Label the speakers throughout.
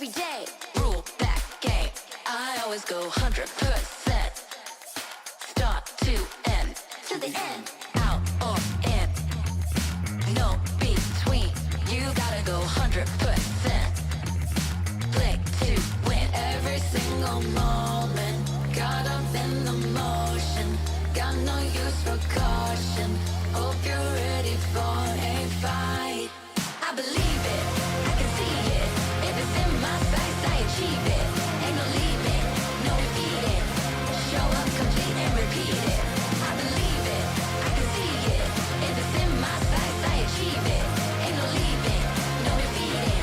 Speaker 1: every day. Rule that game. I always go 100%. Start to end. To the end. Out or in. No between. You gotta go 100%. Play to win. Every single moment. Caught up in the motion. Got no use for caution. Hope you're ready for a fight. I believe it, I can see it. If it's in my sights, I achieve it. Ain't no leaving, no defeating. Show up, complete and repeat it. I believe it, I can see it. If it's in my sights, I achieve it. Ain't no leaving, no defeating.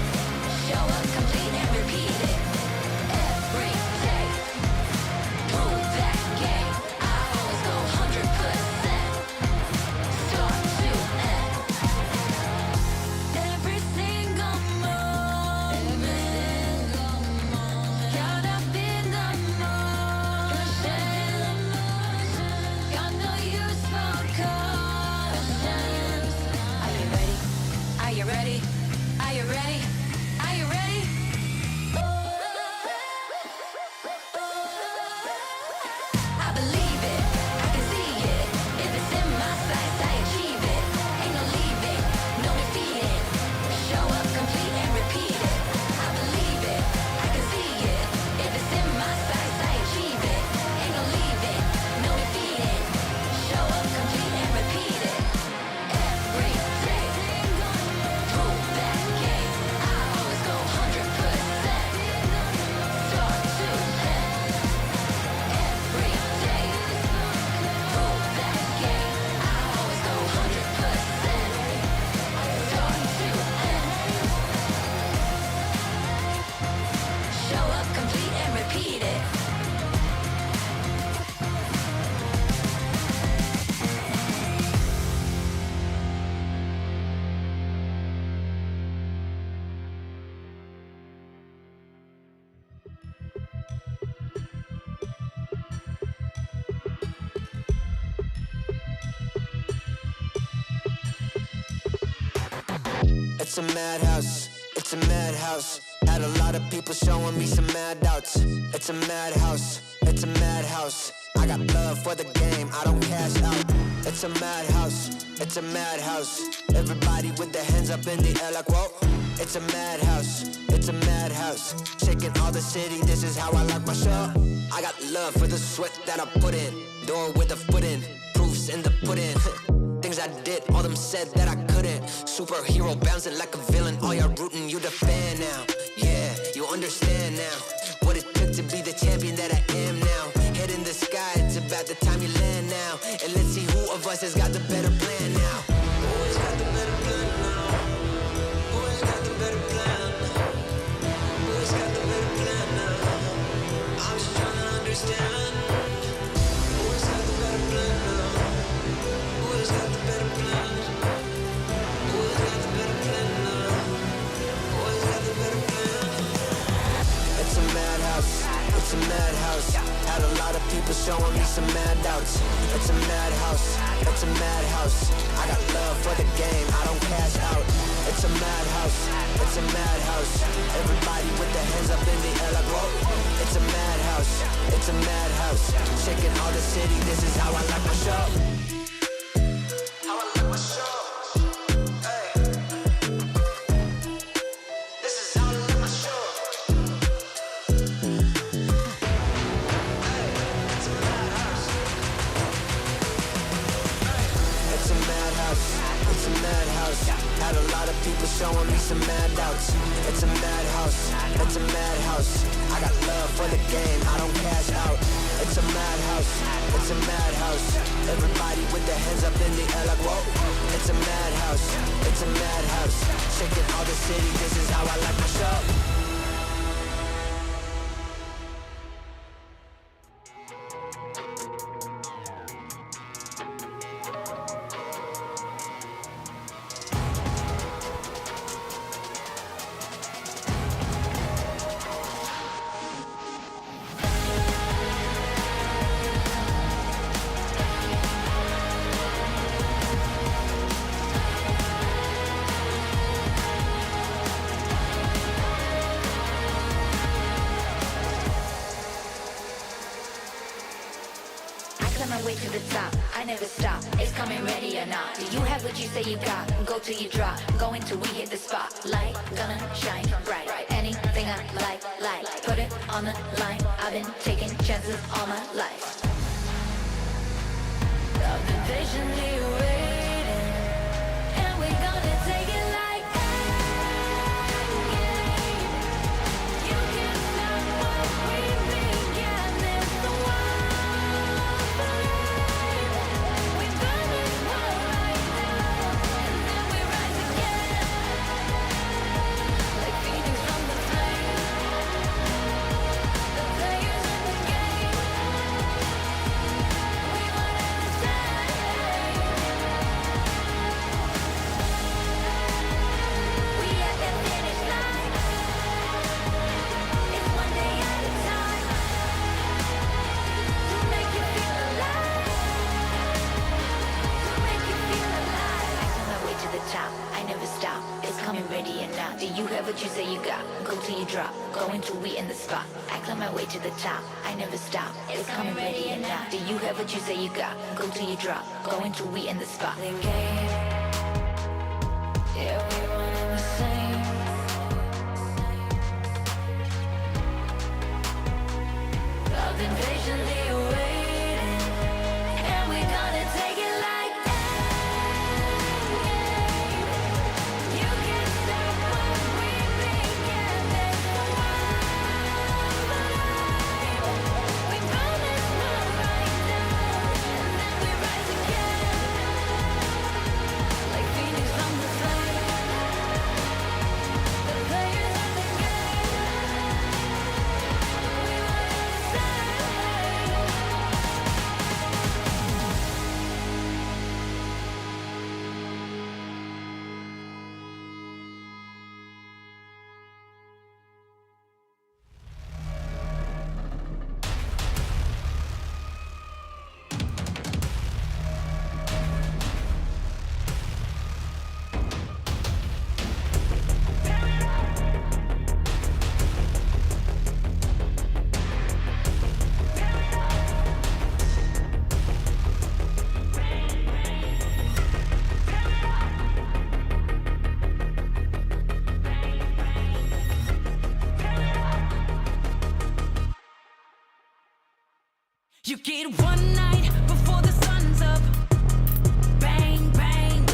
Speaker 1: Show up, complete and repeat it. Every day, prove that game. I always go 100%. Start to end. Every single moment, caught up in the motion. Got no use for caution. Are you ready? Are you ready? Are you ready? Are you ready? I believe it, I can see it. If it's in my sights, I achieve it. Ain't no leaving, no defeating. Show up, complete and repeat it. I believe it, I can see it. If it's in my sights, I achieve it. Ain't no leaving, no defeating. Show up, complete and repeat it. Every day, prove that game. I always go 100%. Start to end. Every day, prove that game. I always go 100%. Start to end. Show up, complete and repeat it.
Speaker 2: It's a madhouse, it's a madhouse. Had a lot of people showing me some mad doubts. It's a madhouse, it's a madhouse. I got love for the game, I don't cash out. It's a madhouse, it's a madhouse. Everybody with their hands up in the air like whoa. It's a madhouse, it's a madhouse. Shaking all the city, this is how I like my show. I got love for the sweat that I put in. Door with a foot in, proofs in the pudding. Things I did, all them said that I couldn't. Superhero bouncing like a villain. All y'all rooting, you the fan now. Yeah, you understand now what it took to be the champion that I am now. Head in the sky, it's about the time you land now. And let's see who of us has got the better plan now. Who has got the better plan now? Who has got the better plan? Who has got the better plan now? I'm just trying to understand. Who has got the better plan now? Who has got the better plan? Who has got the better plan now? Who has got the better plan? It's a madhouse, it's a madhouse. Had a lot of people showing me some mad doubts. It's a madhouse, it's a madhouse. I got love for the game, I don't cash out. It's a madhouse, it's a madhouse. Everybody with their hands up in the air like whoa. It's a madhouse, it's a madhouse. Shaking all the city, this is how I like my show. How I like my show. Hey. This is how I like my show. Hey. It's a madhouse. Hey. It's a madhouse. It's a madhouse. Had a lot of people showing me some mad doubts. It's a madhouse. It's a madhouse. I got love for the game, I don't cash out. It's a madhouse, it's a madhouse. Everybody with their hands up in the air like whoa. It's a madhouse, it's a madhouse. Shaking all the city, this is how I like my show.
Speaker 1: way to the top, I never stop. It's coming ready or not. Do you have what you say you got? Go till you drop. Going till we hit the spotlight. Gonna shine bright. Anything I like. Put it on the line. I've been taking chances all my life. I've been patiently waiting, and we're gonna take it like that. You can't stop what we began. It's the we burn it all right now, and then we rise again, like phoenix from the flame. The players in the game, we wanna understand. We at the finish line. It's one day at a time. To make you feel alive. To make you feel alive. I on my way to the top. I never stop. It's coming ready and now. Do you have what you say you got? Go till you drop. Going till we in the spot. I climb my way to the top. I never stop. It's coming ready and now. Do you have what you say you got? Go till you drop. Going till we in the spot. The game. Yeah, we one and the same. I've been patiently waiting, and we're gonna take it like that. You can't stop what we began. There's no we burn it all right down, and then we rise again, like phoenix from the flame. The players in the game, we wanna understand. You get one night before the sun's up. Bang, bang.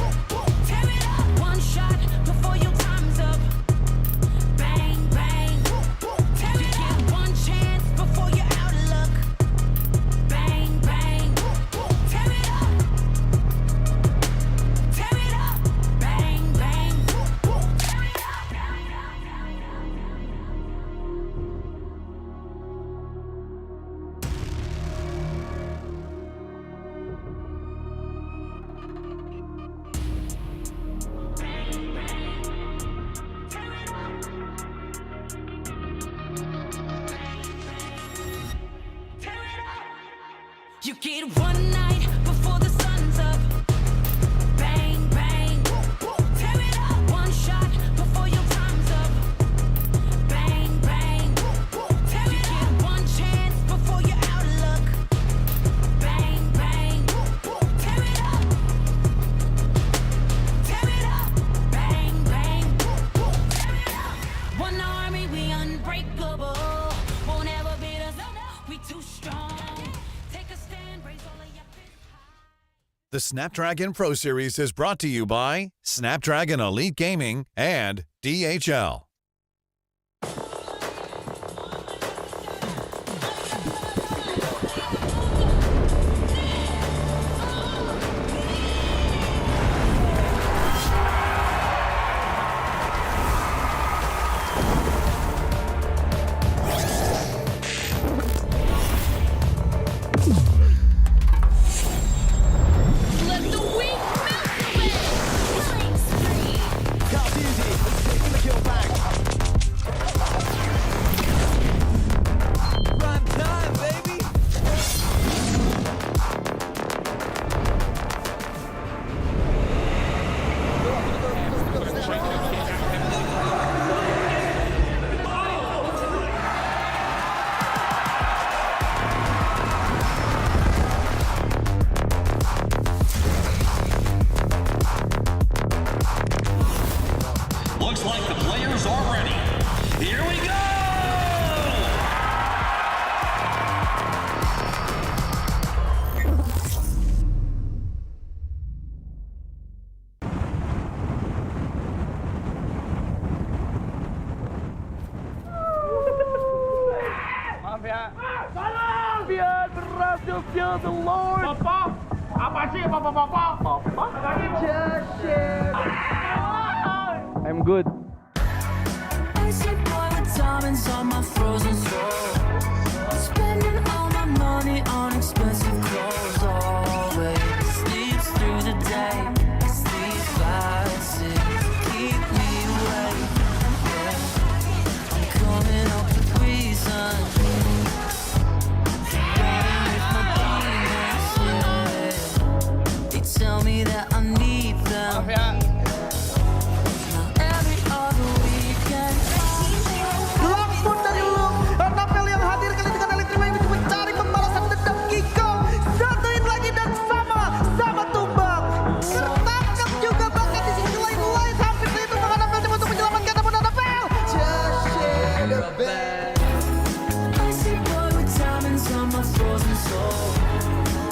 Speaker 1: Tear it up. One shot before your time's up. Bang, bang. Tear it up. You get one chance before you're out of luck. Bang, bang. Tear it up. Tear it up. Bang, bang. Tear it up. You get one night before the sun's up. Bang, bang. Tear it up. One shot before your time's up. Bang, bang. Tear it up. You get one chance before you're out of luck. Bang, bang. Tear it up. Tear it up. Bang, bang. Tear it up. One army, we unbreakable. Won't ever beat us. We too strong. Take a stand, raise all of your fists high.
Speaker 3: The Snapdragon Pro Series is brought to you by Snapdragon Elite Gaming and DHL.
Speaker 1: Let the weak melt away. Killing spree.
Speaker 4: Call easy, taking the kill back. Yo, the Lord.
Speaker 5: Papa, apa sih Papa?
Speaker 4: I'm good.
Speaker 1: Icy boy with diamonds on my frozen soul. Spending all my money on expensive clothes. Always sleeps through the day. Sleep glasses keep me awake. Yeah. I'm coming up with reasons. Riding with my demons, yeah. They tell me that I need them.
Speaker 6: Langsung dari lu, Napel yang hadir kali dengan elektrima yang mencari pembalasan dendam Kiko. Satuin lagi dan sama tumbang. Tertangkap juga bahkan di sisi lain hampir itu menghadap Napel untuk menyelamatkan namun Napel. Just share the bed.
Speaker 1: Icy boy with diamonds on my frozen soul.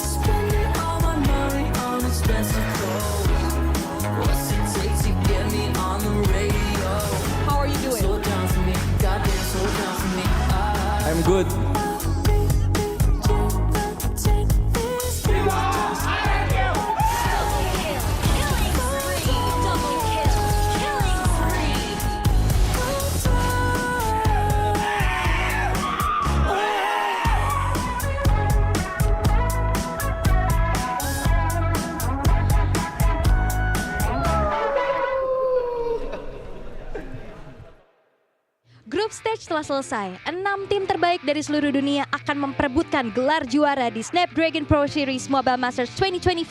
Speaker 1: Spending all my money on expensive clothes. What's it take to get me on the radio?
Speaker 7: How are you doing?
Speaker 1: Slow down for me, goddamn, slow down for me.
Speaker 4: I'm good.
Speaker 7: Grup stage telah selesai. 6 tim terbaik dari seluruh dunia akan memperebutkan gelar juara di Snapdragon Pro Series Mobile Masters 2025.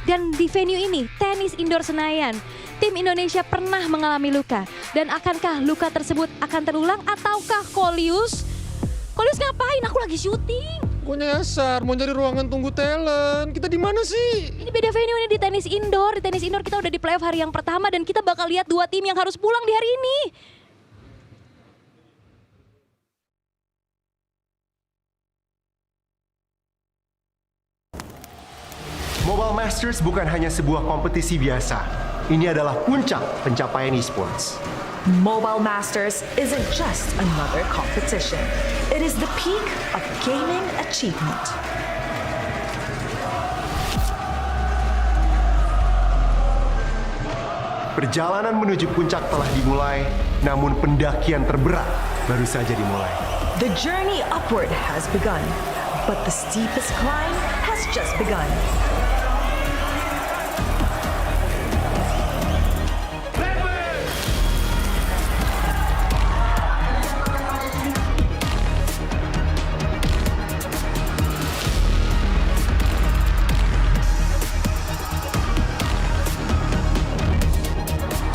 Speaker 7: Dan di venue ini, tenis indoor Senayan, tim Indonesia pernah mengalami luka. Dan akankah luka tersebut akan terulang ataukah Kolius? Kolius ngapain? Aku lagi syuting.
Speaker 8: Gue nyasar, mau cari ruangan tunggu talent. Kita di mana sih?
Speaker 7: Ini beda venue, ini di tenis indoor. Di tenis indoor kita udah di playoff hari yang pertama dan kita bakal lihat 2 tim yang harus pulang di hari ini.
Speaker 9: Mobile Masters bukan hanya sebuah kompetisi biasa. Ini adalah puncak pencapaian esports.
Speaker 10: Mobile Masters isn't just another competition. It is the peak of gaming achievement.
Speaker 9: Perjalanan menuju puncak telah dimulai, namun pendakian terberat baru saja dimulai.
Speaker 10: The journey upward has begun, but the steepest climb has just begun.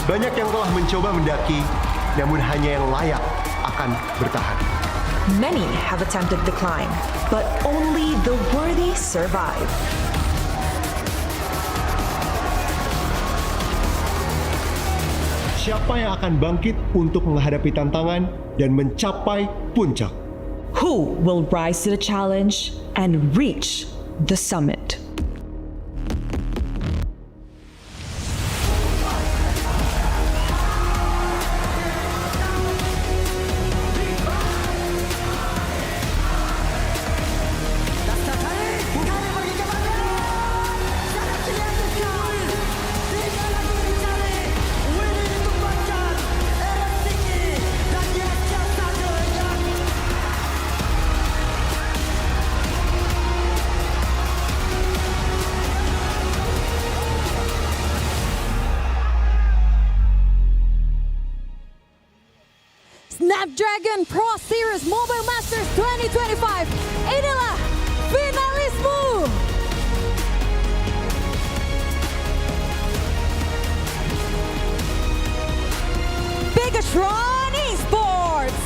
Speaker 9: Banyak yang telah mencoba mendaki, namun hanya yang layak akan bertahan.
Speaker 10: Many have attempted the climb, but only the worthy survive.
Speaker 9: Siapa yang akan bangkit untuk menghadapi tantangan dan mencapai puncak?
Speaker 10: Who will rise to the challenge and reach the summit?
Speaker 7: Snapdragon Pro Series Mobile Masters 2025. Inilah finalismu. Bigatron Esports.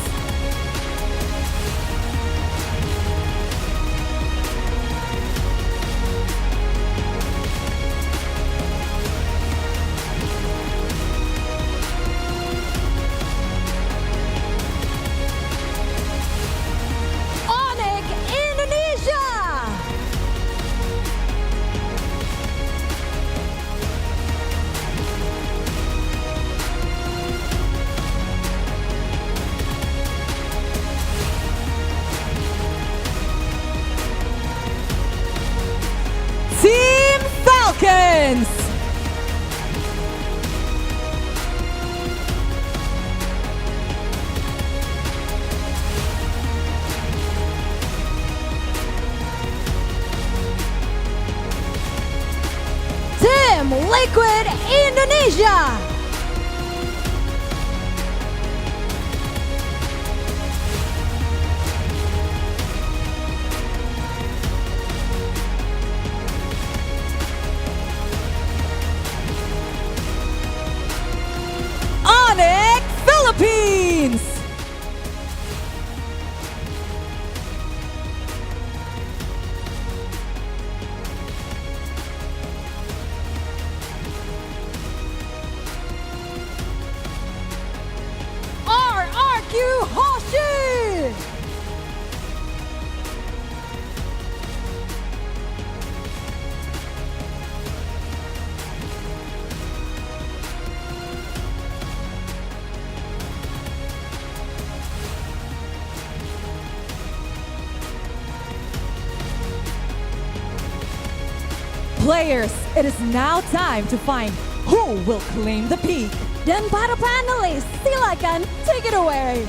Speaker 7: Liquid Indonesia. Onyx Philippines. RRQ Hoshi. Players, it is now time to find who will claim the peak. Dan para panelis, silakan take it away.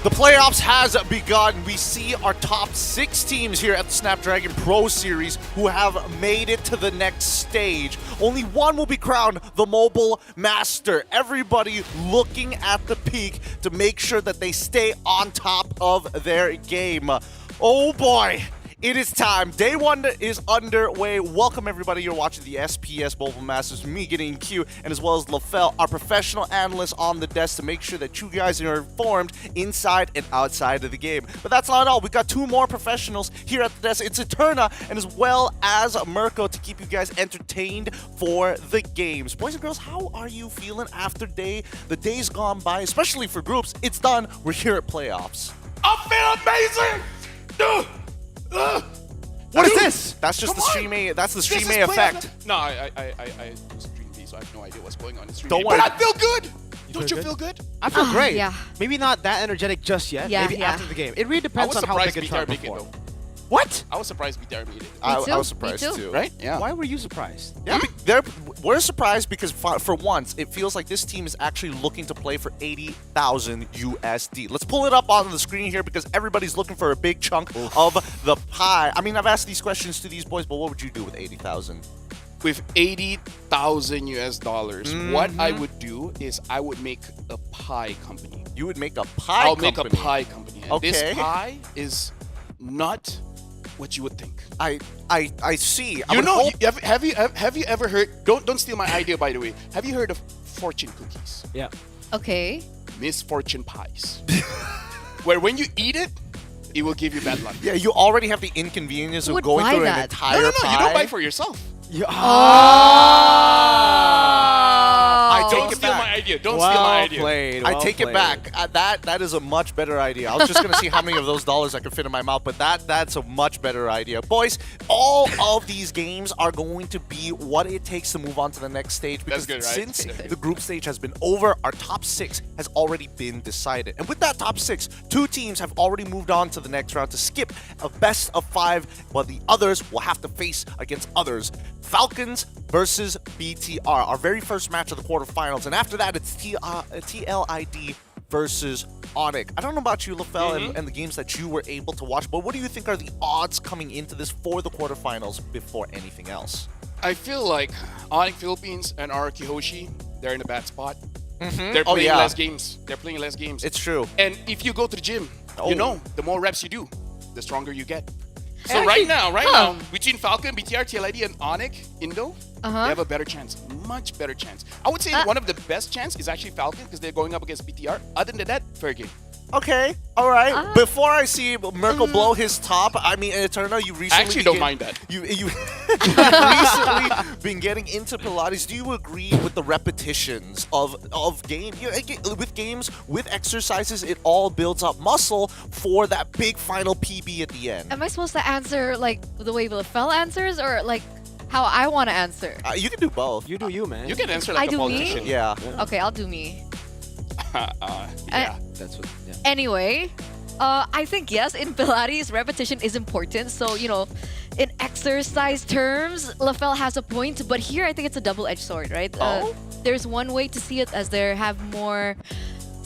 Speaker 11: The playoffs has begun. We see our top 6 teams here at the Snapdragon Pro Series who have made it to the next stage. Only one will be crowned the Mobile Master. Everybody looking at the peak to make sure that they stay on top of their game. Oh boy. It is time. Day 1 is underway. Welcome everybody. You're watching the SPS Mobile Masters. Me, Getting Q, and as well as LaFell, our professional analyst on the desk to make sure that you guys are informed inside and outside of the game. But that's not all. We got 2 more professionals here at the desk. It's Eterna and as well as Mirko to keep you guys entertained for the games. Boys and girls, how are you feeling after the days gone by, especially for groups? It's done. We're here at playoffs.
Speaker 5: I feel amazing! Dude!
Speaker 11: What is this? That's just the Stream A. That's the Stream A effect.
Speaker 5: No, I was Stream B, so I have no idea what's going on in Stream
Speaker 11: Don't
Speaker 5: A.
Speaker 11: worry.
Speaker 5: But I feel good. Don't you feel good?
Speaker 12: I feel great.
Speaker 7: Yeah.
Speaker 12: Maybe not that energetic just yet.
Speaker 7: Yeah,
Speaker 12: Maybe
Speaker 7: yeah.
Speaker 12: after the game. It really
Speaker 5: I
Speaker 12: depends
Speaker 5: was
Speaker 12: on how
Speaker 5: surprised
Speaker 12: big a
Speaker 5: BTR
Speaker 12: try
Speaker 5: made it
Speaker 12: before.
Speaker 5: though.
Speaker 12: What?
Speaker 5: I was surprised BTR made it.
Speaker 11: I
Speaker 7: too.
Speaker 11: was surprised
Speaker 7: Me too.
Speaker 11: too.
Speaker 5: Right? Yeah.
Speaker 12: Why were you surprised?
Speaker 11: Yeah. We're surprised because for once, it feels like this team is actually looking to play for 80,000 USD. Let's pull it up on the screen here because everybody's looking for a big chunk of the pie. I mean, I've asked these questions to these boys, but what would you do with 80,000?
Speaker 5: With 80,000 US dollars, what I would do is I would make a pie company.
Speaker 11: You would make a pie company?
Speaker 5: I'll make a pie company. And
Speaker 11: Okay.
Speaker 5: this pie is not what you would think.
Speaker 11: I see. I
Speaker 5: You
Speaker 11: would
Speaker 5: know,
Speaker 11: hope-
Speaker 5: have you ever heard? Don't steal my idea, by the way. Have you heard of fortune cookies?
Speaker 12: Yeah.
Speaker 7: Okay.
Speaker 5: Misfortune pies, where when you eat it, it will give you bad luck.
Speaker 11: Yeah, you already have the inconvenience
Speaker 7: Who
Speaker 11: of
Speaker 7: would
Speaker 11: going
Speaker 7: buy
Speaker 11: through an
Speaker 7: that?
Speaker 11: entire
Speaker 5: No,
Speaker 11: pie.
Speaker 5: you don't buy for yourself.
Speaker 11: I
Speaker 5: Don't
Speaker 11: take it
Speaker 5: steal
Speaker 11: back.
Speaker 5: my idea. Don't steal my idea.
Speaker 12: Played,
Speaker 11: I
Speaker 12: well
Speaker 11: take it
Speaker 12: played.
Speaker 11: back. That is a much better idea. I was just gonna see how many of those dollars I could fit in my mouth, but that's a much better idea. Boys, all of these games are going to be what it takes to move on to the next stage because
Speaker 5: That's good, right?
Speaker 11: since the group stage has been over, our top 6 has already been decided. And with that top 6, 2 teams have already moved on to the next round to skip a best of 5, while the others will have to face against others. Falcons versus BTR, our very first match of the quarterfinals. And after that, it's TLID versus Onyx. I don't know about you, LaFell, and the games that you were able to watch, but what do you think are the odds coming into this for the quarterfinals before anything else?
Speaker 5: I feel like Onyx Philippines and RRQ Hoshi, they're in a bad spot. They're
Speaker 11: Oh,
Speaker 5: playing
Speaker 11: yeah.
Speaker 5: less games. They're playing less games.
Speaker 11: It's true.
Speaker 5: And if you go to the gym,
Speaker 11: Oh.
Speaker 5: you know, the more reps you do, the stronger you get. So
Speaker 7: Actually,
Speaker 5: right now, between Falcon, BTR, TLID, and Onyx, Indo, they have a better chance, much better chance. I would say one of the best chance is actually Falcon because they're going up against BTR. Other than that, fair game.
Speaker 11: Okay, all right. Before I see Mirko blow his top, I mean, Eterna, you recently
Speaker 5: I actually don't mind that.
Speaker 11: You recently been getting into Pilates. Do you agree with the repetitions of game? With games, with exercises, it all builds up muscle for that big final PB at the end.
Speaker 7: Am I supposed to answer like the way LaFell answers or like how I want to answer?
Speaker 11: You can do both.
Speaker 12: You do you, man.
Speaker 5: You can answer
Speaker 7: I
Speaker 5: like a
Speaker 7: do me?
Speaker 5: politician.
Speaker 11: Yeah.
Speaker 7: Okay, I'll do me.
Speaker 5: Yeah.
Speaker 12: That's what. Yeah.
Speaker 7: Anyway, I think yes, in Pilates, repetition is important. So, you know, in exercise terms, LaFell has a point, but here I think it's a double-edged sword, right? There's one way to see it as there have more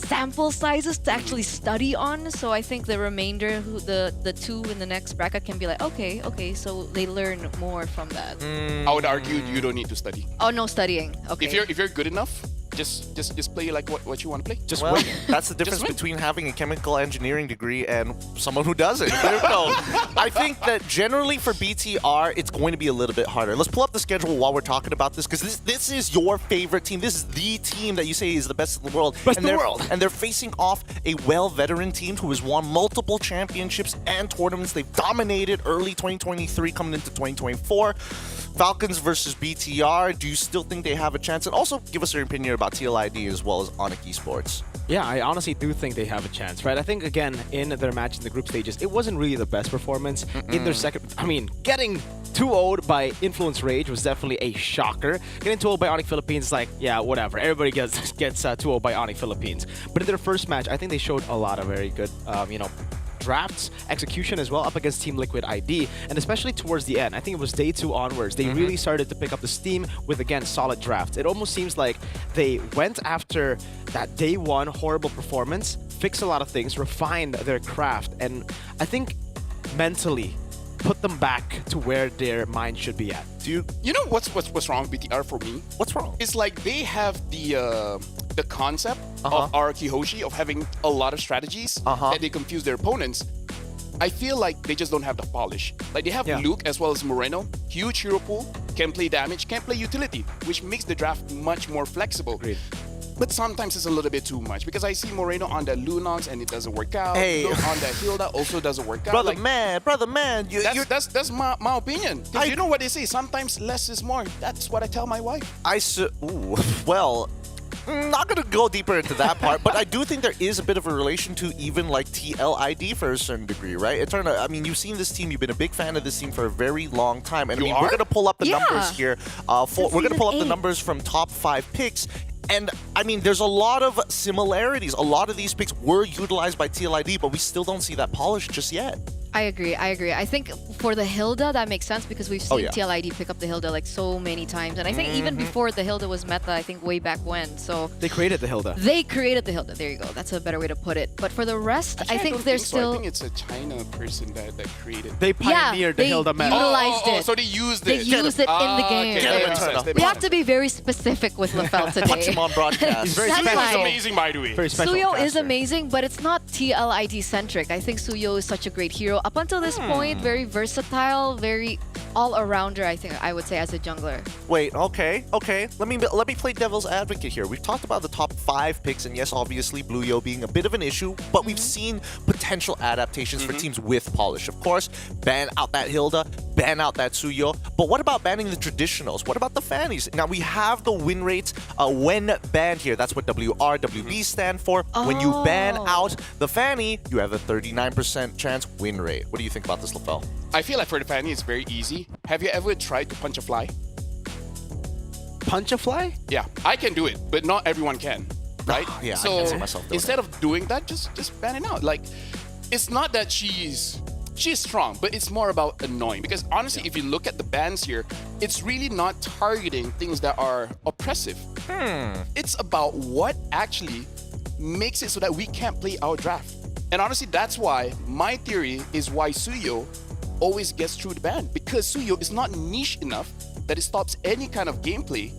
Speaker 13: sample sizes to actually study on. So I think the remainder, the two in the next bracket, can be like, okay, so they learn more from that.
Speaker 5: I would argue you don't need to study.
Speaker 13: Oh, no studying. Okay.
Speaker 5: If you're good enough, just play like what you want to play.
Speaker 11: Just win. That's the difference between having a chemical engineering degree and someone who doesn't. No. I think that generally for BTR, it's going to be a little bit harder. Let's pull up the schedule while we're talking about this, because this is your favorite team. This is the team that you say is the best in the world. And they're facing off a well-veteran team who has won multiple championships and tournaments. They've dominated early 2023 coming into 2024. Falcons versus BTR. Do you still think they have a chance? And also give us your opinion about TLID as well as Onyx Esports.
Speaker 12: Yeah, I honestly do think they have a chance, right? I think, again, in their match in the group stages, it wasn't really the best performance. In their second... I mean, getting 2-0'd by Influence Rage was definitely a shocker. Getting 2-0 by Onyx Philippines is like, yeah, whatever. Everybody gets 2-0 by Onyx Philippines. But in their first match, I think they showed a lot of very good, drafts, execution as well up against Team Liquid ID, and especially towards the end. I think it was day 2 onwards. They really started to pick up the steam with, again, solid drafts. It almost seems like they went after that day 1 horrible performance, fixed a lot of things, refined their craft, and I think mentally put them back to where their mind should be at.
Speaker 5: You know what's wrong with BTR for me?
Speaker 11: What's wrong?
Speaker 5: It's like they have the concept of Araki Hoshi of having a lot of strategies that they confuse their opponents. I feel like they just don't have the polish. Like they have Luke as well as Moreno, huge hero pool, can play damage, can play utility, which makes the draft much more flexible.
Speaker 12: Agreed.
Speaker 5: But sometimes it's a little bit too much because I see Moreno on the Lunox and it doesn't work out.
Speaker 11: Hey.
Speaker 5: Luke on the Hilda also doesn't work out.
Speaker 11: Brother man,
Speaker 5: that's my opinion. You know what they say? Sometimes less is more. That's what I tell my wife.
Speaker 11: Not gonna go deeper into that part, but I do think there is a bit of a relation to even like TLID for a certain degree, right? You've seen this team, you've been a big fan of this team for a very long time, and we're gonna pull up the numbers here. We're gonna pull up the numbers from top 5 picks. And, I mean, there's a lot of similarities. A lot of these picks were utilized by TLID, but we still don't see that polish just yet.
Speaker 13: I agree. I think for the Hilda, that makes sense because we've seen TLID pick up the Hilda like so many times. And I think even before the Hilda was meta, I think way back when. So
Speaker 12: they created the Hilda.
Speaker 13: They created the Hilda. There you go. That's a better way to put it. But for the rest,
Speaker 5: Actually,
Speaker 13: I think
Speaker 5: there's
Speaker 13: still...
Speaker 5: I think it's a China person that created.
Speaker 12: They pioneered the Hilda meta.
Speaker 13: They utilized it.
Speaker 5: So they used it.
Speaker 13: They used it in the game. We have to be very specific with Lafel today.
Speaker 11: Punch him on broadcast.
Speaker 12: He's very
Speaker 5: Suyo is amazing, by the way.
Speaker 12: Very special
Speaker 13: Suyo is
Speaker 12: caster.
Speaker 13: amazing, but it's not TLID centric. I think Suyo is such a great hero. Up until this point, very versatile, very all-arounder, I would say, as a jungler.
Speaker 11: Wait, okay. Let me play devil's advocate here. We've talked about the top 5 picks, and yes, obviously, Blue Yo being a bit of an issue, but we've seen potential adaptations for teams with polish. Of course, ban out that Hilda, ban out that Suyo, but what about banning the traditionals? What about the Fannies? Now, we have the win rates when banned here. That's what WRWB stand for. When you ban out the Fanny, you have a 39% chance win rate. What do you think about this, Lafel?
Speaker 5: I feel like for the Fanny, it's very easy. Have you ever tried to punch a fly?
Speaker 12: Punch a fly?
Speaker 5: Yeah, I can do it, but not everyone can, right?
Speaker 11: Yeah,
Speaker 5: so
Speaker 11: I can't see myself doing
Speaker 5: instead of doing that, just ban it out. Like, it's not that she's strong, but it's more about annoying. Because honestly, if you look at the bans here, it's really not targeting things that are oppressive. It's about what actually makes it so that we can't play our draft. And honestly, that's why my theory is why Suyo always gets through the ban, because Suyo is not niche enough that it stops any kind of gameplay.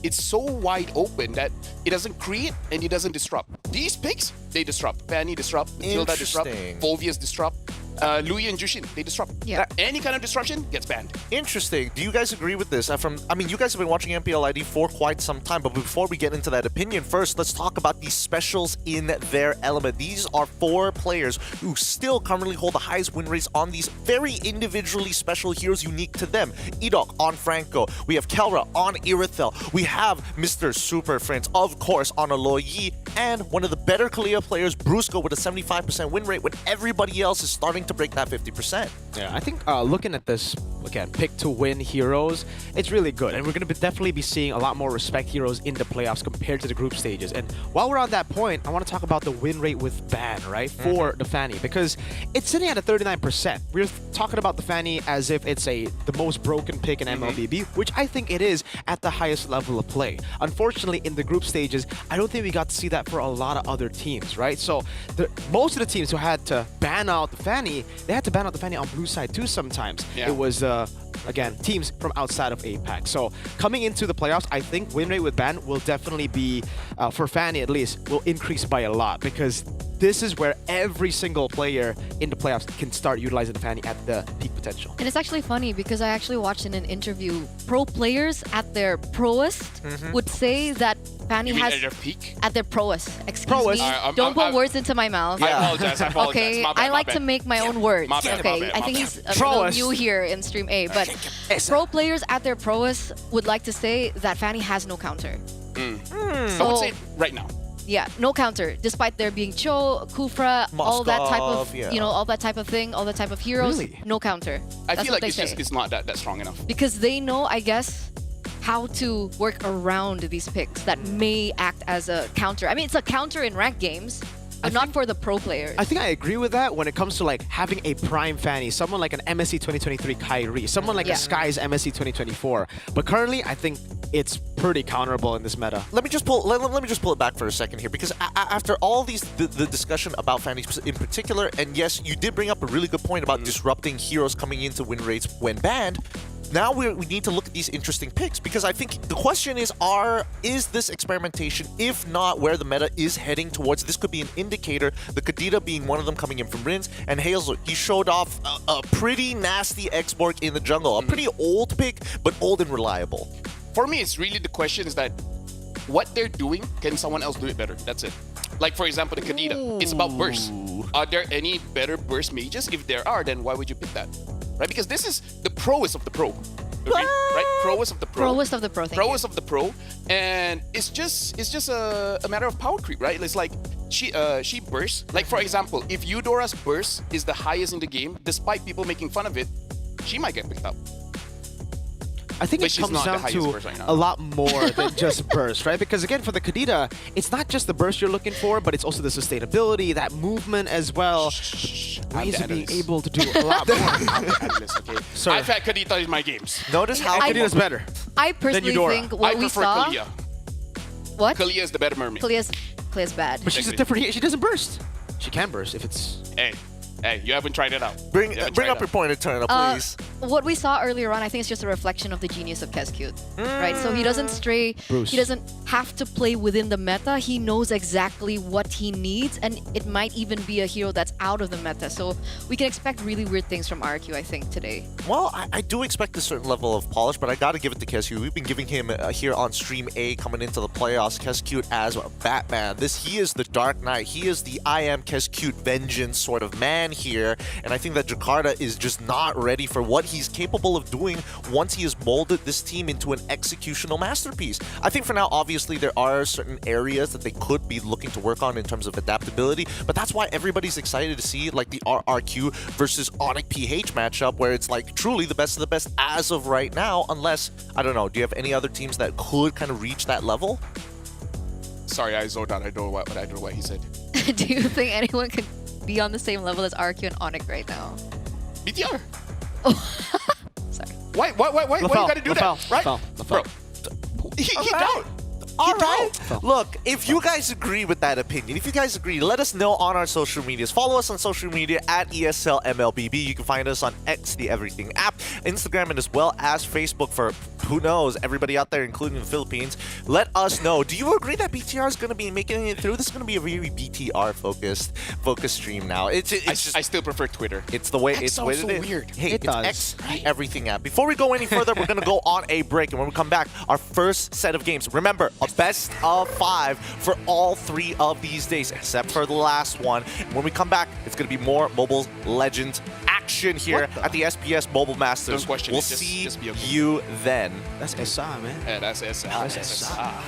Speaker 5: It's so wide open that it doesn't create and it doesn't disrupt. These picks, they disrupt. Fanny disrupt, Matilda disrupt, Volvius disrupt, Louis and Jushin, they disrupt.
Speaker 13: Yeah.
Speaker 5: Any kind of disruption gets banned.
Speaker 11: Interesting. Do you guys agree with this? You guys have been watching MPLID for quite some time, but before we get into that opinion, first, let's talk about these specials in their element. These are 4 players who still currently hold the highest win rates on these very individually special heroes unique to them. Edok on Franco. We have Kelra on Irithel. We have Mr. Super Friends, of course, on Aloy Yi. And one of the better Kalia players, Brusco, with a 75% win rate when everybody else is starting to break that 50%.
Speaker 12: Yeah, I think looking at this, again, pick to win heroes, it's really good. And we're going to definitely be seeing a lot more respect heroes in the playoffs compared to the group stages. And while we're on that point, I want to talk about the win rate with ban, right, for the Fanny, because it's sitting at a 39%. We're talking about the Fanny as if it's the most broken pick in MLBB, which I think it is at the highest level of play. Unfortunately, in the group stages, I don't think we got to see that for a lot of other teams, right? So most of the teams who had to ban out the Fanny, they had to ban out the Fanny on blue side too sometimes.
Speaker 5: Yeah.
Speaker 12: It was, again, teams from outside of APAC. So coming into the playoffs, I think win rate with ban will definitely be, for Fanny at least, will increase by a lot, because this is where every single player in the playoffs can start utilizing the Fanny at the peak potential.
Speaker 13: And it's actually funny because I actually watched in an interview, pro players at their proest would say that Fanny has...
Speaker 5: at their peak?
Speaker 13: At their proest. Excuse me. Don't put words into my mouth.
Speaker 5: I apologize.
Speaker 13: Okay,
Speaker 5: My bad,
Speaker 13: I like to make my own words.
Speaker 5: My bad,
Speaker 13: okay, I think he's a little new here in Stream A, but pro players at their proest would like to say that Fanny has no counter.
Speaker 5: I would say right now.
Speaker 13: Yeah, no counter, despite there being Cho, Kufra, all that type of,
Speaker 11: yeah.
Speaker 13: all that type of thing, all that type of heroes, no counter.
Speaker 5: I
Speaker 13: That's
Speaker 5: feel
Speaker 13: what
Speaker 5: like
Speaker 13: they say.
Speaker 5: it's not that strong enough.
Speaker 13: Because they know, I guess, how to work around these picks that may act as a counter. I mean, it's a counter in ranked games, but not for the pro players.
Speaker 12: I think I agree with that when it comes to like having a prime Fanny, someone like an MSC 2023 Kyrie, someone like a Sky's MSC 2024. But currently, I think it's pretty counterable in this meta.
Speaker 11: Let me just pull it back for a second here, because after all these the discussion about Fannies in particular, and yes, you did bring up a really good point about disrupting heroes coming into win rates when banned. Now we need to look at these interesting picks, because I think the question is this experimentation, if not where the meta is heading towards? This could be an indicator, the Kadita being one of them coming in from Rins, and Hazel, he showed off a pretty nasty Exborg in the jungle, a pretty old pick, but old and reliable.
Speaker 5: For me, it's really the question is that what they're doing, can someone else do it better? That's it. Like, for example, the Kadita, it's about burst. Are there any better burst mages? If there are, then why would you pick that? Right? Because this is the proest of the pro. Okay? Right? Proest of the pro.
Speaker 13: Proest of the pro.
Speaker 5: Proest of the pro. And it's just a matter of power creep, right? It's like she bursts. Like, for example, if Eudora's burst is the highest in the game, despite people making fun of it, she might get picked up.
Speaker 12: I think
Speaker 5: But
Speaker 12: it
Speaker 5: she's
Speaker 12: comes
Speaker 5: not the
Speaker 12: down
Speaker 5: highest
Speaker 12: to
Speaker 5: burst right now.
Speaker 12: a lot more than just burst, right? Because again, for the Kadita, it's not just the burst you're looking for, but it's also the sustainability, that movement as well. Ways of being able to do a lot more.
Speaker 5: I'm the analyst, okay?
Speaker 12: Sorry.
Speaker 5: I've had Kadita in my games.
Speaker 11: Notice how
Speaker 12: Kadita's better.
Speaker 13: I personally
Speaker 12: Eudora.
Speaker 13: think what
Speaker 5: I
Speaker 13: we
Speaker 5: prefer
Speaker 13: saw...
Speaker 5: Kalia.
Speaker 13: What?
Speaker 5: Kalia is the better mermaid.
Speaker 13: Kalia's bad.
Speaker 12: But she's a different. She doesn't burst. She can burst if it's.
Speaker 5: Hey, you haven't tried it out.
Speaker 11: Bring up your point, Eternal, please.
Speaker 13: What we saw earlier on, I think it's just a reflection of the genius of Keskute, right? So he doesn't stray,
Speaker 12: Bruce.
Speaker 13: he doesn't have to play within the meta. He knows exactly what he needs, and it might even be a hero that's out of the meta. So we can expect really weird things from RQ, I think, today.
Speaker 11: Well, I do expect a certain level of polish, but I got to give it to Keskute. We've been giving him here on Stream A coming into the playoffs. Keskute as Batman. He is the Dark Knight. He is the I am Keskute vengeance sort of man here, and I think that Jakarta is just not ready for what he's capable of doing once he has molded this team into an executional masterpiece. I think for now, obviously, there are certain areas that they could be looking to work on in terms of adaptability, but that's why everybody's excited to see like the RRQ versus Onyx PH matchup, where it's like truly the best of the best as of right now, unless, I don't know, do you have any other teams that could kind of reach that level?
Speaker 5: Sorry, I zoned out. I don't know what he said.
Speaker 13: Do you think anyone could be on the same level as RQ and Onyx right now?
Speaker 5: BTR.
Speaker 13: Sorry.
Speaker 5: Why you gotta do that? Right? Bro. He got
Speaker 11: All right. Look, if you guys agree with that opinion, if you guys agree, let us know on our social medias. Follow us on social media at ESL MLBB. You can find us on X, the Everything app, Instagram, and as well as Facebook for, who knows, everybody out there, including the Philippines. Let us know. Do you agree that BTR is going to be making it through? This is going to be a very BTR focused stream now. I
Speaker 5: still prefer Twitter.
Speaker 11: It's the way
Speaker 5: X
Speaker 11: it's the way
Speaker 5: sounds
Speaker 11: it
Speaker 5: so
Speaker 11: is.
Speaker 5: weird.
Speaker 11: Hey,
Speaker 12: It
Speaker 11: it's
Speaker 12: does.
Speaker 11: X, the Everything app. Before we go any further, we're going to go on a break. And when we come back, our first set of games. Remember, a best of 5 for all 3 of these days, except for the last one. And when we come back, it's going to be more Mobile Legends action here at the SPS Mobile Masters.
Speaker 5: Don't question
Speaker 11: we'll
Speaker 5: it.
Speaker 11: see
Speaker 5: just be okay.
Speaker 11: you then.
Speaker 12: That's SA, man.
Speaker 5: Yeah, that's SA.
Speaker 12: That's SA.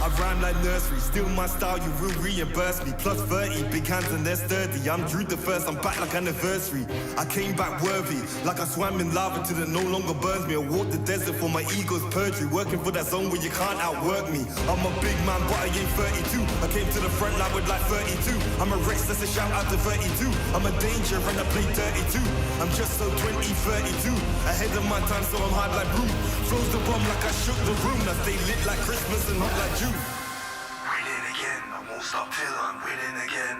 Speaker 14: I rhyme like nursery, still my style, you will reimburse me. Plus 30, big hands and they're sturdy. I'm Drew the first, I'm back like anniversary. I came back worthy, like I swam in lava till it no longer burns me. I walked the desert for my ego's perjury, working for that zone where you can't outwork me. I'm a big man, but I ain't 32. I came to the front line with like 32. I'm a race, that's a shout out to 32. I'm a danger and I play 32. I'm just so 20, 32. Ahead of my time, so I'm hard like Broom. Flows the bomb like I shook the room. I stay lit like Christmas and hot like June.
Speaker 15: Winning again, I won't stop till I'm winning again.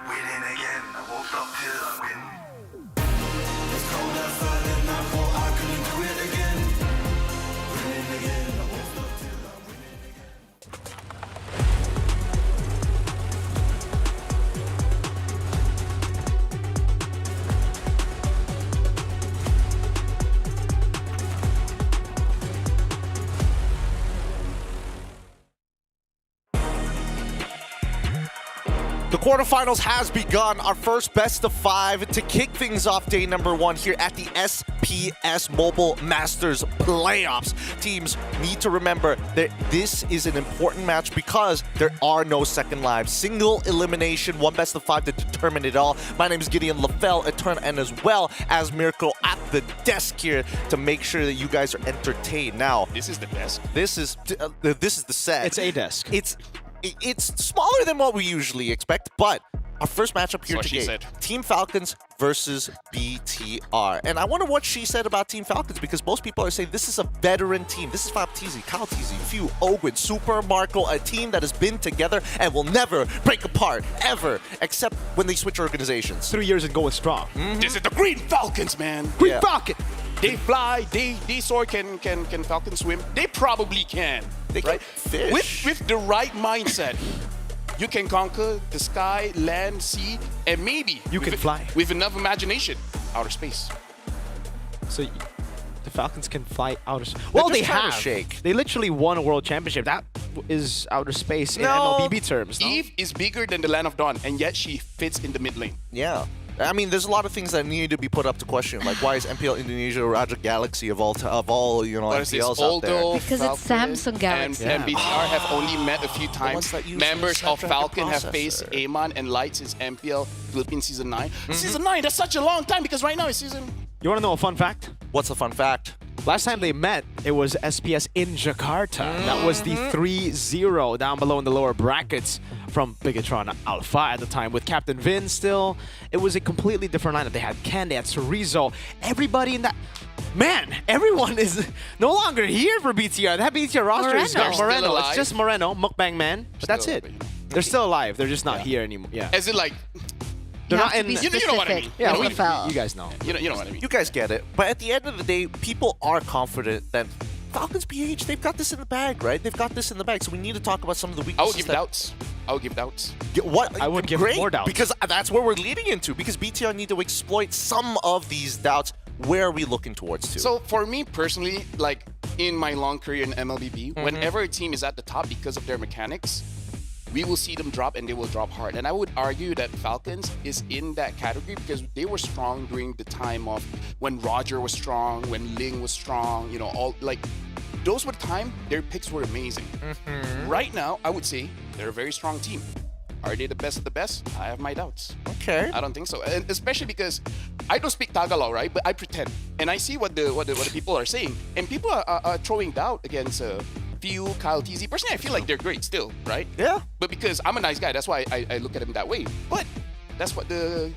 Speaker 15: Winning again, I won't stop till I win. It's cold outside and I thought I couldn't do it again. Winning again, I won't stop till I'm winning again.
Speaker 11: The quarterfinals has begun. Our first best of 5 to kick things off day number 1 here at the SPS Mobile Masters Playoffs. Teams need to remember that this is an important match because there are no second lives. Single elimination, 1 best of 5 to determine it all. My name is Gideon LaFell, and as well as Miracle at the desk here to make sure that you guys are entertained. Now,
Speaker 5: This is the desk.
Speaker 11: this is the set.
Speaker 12: It's a desk.
Speaker 11: It's smaller than what we usually expect, but our first matchup here
Speaker 5: That's what she
Speaker 11: today,
Speaker 5: said.
Speaker 11: Team Falcons versus BTR. And I wonder what she said about Team Falcons because most people are saying this is a veteran team. This is Fab TZ, Kyle TZ, Few, Ogwin, Super, Marco, a team that has been together and will never break apart, ever, except when they switch organizations.
Speaker 12: 3 years and going strong.
Speaker 5: This is the Green Falcons, man.
Speaker 12: Green Falcon!
Speaker 5: They fly, they soar. Can Falcons swim? They probably can.
Speaker 11: They
Speaker 5: right?
Speaker 11: can fish.
Speaker 5: With the right mindset, you can conquer the sky, land, sea, and maybe
Speaker 12: You can fly.
Speaker 5: with enough imagination, outer space.
Speaker 12: So the Falcons can fly outer space. Well, they
Speaker 11: just trying to
Speaker 12: have.
Speaker 11: shake.
Speaker 12: They literally won a world championship. That is outer space in
Speaker 11: No.
Speaker 12: MLBB terms. No?
Speaker 5: Eve is bigger than the Land of Dawn, and yet she fits in the mid lane.
Speaker 11: Yeah. I mean, there's a lot of things that need to be put up to question. Like, why is MPL Indonesia Raja Galaxy of all
Speaker 5: What is this?
Speaker 11: MPLs out there?
Speaker 5: Although
Speaker 13: Because it's
Speaker 5: Falcon
Speaker 13: Samsung Galaxy.
Speaker 5: And BTR have only met a few times.
Speaker 11: ones that use
Speaker 5: Members
Speaker 11: the
Speaker 5: of
Speaker 11: Snapdragon
Speaker 5: Falcon have faced
Speaker 11: processor.
Speaker 5: Amon and Light since MPL Philippines Season 9. Season 9, that's such a long time because right now it's season...
Speaker 12: You want to know a fun fact?
Speaker 11: What's the fun fact?
Speaker 12: Last time they met, it was SPS in Jakarta. That was the 3-0 down below in the lower brackets from Bigatron Alpha at the time with Captain Vin still. It was a completely different lineup. They had Ken, they had Chorizo. Everybody in that... Man, everyone is no longer here for BTR. That BTR roster is
Speaker 5: Moreno.
Speaker 12: gone.
Speaker 5: They're still
Speaker 12: Moreno. It's
Speaker 5: alive.
Speaker 12: just Moreno, Mukbang Man. But that's
Speaker 5: Still
Speaker 12: it.
Speaker 5: alive.
Speaker 12: They're still alive. They're just not here anymore. Yeah.
Speaker 5: As in like...
Speaker 12: They're
Speaker 13: You
Speaker 12: not
Speaker 13: have to
Speaker 12: in...
Speaker 13: be
Speaker 5: You know what I mean.
Speaker 13: specific.
Speaker 12: Yeah,
Speaker 13: LFL.
Speaker 12: you guys know.
Speaker 5: You know what I mean.
Speaker 11: You guys get it. But at the end of the day, people are confident that Falcons PH, they've got this in the bag, right? They've got this in the bag. So we need to talk about some of the
Speaker 5: I
Speaker 11: weaknesses.
Speaker 5: would give doubts. I would give doubts.
Speaker 11: What?
Speaker 12: I would give
Speaker 11: Great,
Speaker 12: more doubts.
Speaker 11: because that's where we're leading into. Because BTR need to exploit some of these doubts. Where are we looking towards to?
Speaker 5: So for me personally, like in my long career in MLBB, whenever a team is at the top because of their mechanics, we will see them drop and they will drop hard. And I would argue that Falcons is in that category because they were strong during the time of when Roger was strong, when Ling was strong, you know, all like those were the time their picks were amazing. Right now, I would say they're a very strong team. Are they the best of the best? I have my doubts.
Speaker 11: Okay.
Speaker 5: I don't think so, and especially because I don't speak Tagalog, right? But I pretend, and I see what the people are saying, and people are throwing doubt against Few, Kyle TZ. Personally, I feel like they're great still, right?
Speaker 11: Yeah.
Speaker 5: But because I'm a nice guy, that's why I look at them that way. But that's what the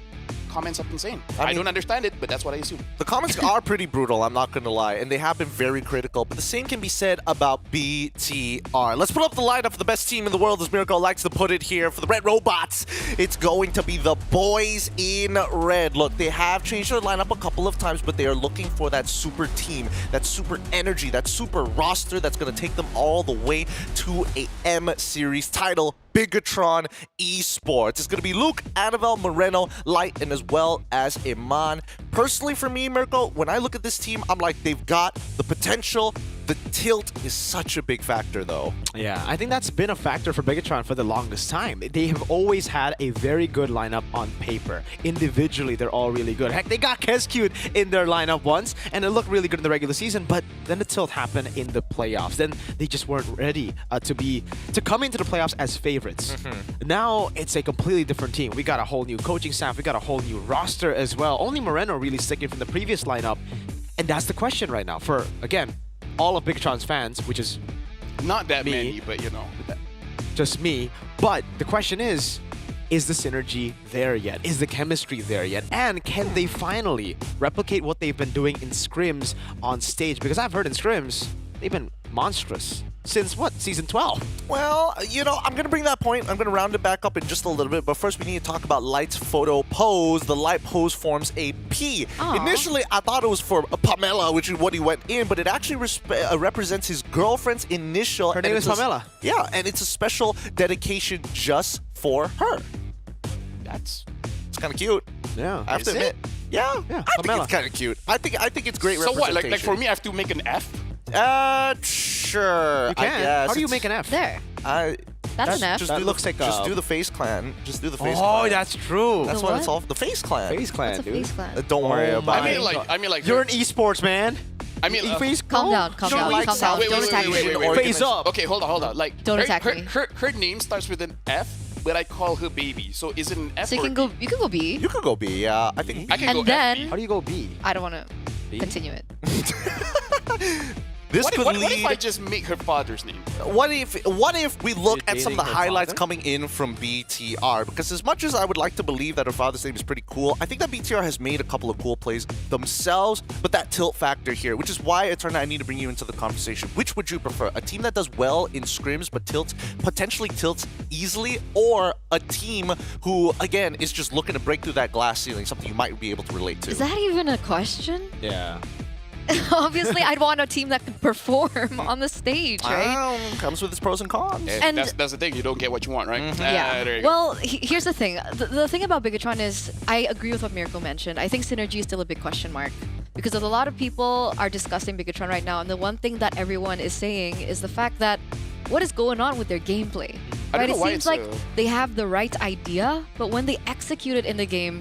Speaker 5: comments have been saying. I don't understand it, but that's what I assume.
Speaker 11: The comments are pretty brutal, I'm not going to lie, and they have been very critical, but the same can be said about BTR. Let's put up the lineup for the best team in the world, as Miracle likes to put it here. For the Red Robots, it's going to be the boys in red. Look, they have changed their lineup a couple of times, but they are looking for that super team, that super energy, that super roster that's going to take them all the way to a M-Series title. Bigatron Esports. It's going to be Luke, Annabelle, Moreno, Light, and as well as Iman. Personally, for me, Mirko, when I look at this team, I'm like, they've got the potential. The tilt is such a big factor, though.
Speaker 12: Yeah, I think that's been a factor for Bigatron for the longest time. They have always had a very good lineup on paper. Individually, they're all really good. Heck, they got Kescute in their lineup once, and it looked really good in the regular season, but then the tilt happened in the playoffs. Then they just weren't ready to come into the playoffs as favorites. Now, it's a completely different team. We got a whole new coaching staff. We got a whole new roster as well. Only Moreno really sticking from the previous lineup, and that's the question right now for, again, all of Bigatron's fans, which is
Speaker 5: not that
Speaker 12: me,
Speaker 5: many, but you know,
Speaker 12: just me. But the question is the synergy there yet? Is the chemistry there yet? And can they finally replicate what they've been doing in scrims on stage? Because I've heard in scrims, they've been monstrous. Since what? Season 12?
Speaker 11: Well, you know, I'm going to bring that point. I'm going to round it back up in just a little bit. But first, we need to talk about Light's photo pose. The Light pose forms a P. Initially, I thought it was for Pamela, which is what he went in. But it actually represents his girlfriend's initial.
Speaker 12: Her name is Pamela.
Speaker 11: Yeah, and it's a special dedication just for her. It's kind of cute.
Speaker 12: Yeah.
Speaker 11: I have to admit. Yeah, I think it's kind of cute. I think it's great
Speaker 5: so
Speaker 11: representation.
Speaker 5: what? Like for me, I have to make an F?
Speaker 11: Sure.
Speaker 12: You can.
Speaker 11: I guess.
Speaker 12: How do you make an F?
Speaker 13: There. That's an F.
Speaker 11: Just
Speaker 12: looks like
Speaker 11: just do the Face Clan. Just do the Face
Speaker 12: Oh,
Speaker 11: Clan.
Speaker 12: that's true.
Speaker 11: That's
Speaker 13: The
Speaker 11: what
Speaker 13: what?
Speaker 11: it's all. The Face Clan.
Speaker 12: Face Clan,
Speaker 13: What's a
Speaker 12: dude.
Speaker 13: face clan?
Speaker 11: Don't worry about
Speaker 5: I
Speaker 11: it.
Speaker 5: mean, like
Speaker 12: You're an esports man.
Speaker 5: I mean,
Speaker 12: face
Speaker 13: Calm down, calm down,
Speaker 11: like
Speaker 13: calm down.
Speaker 5: wait,
Speaker 13: Don't
Speaker 5: wait,
Speaker 13: attack
Speaker 5: wait,
Speaker 13: me.
Speaker 5: wait, wait.
Speaker 12: Face up.
Speaker 5: Okay, hold on. Like,
Speaker 13: Don't attack me.
Speaker 5: Her name starts with an F, but I call her baby. So is it an F
Speaker 13: So you
Speaker 5: or
Speaker 13: can
Speaker 5: a
Speaker 13: go.
Speaker 5: B?
Speaker 13: You can go B.
Speaker 11: You could go B. Yeah, I think.
Speaker 5: I can go
Speaker 13: And then
Speaker 5: F,
Speaker 12: How do you go B?
Speaker 13: I don't want to continue it.
Speaker 11: This could
Speaker 5: what
Speaker 11: lead.
Speaker 5: if I just make her father's name?
Speaker 11: What if we look
Speaker 12: You're
Speaker 11: at some of the
Speaker 12: dating her
Speaker 11: highlights
Speaker 12: father?
Speaker 11: coming in from BTR? Because as much as I would like to believe that her father's name is pretty cool, I think that BTR has made a couple of cool plays themselves, but that tilt factor here, which is why it's I need to bring you into the conversation. Which would you prefer? A team that does well in scrims but potentially tilts easily, or a team who, again, is just looking to break through that glass ceiling, something you might be able to relate to?
Speaker 13: Is that even a question?
Speaker 12: Yeah.
Speaker 13: Obviously, I'd want a team that could perform on the stage, right?
Speaker 11: Comes with its pros and cons.
Speaker 13: And-
Speaker 5: that's the thing. You don't get what you want, right?
Speaker 13: Yeah.
Speaker 5: There you go.
Speaker 13: Well, here's the thing. The thing about Bigatron is, I agree with what Mirko mentioned. I think synergy is still a big question mark because a lot of people are discussing Bigatron right now, and the one thing that everyone is saying is the fact that what is going on with their gameplay?
Speaker 5: I don't
Speaker 13: Right?
Speaker 5: know
Speaker 13: It
Speaker 5: why
Speaker 13: seems
Speaker 5: it's
Speaker 13: like they have the right idea, but when they execute it in the game,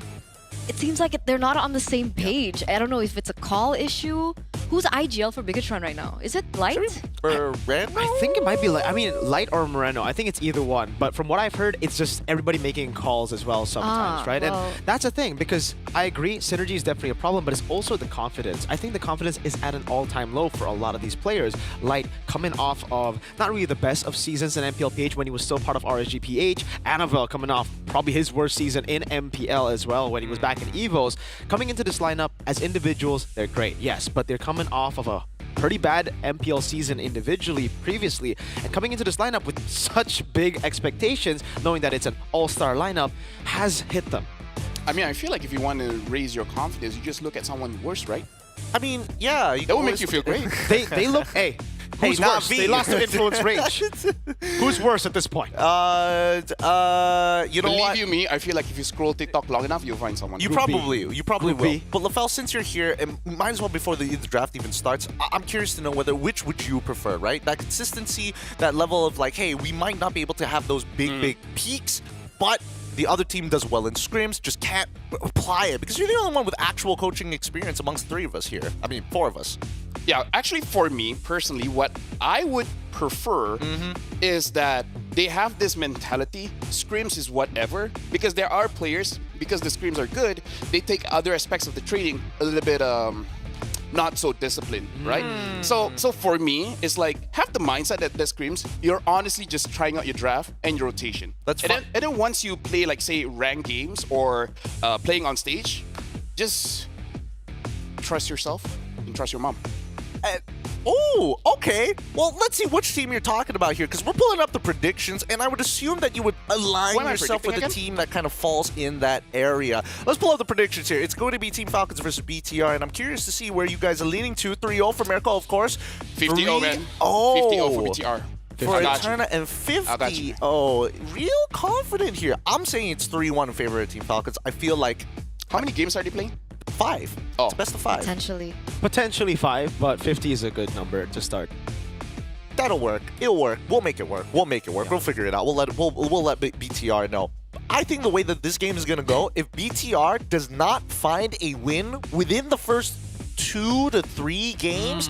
Speaker 13: it seems like they're not on the same page. I don't know if it's a call issue. Who's IGL for Bigatron right now? Is it Light?
Speaker 11: Moreno?
Speaker 12: I think it might be Light or Moreno. I think it's either one. But from what I've heard, it's just everybody making calls as well sometimes, right?
Speaker 13: well.
Speaker 12: And that's the thing, because I agree, synergy is definitely a problem, but it's also the confidence. I think the confidence is at an all-time low for a lot of these players. Light coming off of not really the best of seasons in MPLPH when he was still part of RSGPH. Annabelle coming off probably his worst season in MPL as well when he was back in EVOs. Coming into this lineup as individuals, they're great, yes, but they're coming off of a pretty bad MPL season individually previously, and coming into this lineup with such big expectations, knowing that it's an all-star lineup, has hit them.
Speaker 5: I mean, I feel like if you want to raise your confidence, you just look at someone worse, right?
Speaker 11: I mean, yeah.
Speaker 5: That would make you feel great.
Speaker 12: They look, hey, who's
Speaker 11: not
Speaker 12: worse?
Speaker 11: me.
Speaker 12: They lost to influence range. Who's worse at this point?
Speaker 11: You know
Speaker 5: Believe
Speaker 11: what?
Speaker 5: you me, I feel like if you scroll TikTok long enough, you'll find someone.
Speaker 11: You
Speaker 12: Group B.
Speaker 11: probably
Speaker 12: Group
Speaker 11: will.
Speaker 12: B.
Speaker 11: But LaFell, since you're here, and might as well before the draft even starts, I'm curious to know which would you prefer, right? That consistency, that level of like, hey, we might not be able to have those big peaks, but the other team does well in scrims, just can't apply it because you're the only one with actual coaching experience amongst three of us here. I mean, four of us.
Speaker 5: Yeah, actually, for me personally, what I would prefer is that they have this mentality. Scrims is whatever, because there are players, because the scrims are good, they take other aspects of the trading a little bit not so disciplined, right? So for me, it's like have the mindset that the scrims, you're honestly just trying out your draft and your rotation.
Speaker 11: That's
Speaker 5: and
Speaker 11: fun.
Speaker 5: then once you play like say ranked games or playing on stage, just trust yourself and trust your mom.
Speaker 11: Oh, okay. Well, let's see which team you're talking about here, because we're pulling up the predictions, and I would assume that you would align
Speaker 5: What am I
Speaker 11: yourself with a
Speaker 5: predicting
Speaker 11: team that kind of falls in that area. Let's pull up the predictions here. It's going to be Team Falcons versus BTR, and I'm curious to see where you guys are leaning to. 3-0 for Mirko, of course.
Speaker 5: 50-0, man. 50-0 for BTR.
Speaker 11: For
Speaker 5: I got you.
Speaker 11: Eterna and
Speaker 5: I got you.
Speaker 11: 50. Real confident here. I'm saying it's 3-1 in favor of Team Falcons. I feel like...
Speaker 5: How many games are they playing?
Speaker 11: 5. It's best of 5.
Speaker 12: Potentially 5, but 50 is a good number to start.
Speaker 11: That'll work. It'll work. We'll make it work. We'll figure it out. We'll let BTR know. I think the way that this game is gonna go, if BTR does not find a win within the first 2 to 3 games,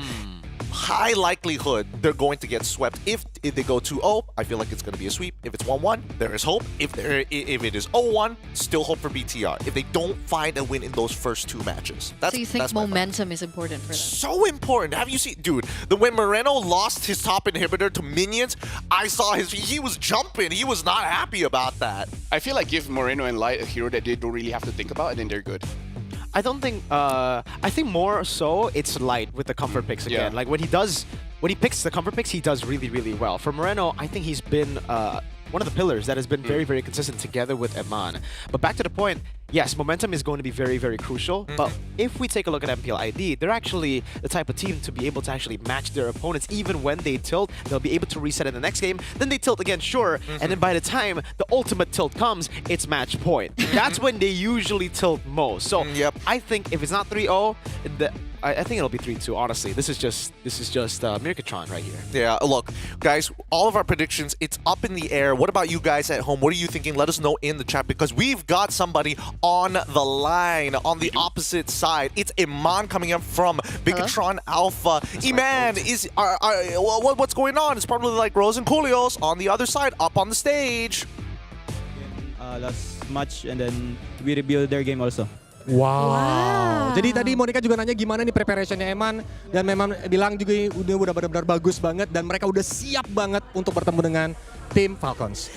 Speaker 11: high likelihood they're going to get swept. If they go 2-0, I feel like it's going to be a sweep. If it's 1-1, there is hope. If it is 0-1, still hope for BTR. If they don't find a win in those first 2 matches.
Speaker 13: So you think momentum is important for them?
Speaker 11: So important. Have you seen, dude, when Moreno lost his top inhibitor to minions, I saw he was jumping. He was not happy about that.
Speaker 5: I feel like give Moreno and Light a hero that they don't really have to think about, and then they're good.
Speaker 12: I don't think, I think more so it's Light with the comfort picks again. Like when he picks the comfort picks, he does really, really well. For Moreno, I think he's been one of the pillars that has been very, very consistent together with Eman. But back to the point, yes, momentum is going to be very, very crucial. But if we take a look at MPL ID, they're actually the type of team to be able to actually match their opponents. Even when they tilt, they'll be able to reset in the next game. Then they tilt again, sure. And then by the time the ultimate tilt comes, it's match point. That's when they usually tilt most. So I think if it's not 3-0, I think it'll be 3-2, honestly. This is just Mirkatron right here.
Speaker 11: Yeah, look, guys, all of our predictions, it's up in the air. What about you guys at home? What are you thinking? Let us know in the chat, because we've got somebody on the line on the opposite side. It's Iman coming up from Bigatron Alpha. Iman, what's going on? It's probably like Rose and Coolios on the other side, up on the stage.
Speaker 4: Last match, and then we rebuild their game also.
Speaker 8: Wow. Jadi tadi Monica juga nanya gimana nih preparationnya Eman, dan memang bilang juga udah benar-benar bagus banget dan mereka udah siap banget untuk bertemu dengan tim Falcons.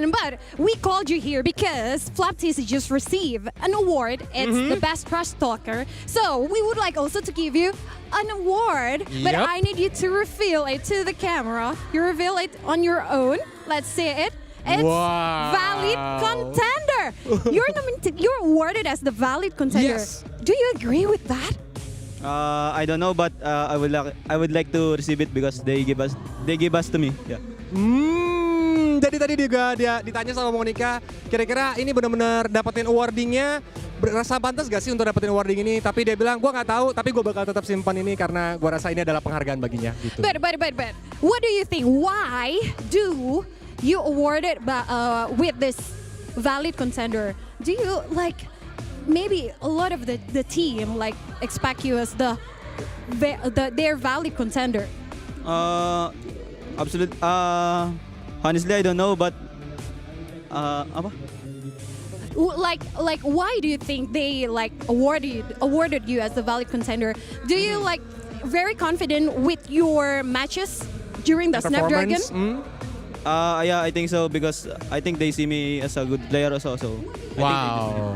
Speaker 16: But we called you here because FlapTC just received an award. It's the best trash talker. So we would like also to give you an award, but I need you to reveal it to the camera. You reveal it on your own. Let's see it. It's valid contender. You're awarded as the valid contender.
Speaker 4: Yes.
Speaker 16: Do you agree with that?
Speaker 4: I don't know, but I would like to receive it because they give us to me. Yeah.
Speaker 8: Jadi tadi juga dia ditanya sama Monica, kira-kira ini benar-benar dapetin awardingnya, berasa pantas gak sih untuk dapetin awarding ini? Tapi dia bilang, gue nggak tahu, tapi gue bakal tetap simpan ini karena gue rasa ini adalah penghargaan baginya. Gitu.
Speaker 16: But what do you think? Why do you awarded with this valid contender? Do you like maybe a lot of the team like expect you as their valid contender?
Speaker 4: Absolutely. Honestly, I don't know, but apa?
Speaker 16: Like why do you think they like awarded you as the valid contender? Do you like very confident with your matches during the Snapdragon?
Speaker 4: Yeah, I think so because I think they see me as a good player also. So
Speaker 8: Wow.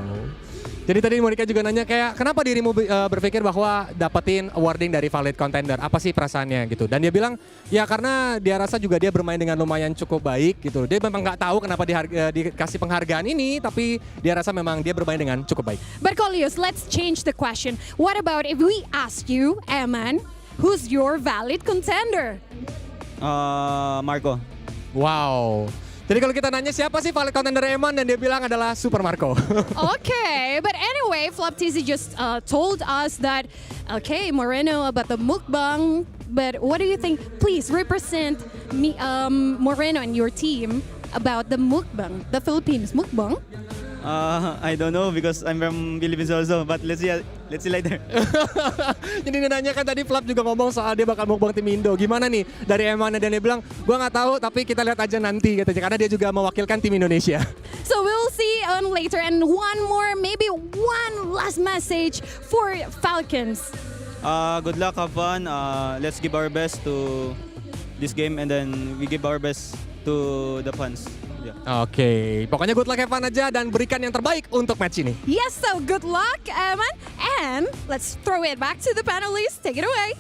Speaker 8: Jadi tadi Monica juga nanya kayak kenapa dirimu berpikir bahwa dapetin awarding dari valid contender, apa sih perasaannya gitu. Dan dia bilang ya karena dia rasa juga dia bermain dengan lumayan cukup baik gitu. Dia memang nggak tahu kenapa dikasih penghargaan ini, tapi dia rasa memang dia bermain dengan cukup baik.
Speaker 16: But Coolios, let's change the question. What about if we ask you, Eman, who's your valid contender?
Speaker 4: Marco.
Speaker 8: Wow. Jadi kalau kita nanya siapa sih valid contender Eman, dan dia bilang adalah Super Marco.
Speaker 16: Okay, but anyway, FlapTC just told us that, okay, Moreno about the mukbang, but what do you think? Please represent me, Moreno and your team about the mukbang, the Philippines mukbang.
Speaker 4: I don't know because I'm from Philippines also, but let's see later.
Speaker 8: Jadi dia nanya kan tadi Flap juga ngomong soal dia bakal mukbang tim Indo. Gimana nih dari Eman, dan dia bilang gua nggak tahu tapi kita lihat aja nanti katanya, karena dia juga mewakilkan tim Indonesia.
Speaker 16: So we'll see later, and maybe one last message for Falcons.
Speaker 4: Good luck, have fun. Let's give our best to this game, and then we give our best to the fans. Yeah.
Speaker 8: Oke, pokoknya good luck, have fun aja, dan berikan yang terbaik untuk match ini.
Speaker 16: Yes, so good luck, Eman. And let's throw it back to the panelists. Take it away.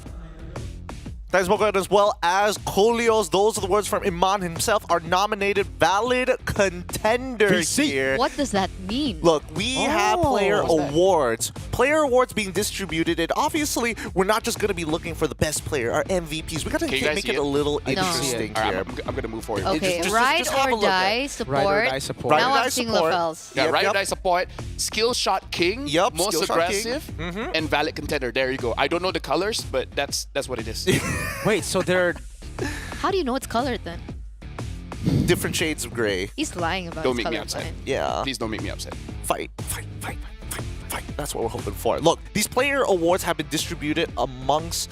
Speaker 11: Thanks, Mocha, as well as Kolios. Those are the words from Iman himself, are nominated valid contenders here.
Speaker 13: What does that mean?
Speaker 11: Look, we have player awards. Player awards being distributed, and obviously, we're not just going to be looking for the best player, our MVPs. We got to make it a little interesting here.
Speaker 5: I'm going to move forward.
Speaker 13: Okay,
Speaker 11: Just
Speaker 13: ride
Speaker 11: have a
Speaker 13: or
Speaker 11: look at
Speaker 13: die
Speaker 11: it.
Speaker 13: support.
Speaker 12: Ride or die support.
Speaker 11: Ride or
Speaker 13: Now
Speaker 11: die
Speaker 13: I'm seeing
Speaker 11: support.
Speaker 13: lapels.
Speaker 5: Yeah, ride or die support, skill shot king,
Speaker 11: Yup,
Speaker 5: most
Speaker 11: skill shot king.
Speaker 5: aggressive, and valid contender. There you go. I don't know the colors, but that's what it is.
Speaker 12: Wait, so they're...
Speaker 13: How do you know it's colored then?
Speaker 11: Different shades of gray.
Speaker 13: He's lying about
Speaker 5: Don't
Speaker 13: his
Speaker 5: make me
Speaker 13: color
Speaker 5: upset.
Speaker 13: line.
Speaker 11: Yeah.
Speaker 5: Please don't make me upset.
Speaker 11: Fight. That's what we're hoping for. Look, these player awards have been distributed amongst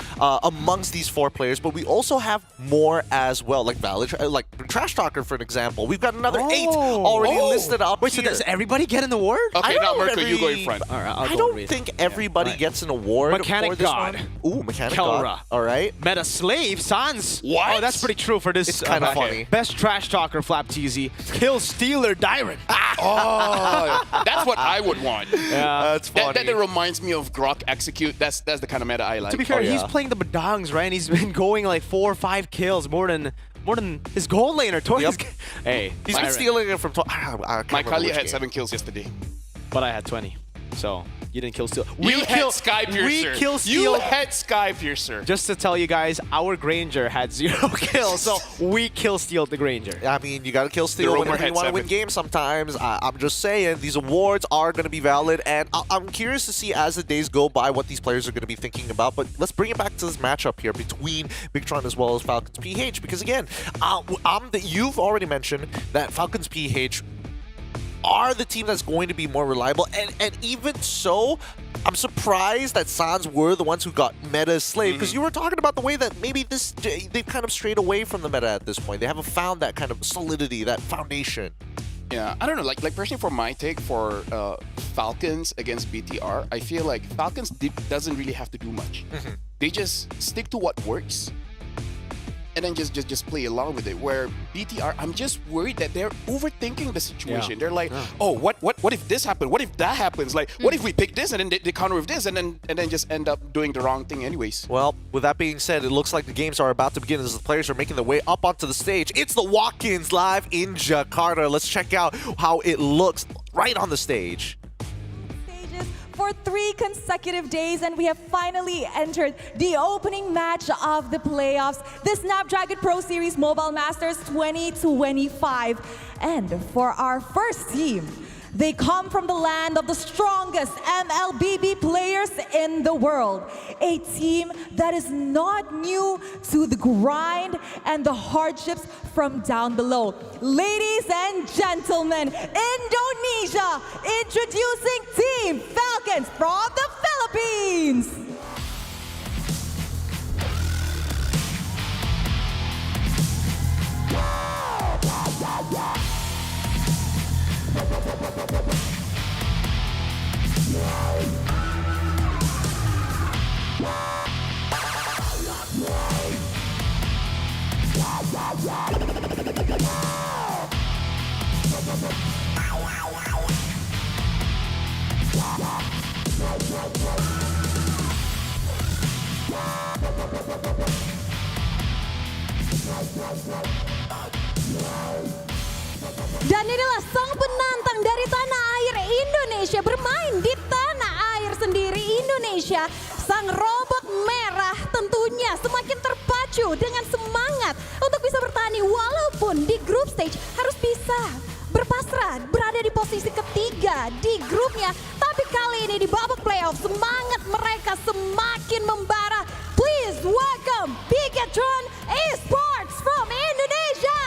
Speaker 11: these 4 players, but we also have more as well, like Valid, like Trash Talker, for an example. We've got another 8 already listed up.
Speaker 12: Wait, so does everybody get an award?
Speaker 5: Okay, now Merkel, you go in front.
Speaker 12: All right,
Speaker 11: I don't think everybody gets an award
Speaker 12: Mechanic
Speaker 11: for this
Speaker 12: God.
Speaker 11: one. Ooh, Mechanic
Speaker 12: Kelra.
Speaker 11: God. All right.
Speaker 12: Meta Slave, Sans.
Speaker 5: What?
Speaker 12: Oh, that's pretty true for this.
Speaker 11: It's kind of funny.
Speaker 12: Best Trash Talker, Flap TZ. Kill Stealer, Dyron.
Speaker 5: Oh, that's what I would want.
Speaker 12: Yeah,
Speaker 11: that's funny.
Speaker 5: That reminds me of Grok Execute. That's the kind of meta I like.
Speaker 12: To be fair, he's playing the Badangs, right? And he's been going like 4 or 5 kills, more than his gold laner. Hey,
Speaker 11: He's been stealing it from...
Speaker 5: My Kalia had 7 kills yesterday.
Speaker 12: But I had 20. So, you didn't kill Steal.
Speaker 5: You had Skypiercer.
Speaker 12: We kill Steal.
Speaker 5: You had Skypiercer.
Speaker 12: Just to tell you guys, our Granger had 0 kills, so we kill Steal the Granger.
Speaker 11: I mean, you got to kill Steel whenever you want to win games sometimes. I'm just saying, these awards are going to be valid, and I'm curious to see as the days go by what these players are going to be thinking about. But let's bring it back to this matchup here between Bigatron as well as Falcons PH, because again, you've already mentioned that Falcons PH are the team that's going to be more reliable, and even so, I'm surprised that Sans were the ones who got meta slave, because you were talking about the way that maybe they've kind of strayed away from the meta at this point. They haven't found that kind of solidity, that foundation.
Speaker 5: Yeah, I don't know. Like personally, for my take for Falcons against BTR, I feel like Falcons doesn't really have to do much. They just stick to what works, and then just play along with it. Where BTR, I'm just worried that they're overthinking the situation. They're like, oh, what if this happened? What if that happens? Like, what if we pick this and then they counter with this and then just end up doing the wrong thing anyways?
Speaker 11: Well, with that being said, it looks like the games are about to begin as the players are making their way up onto the stage. It's the walk-ins live in Jakarta. Let's check out how it looks right on the stage.
Speaker 17: For 3 consecutive days, and we have finally entered the opening match of the playoffs, the Snapdragon Pro Series Mobile Masters 2025. And for our first team, they come from the land of the strongest MLBB players in the world. A team that is not new to the grind and the hardships from down below. Ladies and gentlemen, Indonesia, introducing Team Falcons from the Philippines. Dan inilah sang penantang dari tanah air Indonesia, bermain di tanah air sendiri Indonesia. Sang robot merah tentunya semakin terpacu dengan semangat untuk bisa bertani, walaupun di group stage harus bisa berpasrah berada di posisi ketiga di grupnya. Tapi kali ini di babak playoff semangat mereka semakin membara. Please welcome Bigatron Esports from Indonesia.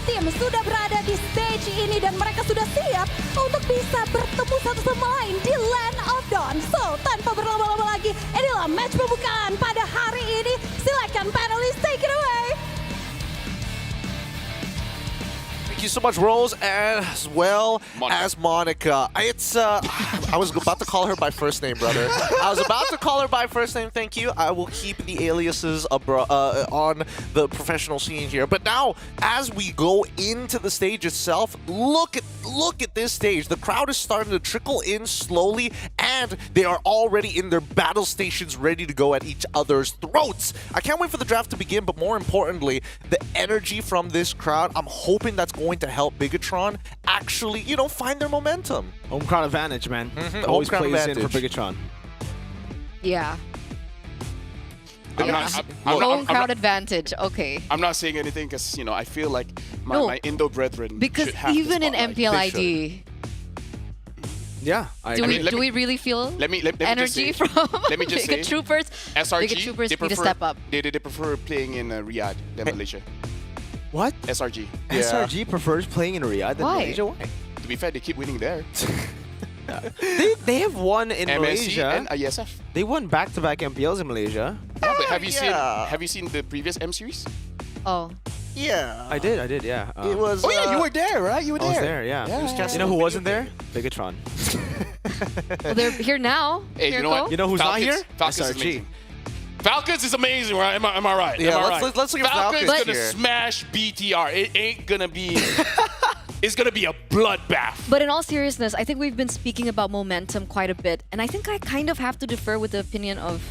Speaker 16: tim sudah berada di stage ini dan mereka sudah siap untuk bisa bertemu satu sama lain di Land of Dawn. So, tanpa berlama-lama lagi, inilah match pembukaan pada hari ini. Silakan panelists, take it away.
Speaker 11: Thank you so much, Rose, as well as Monica. I was about to call her by first name, brother. I was about to call her by first name. Thank you. I will keep the aliases on the professional scene here. But now, as we go into the stage itself, look at this stage. The crowd is starting to trickle in slowly, and they are already in their battle stations, ready to go at each other's throats. I can't wait for the draft to begin. But more importantly, the energy from this crowd. I'm hoping that's going to help Bigatron actually, find their momentum.
Speaker 12: Home crowd advantage, man.
Speaker 11: Home
Speaker 12: Always
Speaker 11: crowd
Speaker 12: plays
Speaker 11: advantage.
Speaker 12: in for Bigatron.
Speaker 13: Yeah.
Speaker 5: I'm
Speaker 13: Home crowd advantage. Okay.
Speaker 5: I'm not saying anything because I feel like my Indo brethren
Speaker 13: Because
Speaker 5: should have
Speaker 13: even
Speaker 5: the
Speaker 13: in
Speaker 5: spotlight.
Speaker 13: MPLID,
Speaker 12: Yeah.
Speaker 13: do we really feel
Speaker 5: let me
Speaker 13: energy
Speaker 5: just say,
Speaker 13: from
Speaker 5: let me just
Speaker 13: Bigot
Speaker 5: say,
Speaker 13: Troopers?
Speaker 5: SRG,
Speaker 13: Bigot Troopers
Speaker 5: they
Speaker 13: need to
Speaker 5: prefer,
Speaker 13: step up.
Speaker 5: They prefer playing in Riyadh than Malaysia.
Speaker 12: What?
Speaker 5: SRG.
Speaker 12: SRG prefers playing in Riyadh than
Speaker 13: Why?
Speaker 12: Malaysia? Why?
Speaker 5: To be fair, they keep winning there.
Speaker 12: They have won in
Speaker 5: MSC
Speaker 12: Malaysia.
Speaker 5: and ISF.
Speaker 12: They won back-to-back MPLs in Malaysia.
Speaker 5: Yeah, but have you seen the previous M series?
Speaker 13: Oh.
Speaker 11: Yeah.
Speaker 12: I did, yeah.
Speaker 11: It was.
Speaker 5: Oh yeah, you were there, right? You were
Speaker 12: I
Speaker 5: there.
Speaker 12: was there, yeah.
Speaker 5: Yeah.
Speaker 12: You know who wasn't there? Bigatron.
Speaker 13: Well, they're here now.
Speaker 5: Hey, you know what?
Speaker 12: You know who's not
Speaker 5: Falcons,
Speaker 12: here?
Speaker 5: Falcons is
Speaker 12: SRG.
Speaker 5: amazing. Falcons is amazing, right? Am I right?
Speaker 11: Yeah,
Speaker 5: Am I
Speaker 11: let's
Speaker 5: right?
Speaker 11: look at
Speaker 5: Falcons
Speaker 11: Falcons
Speaker 5: gonna
Speaker 11: here.
Speaker 5: smash BTR. It ain't gonna be. It's gonna be a bloodbath.
Speaker 13: But in all seriousness, I think we've been speaking about momentum quite a bit, and I think I kind of have to defer with the opinion of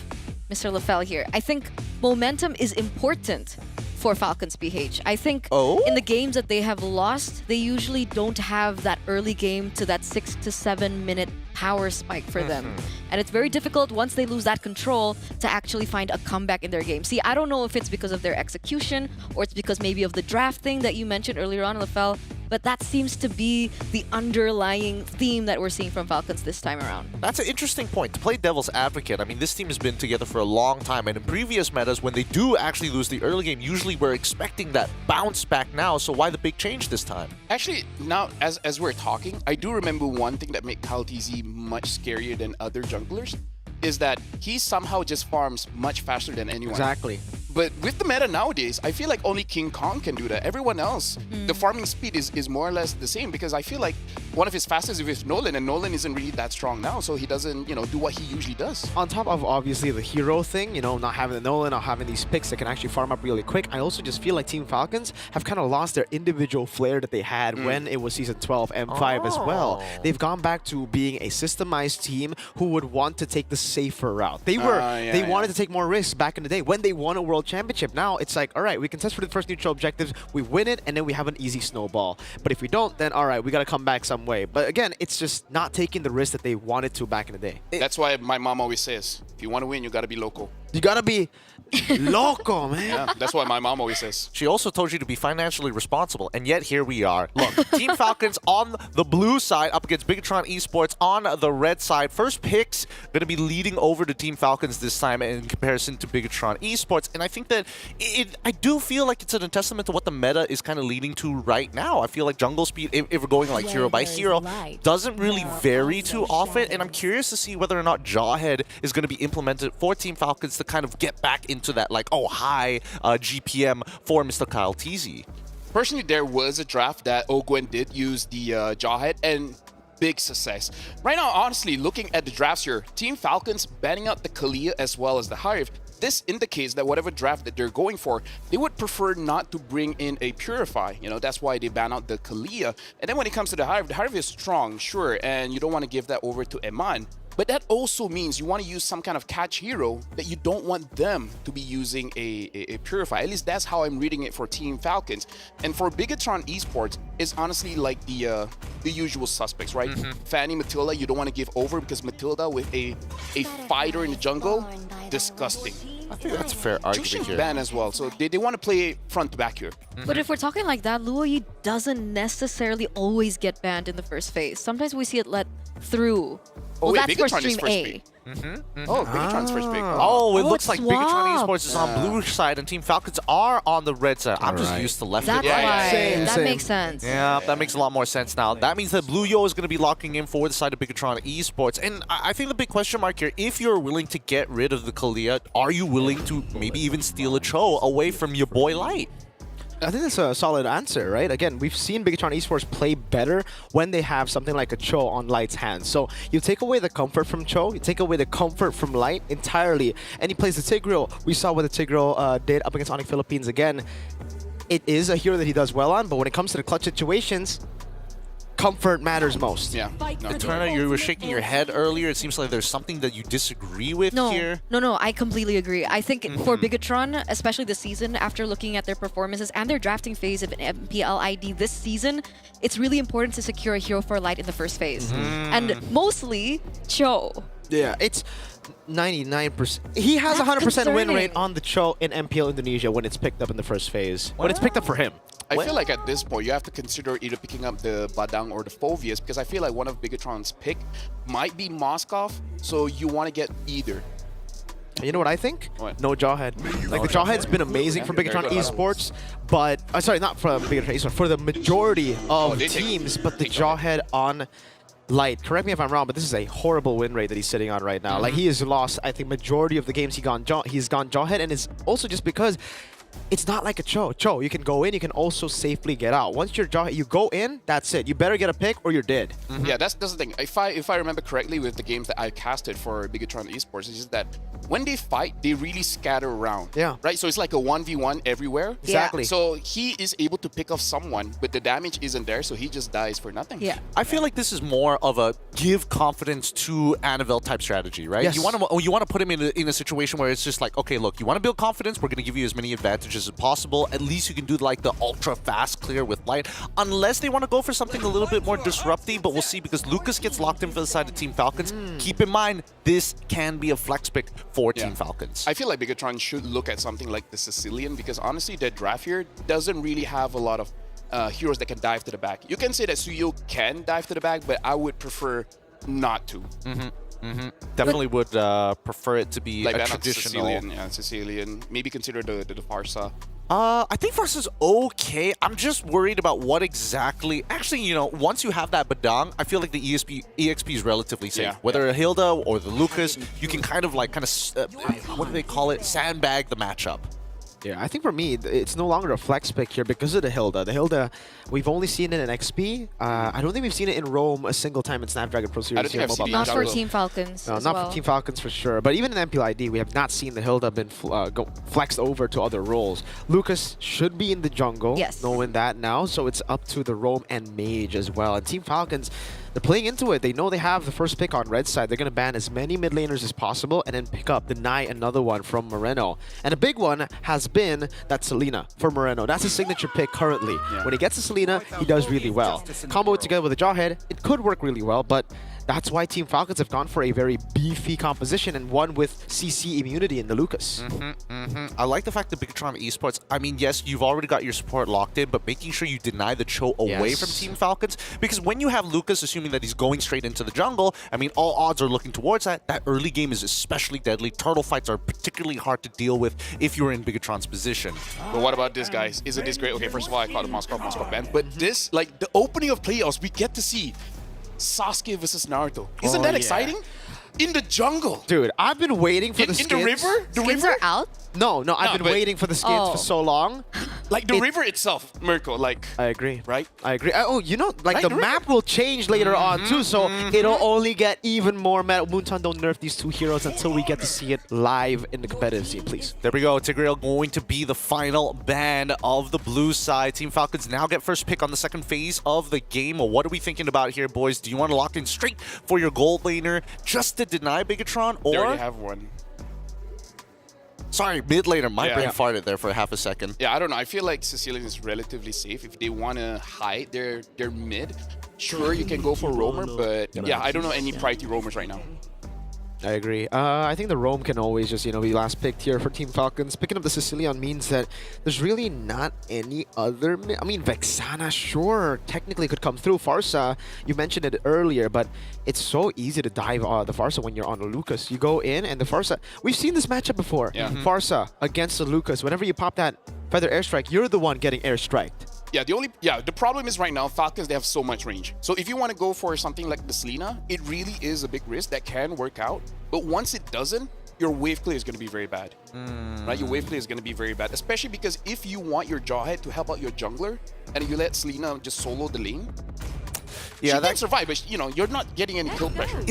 Speaker 13: Mr. LaFell here. I think momentum is important for Falcons PH. I think in the games that they have lost, they usually don't have that early game to that 6 to 7 minute power spike for them. And it's very difficult once they lose that control to actually find a comeback in their game. See, I don't know if it's because of their execution or it's because maybe of the draft thing that you mentioned earlier on, LaFell, but that seems to be the underlying theme that we're seeing from Falcons this time around.
Speaker 11: That's an interesting point. To play devil's advocate, I mean, this team has been together for a long time, and in previous metas, when they do actually lose the early game, usually we're expecting that bounce back now, so why the big change this time?
Speaker 5: Actually, now as we're talking, I do remember one thing that made Kyle TZ much scarier than other junglers is that he somehow just farms much faster than anyone.
Speaker 12: Exactly.
Speaker 5: But with the meta nowadays, I feel like only King Kong can do that. Everyone else, the farming speed is more or less the same because I feel like one of his fastest is with Nolan, and Nolan isn't really that strong now, so he doesn't, do what he usually does.
Speaker 12: On top of obviously the hero thing, not having the Nolan, not having these picks that can actually farm up really quick, I also just feel like Team Falcons have kind of lost their individual flair that they had when it was Season 12 M5 as well. They've gone back to being a systemized team who would want to take the safer route. They wanted to take more risks back in the day when they won a world championship. Now it's like, all right, we can test for the first neutral objectives, we win it, and then we have an easy snowball. But if we don't, then all right, we got to come back some way. But again, it's just not taking the risk that they wanted to back in the day.
Speaker 5: That's why my mom always says, if you want to win, you got to be local.
Speaker 12: You got to be loco, man.
Speaker 5: Yeah, that's what my mom always says.
Speaker 11: She also told you to be financially responsible, and yet here we are. Look, Team Falcons on the blue side up against Bigatron Esports on the red side. First picks going to be leading over to Team Falcons this time in comparison to Bigatron Esports, and I think that I do feel like it's a testament to what the meta is kind of leading to right now. I feel like jungle speed, if we're going like hero by hero, doesn't really vary too often, and I'm curious to see whether or not Jawhead is going to be implemented for Team Falcons to kind of get back into that high GPM for Mr. Kyle TZ.
Speaker 5: Personally, there was a draft that Ogwen did use the Jawhead, and big success. Right now, honestly, looking at the drafts here, Team Falcons banning out the Kalia as well as the Hive. This indicates that whatever draft that they're going for, they would prefer not to bring in a Purify. That's why they ban out the Kalia. And then when it comes to the Hive is strong, sure, and you don't want to give that over to Eman. But that also means you want to use some kind of catch hero that you don't want them to be using a Purify. At least that's how I'm reading it for Team Falcons. And for Bigatron Esports, it's honestly like the usual suspects, right? Fanny, Matilda, you don't want to give over because Matilda with a fighter in the jungle, disgusting.
Speaker 11: I think that's a fair argument here.
Speaker 5: Ban as well, so they want to play front to back here.
Speaker 13: But if we're talking like that, Luoyi doesn't necessarily always get banned in the first phase. Sometimes we see it let through. Well,
Speaker 5: wait,
Speaker 13: that's for
Speaker 5: Bigatron is
Speaker 13: Stream
Speaker 5: first
Speaker 13: A.
Speaker 5: pick. Oh, Bigatron's first pick.
Speaker 11: Oh, it looks like Bigatron
Speaker 13: swap.
Speaker 11: Esports is on blue side and Team Falcons are on the red side. I'm just used to left
Speaker 13: That's
Speaker 11: and right.
Speaker 13: why. That makes sense.
Speaker 11: Yeah, that makes a lot more sense now. That means that Blue Yo is going to be locking in for the side of Bigatron Esports. And I think the big question mark here, if you're willing to get rid of the Kalia, are you willing to maybe even steal a Cho away from your boy Light?
Speaker 12: I think that's a solid answer, right? Again, we've seen Bigatron Esports play better when they have something like a Cho on Light's hands. So you take away the comfort from Cho, you take away the comfort from Light entirely, and he plays the Tigreal. We saw what the Tigreal did up against Onyx Philippines again. It is a hero that he does well on, but when it comes to the clutch situations, comfort matters most.
Speaker 5: Yeah.
Speaker 11: Eterna, you were shaking your head earlier. It seems like there's something that you disagree with here.
Speaker 13: No, I completely agree. I think for Bigatron, especially this season, after looking at their performances and their drafting phase of an MPL ID this season, it's really important to secure a hero for Light in the first phase. And mostly, Cho.
Speaker 12: Yeah, it's 99%. He has a 100% win rate on the Cho in MPL Indonesia when it's picked up in the first phase. When it's picked up for him.
Speaker 5: I feel like at this point, you have to consider either picking up the Badang or the Phoveus, because I feel like one of Bigatron's pick might be Moskov, so you want to get either.
Speaker 12: You know what I think?
Speaker 5: What?
Speaker 12: No Jawhead. Like, the Jawhead's been amazing for Bigatron Esports, but... sorry, not for Bigatron Esports, for the majority of teams, but the Jawhead on Light. Correct me if I'm wrong, but this is a horrible win rate that he's sitting on right now. Like, he has lost, I think, majority of the games he's gone Jawhead, and it's also just because it's not like a Cho. Cho, you can go in, you can also safely get out. Once you're Jawhead, you go in, that's it. You better get a pick or you're dead.
Speaker 5: Yeah, that's the thing. If I remember correctly with the games that I casted for Bigatron Esports, it's just that when they fight, they really scatter around.
Speaker 12: Yeah.
Speaker 5: Right? So it's like a 1v1 everywhere.
Speaker 12: Exactly.
Speaker 5: So he is able to pick off someone, but the damage isn't there, so he just dies for nothing.
Speaker 13: Yeah.
Speaker 11: I feel like this is more of a give confidence to Annabelle type strategy, right?
Speaker 12: Yes.
Speaker 11: You want to put him in a situation where it's just like, okay, look, you want to build confidence, we're going to give you as many advantages as possible. At least you can do like the ultra fast clear with Light, unless they want to go for something a little bit more disruptive, but we'll see, because Lucas gets locked in for the side of Team Falcons. Keep in mind, this can be a flex pick for Team Falcons.
Speaker 5: I feel like Bigatron should look at something like the Sicilian, because honestly, their draft here doesn't really have a lot of heroes that can dive to the back. You can say that Suyo can dive to the back, but I would prefer not to.
Speaker 11: Definitely would prefer it to be
Speaker 5: like
Speaker 11: a
Speaker 5: that
Speaker 11: traditional.
Speaker 5: Sicilian. Maybe consider the Farsa.
Speaker 11: I think Farsa's okay. I'm just worried about what exactly... Actually, you know, once you have that Badang, I feel like the EXP is relatively safe.
Speaker 5: Yeah.
Speaker 11: Whether a Hilda or the Lucas, you can kind of what do they call it? Sandbag the matchup.
Speaker 12: Yeah, I think for me, it's no longer a flex pick here because of the Hilda. The Hilda, we've only seen it in XP. I don't think we've seen it in Rome a single time in Snapdragon Pro Series.
Speaker 5: I don't think I've seen it in
Speaker 13: Not for
Speaker 5: jungle.
Speaker 13: Team Falcons.
Speaker 12: No,
Speaker 13: as
Speaker 12: not
Speaker 13: well.
Speaker 12: for Team Falcons for sure. But even in MPLID, we have not seen the Hilda been flexed over to other roles. Lucas should be in the jungle, knowing that now. So it's up to the Roam and Mage as well. And Team Falcons, they're playing into it. They know they have the first pick on red side. They're going to ban as many mid laners as possible and then deny another one from Moreno. And a big one has been that Selena for Moreno. That's his signature pick currently. When he gets to Selena, he does really well. Combo it together with a Jawhead, it could work really well, but that's why Team Falcons have gone for a very beefy composition and one with CC immunity in the Lucas.
Speaker 11: I like the fact that Bigatron Esports, I mean, yes, you've already got your support locked in, but making sure you deny the Cho away from Team Falcons, because when you have Lucas, assuming that he's going straight into the jungle, I mean, all odds are looking towards that. That early game is especially deadly. Turtle fights are particularly hard to deal with if you're in Bigatron's position.
Speaker 5: But what about this, guys? Isn't this great? Okay, first of all, I call it Moscow band. But this, like, the opening of playoffs, we get to see Sasuke versus Naruto. Isn't that exciting? In the jungle.
Speaker 12: Dude, I've been waiting for the skins.
Speaker 5: In the river? The
Speaker 13: Skins
Speaker 5: river?
Speaker 13: are out?
Speaker 12: No, I've been waiting for the skins for so long.
Speaker 5: Like the river itself, Mirko, like...
Speaker 12: I agree.
Speaker 5: Right?
Speaker 12: I agree. Oh, you know, like
Speaker 5: Right,
Speaker 12: the
Speaker 5: the
Speaker 12: map will change later on too, so it'll only get even more meta. Moonton, don't nerf these two heroes until we get to see it live in the competitive scene, please.
Speaker 11: There we go. Tigreal going to be the final ban of the blue side. Team Falcons now get first pick on the second phase of the game. Well, what are we thinking about here, boys? Do you want to lock in straight for your gold laner just to deny Bigatron, or...
Speaker 5: They already have one.
Speaker 11: Sorry, mid laner. My brain farted there for half a second.
Speaker 5: Yeah, I don't know. I feel like Sicilian is relatively safe. If they want to hide their mid, sure, you can go for roamer, but yeah, I don't know any priority roamers right now.
Speaker 12: I agree. I think the Roam can always just, be last picked here for Team Falcons. Picking up the Sicilian means that there's really not any other... I mean, Vexana, sure, technically could come through. Farsa, you mentioned it earlier, but it's so easy to dive the Farsa when you're on a Lucas. You go in and the Farsa... We've seen this matchup before.
Speaker 5: Yeah.
Speaker 12: Farsa against the Lucas. Whenever you pop that Feather Airstrike, you're the one getting airstriked.
Speaker 5: Yeah, the problem is right now, Falcons, they have so much range. So if you want to go for something like the Selena, it really is a big risk that can work out. But once it doesn't, your wave clear is going to be very bad. Right? Your wave clear is going to be very bad, especially because if you want your Jawhead to help out your jungler and you let Selena just solo the lane, she can survive, but you're not getting any kill pressure.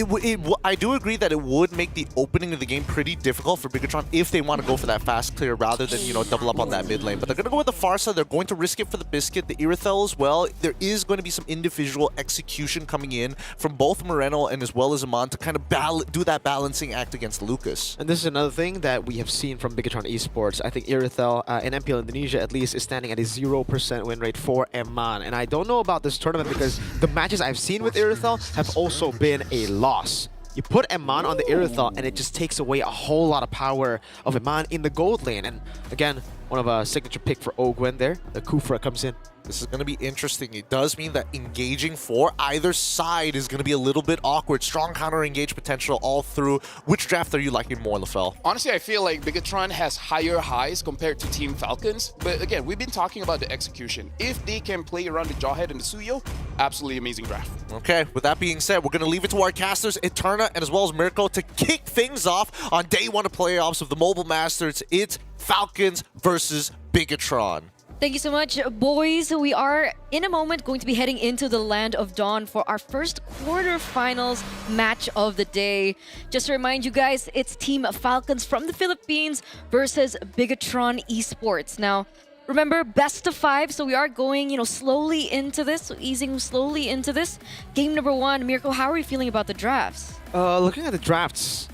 Speaker 11: I do agree that it would make the opening of the game pretty difficult for Bigatron if they want to go for that fast clear rather than, double up on that mid lane. But they're going to go with the Farsa. They're going to risk it for the Biscuit, the Irithel as well. There is going to be some individual execution coming in from both Moreno and as well as Amon to kind of do that balancing act against Lucas.
Speaker 12: And this is another thing that we have seen from Bigatron Esports. I think Irithel in MPL Indonesia at least is standing at a 0% win rate for Eman. And I don't know about this tournament because the matches I've seen with Irithel have also been a loss. You put Eman on the Irithel and it just takes away a whole lot of power of Eman in the gold lane. And again, one of a signature pick for Ogwen there. The Kufra comes in.
Speaker 11: This is going to be interesting. It does mean that engaging for either side is going to be a little bit awkward. Strong counter-engage potential all through. Which draft are you liking more, LaFell?
Speaker 5: Honestly, I feel like Bigatron has higher highs compared to Team Falcons. But again, we've been talking about the execution. If they can play around the Jawhead and the Suyo, absolutely amazing draft.
Speaker 11: Okay, with that being said, we're going to leave it to our casters, Eterna and as well as Mirko, to kick things off on day one of playoffs of the Mobile Masters. It's Falcons versus Bigatron.
Speaker 13: Thank you so much, boys. We are, in a moment, going to be heading into the Land of Dawn for our first quarterfinals match of the day. Just to remind you guys, it's Team Falcons from the Philippines versus Bigatron Esports. Now, remember, best of 5, so we are going, slowly into this, easing slowly into this. Game number 1, Mirko, how are you feeling about the drafts?
Speaker 12: Looking at the drafts,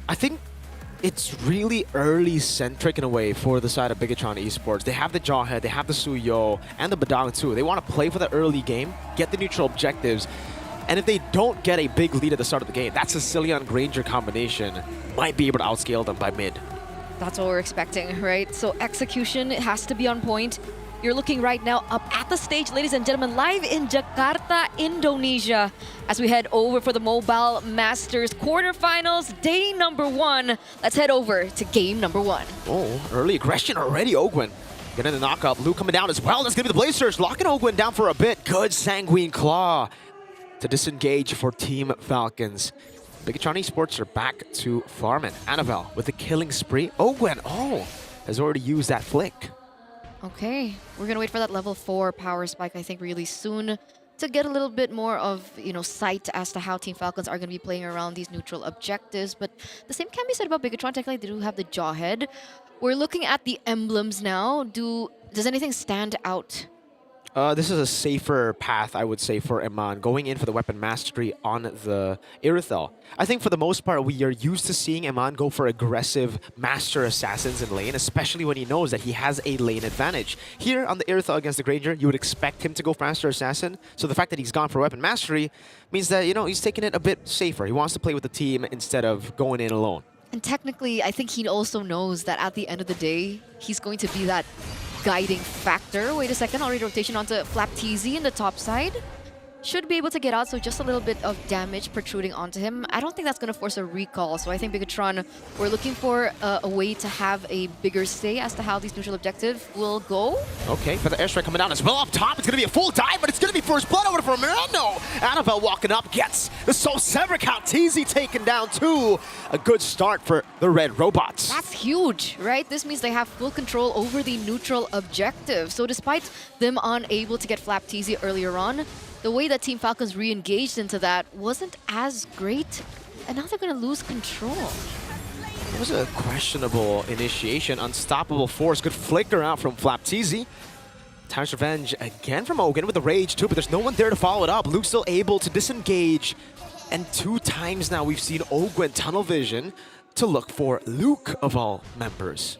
Speaker 12: I think it's really early-centric in a way for the side of Bigatron Esports. They have the Jawhead, they have the Suyo, and the Badang too. They want to play for the early game, get the neutral objectives, and if they don't get a big lead at the start of the game, that Sicilian Granger combination might be able to outscale them by mid.
Speaker 13: That's what we're expecting, right? So execution has to be on point. You're looking right now up at the stage, ladies and gentlemen, live in Jakarta, Indonesia, as we head over for the Mobile Masters quarterfinals, day number 1. Let's head over to game number 1.
Speaker 12: Oh, early aggression already, Ogwen. Getting the knockup. Luke coming down as well. That's going to be the Blaze Surge. Locking Ogwen down for a bit. Good Sanguine Claw to disengage for Team Falcons. Bigatron Esports are back to farming. Annabelle with the killing spree. Ogwen, has already used that flick.
Speaker 13: Okay, we're gonna wait for that level 4 power spike, I think, really soon to get a little bit more of, sight as to how Team Falcons are gonna be playing around these neutral objectives. But the same can be said about Bigatron. Technically, they do have the Jawhead. We're looking at the emblems now. Does anything stand out?
Speaker 12: This is a safer path, I would say, for Eman, going in for the weapon mastery on the Irithel. I think for the most part, we are used to seeing Eman go for aggressive master assassins in lane, especially when he knows that he has a lane advantage. Here on the Irithel against the Granger, you would expect him to go for master assassin, so the fact that he's gone for weapon mastery means that, he's taking it a bit safer. He wants to play with the team instead of going in alone.
Speaker 13: And technically, I think he also knows that at the end of the day, he's going to be that guiding factor. Wait a second, already rotation onto Flap TZ in the top side. Should be able to get out, so just a little bit of damage protruding onto him. I don't think that's going to force a recall, so I think Bigatron, we're looking for a way to have a bigger say as to how these neutral objectives will go.
Speaker 12: Okay, for the airstrike coming down as well up top. It's going to be a full dive, but it's going to be first blood over for Miranda. Annabelle walking up, gets the Soul Sever count. TZ taken down too. A good start for the Red Robots.
Speaker 13: That's huge, right? This means they have full control over the neutral objective. So despite them unable to get Flap TZ earlier on, the way that Team Falcons re-engaged into that wasn't as great, and now they're going to lose control.
Speaker 12: It was a questionable initiation. Unstoppable force. Good flicker out from Flap TZ. Time's Revenge again from Ogwen with the Rage too, but there's no one there to follow it up. Luke's still able to disengage. And 2 times now we've seen Ogwen tunnel vision to look for Luke of all members.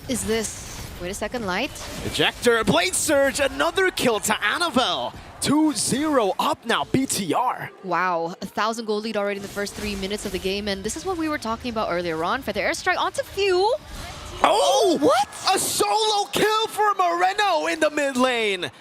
Speaker 13: Is this... Wait a second, Light.
Speaker 12: Ejector, Blade Surge, another kill to Annabelle. 2-0 up now, BTR.
Speaker 13: Wow, 1,000 gold lead already in the first 3 minutes of the game, and this is what we were talking about earlier on. For the airstrike onto Few.
Speaker 12: Oh!
Speaker 13: What?
Speaker 12: A solo kill for Moreno in the mid lane.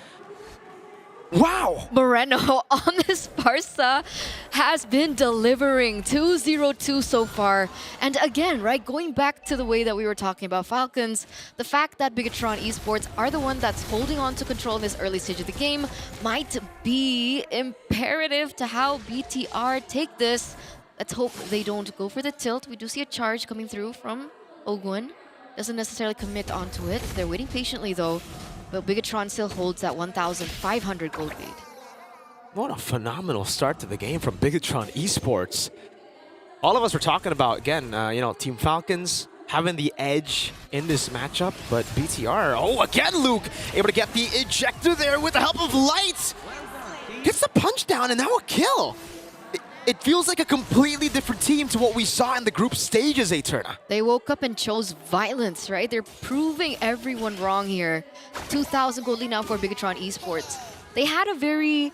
Speaker 12: Wow.
Speaker 13: Moreno on this Barca has been delivering 2-0-2 so far. And again, right, going back to the way that we were talking about Falcons, the fact that Bigatron Esports are the one that's holding on to control in this early stage of the game might be imperative to how BTR take this. Let's hope they don't go for the tilt. We do see a charge coming through from Ogwin. Doesn't necessarily commit onto it. They're waiting patiently though. But Bigatron still holds that 1,500 gold lead.
Speaker 12: What a phenomenal start to the game from Bigatron Esports. All of us were talking about, again, Team Falcons having the edge in this matchup, but BTR, oh, again, Luke, able to get the ejector there with the help of Light. Gets the punch down and now a kill. It feels like a completely different team to what we saw in the group stages, Eterna.
Speaker 13: They woke up and chose violence, right? They're proving everyone wrong here. 2,000 gold lead now for Bigatron Esports. They had a very,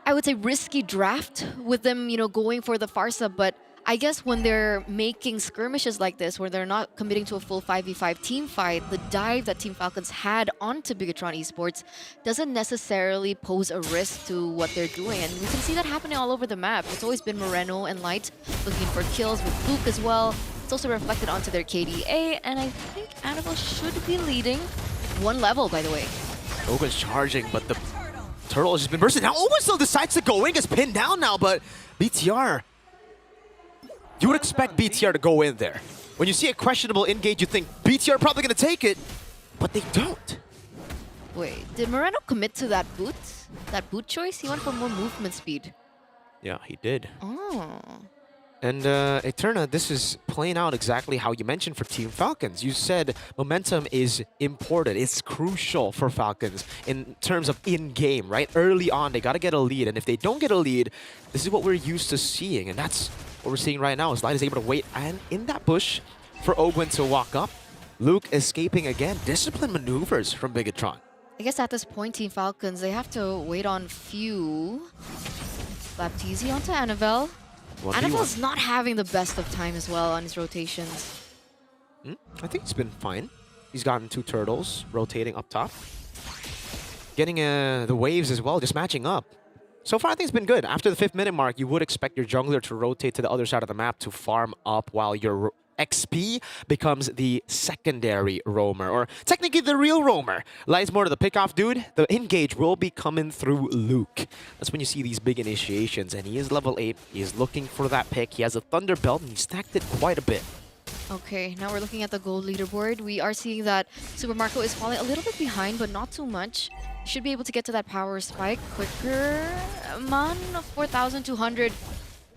Speaker 13: I would say, risky draft with them, going for the Farsa, but I guess when they're making skirmishes like this, where they're not committing to a full 5v5 team fight, the dive that Team Falcons had onto Bigatron Esports doesn't necessarily pose a risk to what they're doing. And we can see that happening all over the map. It's always been Moreno and Light looking for kills with Luke as well. It's also reflected onto their KDA, and I think Annabelle should be leading 1 level, by the way.
Speaker 12: Ogun's charging, but the turtle has just been bursting. Now Ogun still decides to go in, gets pinned down now, but BTR, you would expect BTR to go in there. When you see a questionable engage, you think BTR probably going to take it, but they don't.
Speaker 13: Wait, did Moreno commit to that boot? That boot choice? He went for more movement speed.
Speaker 12: Yeah, he did.
Speaker 13: Oh.
Speaker 12: And Eterna, this is playing out exactly how you mentioned for Team Falcons. You said momentum is important. It's crucial for Falcons in terms of in-game, right? Early on, they got to get a lead. And if they don't get a lead, this is what we're used to seeing. And that's what we're seeing right now. Is Light is able to wait and in that bush for Ogwin to walk up. Luke escaping again. Disciplined maneuvers from Bigatron.
Speaker 13: I guess at this point, Team Falcons, they have to wait on Few. Baptiste onto Annabelle. Annabelle's not having the best of time as well on his rotations.
Speaker 12: I think he's been fine. He's gotten 2 turtles rotating up top. Getting the waves as well, just matching up. So far, I think it's been good. After the 5th minute mark, you would expect your jungler to rotate to the other side of the map to farm up while your XP becomes the secondary roamer, or technically the real roamer. Lies more to the pick-off dude. The engage will be coming through Luke. That's when you see these big initiations, and he is level 8. He is looking for that pick. He has a Thunder Belt, and he stacked it quite a bit.
Speaker 13: Okay, now we're looking at the gold leaderboard. We are seeing that Super Marco is falling a little bit behind, but not too much. Should be able to get to that power spike quicker. Eman, 4,200.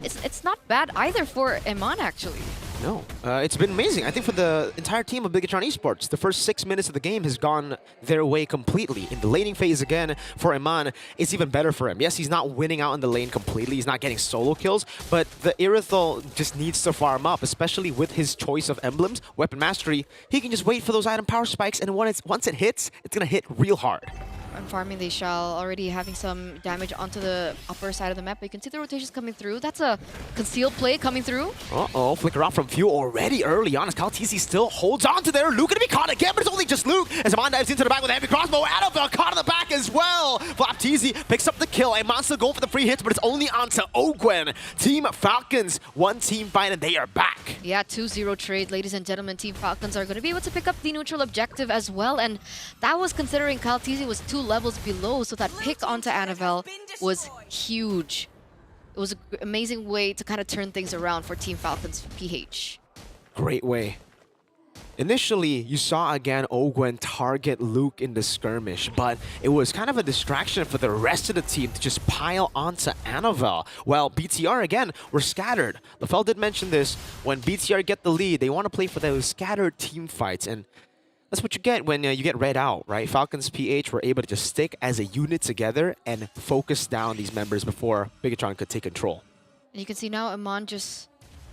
Speaker 13: It's not bad either for Eman, actually.
Speaker 12: No, it's been amazing. I think for the entire team of Bigatron Esports, the first 6 minutes of the game has gone their way completely. In the laning phase again, for Eman, it's even better for him. Yes, he's not winning out in the lane completely. He's not getting solo kills, but the Irithel just needs to farm up, especially with his choice of emblems, weapon mastery. He can just wait for those item power spikes, and once it hits, it's going to hit real hard.
Speaker 13: And farming they shall, already having some damage onto the upper side of the map. But you can see the rotations coming through. That's a concealed play coming through.
Speaker 12: Uh-oh, flicker off from Few already early on as Kaltisi still holds on to there. Luke gonna be caught again, but it's only just Luke as Amon dives into the back with a heavy crossbow. Annabelle caught in the back as well. Flapteezy picks up the kill. Amon's still going for the free hits, but it's only onto Ogwen. Team Falcons, 1 team fight, and they are back.
Speaker 13: Yeah, 2-0 trade, ladies and gentlemen. Team Falcons are going to be able to pick up the neutral objective as well. And that was considering Kaltisi was 2 levels below, so that pick onto Annabelle was huge. It was an amazing way to kind of turn things around for Team Falcons PH.
Speaker 12: Great way. Initially, you saw again Ogwen target Luke in the skirmish, but it was kind of a distraction for the rest of the team to just pile onto Annabelle. While BTR, again, were scattered. LaFell did mention this. When BTR get the lead, they want to play for those scattered team fights, and that's what you get when you get read out, right? Falcons PH were able to just stick as a unit together and focus down these members before Bigatron could take control.
Speaker 13: And you can see now Amon just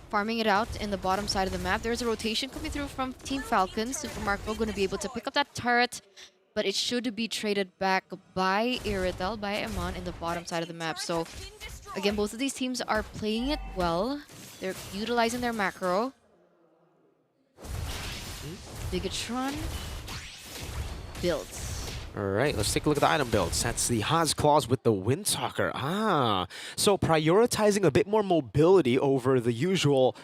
Speaker 13: farming it out in the bottom side of the map. There's a rotation coming through from Team Falcons. Super Marco going to be able to pick up that turret, but it should be traded back by Iritel, by Eman in the bottom side of the map. So again, both of these teams are playing it well. They're utilizing their macro. Bigatron builds.
Speaker 12: All right, let's take a look at the item builds. That's the Haas Claws with the Windtalker. So prioritizing a bit more mobility over the usual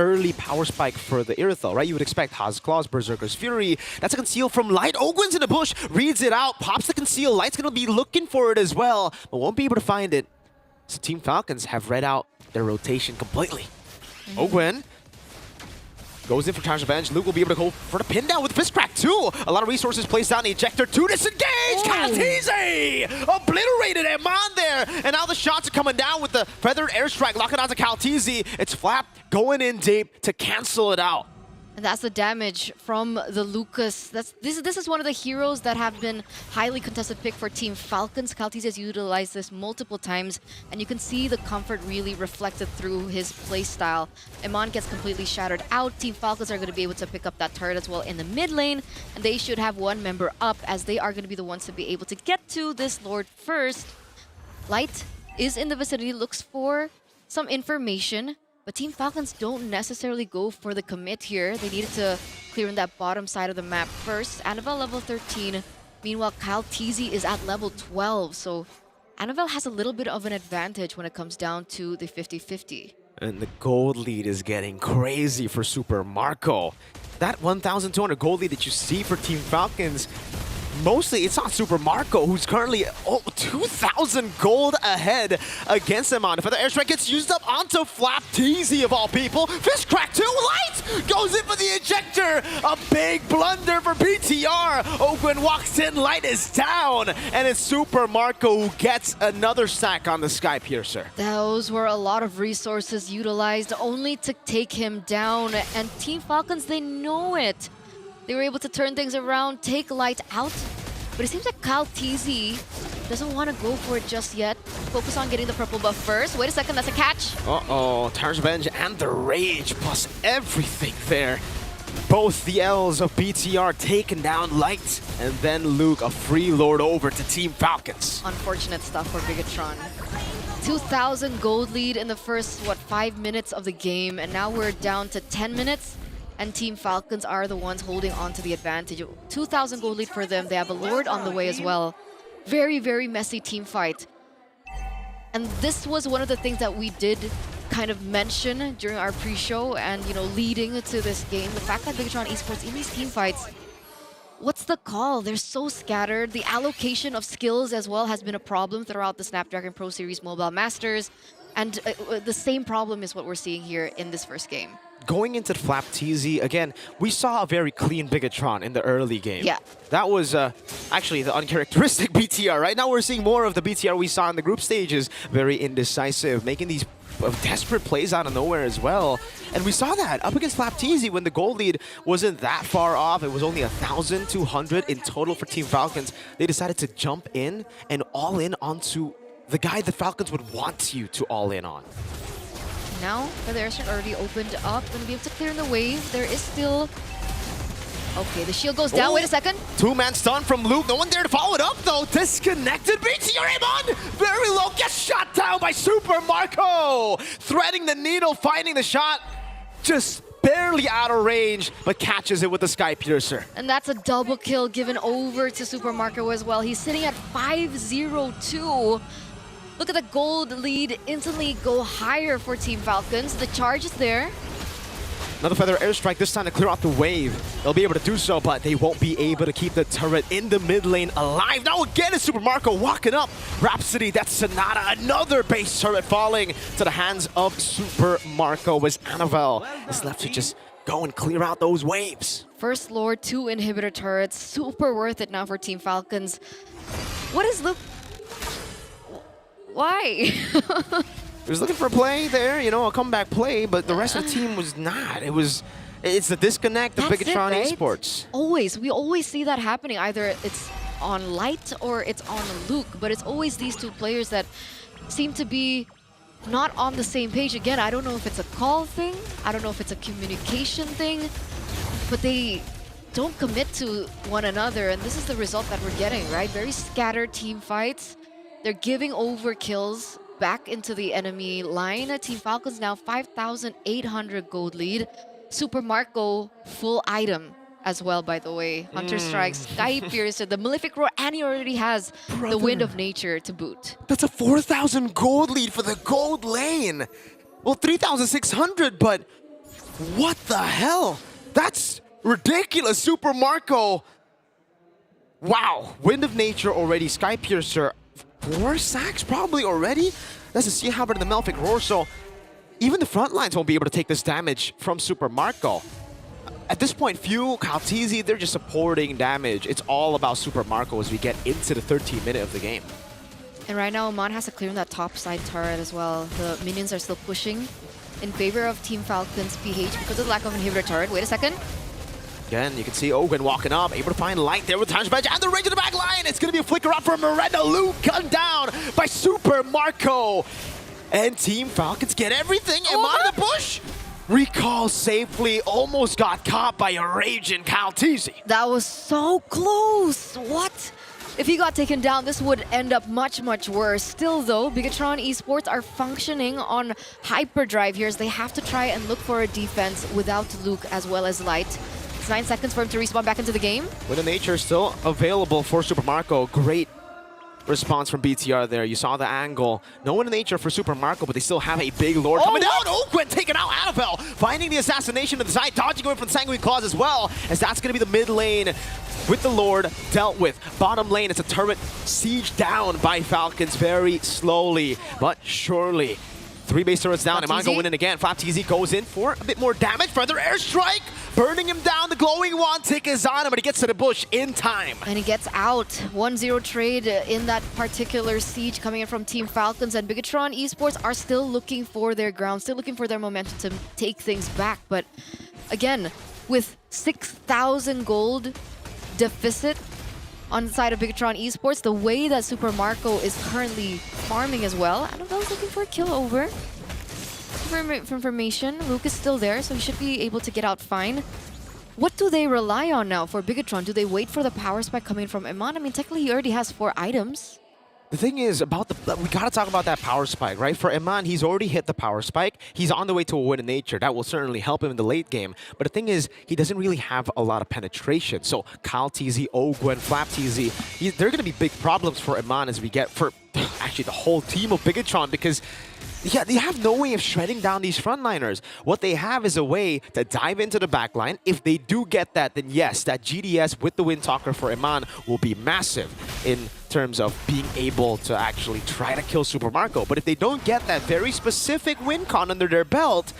Speaker 12: early power spike for the Irithel, right? You would expect Haas Claws, Berserker's Fury. That's a conceal from Light. Ogwen's in the bush, reads it out, pops the conceal. Light's gonna be looking for it as well, but won't be able to find it. So Team Falcons have read out their rotation completely. Ogwen goes in for Charge Revenge. Luke will be able to go for the pin down with Fist Crack too. A lot of resources placed down the ejector to disengage. Kaltizi obliterated Eman there. And now the shots are coming down with the Feathered Airstrike locking onto Kaltizi. It's Flap going in deep to cancel it out.
Speaker 13: And that's the damage from the Lucas. This is one of the heroes that have been highly contested pick for Team Falcons. Kaltizi has utilized this multiple times, and you can see the comfort really reflected through his playstyle. Eman gets completely shattered out. Team Falcons are going to be able to pick up that turret as well in the mid lane, and they should have one member up, as they are going to be the ones to be able to get to this Lord first. Light is in the vicinity, looks for some information. But Team Falcons don't necessarily go for the commit here. They needed to clear in that bottom side of the map first. Annabelle level 13. Meanwhile, Kaltizi is at level 12. So Annabelle has a little bit of an advantage when it comes down to the 50-50.
Speaker 12: And the gold lead is getting crazy for Super Marco. That 1,200 gold lead that you see for Team Falcons, mostly it's not Super Marco, who's currently 2,000 gold ahead against Eman. The Feather Airstrike gets used up onto Flap Teasy of all people. Fist Crack 2, Light goes in for the ejector. A big blunder for BTR. Ogwen walks in, Light is down. And it's Super Marco who gets another sack on the Sky Piercer.
Speaker 13: Those were a lot of resources utilized only to take him down. And Team Falcons, they know it. They were able to turn things around, take Light out. But it seems like Kaltizi doesn't want to go for it just yet. Focus on getting the purple buff first. Wait a second, that's a catch.
Speaker 12: Uh-oh, Tar's Revenge and the Rage plus everything there. Both the L's of BTR taken down Light, and then Luke, a free lord over to Team Falcons.
Speaker 13: Unfortunate stuff for Bigatron. 2,000 gold lead in the first, 5 minutes of the game, and now we're down to 10 minutes. And Team Falcons are the ones holding on to the advantage. 2,000 gold lead for them. They have a Lord on the way as well. Very, very messy team fight. And this was one of the things that we did kind of mention during our pre-show and, leading to this game. The fact that Bigatron Esports in these team fights, what's the call? They're so scattered. The allocation of skills as well has been a problem throughout the Snapdragon Pro Series Mobile Masters. And the same problem is what we're seeing here in this first game.
Speaker 12: Going into the Flap TZ, again, we saw a very clean Bigatron in the early game.
Speaker 13: Yeah.
Speaker 12: That was actually the uncharacteristic BTR, right? Now we're seeing more of the BTR we saw in the group stages. Very indecisive, making these desperate plays out of nowhere as well. And we saw that up against Flap TZ when the gold lead wasn't that far off. It was only 1,200 in total for Team Falcons. They decided to jump in and all in onto the guy the Falcons would want you to all in on.
Speaker 13: Now, the airstrike already opened up. Gonna be able to clear in the wave. There is still... Okay, the shield goes down. Wait a second.
Speaker 12: Two-man stun from Luke. No one there to follow it up, though. Disconnected. BTR Amon! Very low. Gets shot down by Super Marco. Threading the needle, finding the shot. Just barely out of range, but catches it with the Sky Piercer.
Speaker 13: And that's a double kill given over to Super Marco as well. He's sitting at 5-0-2. Look at the gold lead instantly go higher for Team Falcons. The charge is there.
Speaker 12: Another Feather Airstrike, this time to clear out the wave. They'll be able to do so, but they won't be able to keep the turret in the mid lane alive. Now again is Super Marco walking up. Rhapsody, that's Sonata. Another base turret falling to the hands of Super Marco as Annabelle is left to just go and clear out those waves.
Speaker 13: First Lord, 2 inhibitor turrets. Super worth it now for Team Falcons. What is Luke? Why?
Speaker 12: He was looking for a play there, a comeback play, but the rest of the team was not. It's the disconnect of Bigatron Esports.
Speaker 13: Always. We always see that happening. Either it's on Light or it's on Luke, but it's always these two players that seem to be not on the same page. Again, I don't know if it's a call thing. I don't know if it's a communication thing, but they don't commit to one another, and this is the result that we're getting, right? Very scattered team fights. They're giving over kills back into the enemy line. Team Falcons now 5,800 gold lead. Super Marco full item as well, by the way. Hunter Strikes, Sky Piercer, the Malefic Roar, and he already has the Wind of Nature to boot.
Speaker 12: That's a 4,000 gold lead for the gold lane. Well, 3,600, but what the hell? That's ridiculous. Super Marco. Wow. Wind of Nature already. Sky Piercer. 4 sacks probably already? That's a Sea Halberd and the Malefic Roar, so even the front lines won't be able to take this damage from Super Marco. At this point, Few, Kaltizi, they're just supporting damage. It's all about Super Marco as we get into the 13th minute of the game.
Speaker 13: And right now, Oman has to clear that top side turret as well. The minions are still pushing in favor of Team Falcon's PH because of the lack of inhibitor turret. Wait a second.
Speaker 12: Again, you can see Ogun walking up, able to find light there with Times Badge and the range of the back line. It's going to be a flicker up for Miranda. Luke gunned down by Super Marco. And Team Falcons get everything. Am out of the bush. Recall safely, almost got caught by a raging Kaltizi.
Speaker 13: That was so close. What? If he got taken down, this would end up much, much worse. Still though, Bigatron Esports are functioning on hyperdrive here as they have to try and look for a defense without Luke as well as Light. It's 9 seconds for him to respawn back into the game.
Speaker 12: Wind of Nature still available for Super Marco. Great response from BTR there. You saw the angle. No Wind of Nature for Super Marco, but they still have a big Lord coming down. Oakwen taking out Annabelle, finding the assassination to the side, dodging away from Sanguine Claws as well, as that's going to be the mid lane with the Lord dealt with. Bottom lane, it's a turret siege down by Falcons very slowly, but surely. 3 base turrets down, Iman going in again. Flap-TZ goes in for a bit more damage. Further airstrike, burning him down. The glowing wand tick is on him, but he gets to the bush in time.
Speaker 13: And he gets out. 1-0 trade in that particular siege coming in from Team Falcons. And Bigatron Esports are still looking for their ground, still looking for their momentum to take things back. But again, with 6,000 gold deficit on the side of Bigatron Esports, the way that Super Marco is currently farming as well. Annabelle's looking for a kill over. For information, Luke is still there, so he should be able to get out fine. What do they rely on now for Bigatron? Do they wait for the power spike coming from Iman? I mean, technically he already has 4 items.
Speaker 12: The thing is, about we gotta talk about that power spike, right? For Iman, he's already hit the power spike. He's on the way to a Wind of Nature. That will certainly help him in the late game. But the thing is, he doesn't really have a lot of penetration. So Kaltizi, Ogwen, Flap-TZ, they're gonna be big problems for Iman as we get for actually the whole team of Bigatron, because yeah, they have no way of shredding down these frontliners. What they have is a way to dive into the backline. If they do get that, then yes, that GDS with the Wind Talker for Iman will be massive in terms of being able to actually try to kill Super Marco. But if they don't get that very specific win con under their belt,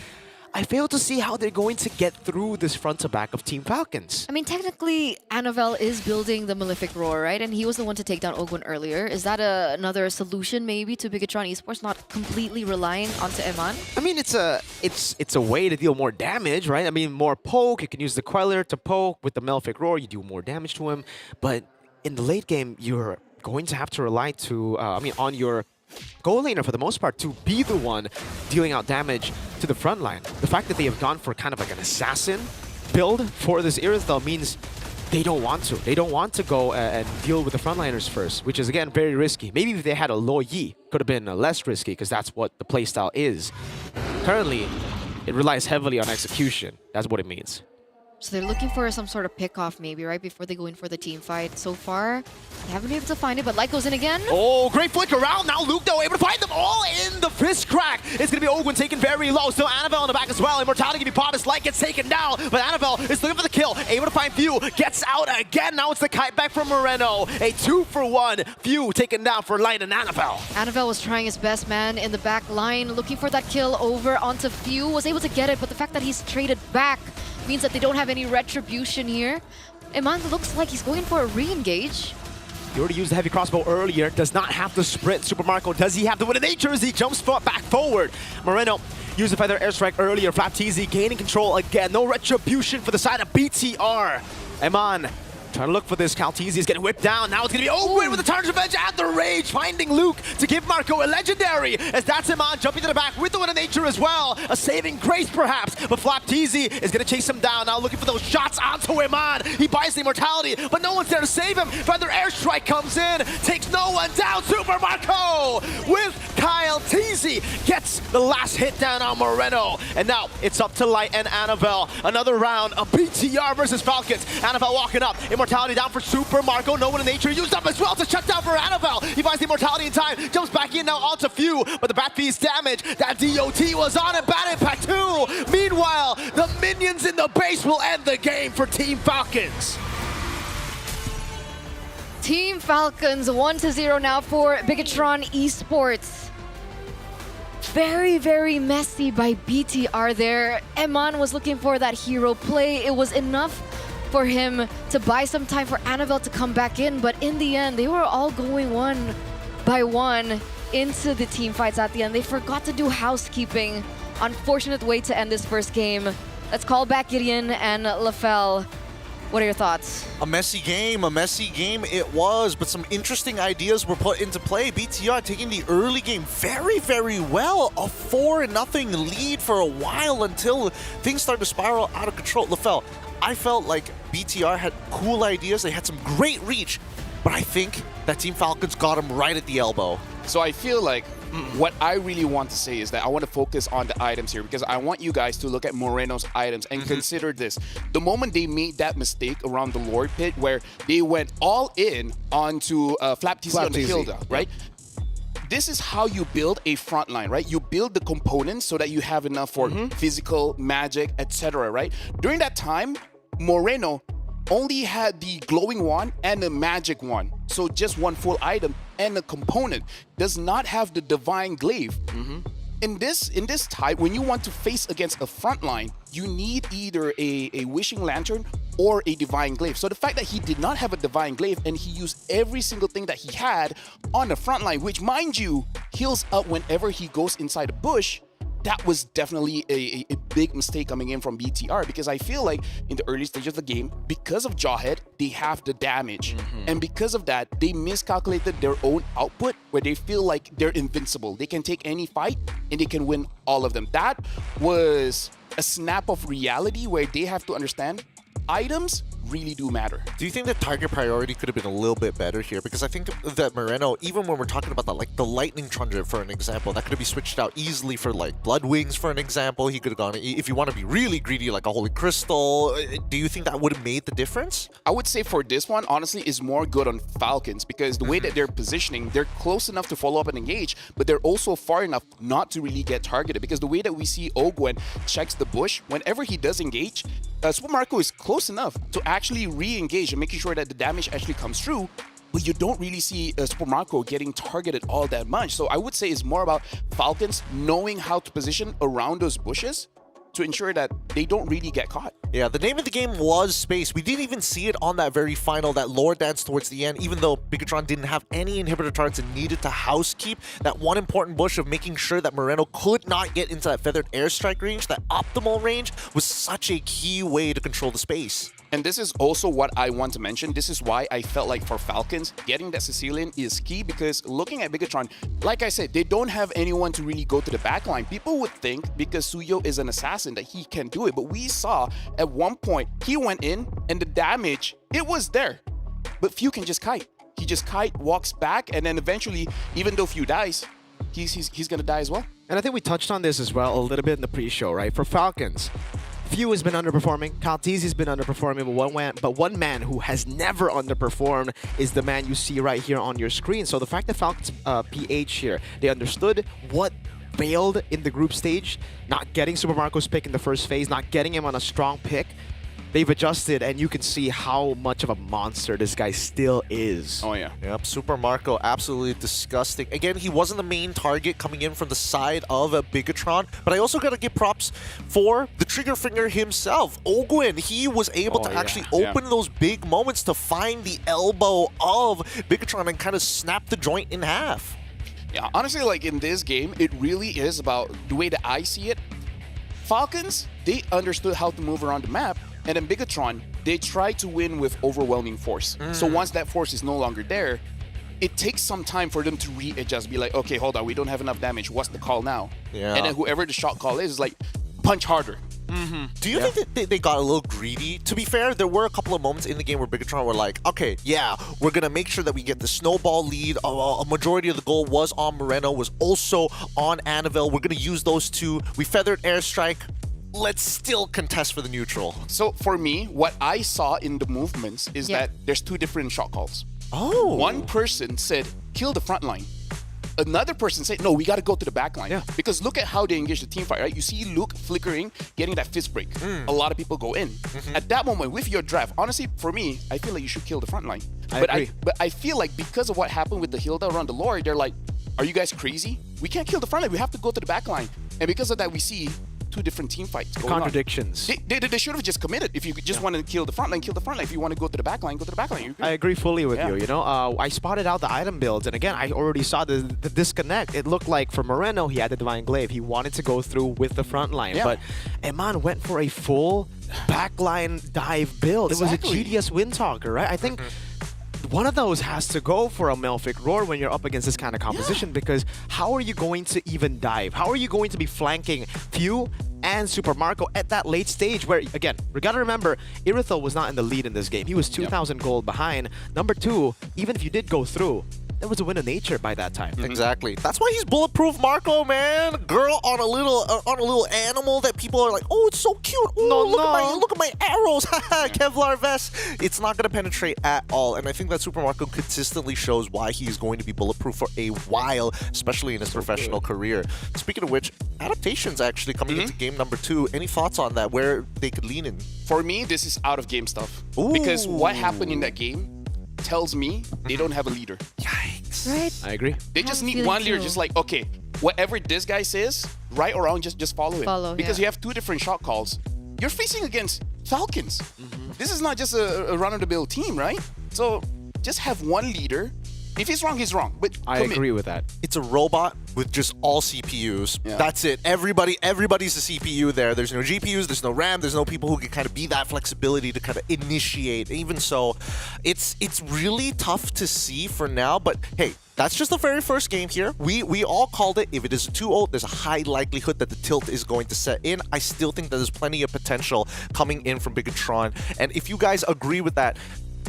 Speaker 12: I fail to see how they're going to get through this front to back of Team Falcons.
Speaker 13: I mean, technically, Annabelle is building the Malefic Roar, right? And he was the one to take down Ogwen earlier. Is that another solution maybe to Bigatron Esports not completely relying onto Iman?
Speaker 12: I mean, it's a way to deal more damage, right? I mean, more poke. You can use the Queller to poke with the Malefic Roar. You do more damage to him. But in the late game, you're going to have to rely on your goal laner for the most part to be the one dealing out damage to the front line. The fact that they have gone for kind of like an assassin build for this Irithyll means they don't want to. They don't want to go and deal with the frontliners first, which is, again, very risky. Maybe if they had a Lo Yi, could have been less risky because that's what the playstyle is. Currently, it relies heavily on execution. That's what it means.
Speaker 13: So they're looking for some sort of pick-off maybe, right, before they go in for the team fight. So far, they haven't been able to find it, but Light goes in again.
Speaker 12: Oh, great flick around. Now Luke, though, able to find them all in the fist crack. It's going to be Ogwen taken very low. Still Annabelle in the back as well. Immortality can be popped as Light gets taken down, but Annabelle is looking for the kill. Able to find Few. Gets out again. Now it's the kite back from Moreno. A 2-for-1. Few taken down for Light and Annabelle.
Speaker 13: Annabelle was trying his best, man, in the back line, looking for that kill over onto Few. Was able to get it, but the fact that he's traded back means that they don't have any retribution here. Iman looks like he's going for a re-engage.
Speaker 12: He already used the heavy crossbow earlier. Does not have the sprint. Super Marco, does he have the Wind of Nature as he jumps back forward? Moreno used the feather airstrike earlier. Flap-TZ gaining control again. No retribution for the side of BTR. Iman Trying to look for this. Calteezy is getting whipped down. Now it's going to be Ogwin with the Target's Revenge and the Rage, finding Luke to give Marco a legendary, as that's him on, jumping to the back with the Wind of Nature as well. A saving grace, perhaps, but Flapteezy is going to chase him down. Now looking for those shots onto Iman. He buys the immortality, but no one's there to save him. Further airstrike comes in, takes no one down. Super Marco with Kyle Teasy gets the last hit down on Moreno. And now it's up to Light and Annabelle. Another round of BTR versus Falcons. Annabelle walking up. Immortality down for Super Marco. No One in Nature used up as well to shut down for Annabelle. He finds the immortality in time. Jumps back in now onto Few. But the Bat Beast damage. That DOT was on it. Bad impact too. Meanwhile, the minions in the base will end the game for Team Falcons.
Speaker 13: Team Falcons 1-0 now for Bigatron Esports. Very, very messy by BTR there. Eman was looking for that hero play. It was enough for him to buy some time for Annabelle to come back in, but in the end, they were all going one by one into the team fights at the end. They forgot to do housekeeping. Unfortunate way to end this first game. Let's call back Gideon and Lafell. What are your thoughts?
Speaker 11: A messy game it was, but some interesting ideas were put into play. BTR taking the early game very, very well. A 4-0 lead for a while until things started to spiral out of control. Lafell, I felt like BTR had cool ideas. They had some great reach, but I think that Team Falcons got them right at the elbow.
Speaker 5: So I feel like what I really want to say is that I want to focus on the items here, because I want you guys to look at Moreno's items and consider this. The moment they made that mistake around the Lord Pit where they went all in onto Flapteezy on the Hilda, right? This is how you build a front line, right? You build the components so that you have enough for physical, magic, etc., right? During that time, Moreno only had the glowing wand and the magic wand. So just one full item and a component. Does not have the divine glaive. In this type, when you want to face against a front line, you need either a wishing lantern or a divine glaive. So the fact that he did not have a divine glaive and he used every single thing that he had on the front line, which mind you, heals up whenever he goes inside a bush, that was definitely a big mistake coming in from BTR, because I feel like in the early stages of the game, because of Jawhead, they have the damage. And because of that, they miscalculated their own output where they feel like they're invincible. They can take any fight and they can win all of them. That was a snap of reality where they have to understand items really do matter.
Speaker 11: Do you think the target priority could have been a little bit better here? Because I think that Moreno, even when we're talking about that, like the Lightning Trundra for an example, that could be switched out easily for like Blood Wings for an example. He could have gone, if you want to be really greedy, like a Holy Crystal. Do you think that would have made the difference?
Speaker 5: I would say for this one, honestly, is more good on Falcons, because the way that they're positioning, they're close enough to follow up and engage, but they're also far enough not to really get targeted, because the way that we see Ogwen checks the bush, whenever he does engage, Super Marco is close enough to actually re-engage and making sure that the damage actually comes through, but you don't really see Super Marco getting targeted all that much. So I would say it's more about Falcons knowing how to position around those bushes to ensure that they don't really get caught.
Speaker 11: Yeah, the name of the game was space. We didn't even see it on that very final, that lore dance towards the end, even though Bigatron didn't have any inhibitor turrets and needed to housekeep that one important bush of making sure that Moreno could not get into that feathered airstrike range. That optimal range was such a key way to control the space.
Speaker 5: And this is also what I want to mention. This is why I felt like for Falcons, getting that Sicilian is key, because looking at Bigatron, like I said, they don't have anyone to really go to the backline. People would think because Suyo is an assassin that he can do it, but we saw at one point he went in and the damage, it was there. But Few can just kite. He just kite, walks back, and then eventually, even though Few dies, he's gonna die as well.
Speaker 12: And I think we touched on this as well a little bit in the pre-show, right? For Falcons, Few has been underperforming, Calteezy's been underperforming, but one man who has never underperformed is the man you see right here on your screen. So the fact that Falcons PH here, they understood what failed in the group stage, not getting Super Marco's pick in the first phase, not getting him on a strong pick. They've adjusted, and you can see how much of a monster this guy still is.
Speaker 5: Oh, yeah.
Speaker 11: Yep, Super Marco, absolutely disgusting. Again, he wasn't the main target coming in from the side of Bigatron, but I also got to give props for the trigger finger himself. Ogwin, he was able to actually open those big moments to find the elbow of Bigatron and kind of snap the joint in half.
Speaker 5: Yeah, honestly, like in this game, it really is about the way that I see it. Falcons, they understood how to move around the map, and then Bigatron, they try to win with overwhelming force. So once that force is no longer there, it takes some time for them to readjust, be like, okay, hold on, we don't have enough damage. What's the call now?
Speaker 11: Yeah.
Speaker 5: And then whoever the shot call is like, punch harder.
Speaker 11: Do you think that they got a little greedy? To be fair, there were a couple of moments in the game where Bigatron were like, okay, yeah, we're going to make sure that we get the snowball lead. A majority of the goal was on Moreno, was also on Annabelle. We're going to use those two. We feathered Airstrike. Let's still contest for the neutral.
Speaker 5: So for me, what I saw in the movements is that there's two different shot calls.
Speaker 11: Oh.
Speaker 5: One person said, kill the front line. Another person said, no, we got to go to the back line. Because look at how they engage the team fight, right? You see Luke flickering, getting that fist break. A lot of people go in. At that moment, with your draft, honestly, for me, I feel like you should kill the front line. But I feel like because of what happened with the Hilda around the Lord, they're like, are you guys crazy? We can't kill the front line. We have to go to the back line. And because of that, we see two different team fights going
Speaker 12: Contradictions.
Speaker 5: on. They should have just committed. If you just want to kill the front line, kill the front line. If you want to go to the back line, go to the back line. You agree?
Speaker 12: I agree fully with you. You know, I spotted out the item builds, and again, I already saw the disconnect. It looked like for Moreno, he had the Divine Glaive. He wanted to go through with the front line, but Eman went for a full backline dive build. It was a GDS Windtalker, right? I think one of those has to go for a Melfic Roar when you're up against this kind of composition, because how are you going to even dive? How are you going to be flanking Few and Super Marco at that late stage where, again, we gotta remember, Irithel was not in the lead in this game. He was 2,000 gold behind. Number two, even if you did go through, there was a win of nature by that time.
Speaker 11: Exactly. That's why he's bulletproof, Marco, man. Girl on a little animal that people are like, oh, it's so cute. Oh, look at my arrows. Kevlar vest. It's not gonna penetrate at all. And I think that Super Marco consistently shows why he is going to be bulletproof for a while, especially in his professional career. Speaking of which, adaptations actually coming into game number 2. Any thoughts on that? Where they could lean in?
Speaker 5: For me, this is out of game stuff. Because what happened in that game tells me they don't have a leader.
Speaker 11: Yikes.
Speaker 16: Right?
Speaker 12: I agree.
Speaker 5: They just need one leader, just like, okay, whatever this guy says, right or wrong, just follow him. Because you have two different shot calls. You're facing against Falcons. This is not just a run-of-the-mill team, right? So just have one leader. If he's wrong, he's wrong. But
Speaker 12: I agree with that.
Speaker 11: It's a robot with just all CPUs. That's it. Everybody's a CPU there. There's no GPUs, there's no RAM, there's no people who can kind of be that flexibility to kind of initiate. Even so, it's really tough to see for now, but hey, that's just the very first game here. We all called it. If it is a 2-0, there's a high likelihood that the tilt is going to set in. I still think that there's plenty of potential coming in from Bigatron. And if you guys agree with that,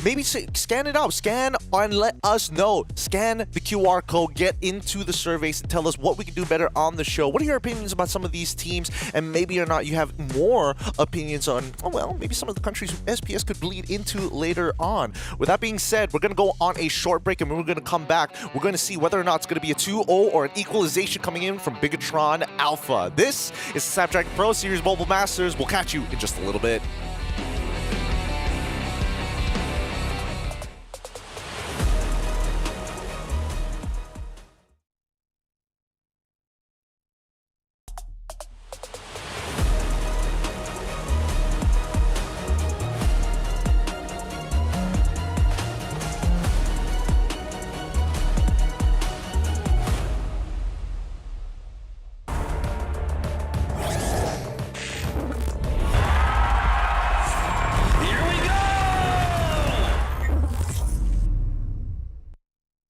Speaker 11: maybe scan it out. Scan and let us know. Scan the QR code. Get into the surveys and tell us what we can do better on the show. What are your opinions about some of these teams? And maybe or not you have more opinions on, oh well, maybe some of the countries SPS could bleed into later on. With that being said, we're going to go on a short break, and when we're going to come back, we're going to see whether or not it's going to be a 2-0 or an equalization coming in from Bigatron Alpha. This is the Snapdragon Pro Series Mobile Masters. We'll catch you in just a little bit.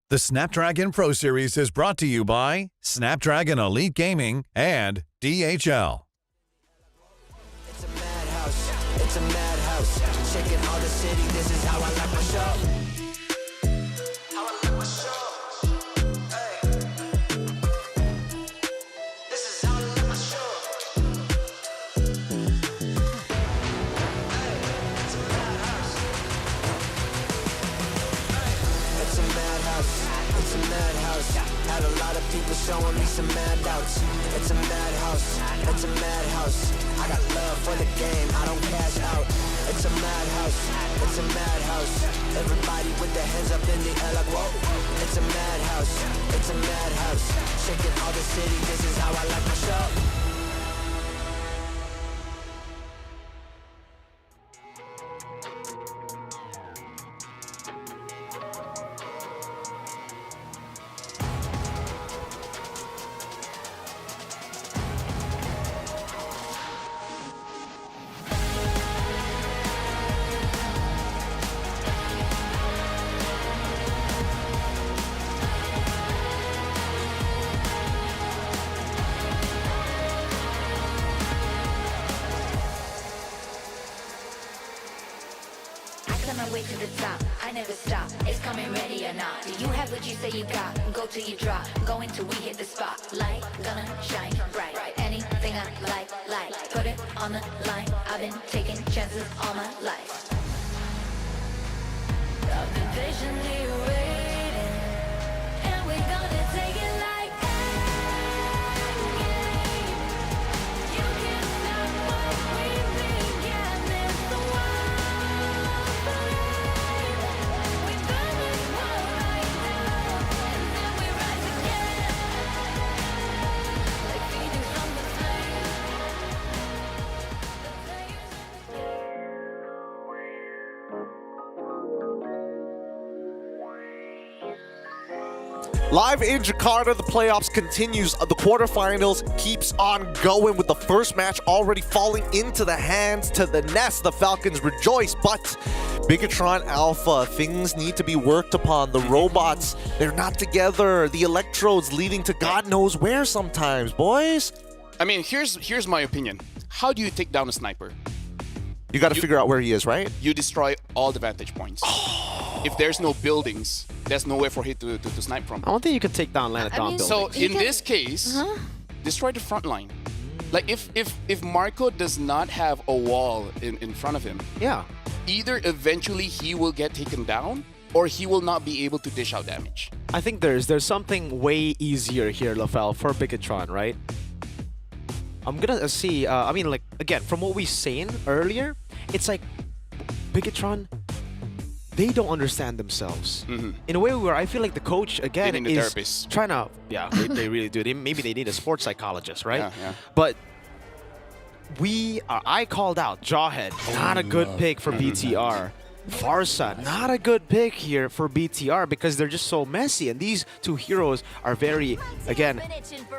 Speaker 3: The Snapdragon Pro Series is brought to you by Snapdragon Elite Gaming and DHL.
Speaker 2: It's a madhouse. It's a madhouse. Checking all the city. This is how I like my show. How I like my show. Hey. This is how I like my show. Hey. It's a madhouse. It's a madhouse. It's a madhouse. Had a lot of people showing me some handouts. It's a madhouse. It's a madhouse. I got love for the game. I don't cash out. It's a madhouse. It's a madhouse. Everybody with their hands up in the air like whoa. It's a madhouse. It's a madhouse. Shaking all the city. This is how I like my show.
Speaker 1: the top. I never stop. It's coming ready or not. Do you have what you say you got? Go till you drop. Go until we hit the spot. Light gonna shine bright. Anything I like. Put it on the line. I've been taking chances all my life. I've been patiently waiting, and we're gonna take it like that. You can't stop what we began. It's the wild flame. We burn this world right now, and then we rise again, like phoenix from the flame.
Speaker 11: Live in Jakarta, the playoffs continues. The quarterfinals keeps on going with the first match already falling into the hands to the nest. The Falcons rejoice, but Bigatron Alpha, things need to be worked upon. The robots, they're not together. The electrodes leading to God knows where sometimes, boys.
Speaker 5: I mean, here's my opinion. How do you take down a sniper?
Speaker 11: You got to figure out where he is, right?
Speaker 5: You destroy all the vantage points. If there's no buildings, there's nowhere for him to snipe from.
Speaker 12: I don't think you can take down Lanadon buildings.
Speaker 5: So in this case, destroy the front line. Like if Marco does not have a wall in front of him, either eventually he will get taken down or he will not be able to dish out damage.
Speaker 12: I think there's something way easier here, Lafel, for Bigatron, right? I'm gonna see, I mean, like, again, from what we've seen earlier, it's like Bigatron, they don't understand themselves. In a way where I feel like the coach, again, is trying to, they really do. Maybe they need a sports psychologist, right?
Speaker 5: Yeah.
Speaker 12: But I called out Jawhead, not a good pick for BTR. Farsa, not a good pick here for BTR because they're just so messy, and these two heroes are very, again,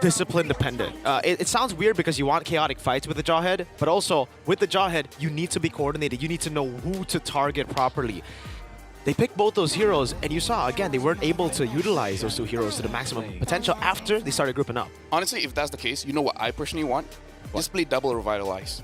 Speaker 12: discipline dependent. It sounds weird because you want chaotic fights with the Jawhead, but also with the Jawhead, you need to be coordinated. You need to know who to target properly. They picked both those heroes, and you saw, again, they weren't able to utilize those two heroes to the maximum potential after they started grouping up.
Speaker 5: Honestly, if that's the case, you know what I personally want? Just play double Revitalize.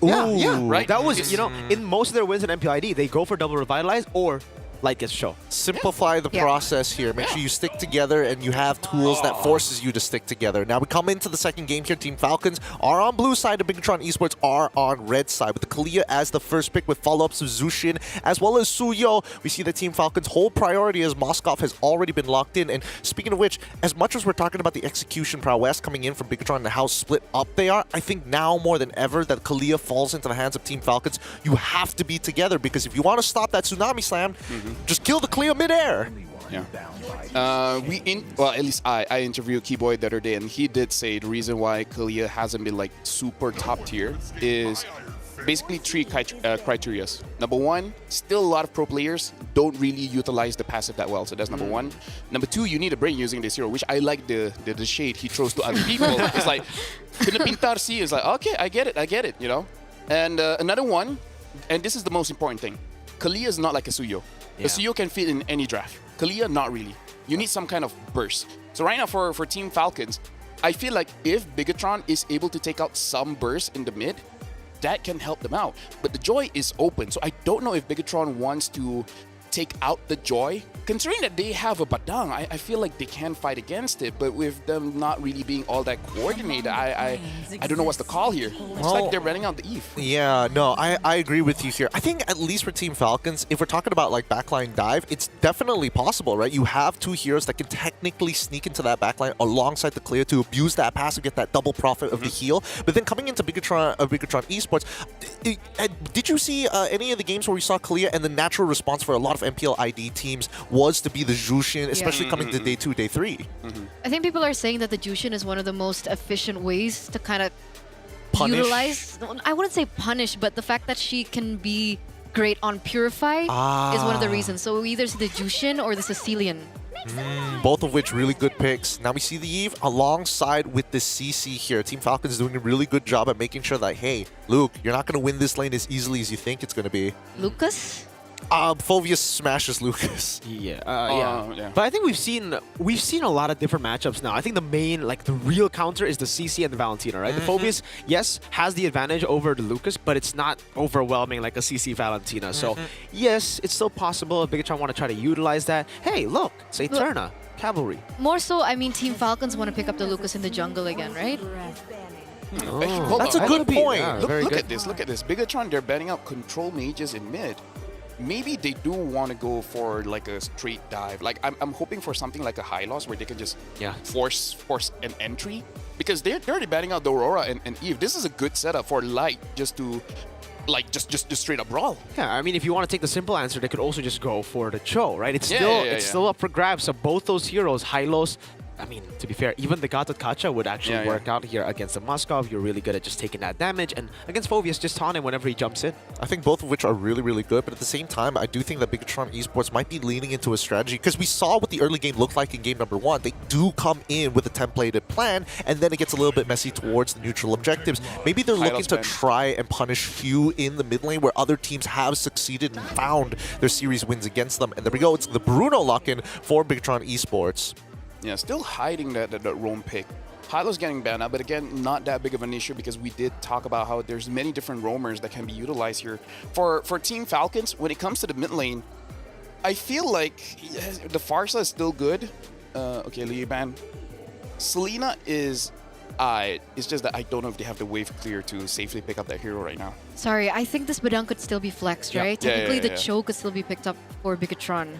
Speaker 12: Yeah,
Speaker 5: right?
Speaker 12: That was, you know, in most of their wins in MPID, they go for double Revitalize or Light gets show.
Speaker 11: Simplify the process here. Make sure you stick together and you have tools that forces you to stick together. Now we come into the second game here. Team Falcons are on blue side, and Bigatron Esports are on red side. With the Kalia as the first pick with follow-ups of Zushin as well as Suyo. We see the Team Falcons' whole priority as Moskov has already been locked in. And speaking of which, as much as we're talking about the execution prowess coming in from Bigatron and how split up they are, I think now more than ever that Kalia falls into the hands of Team Falcons. You have to be together because if you want to stop that Tsunami Slam, just kill the Kalia midair.
Speaker 5: Yeah. Well, at least I interviewed Keyboy the other day, and he did say the reason why Kalia hasn't been like super top tier is basically three criteria. Number one, still a lot of pro players don't really utilize the passive that well, so that's number one. Number two, you need a brain using this hero, which I like the shade he throws to other people. It's like, pinapintar si is like, okay, I get it, you know? And another one, and this is the most important thing, Kalia is not like a Suyo. A Suyo can fit in any draft. Kalia, not really. You need some kind of burst. So right now for Team Falcons, I feel like if Bigatron is able to take out some burst in the mid, that can help them out. But the Joy is open, so I don't know if Bigatron wants to take out the Joy. Considering that they have a Badang, I feel like they can fight against it, but with them not really being all that coordinated, I don't know what's the call here. It's like they're running out the Eve.
Speaker 11: Yeah, no, I agree with you here. I think at least for Team Falcons, if we're talking about like backline dive, it's definitely possible, right? You have two heroes that can technically sneak into that backline alongside the clear to abuse that pass and get that double profit of the heal. But then coming into Bigatron Esports, did you see any of the games where we saw Kalia and the natural response for a lot of MPL ID teams was to be the Jushin, especially coming to day 2, day 3.
Speaker 13: I think people are saying that the Jushin is one of the most efficient ways to kind of utilize. I wouldn't say punish, but the fact that she can be great on Purify is one of the reasons. So we either see the Jushin or the Sicilian.
Speaker 11: Both of which really good picks. Now we see the Eve alongside with the CC here. Team Falcons is doing a really good job at making sure that, hey, Luke, you're not going to win this lane as easily as you think it's going to be.
Speaker 13: Lucas?
Speaker 11: Phoveus smashes Lucas.
Speaker 12: Yeah. But I think we've seen a lot of different matchups now. I think the main, like the real counter is the CC and the Valentina, right? The Phoveus, yes, has the advantage over the Lucas, but it's not overwhelming like a CC Valentina. So yes, it's still possible if Bigatron want to try to utilize that. Hey, look, it's Eterna, Cavalry.
Speaker 13: More so, I mean, Team Falcons want to pick up the Lucas in the jungle again, right?
Speaker 5: Hold
Speaker 11: That's
Speaker 5: on.
Speaker 11: a good point.
Speaker 12: Yeah,
Speaker 5: Look at this. Look at this. Bigatron, they're banning out control mages in mid. Maybe they do want to go for like a straight dive. Like I'm hoping for something like a high loss where they can just force an entry, because they're already banning out the Aurora and Eve. This is a good setup for Light just to like just straight up brawl.
Speaker 12: Yeah, I mean, if you want to take the simple answer, they could also just go for the Cho, right? It's still up for grabs. So both those heroes, Hylos. I mean, to be fair, even the Gatot Kacha would actually work out here against the Moskov. You're really good at just taking that damage. And against Phoveus, just taunt him whenever he jumps in.
Speaker 11: I think both of which are really, really good. But at the same time, I do think that Bigatron Esports might be leaning into a strategy, because we saw what the early game looked like in game number 1. They do come in with a templated plan, and then it gets a little bit messy towards the neutral objectives. Maybe they're looking to try and punish few in the mid lane where other teams have succeeded and found their series wins against them. And there we go. It's the Bruno lock-in for Bigatron Esports.
Speaker 5: Yeah, still hiding that roam pick. Hylo's getting banned out, but again, not that big of an issue, because we did talk about how there's many different roamers that can be utilized here. For Team Falcons, when it comes to the mid lane, I feel like the Farsa is still good. Okay, Liban. Selena is... it's just that I don't know if they have the wave clear to safely pick up that hero right now.
Speaker 13: Sorry, I think this Badang could still be flexed, right? Technically, the Cho could still be picked up for Bigatron.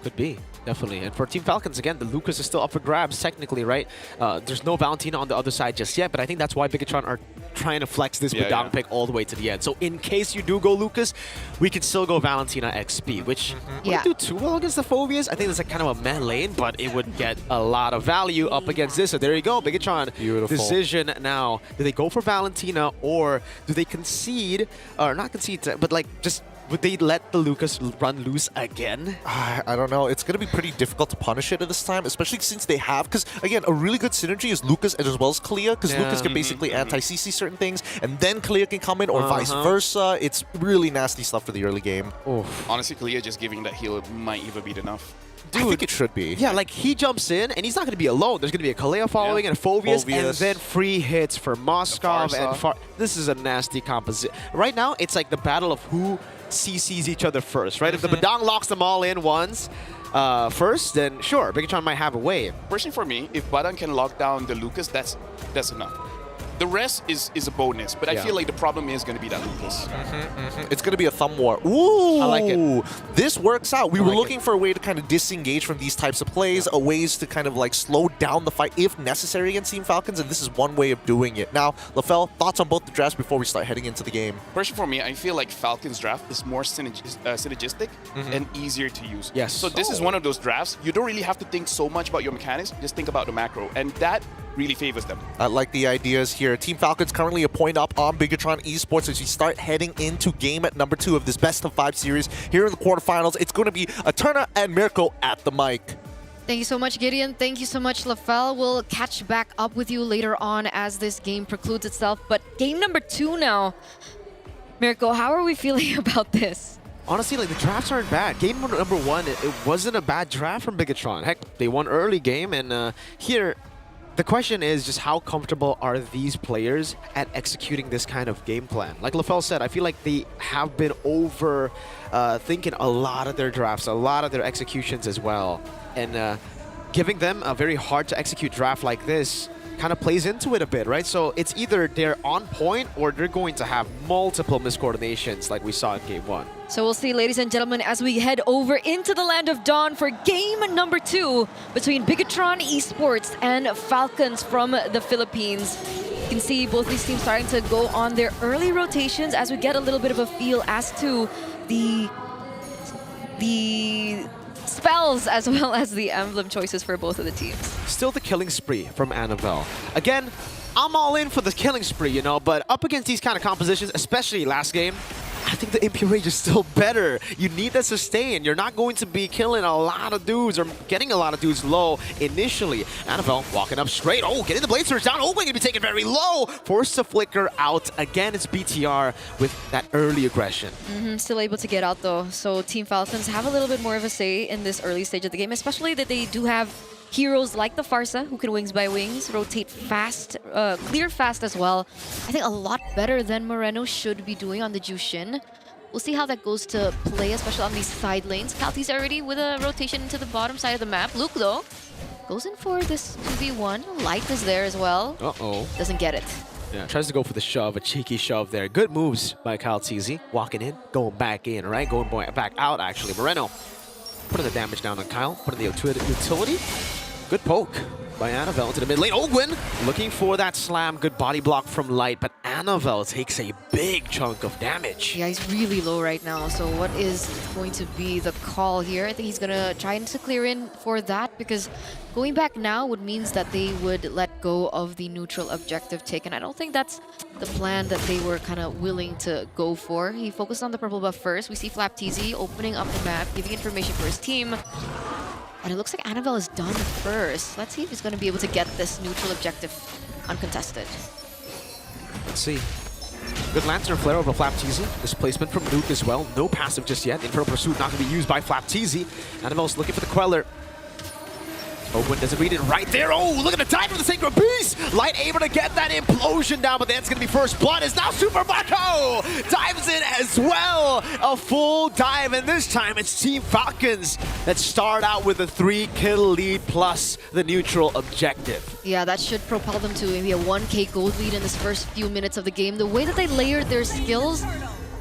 Speaker 12: Could be, definitely. And for Team Falcons, again, the Lucas is still up for grabs, technically, right? There's no Valentina on the other side just yet, but I think that's why Bigatron are trying to flex this Badang pick all the way to the end. So in case you do go Lucas, we can still go Valentina XP, which wouldn't do too well against the Phoveus. I think that's like kind of a meh lane, but it would get a lot of value up against this. So there you go, Bigatron.
Speaker 11: Beautiful.
Speaker 12: Decision now. Do they go for Valentina, or do they concede, or not concede, but like just... Would they let the Lucas run loose again?
Speaker 11: I don't know. It's going to be pretty difficult to punish it at this time, especially since they have... Because, again, a really good synergy is Lucas as well as Kalia, because Lucas can basically anti-CC certain things, and then Kalia can come in, or vice versa. It's really nasty stuff for the early game.
Speaker 5: Honestly, Kalia just giving that heal might even be enough.
Speaker 11: Dude, I think it should be.
Speaker 12: Yeah, like he jumps in, and he's not going to be alone. There's going to be a Kalia following and a Phoveus, and then free hits for Moskov and this is a nasty composition. Right now, it's like the battle of who CCs each other first, right? If the Badang locks them all in once first, then sure, Bigatron might have a way.
Speaker 5: Personally, for me, if Badang can lock down the Lucas, that's enough. The rest is a bonus, but I feel like the problem is going to be that Lucas.
Speaker 11: It's going to be a thumb war. Ooh!
Speaker 12: I like it.
Speaker 11: This works out. We were looking for a way to kind of disengage from these types of plays, ways to kind of like slow down the fight if necessary against Team Falcons, and this is one way of doing it. Now, LaFell, thoughts on both the drafts before we start heading into the game?
Speaker 5: Personally, for me, I feel like Falcons draft is more synergistic and easier to use.
Speaker 12: Yes.
Speaker 5: So this is one of those drafts. You don't really have to think so much about your mechanics. Just think about the macro, and that really favors them.
Speaker 11: I like the ideas here. Team Falcons currently a point up on Bigatron Esports as we start heading into game at number 2 of this best-of-5 series. Here in the quarterfinals, it's going to be Eterna and Mirko at the mic.
Speaker 13: Thank you so much, Gideon. Thank you so much, LaFell. We'll catch back up with you later on as this game precludes itself. But game number 2 now. Mirko, how are we feeling about this?
Speaker 12: Honestly, like the drafts aren't bad. Game number 1, it wasn't a bad draft from Bigatron. Heck, they won early game, and here... The question is just how comfortable are these players at executing this kind of game plan? Like LaFell said, I feel like they have been over thinking a lot of their drafts, a lot of their executions as well. And giving them a very hard to execute draft like this kind of plays into it a bit, right? So it's either they're on point or they're going to have multiple miscoordinations like we saw in game 1.
Speaker 13: So we'll see, ladies and gentlemen, as we head over into the Land of Dawn for game number 2 between Bigatron Esports and Falcons from the Philippines. You can see both these teams starting to go on their early rotations as we get a little bit of a feel as to the spells as well as the emblem choices for both of the teams.
Speaker 12: Still the killing spree from Annabelle. Again, I'm all in for the killing spree, you know, but up against these kind of compositions, especially last game, I think the MP range is still better. You need that sustain. You're not going to be killing a lot of dudes or getting a lot of dudes low initially. Annabelle walking up straight. Oh, getting the blade surge down. Oh, going to be taken very low. Forced to flicker out. Again, it's BTR with that early aggression.
Speaker 13: Still able to get out though. So Team Falcons have a little bit more of a say in this early stage of the game, especially that they do have heroes like the Farsa who can wings by wings, rotate fast, clear fast as well. I think a lot better than Moreno should be doing on the Jushin. We'll see how that goes to play, especially on these side lanes. Kalti's already with a rotation to the bottom side of the map. Luke, though, goes in for this 2v1. Light is there as well.
Speaker 12: Uh-oh.
Speaker 13: Doesn't get it.
Speaker 12: Yeah, tries to go for the shove, a cheeky shove there. Good moves by Kaltizi. Walking in, going back in, right? Going back out, actually. Moreno putting the damage down on Kyle, putting the utility. Good poke by Annabelle into the mid lane. Ogwin looking for that slam. Good body block from Light, but Annabelle takes a big chunk of damage.
Speaker 13: Yeah, he's really low right now. So what is going to be the call here? I think he's going to try to clear in for that, because going back now would means that they would let go of the neutral objective taken. I don't think that's the plan that they were kind of willing to go for. He focused on the purple buff first. We see Flap TZ opening up the map, giving information for his team. And it looks like Annabelle is done first. Let's see if he's going to be able to get this neutral objective uncontested.
Speaker 12: Let's see. Good Lantern Flare over Flap TZ. Displacement from Luke as well. No passive just yet. Infernal Pursuit not going to be used by Flap TZ. Annabelle's looking for the Queller. Owen doesn't read it right there. Oh, look at the dive of the Sacred Beast! Light able to get that implosion down, but that's going to be first blood. Is now Super Marco! Dives in as well. A full dive, and this time it's Team Falcons that start out with a 3-kill lead plus the neutral objective.
Speaker 13: Yeah, that should propel them to maybe a 1k gold lead in this first few minutes of the game. The way that they layered their skills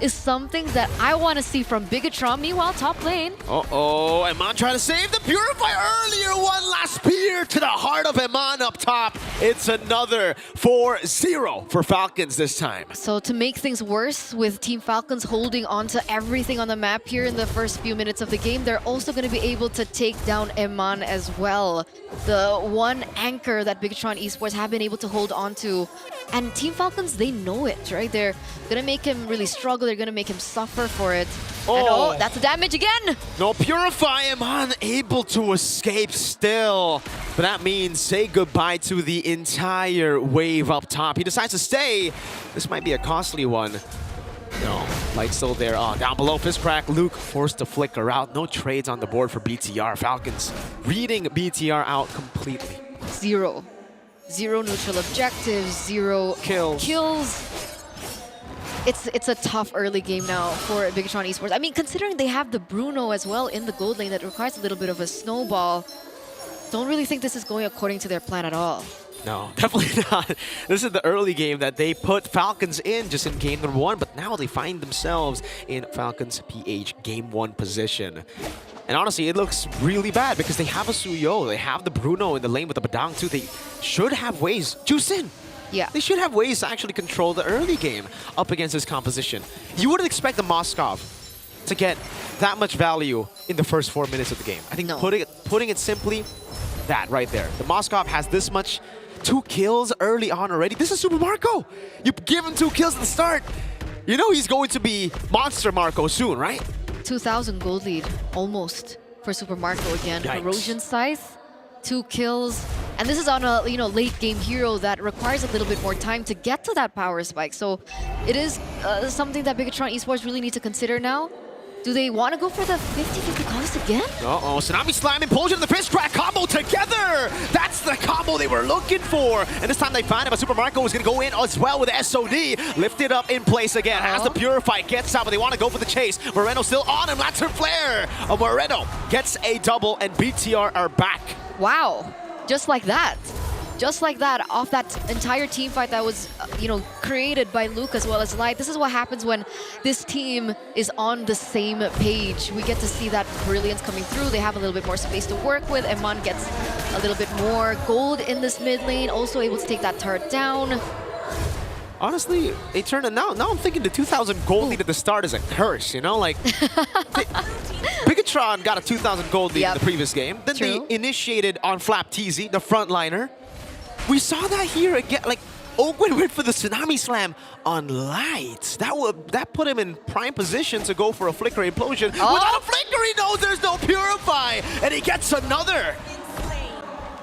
Speaker 13: is something that I want to see from Bigatron. Meanwhile, top lane.
Speaker 12: Uh-oh, Eman trying to save the Purify earlier. One last spear to the heart of Eman up top. It's another 4-0 for Falcons this time.
Speaker 13: So to make things worse, with Team Falcons holding on to everything on the map here in the first few minutes of the game, they're also going to be able to take down Eman as well. The one anchor that Bigatron Esports have been able to hold on to. And Team Falcons, they know it, right? They're going to make him really struggle. They're going to make him suffer for it.
Speaker 12: Oh,
Speaker 13: and oh, that's the damage again.
Speaker 12: No, Purify him unable to escape still. But that means say goodbye to the entire wave up top. He decides to stay. This might be a costly one. No, Light's still there. Oh, down below, fist crack. Luke forced to flicker out. No trades on the board for BTR. Falcons reading BTR out completely.
Speaker 13: Zero neutral objectives, zero kills. It's a tough early game now for Bigatron Esports. I mean, considering they have the Bruno as well in the gold lane that requires a little bit of a snowball, don't really think this is going according to their plan at all.
Speaker 12: No, definitely not. This is the early game that they put Falcons in just in game number 1, but now they find themselves in Falcons PH game 1 position. And honestly, it looks really bad because they have a Suyo, they have the Bruno in the lane with the Badang too. They should have ways. Juicin!
Speaker 13: Yeah.
Speaker 12: They should have ways to actually control the early game up against this composition. You wouldn't expect the Moskov to get that much value in the first 4 minutes of the game. I think putting it simply, that right there. The Moskov has this much, 2 kills early on already. This is Super Marco! You give him 2 kills at the start. You know he's going to be Monster Marco soon, right?
Speaker 13: 2,000 gold lead, almost, for Super Marco again.
Speaker 12: Yikes.
Speaker 13: Erosion Scythe, 2 kills. And this is on a late game hero that requires a little bit more time to get to that power spike. So it is something that Bigatron Esports really need to consider now. Do they want to go for the 50-50 contest again?
Speaker 12: Uh-oh, Tsunami Slam, Implosion, and the Fist Crack combo together! That's the combo they were looking for! And this time they find it, but Super Marco is going to go in as well with the SOD. Lifted up in place again, has the Purify, gets out, but they want to go for the chase. Moreno still on him, Lantern Flare! Moreno gets a double, and BTR are back.
Speaker 13: Wow, just like that. Just like that, off that entire team fight that was, created by Luke as well as Light. This is what happens when this team is on the same page. We get to see that brilliance coming through. They have a little bit more space to work with. Eman gets a little bit more gold in this mid lane, also able to take that turret down.
Speaker 12: Honestly, they turned it now. Now I'm thinking the 2,000 gold lead at the start is a curse, like Bigatron got a 2,000 gold lead in the previous game. Then they initiated on Flap TZ, the frontliner. We saw that here again, Ogwen went for the Tsunami Slam on Light. That put him in prime position to go for a Flicker Implosion. Without a Flicker, he knows there's no Purify, and he gets another.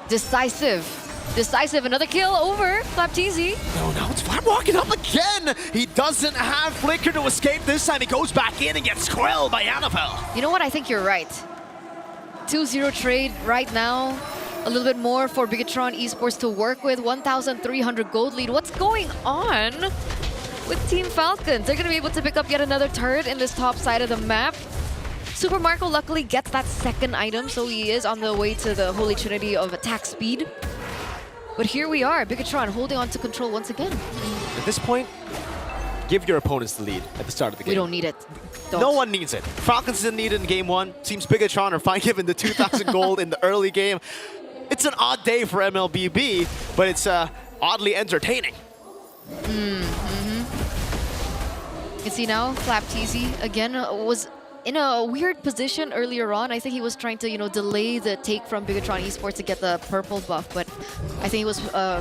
Speaker 13: Decisive. Another kill over Flapteezy.
Speaker 12: No, now it's Flap walking up again. He doesn't have Flicker to escape this time. He goes back in and gets quelled by Annabelle.
Speaker 13: You know what? I think you're right. 2-0 trade right now. A little bit more for Bigatron Esports to work with. 1,300 gold lead. What's going on with Team Falcons? They're going to be able to pick up yet another turret in this top side of the map. Super Marco luckily gets that second item, so he is on the way to the Holy Trinity of attack speed. But here we are, Bigatron holding on to control once again.
Speaker 12: At this point, give your opponents the lead at the start of the game.
Speaker 13: We don't need it.
Speaker 12: No one needs it. Falcons didn't need it in game 1. Seems Bigatron are fine given the 2,000 gold in the early game. It's an odd day for MLBB, but it's oddly entertaining.
Speaker 13: You can see now, Flapteezy again was in a weird position earlier on. I think he was trying to, delay the take from Bigatron Esports to get the purple buff, but I think he was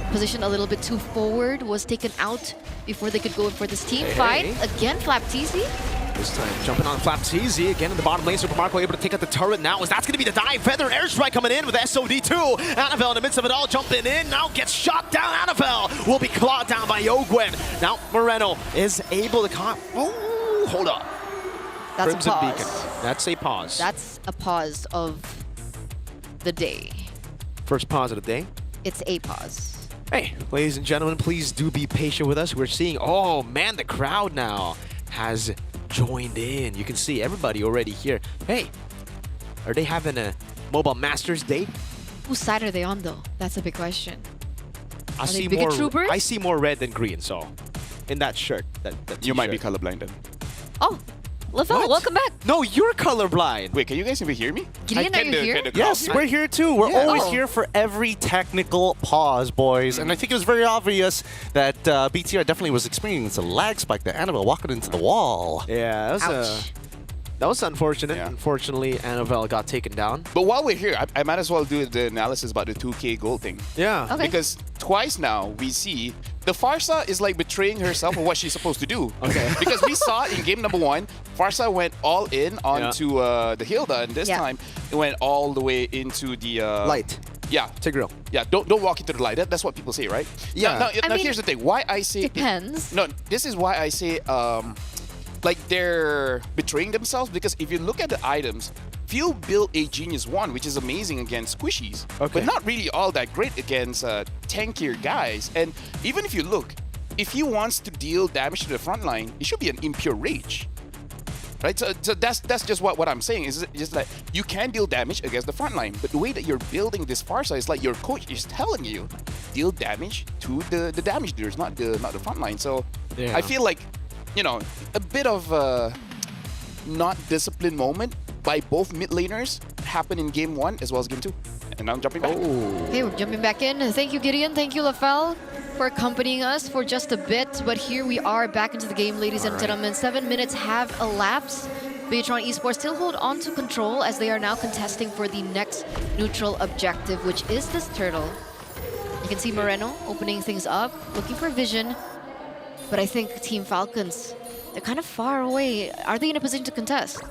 Speaker 13: positioned a little bit too forward, was taken out before they could go in for this team fight. Again, Flapteezy.
Speaker 12: This time jumping on Flapteezy again in the bottom lane. Super Marco able to take out the turret now, as that's going to be the dive. Feather airstrike coming in with SOD2. Annabelle in the midst of it all jumping in. Now gets shot down. Annabelle will be clawed down by Ogwen. Now Moreno is able to hold up.
Speaker 13: That's
Speaker 12: Crimson
Speaker 13: a pause.
Speaker 12: Beacon. That's a pause.
Speaker 13: That's a pause of the day.
Speaker 12: First pause of the day.
Speaker 13: It's a pause.
Speaker 12: Hey, ladies and gentlemen, please do be patient with us. We're seeing, oh man, the crowd now has joined in. You can see everybody already here. Hey, are they having a Mobile Masters Day?
Speaker 13: Whose side are they on, though? That's a big question.
Speaker 12: I see more red than green, so in that shirt. That
Speaker 5: you might be colorblind then.
Speaker 13: Oh, Lavelle, welcome back.
Speaker 12: No, you're colorblind.
Speaker 5: Wait, can you guys even hear me?
Speaker 13: Gideon, are you here?
Speaker 11: Yes, we're here too. We're always here for every technical pause, boys. And I think it was very obvious that BTR definitely was experiencing a lag spike that Annabelle walking into the wall.
Speaker 12: Yeah, that was unfortunate. Yeah. Unfortunately, Annabelle got taken down.
Speaker 5: But while we're here, I might as well do the analysis about the 2K gold thing.
Speaker 12: Yeah.
Speaker 13: Okay.
Speaker 5: Because twice now we see the Farsa is like betraying herself of what she's supposed to do.
Speaker 12: Okay.
Speaker 5: Because we saw in game number 1, Farsa went all in onto the Hilda, and this time it went all the way into the
Speaker 12: light.
Speaker 5: Yeah,
Speaker 12: Tigreal.
Speaker 5: Yeah, don't walk into the light. That's what people say, right?
Speaker 12: Yeah.
Speaker 5: Now here's the thing. Why I say
Speaker 13: depends.
Speaker 5: No, this is why I say like they're betraying themselves, because if you look at the items, Phil built a Genius 1, which is amazing against squishies, but not really all that great against tankier guys. And even if you look, if he wants to deal damage to the front line, it should be an Impure Rage. Right? So that's just what I'm saying. Is just like you can deal damage against the front line, but the way that you're building this Farsa is like your coach is telling you, deal damage to the damage dealers, not the front line. So I feel like, a bit of not disciplined moment by both mid laners happened in game 1 as well as game 2. And now I'm jumping back.
Speaker 13: Okay, we're jumping back in. Thank you, Gideon. Thank you, Lafelle, for accompanying us for just a bit. But here we are back into the game, ladies and gentlemen. 7 minutes have elapsed. Bigatron Esports still hold on to control as they are now contesting for the next neutral objective, which is this turtle. You can see Moreno opening things up, looking for vision. But I think Team Falcons, they're kind of far away. Are they in a position to contest?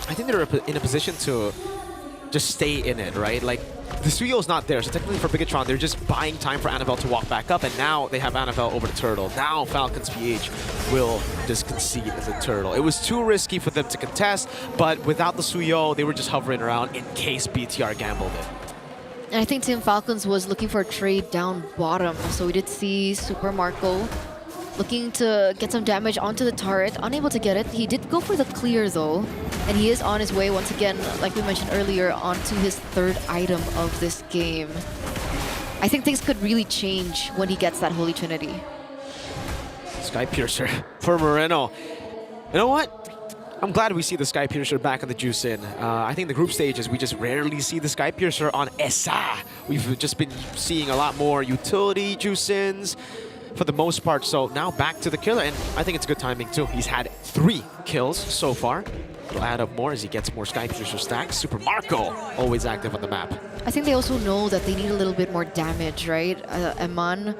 Speaker 12: I think they're in a position to just stay in it, right? Like, the Suyo's not there, so technically for Bigatron, they're just buying time for Annabelle to walk back up, and now they have Annabelle over the turtle. Now Falcons PH will just concede as a turtle. It was too risky for them to contest, but without the Suyo, they were just hovering around in case BTR gambled it.
Speaker 13: And I think Team Falcons was looking for a trade down bottom, so we did see Super Marco looking to get some damage onto the turret, unable to get it. He did go for the clear though, and he is on his way once again, like we mentioned earlier, onto his third item of this game. I think things could really change when he gets that Holy Trinity.
Speaker 12: Sky Piercer for Moreno. You know what? I'm glad we see the Sky Piercer back on the Juice In. I think the group stages, we just rarely see the Sky Piercer on ESA. We've just been seeing a lot more utility Juice Ins for the most part. So now back to the killer, and I think it's good timing too. He's had 3 kills so far. It'll add up more as he gets more Sky Piercer stacks. Super Marco, always active on the map.
Speaker 13: I think they also know that they need a little bit more damage, right? Eman,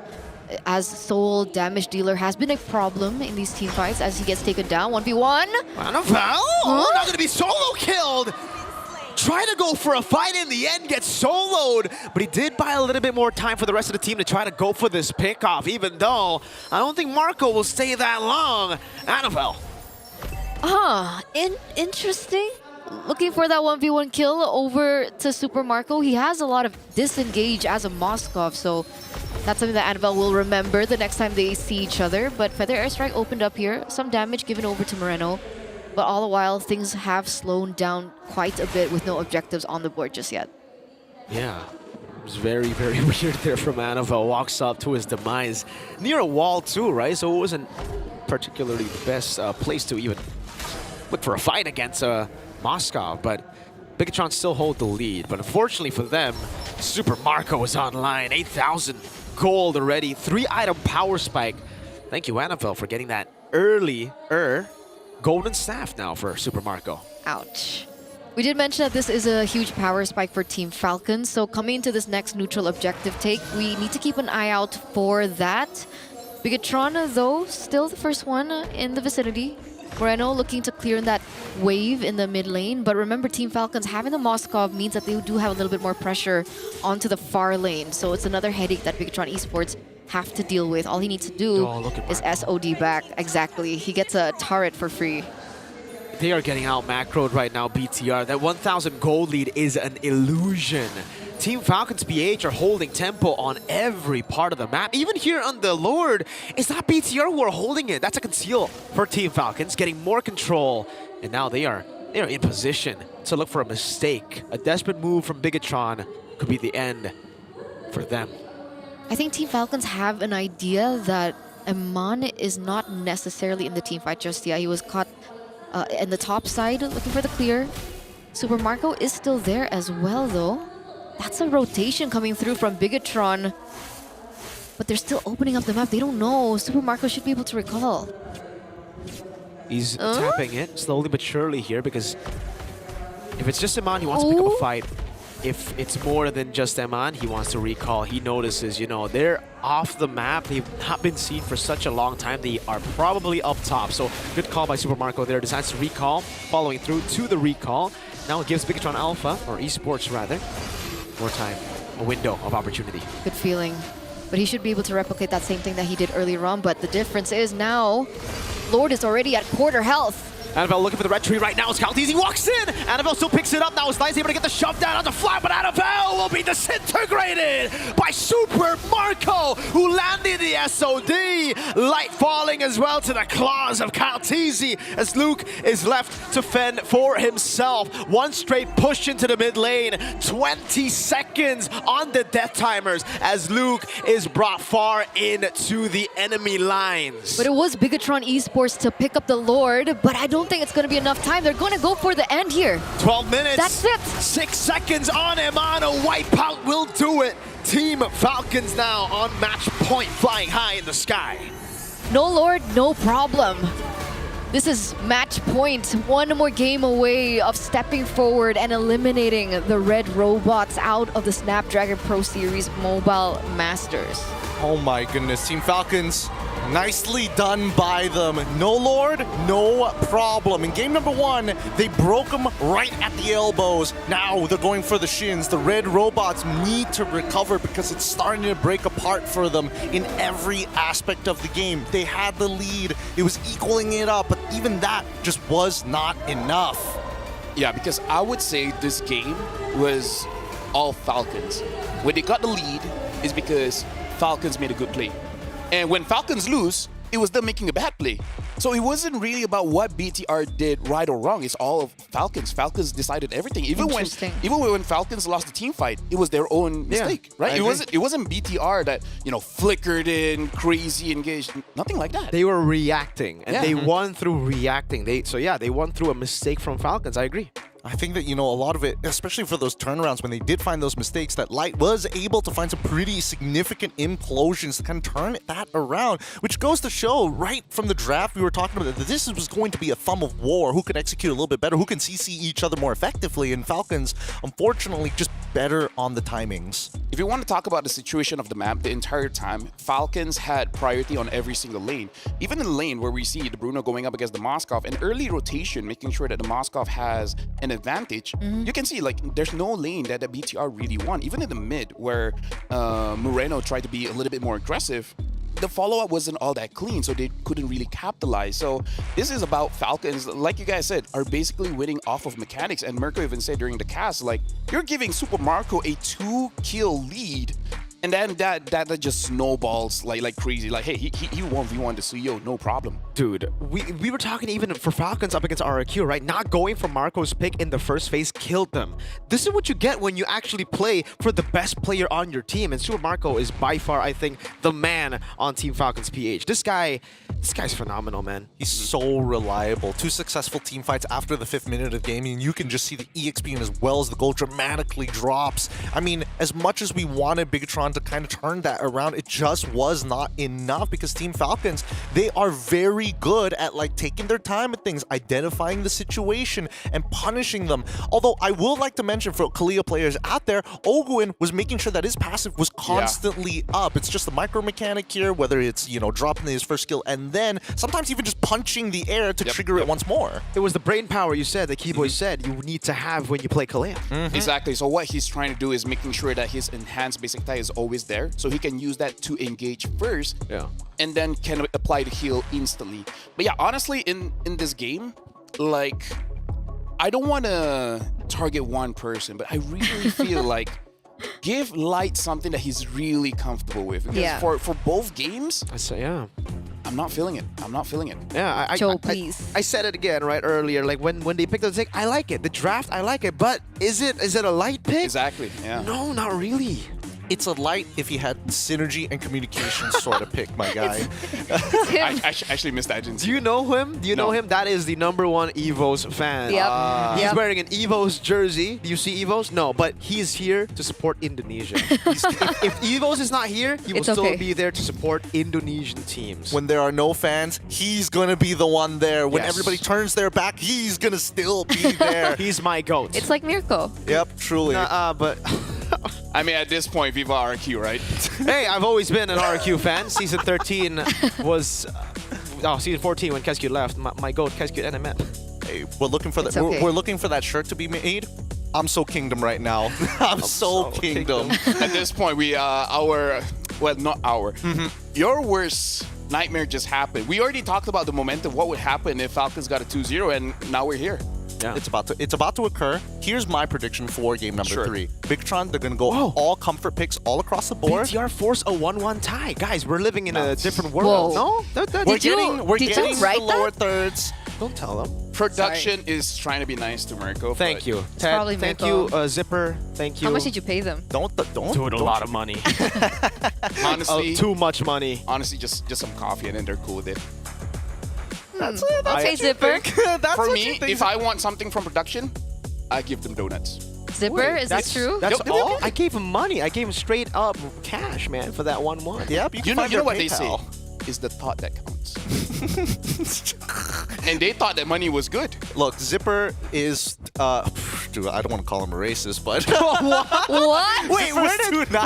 Speaker 13: as sole damage dealer, has been a problem in these team fights as he gets taken down. 1v1.
Speaker 12: Anapel! Oh, not going to be solo killed! Try to go for a fight in the end, gets soloed, but he did buy a little bit more time for the rest of the team to try to go for this pickoff, even though I don't think Marco will stay that long. Anapel.
Speaker 13: Interesting. Looking for that 1v1 kill over to Super Marco. He has a lot of disengage as a Moskov, so that's something that Annabelle will remember the next time they see each other. But Feather Airstrike opened up here. Some damage given over to Moreno. But all the while, things have slowed down quite a bit with no objectives on the board just yet.
Speaker 12: Yeah, it was very, very weird there from Annabelle. Walks up to his demise. Near a wall too, right? So it wasn't particularly the best place to even look for a fight against Moscow. But Bigatron still hold the lead. But unfortunately for them, Super Marco is online. 8,000 gold already. 3-item power spike. Thank you, Annabelle, for getting that early golden staff now for Super Marco.
Speaker 13: Ouch. We did mention that this is a huge power spike for Team Falcon, so coming into this next neutral objective take, we need to keep an eye out for that. Bigatron, though, still the first one in the vicinity. Moreno looking to clear that wave in the mid lane, but remember Team Falcons having the Moskov means that they do have a little bit more pressure onto the far lane, so it's another headache that Bigatron Esports have to deal with. All he needs to do is SOD back. Exactly. He gets a turret for free.
Speaker 12: They are getting out macroed right now, BTR. That 1,000 gold lead is an illusion. Team Falcons BH are holding tempo on every part of the map. Even here on the Lord, it's not BTR who are holding it. That's a conceal for Team Falcons, getting more control. And now they are in position to look for a mistake. A desperate move from Bigatron could be the end for them.
Speaker 13: I think Team Falcons have an idea that Eman is not necessarily in the team fight just yet. He was caught in the top side looking for the clear. Super Marco is still there as well, though. That's a rotation coming through from Bigatron. But they're still opening up the map. They don't know. Super Marco should be able to recall.
Speaker 12: He's tapping it slowly but surely here because if it's just Eman, he wants to pick up a fight. If it's more than just Eman, he wants to recall. He notices, you know, they're off the map. They've not been seen for such a long time. They are probably up top. So good call by Super Marco there. Decides to recall, following through to the recall. Now it gives Bigatron Alpha, or esports rather, more time, a window of opportunity.
Speaker 13: Good feeling. But he should be able to replicate that same thing that he did earlier on. But the difference is now, Lord is already at quarter health.
Speaker 12: Annabelle looking for the red tree right now. Scout-Easy walks in. Annabelle still picks it up. Now Slice able to get the shove down on the flat, but Annabelle will be disintegrated by Super Marco, who landed the SOD. Light falling as well to the claws of Scout-Easy as Luke is left to fend for himself. One straight push into the mid lane. 20 seconds on the death timers as Luke is brought far into the enemy lines.
Speaker 13: But it was Bigatron Esports to pick up the Lord, but I don't think it's going to be enough time. They're going to go for the end here.
Speaker 12: 12 minutes.
Speaker 13: That's it.
Speaker 12: 6 seconds on him. On a wipeout will do it. Team Falcons now on match point, flying high in the sky.
Speaker 13: No Lord, no problem. This is match point. One more game away of stepping forward and eliminating the red robots out of the Snapdragon Pro Series Mobile Masters.
Speaker 11: Oh my goodness, Team Falcons, nicely done by them. No Lord, no problem. In game number 1, they broke them right at the elbows. Now they're going for the shins. The red robots need to recover because it's starting to break apart for them in every aspect of the game. They had the lead. It was equaling it up, but even that just was not enough.
Speaker 5: Yeah, because I would say this game was all Falcons. When they got the lead is because Falcons made a good play. And when Falcons lose, it was them making a bad play. So it wasn't really about what BTR did right or wrong. It's all of Falcons. Falcons decided everything. Even when Falcons lost the team fight, it was their own mistake, right? It wasn't BTR that, you know, flickered in, crazy, engaged, nothing like that.
Speaker 12: They were reacting, and they won through reacting. They won through a mistake from Falcons. I agree.
Speaker 11: I think that, a lot of it, especially for those turnarounds, when they did find those mistakes, that Light was able to find some pretty significant implosions to kind of turn that around, which goes to show right from the draft we were talking about that this was going to be a thumb of war. Who could execute a little bit better? Who can CC each other more effectively? And Falcons, unfortunately, just better on the timings.
Speaker 5: If you want to talk about the situation of the map, the entire time, Falcons had priority on every single lane. Even in the lane where we see the Bruno going up against the Moskov, an early rotation, making sure that the Moskov has an advantage. You can see, there's no lane that the BTR really won. Even in the mid, where Moreno tried to be a little bit more aggressive, the follow-up wasn't all that clean, so they couldn't really capitalize. So this is about Falcons, like you guys said, are basically winning off of mechanics. And Mirko even said during the cast, you're giving Super Marco a 2-kill lead, and then that just snowballs like crazy. Hey, he 1v1 the CEO, no problem.
Speaker 12: Dude, we were talking even for Falcons up against RRQ, right? Not going for Marco's pick in the first phase killed them. This is what you get when you actually play for the best player on your team, and Super Marco is by far, I think, the man on Team Falcons PH. This guy's phenomenal, man.
Speaker 11: He's so reliable. 2 successful team fights after the 5th minute of gaming, and you can just see the EXP and as well as the gold dramatically drops. I mean, as much as we wanted Bigatron to kind of turn that around, it just was not enough because Team Falcons, they are very good at taking their time with things, identifying the situation and punishing them. Although I will like to mention for Kalia players out there, Oguin was making sure that his passive was constantly up. It's just the micro mechanic here, whether it's, dropping his first skill and then sometimes even just punching the air to trigger it once more.
Speaker 12: It was the brain power you said, that Keyboy said, you need to have when you play Kalia.
Speaker 5: Exactly. So what he's trying to do is making sure that his enhanced basic attack is always there, so he can use that to engage first, and then can apply the heal instantly. But yeah, honestly, in this game, I don't want to target one person, but I really feel give Light something that he's really comfortable with. Because for both games, I'm not feeling it. I'm not feeling it.
Speaker 12: Yeah,
Speaker 7: Joe, please.
Speaker 12: I said it again right earlier. When they picked up the pick, I like it. The draft, I like it. But is it a Light pick?
Speaker 5: Exactly. Yeah.
Speaker 12: No, not really.
Speaker 11: It's a Light if he had synergy and communication sort of pick, my guy.
Speaker 5: I actually missed that agency.
Speaker 12: Do you know him? Do you know him? That is the #1 EVOS fan.
Speaker 7: Yep.
Speaker 12: He's wearing an EVOS jersey. Do you see EVOS? No, but he's here to support Indonesia. if EVOS is not here, he will still be there to support Indonesian teams.
Speaker 11: When there are no fans, he's going to be the one there. When everybody turns their back, he's going to still be there.
Speaker 12: He's my GOAT.
Speaker 7: It's like Mirko.
Speaker 11: Yep, truly.
Speaker 12: But...
Speaker 5: I mean, at this point, Viva RQ, right?
Speaker 12: Hey, I've always been an RQ fan. Season 13 was... season 14 when Kescu left. My GOAT, Kescu and Emet.
Speaker 11: Hey, we're looking for that. We're looking for that shirt to be made. I'm so Kingdom right now. I'm so Kingdom.
Speaker 5: At this point, your worst nightmare just happened. We already talked about the momentum, what would happen if Falcons got a 2-0, and now we're here.
Speaker 11: Yeah. It's about to occur. Here's my prediction for game number 3. Bigatron, they're going to go all comfort picks all across the board.
Speaker 12: BTR force a 1-1 tie. Guys, we're living in a different world.
Speaker 7: Whoa.
Speaker 12: No?
Speaker 11: We're getting the lower thirds.
Speaker 12: Don't tell them.
Speaker 5: Production is trying to be nice to Mirko.
Speaker 12: Thank you, Ted. Thank you, Zipper. Thank you.
Speaker 13: How much did you pay them?
Speaker 11: Don't.
Speaker 12: Dude, a lot of money.
Speaker 5: Honestly,
Speaker 12: too much money.
Speaker 5: Honestly, just some coffee, and then they're cool with it.
Speaker 11: That's
Speaker 7: okay, Zipper.
Speaker 5: For me, if I want something from production, I give them donuts.
Speaker 7: Zipper, is this true?
Speaker 12: That's all? I gave him money. I gave him straight up cash, man, for that 1-1.
Speaker 11: Yep.
Speaker 5: You know what they say? Is the thought that counts. And they thought that money was good.
Speaker 11: Look, Zipper is, dude, I don't want to call him a racist, but...
Speaker 7: What?
Speaker 12: Wait, where did that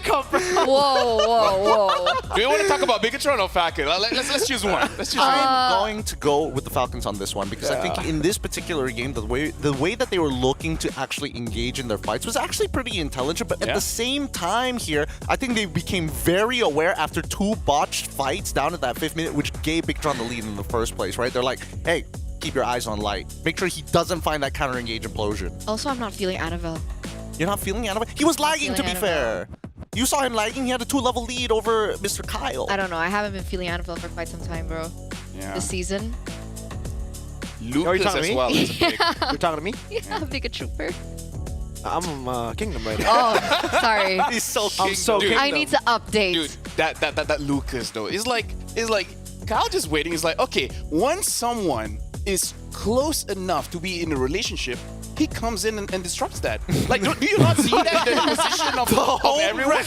Speaker 12: come from?
Speaker 7: Whoa.
Speaker 5: Do you want to talk about Bigatron or Falcon? Let's choose one.
Speaker 11: I'm going to go with the Falcons on this one because I think in this particular game, the way that they were looking to actually engage in their fights was actually pretty intelligent. But at the same time here, I think they became very aware after 2 botched fights down at that 5th minute, which gave Bigatron the lead in the first place, right? They're like, hey, keep your eyes on Light. Make sure he doesn't find that counter-engage implosion.
Speaker 13: Also, I'm not feeling Annabelle.
Speaker 11: You're not feeling Annabelle? He was lagging, to be fair. You saw him lagging. He had a 2-level lead over Mr. Kyle.
Speaker 13: I don't know. I haven't been feeling Annabelle for quite some time, bro.
Speaker 5: Yeah.
Speaker 13: This season.
Speaker 5: Lucas as well.
Speaker 12: You're talking to me?
Speaker 13: Yeah, big a trooper.
Speaker 12: I'm Kingdom right now.
Speaker 13: Oh, sorry.
Speaker 11: He's so
Speaker 12: I'm so
Speaker 11: Kingdom.
Speaker 13: I need to update.
Speaker 5: Dude, that Lucas though, it's like Kyle just waiting. It's like, okay, once someone is close enough to be in a relationship, he comes in and disrupts that. Like, do you not see that the position of everyone?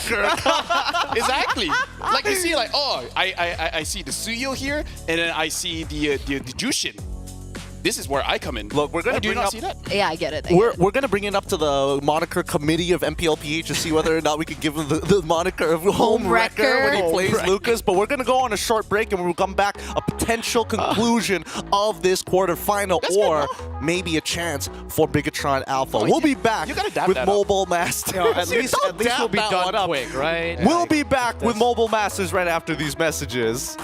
Speaker 5: Exactly. Like you see, like, oh, I see the Suyo here, and then I see the Jushin. This is where I come in.
Speaker 11: Look, we're gonna
Speaker 5: do you
Speaker 11: bring
Speaker 5: not
Speaker 11: up.
Speaker 5: see that?
Speaker 13: Yeah, I get it.
Speaker 11: We're gonna bring it up to the moniker committee of MPLPH to see whether or not we can give him the moniker of home wrecker when he plays Lucas. But we're gonna go on a short break, and when we come back, a potential conclusion of this quarterfinal, or maybe a chance for Bigatron Alpha. We'll be back with Mobile Masters.
Speaker 12: At least we'll be done quick, right?
Speaker 11: We'll be back with Mobile Masters right after these messages.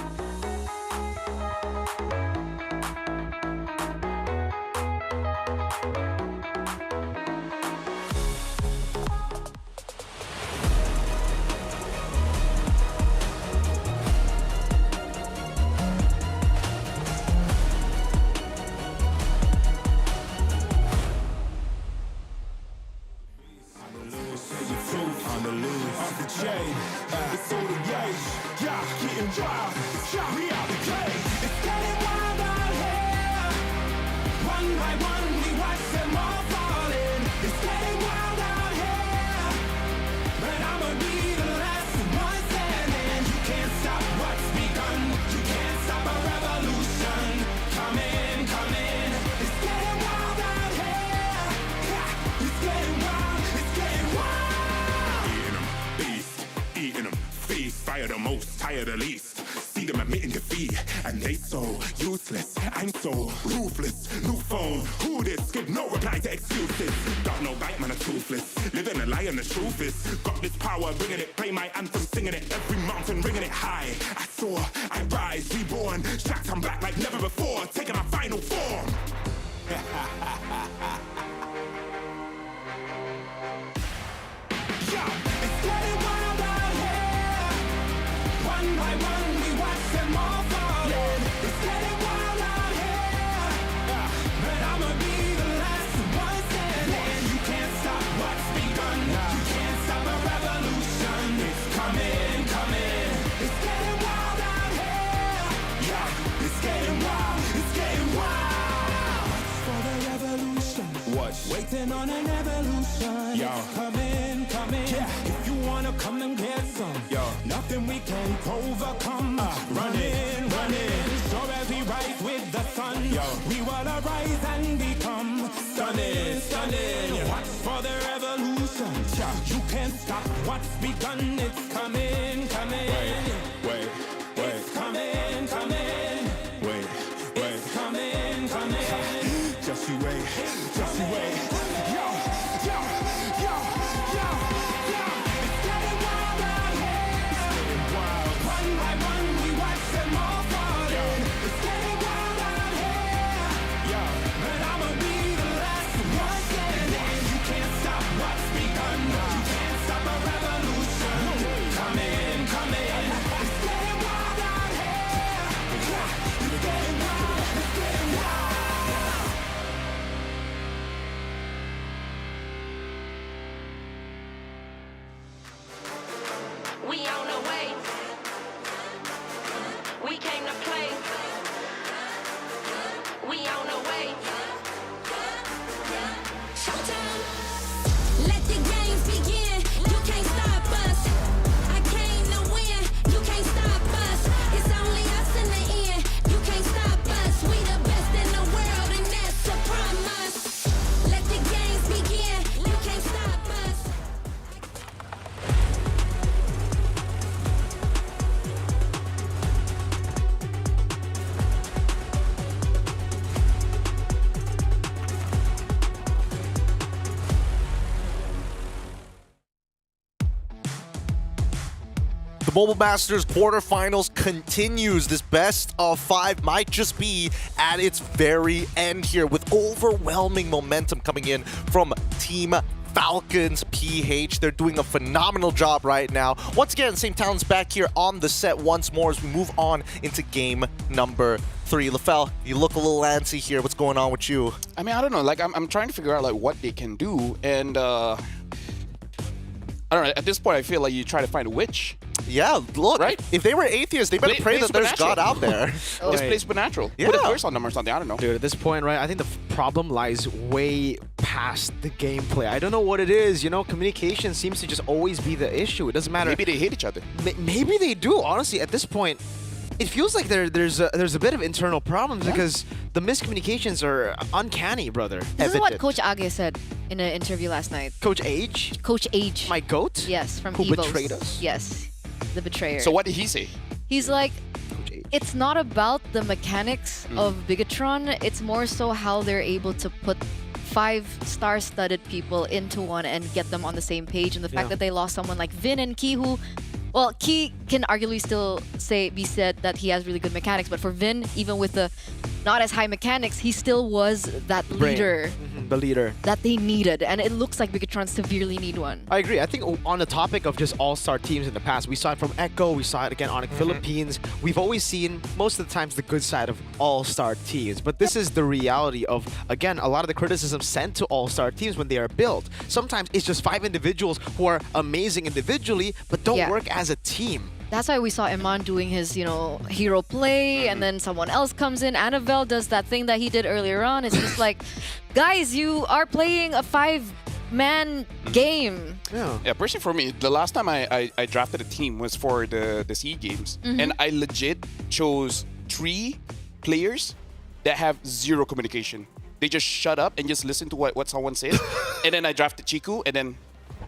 Speaker 18: The most, tired the least. See them admitting defeat, and they so useless. I'm so ruthless. New phone, who this? Give no reply to excuses. Got no bite, man, a toothless. Living a lie, and the truth is, got this power, bringing it. Play my anthem, singing it. Every mountain, ringing it high. I soar, I rise, reborn. Shocked, I'm back like never before. Taking my final form.
Speaker 15: It's getting wild out here. One by one, we watch them all falling. It's getting wild out here. But I'ma be the last one standing. You can't stop what's begun. You can't stop a revolution. It's coming, coming. It's getting wild out here. Yeah, it's getting wild. It's getting wild. For the revolution.
Speaker 18: What?
Speaker 15: Waiting on an evolution.
Speaker 18: Yo.
Speaker 15: It's coming, coming.
Speaker 18: Yeah.
Speaker 15: If you wanna come and get some,
Speaker 18: Yo.
Speaker 15: nothing we can't overcome. Running, running. Sure as we rise with the sun,
Speaker 18: Yo.
Speaker 15: we will arise and become stunning, stunning. Watch for the revolution. You can't stop what's begun. It's coming, coming.
Speaker 18: Wait.
Speaker 15: It's coming, coming.
Speaker 18: Wait.
Speaker 15: It's coming, coming.
Speaker 18: Just you wait. Just you wait.
Speaker 15: Yo, yo, yo, yo, yo. It's getting wild out here.
Speaker 18: It's getting wild.
Speaker 15: One by one, we watch them all falling. It's getting wild out here.
Speaker 18: Yeah.
Speaker 15: But I'ma be the last one standing. You can't stop what's begun. You can't stop a revolution. Coming, coming. It's getting wild out here. It's getting wild. It's getting wild.
Speaker 1: We on the way. We came to play. We on the way. Showtime. Let the games begin. You can't stop us. I came to win. You can't stop us. It's only us in the end. You can't stop us. We the best in the world, and that's a promise. Let the games begin. You can't stop us.
Speaker 11: The Mobile Masters quarterfinals continues. This best of 5 might just be at its very end here, with overwhelming momentum coming in from Team Falcons PH. They're doing a phenomenal job right now. Once again, same talents back here on the set once more as we move on into game number 3. LaFell, you look a little antsy here. What's going on with you?
Speaker 5: I mean, I don't know. Like, I'm trying to figure out like what they can do, and I don't know. At this point, I feel like you try to find a witch
Speaker 11: Yeah, look,
Speaker 5: Right?
Speaker 11: if they were atheists, they better pray that there's God out there.
Speaker 5: Just play supernatural.
Speaker 11: Yeah.
Speaker 5: Put a curse on them or something. I don't know.
Speaker 12: Dude, at this point, right, I think the problem lies way past the gameplay. I don't know what it is. You know, communication seems to just always be the issue. It doesn't matter.
Speaker 5: Maybe they hate each other.
Speaker 12: Maybe they do. Honestly, at this point, it feels like there's a bit of internal problems because the miscommunications are uncanny, brother.
Speaker 13: This is what Coach Age said in an interview last night.
Speaker 12: Coach Age?
Speaker 13: Coach Age.
Speaker 12: My goat?
Speaker 13: Yes, from
Speaker 12: Who
Speaker 13: Evos.
Speaker 12: betrayed us?
Speaker 13: Yes, the betrayer.
Speaker 5: So what did he say?
Speaker 13: He's like, it's not about the mechanics of Bigatron. It's more so how they're able to put 5 star-studded people into one and get them on the same page. And the fact that they lost someone like Vin and Key, who, well, Key can arguably still be said that he has really good mechanics. But for Vin, even with the not as high mechanics, he still was that leader.
Speaker 12: The leader
Speaker 13: that they needed, and it looks like Bigatron severely need one.
Speaker 12: I agree. I think on the topic of just all-star teams in the past, we saw it from Echo, we saw it again on Philippines. We've always seen, most of the times, the good side of all-star teams. But this is the reality of, again, a lot of the criticism sent to all-star teams when they are built. Sometimes it's just 5 individuals who are amazing individually, but don't work as a team.
Speaker 13: That's why we saw Iman doing his, hero play, and then someone else comes in. Annabelle does that thing that he did earlier on. It's just like, guys, you are playing a 5-man game.
Speaker 5: Yeah, personally for me, the last time I drafted a team was for the SEA Games. And I legit chose 3 players that have 0 communication. They just shut up and just listen to what someone says. And then I drafted Chiku, and then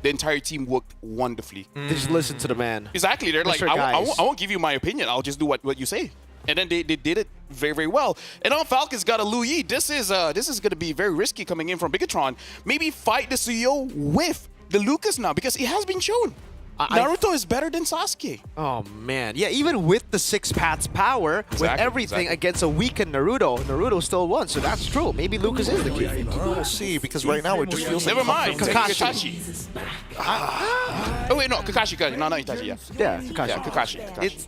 Speaker 5: the entire team worked wonderfully.
Speaker 12: They just listen to the man.
Speaker 5: Exactly. They're like, I won't give you my opinion. I'll just do what you say. And then they did it very, very well. And on Falcon's got a Lu Yi. This is going to be very risky coming in from Bigatron. Maybe fight the Suyo with the Lucas now, because it has been shown. Naruto is better than Sasuke.
Speaker 12: Oh, man. Yeah, even with the 6 paths power, with everything against a weakened Naruto still won. So that's true. Maybe Lucas is the key.
Speaker 11: We'll see, because right now it just feels
Speaker 5: Never
Speaker 11: like...
Speaker 5: mind. Kakashi. Oh, wait, no. Kakashi. No, Itachi, yeah.
Speaker 12: Yeah, Kakashi.
Speaker 5: Yeah, Kakashi.
Speaker 11: It's,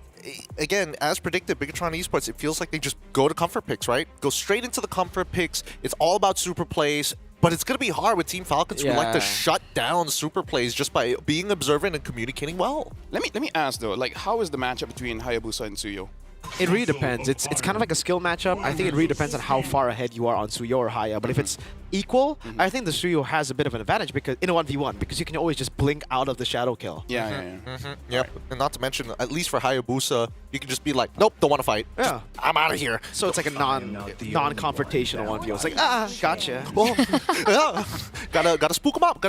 Speaker 11: again, as predicted, Bigatron Esports, it feels like they just go to comfort picks, right? Go straight into the comfort picks. It's all about super plays. But it's going to be hard with Team Falcons who like to shut down super plays just by being observant and communicating well.
Speaker 5: Let me ask though, like, how is the matchup between Hayabusa and Suyo?
Speaker 12: It really depends. It's kind of like a skill matchup. I think it really depends on how far ahead you are on Suyo or Haya. But if it's equal, I think the Suyo has a bit of an advantage because in a 1v1 because you can always just blink out of the shadow kill.
Speaker 5: Yeah.
Speaker 11: Yep. And not to mention, at least for Hayabusa, you can just be like, nope, don't want to fight.
Speaker 12: Yeah.
Speaker 11: I'm out of here.
Speaker 12: So it's like a non-confrontational 1v1. It's like, gotcha.
Speaker 11: Well, yeah. Gotta spook him up.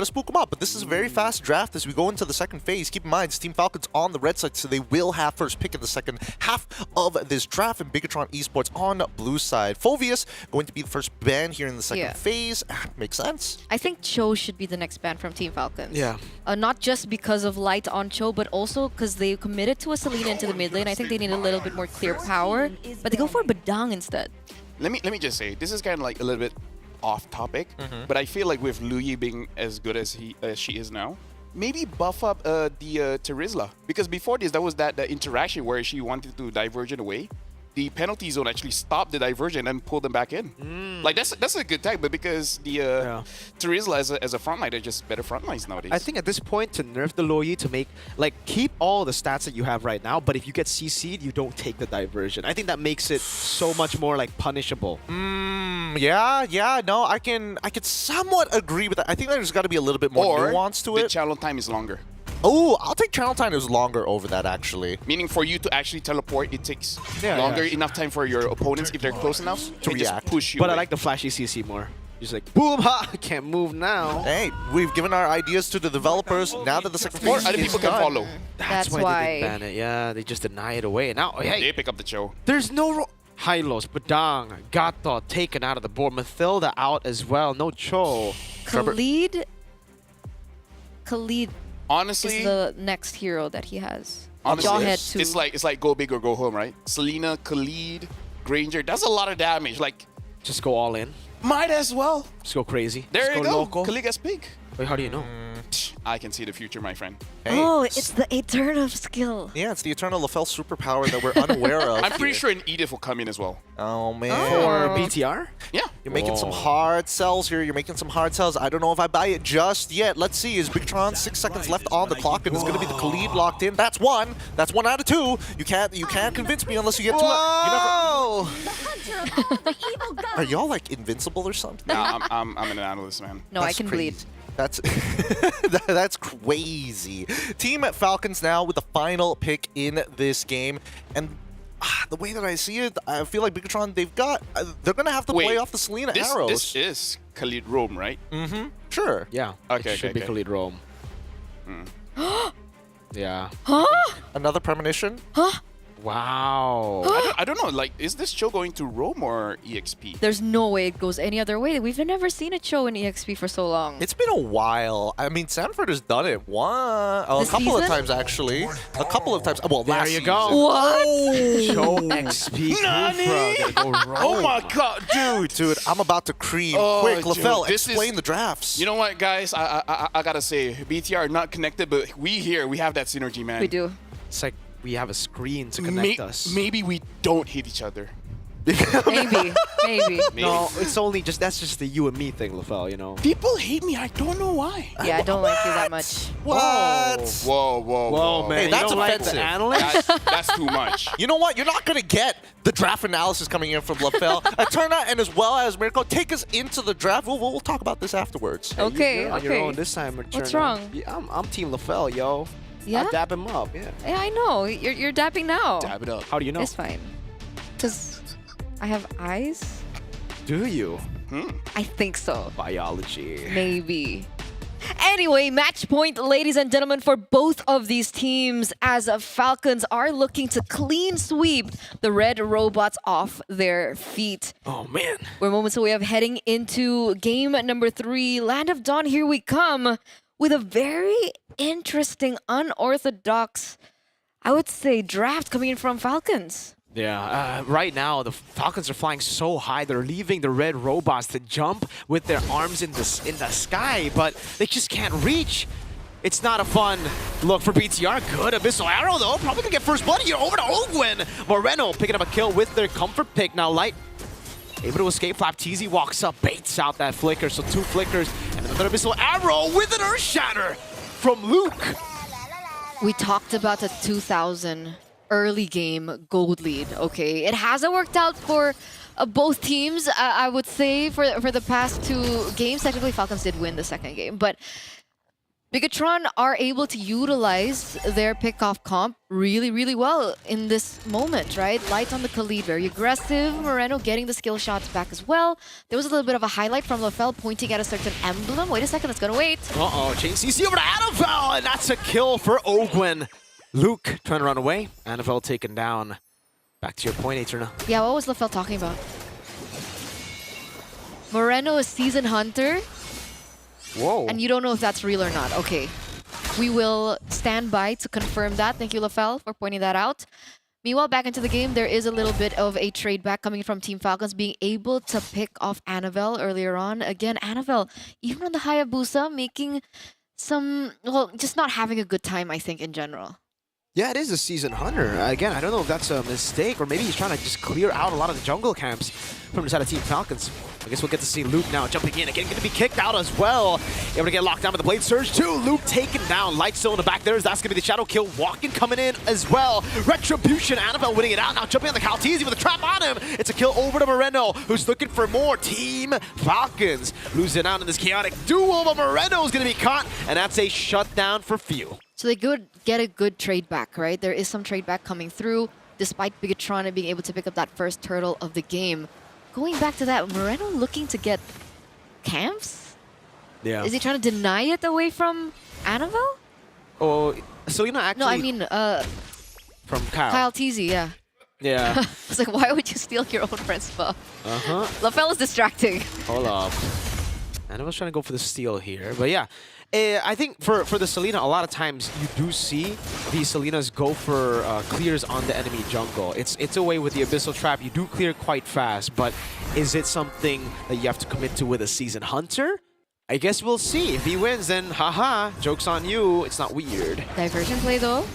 Speaker 11: But this is a very fast draft as we go into the second phase. Keep in mind, it's Team Falcons on the red side, so they will have first pick in the second half of this draft, and Bigatron Esports on blue side. Fovius going to be the first ban here in the second phase. Makes sense.
Speaker 13: I think Cho should be the next ban from Team Falcons.
Speaker 12: Yeah.
Speaker 13: Not just because of light on Cho, but also because they committed to a Selena into the mid lane. I think they need a little bit more clear power, but they go for Badang instead. Let
Speaker 5: me just say, this is kind of like a little bit off topic, but I feel like with Lu Yi being as good as she is now, maybe buff up the Terizla, because before this there was that interaction where she wanted to divergent away. The penalty zone actually stopped the diversion and pulled them back in. Like that's a good tag, but because the Terizla as a frontliner just better frontlines nowadays.
Speaker 12: I think at this point to nerf the Lu Yi to make keep all the stats that you have right now, but if you get CC'd, you don't take the diversion. I think that makes it so much more punishable.
Speaker 11: Yeah, no, I could somewhat agree with that. I think there's got to be a little bit more nuance to it.
Speaker 5: The channel time is longer.
Speaker 11: Oh, I'll take channel time is longer over that, actually.
Speaker 5: Meaning for you to actually teleport, it takes longer, enough time for your opponents, if they're close enough, to react. Just push you
Speaker 12: But
Speaker 5: away.
Speaker 12: I like the flashy CC more. Just like, boom, ha, I can't move now.
Speaker 11: Hey, we've given our ideas to the developers. Now that the second phase
Speaker 5: More other people can follow.
Speaker 12: That's why they didn't ban it. Yeah, they just deny it away. Now, hey,
Speaker 5: they pick up the show.
Speaker 12: There's no... Hylos, Badang, Gato taken out of the board. Mathilda out as well. No Cho.
Speaker 13: Khalid
Speaker 5: honestly
Speaker 13: is the next hero that he has.
Speaker 5: Honestly, it's like go big or go home, right? Selena, Khalid, Granger. That's a lot of damage.
Speaker 12: Just go all in.
Speaker 5: Might as well.
Speaker 12: Just go crazy.
Speaker 5: There you go.
Speaker 12: Local.
Speaker 5: Khalid gets big.
Speaker 12: Wait, how do you know?
Speaker 5: I can see the future, my friend.
Speaker 11: Hey.
Speaker 13: Oh, it's the Eternal skill.
Speaker 11: Yeah, it's the Eternal Lafel superpower that we're unaware of.
Speaker 5: I'm pretty sure an Edith will come in as well.
Speaker 11: Oh, man.
Speaker 12: For BTR?
Speaker 5: Yeah.
Speaker 11: You're making some hard sells here. You're making some hard sells. I don't know if I buy it just yet. Let's see. Is Bigatron 6 seconds left on the clock, and it's going to be the Khalid locked in. That's one. That's 1 out of 2. You can't convince me unless you get 2.
Speaker 6: Whoa!
Speaker 11: Are y'all like invincible or something?
Speaker 5: No, I'm an analyst, man.
Speaker 13: No, I can bleed.
Speaker 11: That's that's crazy. Team Falcons now with the final pick in this game, and the way that I see it, I feel like Bigatron, they're gonna have to play off the Selena arrows.
Speaker 5: This is Khalid Rome, right?
Speaker 11: Mm-hmm. Sure.
Speaker 12: Yeah.
Speaker 5: Okay.
Speaker 12: Should be Khalid Rome. Yeah.
Speaker 13: Huh?
Speaker 11: Another premonition.
Speaker 13: Huh?
Speaker 12: Wow.
Speaker 5: I don't know. Like, is this show going to Rome or EXP?
Speaker 13: There's no way it goes any other way. We've never seen it show in EXP for so long.
Speaker 11: It's been a while. I mean, Sanford has done it a couple of times, actually. A couple of times. Well,
Speaker 12: there
Speaker 11: last
Speaker 12: you go.
Speaker 11: season.
Speaker 13: What?
Speaker 12: Show XP.
Speaker 11: Nani?
Speaker 12: Go
Speaker 5: Oh my god,
Speaker 11: Dude, I'm about to cream. Quick, LaFell, explain the drafts.
Speaker 5: You know what, guys? I gotta say, BTR are not connected, but we have that synergy, man.
Speaker 13: We do.
Speaker 12: It's like we have a screen to connect us.
Speaker 5: Maybe we don't hit each other.
Speaker 13: Maybe.
Speaker 12: No, it's only that's just the you and me thing, LaFell, you know.
Speaker 5: People hate me. I don't know why.
Speaker 13: Yeah, I don't like you that much.
Speaker 11: What?
Speaker 5: Whoa,
Speaker 11: Hey,
Speaker 12: man.
Speaker 11: that's
Speaker 12: you don't like
Speaker 11: offensive.
Speaker 12: the analyst?
Speaker 5: That's too much.
Speaker 11: You know what? You're not going to get the draft analysis coming in from LaFell. Eterna and as well as Mirko, take us into the draft. We'll talk about this afterwards.
Speaker 12: Hey,
Speaker 13: Okay,
Speaker 12: you're on your own this time, Eterna.
Speaker 13: What's wrong?
Speaker 12: Yeah, I'm Team LaFell, yo.
Speaker 13: Yeah?
Speaker 12: I dab him up, yeah.
Speaker 13: Yeah, I know. You're dapping now.
Speaker 5: Dab it up.
Speaker 12: How do you know?
Speaker 13: It's fine. Because I have eyes?
Speaker 12: Do you?
Speaker 13: I think so.
Speaker 12: Biology.
Speaker 13: Maybe. Anyway, match point, ladies and gentlemen, for both of these teams as Falcons are looking to clean sweep the red robots off their feet.
Speaker 12: Oh, man.
Speaker 13: We're moments away of heading into game number 3. Land of Dawn, here we come with a very interesting, unorthodox, I would say, draft coming in from Falcons.
Speaker 12: Yeah, right now the Falcons are flying so high, they're leaving the red robots to jump with their arms in the sky, but they just can't reach. It's not a fun look for BTR. Good Abyssal Arrow though, probably gonna get first blood here over to Ogwen. Moreno picking up a kill with their comfort pick. Now Light able to escape. Flapteezy walks up, baits out that flicker, so 2 flickers and another Abyssal Arrow with an Earth Shatter from Luke.
Speaker 13: We talked about the 2000 early game gold lead. Okay, it hasn't worked out for both teams. I would say for the past 2 games. Technically, Falcons did win the second game, but Bigatron are able to utilize their pickoff comp really, really well in this moment, right? Light on the Khalid, very aggressive. Moreno getting the skill shots back as well. There was a little bit of a highlight from LaFell pointing at a certain emblem. Wait a second, it's gonna wait.
Speaker 12: Uh-oh, chain CC over to Annabelle, and that's a kill for Ogwen. Luke trying to run away. Annabelle taken down. Back to your point, Eterna.
Speaker 13: Yeah, what was LaFell talking about? Moreno is Season Hunter.
Speaker 12: Whoa.
Speaker 13: And you don't know if that's real or not. Okay. We will stand by to confirm that. Thank you, LaFell, for pointing that out. Meanwhile, back into the game, there is a little bit of a trade back coming from Team Falcons, being able to pick off Annabelle earlier on. Again, Annabelle, even on the Hayabusa, making some, well, just not having a good time, I think, in general.
Speaker 12: Yeah, it is a Season Hunter. Again, I don't know if that's a mistake, or maybe he's trying to just clear out a lot of the jungle camps from the side of Team Falcons. I guess we'll get to see Luke now jumping in. Again, going to be kicked out as well. Able to get locked down with the Blade Surge too. Luke taken down. Light still in the back there. That's going to be the Shadow Kill. Walking coming in as well. Retribution. Annabelle winning it out. Now jumping on the Kaltizi with a trap on him. It's a kill over to Moreno, who's looking for more. Team Falcons losing out in this chaotic duel, but Moreno is going to be caught, and that's a shutdown for few.
Speaker 13: So they could get a good trade back, right? There is some trade back coming through, despite Bigatron being able to pick up that first turtle of the game. Going back to that, Moreno looking to get camps?
Speaker 12: Yeah.
Speaker 13: Is he trying to deny it away from Annabelle?
Speaker 12: Oh, Selena actually...
Speaker 13: No, I mean,
Speaker 12: from Kyle.
Speaker 13: Kyle Teasy, yeah.
Speaker 12: Yeah.
Speaker 13: I was like, why would you steal your own friend's buff?
Speaker 12: Uh-huh.
Speaker 13: LaFell is distracting.
Speaker 12: Hold up. Annabelle's trying to go for the steal here, but yeah. I think for the Selena, a lot of times you do see the Selenas go for clears on the enemy jungle. It's a way with the Abyssal Trap. You do clear quite fast, but is it something that you have to commit to with a Season Hunter? I guess we'll see. If he wins, then haha, joke's on you. It's not weird.
Speaker 13: Diversion play though.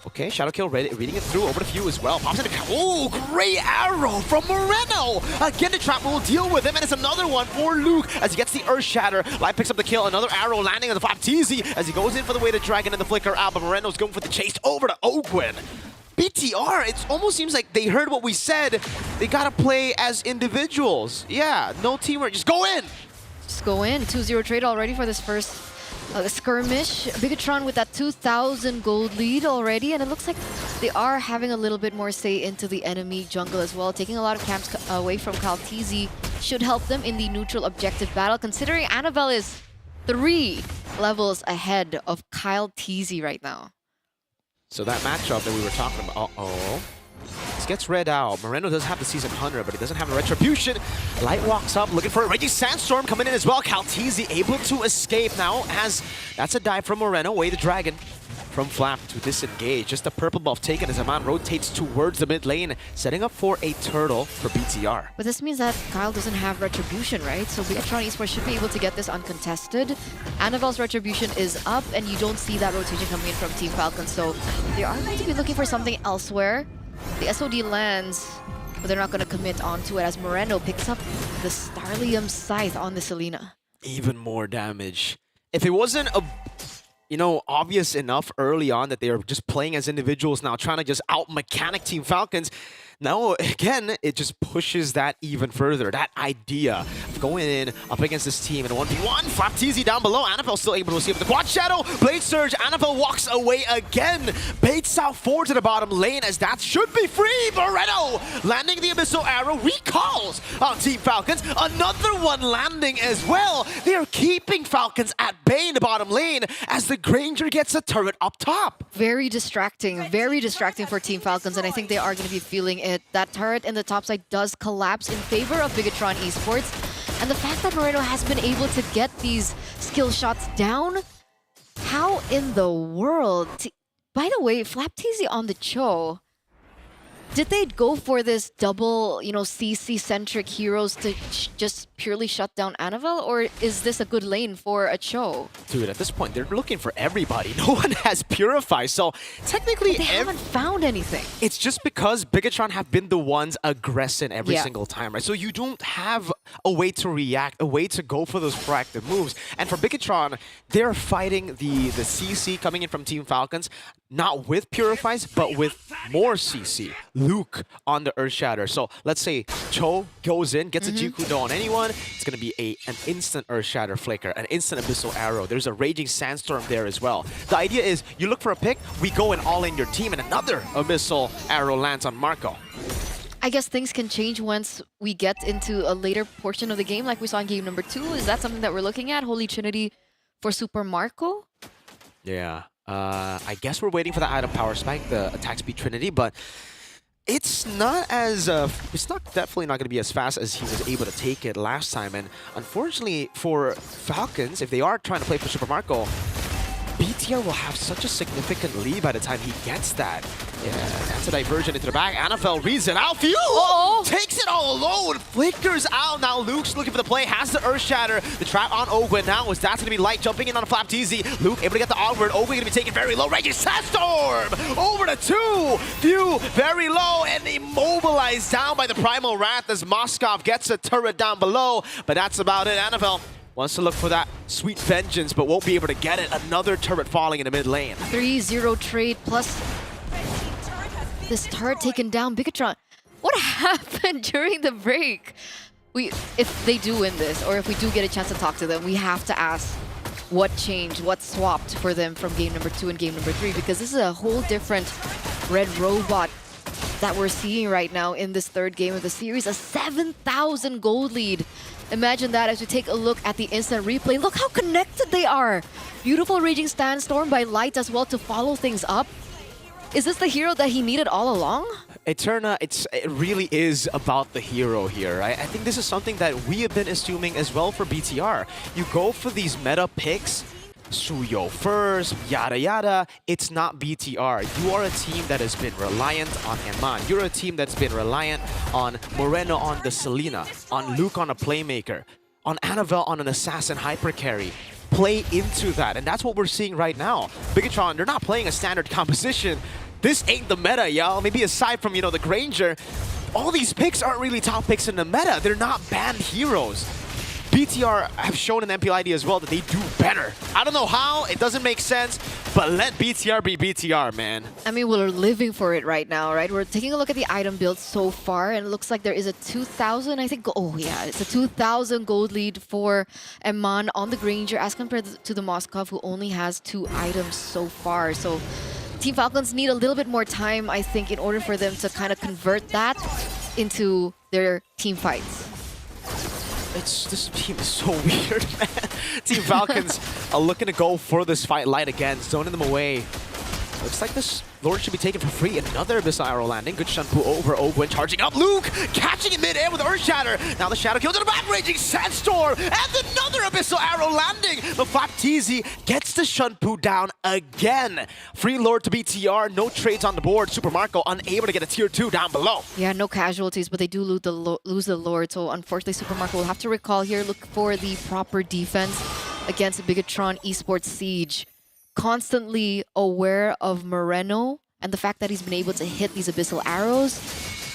Speaker 12: Okay, Shadow Kill reading it through over to Few as well. Pops into oh, great arrow from Moreno. Again, the trap will deal with him, and it's another one for Luke as he gets the Earth Shatter. Light picks up the kill. Another arrow landing on the Flapteezy as he goes in for the Weighted Dragon and the Flicker out, but Moreno's going for the chase over to Ogwin. BTR, it almost seems like they heard what we said. They gotta play as individuals. Yeah, no teamwork. Just go in.
Speaker 13: Just go in. 2-0 trade already for this first skirmish. Bigatron with that 2,000 gold lead already, and it looks like they are having a little bit more say into the enemy jungle as well. Taking a lot of camps away from Kaltizi should help them in the neutral objective battle, considering Annabelle is 3 levels ahead of Kyle Teasy right now.
Speaker 12: So that matchup that we were talking about, this gets read out. Moreno does have the Season 100, but he doesn't have a Retribution. Light walks up, looking for a Raging Sandstorm coming in as well. Kaltizi able to escape now, as that's a dive from Moreno. Away the Dragon from Flap to disengage. Just a purple buff taken as Aman rotates towards the mid lane, setting up for a turtle for BTR.
Speaker 13: But this means that Kyle doesn't have Retribution, right? So Bigatron Esports should be able to get this uncontested. Annabelle's Retribution is up, and you don't see that rotation coming in from Team Falcon. So they are going to be looking for something elsewhere. The SOD lands, but they're not going to commit onto it as Moreno picks up the Starlium Scythe on the Selena.
Speaker 12: Even more damage. If it wasn't obvious enough early on that they are just playing as individuals now, trying to just out-mechanic Team Falcons, now, again, it just pushes that even further. That idea of going in up against this team in a 1v1. Flapteezy down below. Annabelle still able to receive the Quad Shadow. Blade Surge. Annabelle walks away again. Baits out forward to the bottom lane as that should be free. Moreno landing the Abyssal Arrow. Recalls on Team Falcons. Another one landing as well. They are keeping Falcons at bay in the bottom lane as the Granger gets a turret up top.
Speaker 13: Very distracting for Team Falcons, and I think they are going to be feeling it. That turret in the top side does collapse in favor of Bigatron Esports, and the fact that Moreno has been able to get these skill shots down, how in the world? By the way, Flapteezy on the Cho, did they go for this double, CC-centric heroes to just purely shut down Annabelle, or is this a good lane for a Cho?
Speaker 12: Dude, at this point, they're looking for everybody. No one has Purify, so technically...
Speaker 13: But they haven't found anything.
Speaker 12: It's just because Bigatron have been the ones aggressing every single time, right? So you don't have a way to react, a way to go for those proactive moves. And for Bigatron, they're fighting the CC coming in from Team Falcons, not with Purifies, but with more CC. Luke on the Earth Shatter. So let's say Cho goes in, gets a Jikudo on anyone, it's going to be an instant Earth Shatter Flicker, an instant Abyssal Arrow. There's a Raging Sandstorm there as well. The idea is you look for a pick, we go and all in your team, and another Abyssal Arrow lands on Marco.
Speaker 13: I guess things can change once we get into a later portion of the game, like we saw in game number 2. Is that something that we're looking at? Holy Trinity for Super Marco?
Speaker 12: Yeah. I guess we're waiting for the item power spike, the attack speed Trinity, but it's not as definitely not going to be as fast as he was able to take it last time. And unfortunately for Falcons, if they are trying to play for Super Marco, BTR will have such a significant lead by the time he gets that. Yeah, that's a diversion into the back. Annabelle reads it out. Phew! Takes it all alone. Flickers out. Now Luke's looking for the play. Has the Earth Shatter. The trap on Ogwin now is that's going to be Light jumping in on a Flapteezy. Luke able to get the Ogwin. Ogwin going to be taken very low. Raging Sandstorm over to 2. Phew, very low and immobilized down by the Primal Wrath as Moskov gets a turret down below. But that's about it. Annabelle wants to look for that sweet vengeance, but won't be able to get it. Another turret falling in the mid lane.
Speaker 13: 3-0 trade plus this turret taken down. Bigatron, what happened during the break? If they do win this, or if we do get a chance to talk to them, we have to ask what changed, what swapped for them from game number 2 and game number 3, because this is a whole different Red Robot that we're seeing right now in this third game of the series. A 7,000 gold lead. Imagine that as we take a look at the instant replay. Look how connected they are. Beautiful Raging Sandstorm by Light as well to follow things up. Is this the hero that he needed all along?
Speaker 12: Eterna, it really is about the hero here, right? I think this is something that we have been assuming as well for BTR. You go for these meta picks, Suyo first, yada yada. It's not BTR. You are a team that has been reliant on Eman. You're a team that's been reliant on Moreno on the Selena, on Luke on a playmaker, on Annabelle on an assassin hyper carry. Play into that, and that's what we're seeing right now. Bigatron, they're not playing a standard composition. this ain't the meta, y'all. Maybe aside from, the Granger, all these picks aren't really top picks in the meta. They're not banned heroes. BTR have shown in MPLID as well that they do better. I don't know how, it doesn't make sense, but let BTR be BTR, man.
Speaker 13: I mean, we're living for it right now, right? We're taking a look at the item build so far, and it looks like there is a 2,000, I think. Oh, yeah, it's a 2,000 gold lead for Eman on the Granger as compared to the Moskov, who only has 2 items so far. So Team Falcons need a little bit more time, I think, in order for them to kind of convert that into their team fights.
Speaker 12: This team is so weird, man. Team Falcons are looking to go for this fight light again, zoning them away. Looks like this Lord should be taken for free. Another Abyssal Arrow landing. Good Shunpu over Ogwen, charging up. Luke catching in midair with Earth Shatter. Now the Shadow Kill to the back, raging Sandstorm, and another Abyssal Arrow landing. The Flapteezy gets the Shunpu down again. Free Lord to BTR, no trades on the board. Super Marco unable to get a tier 2 down below.
Speaker 13: Yeah, no casualties, but they do lose the Lord. So unfortunately, Super Marco will have to recall here. Look for the proper defense against Bigatron Esports Siege. Constantly aware of Moreno and the fact that he's been able to hit these Abyssal Arrows.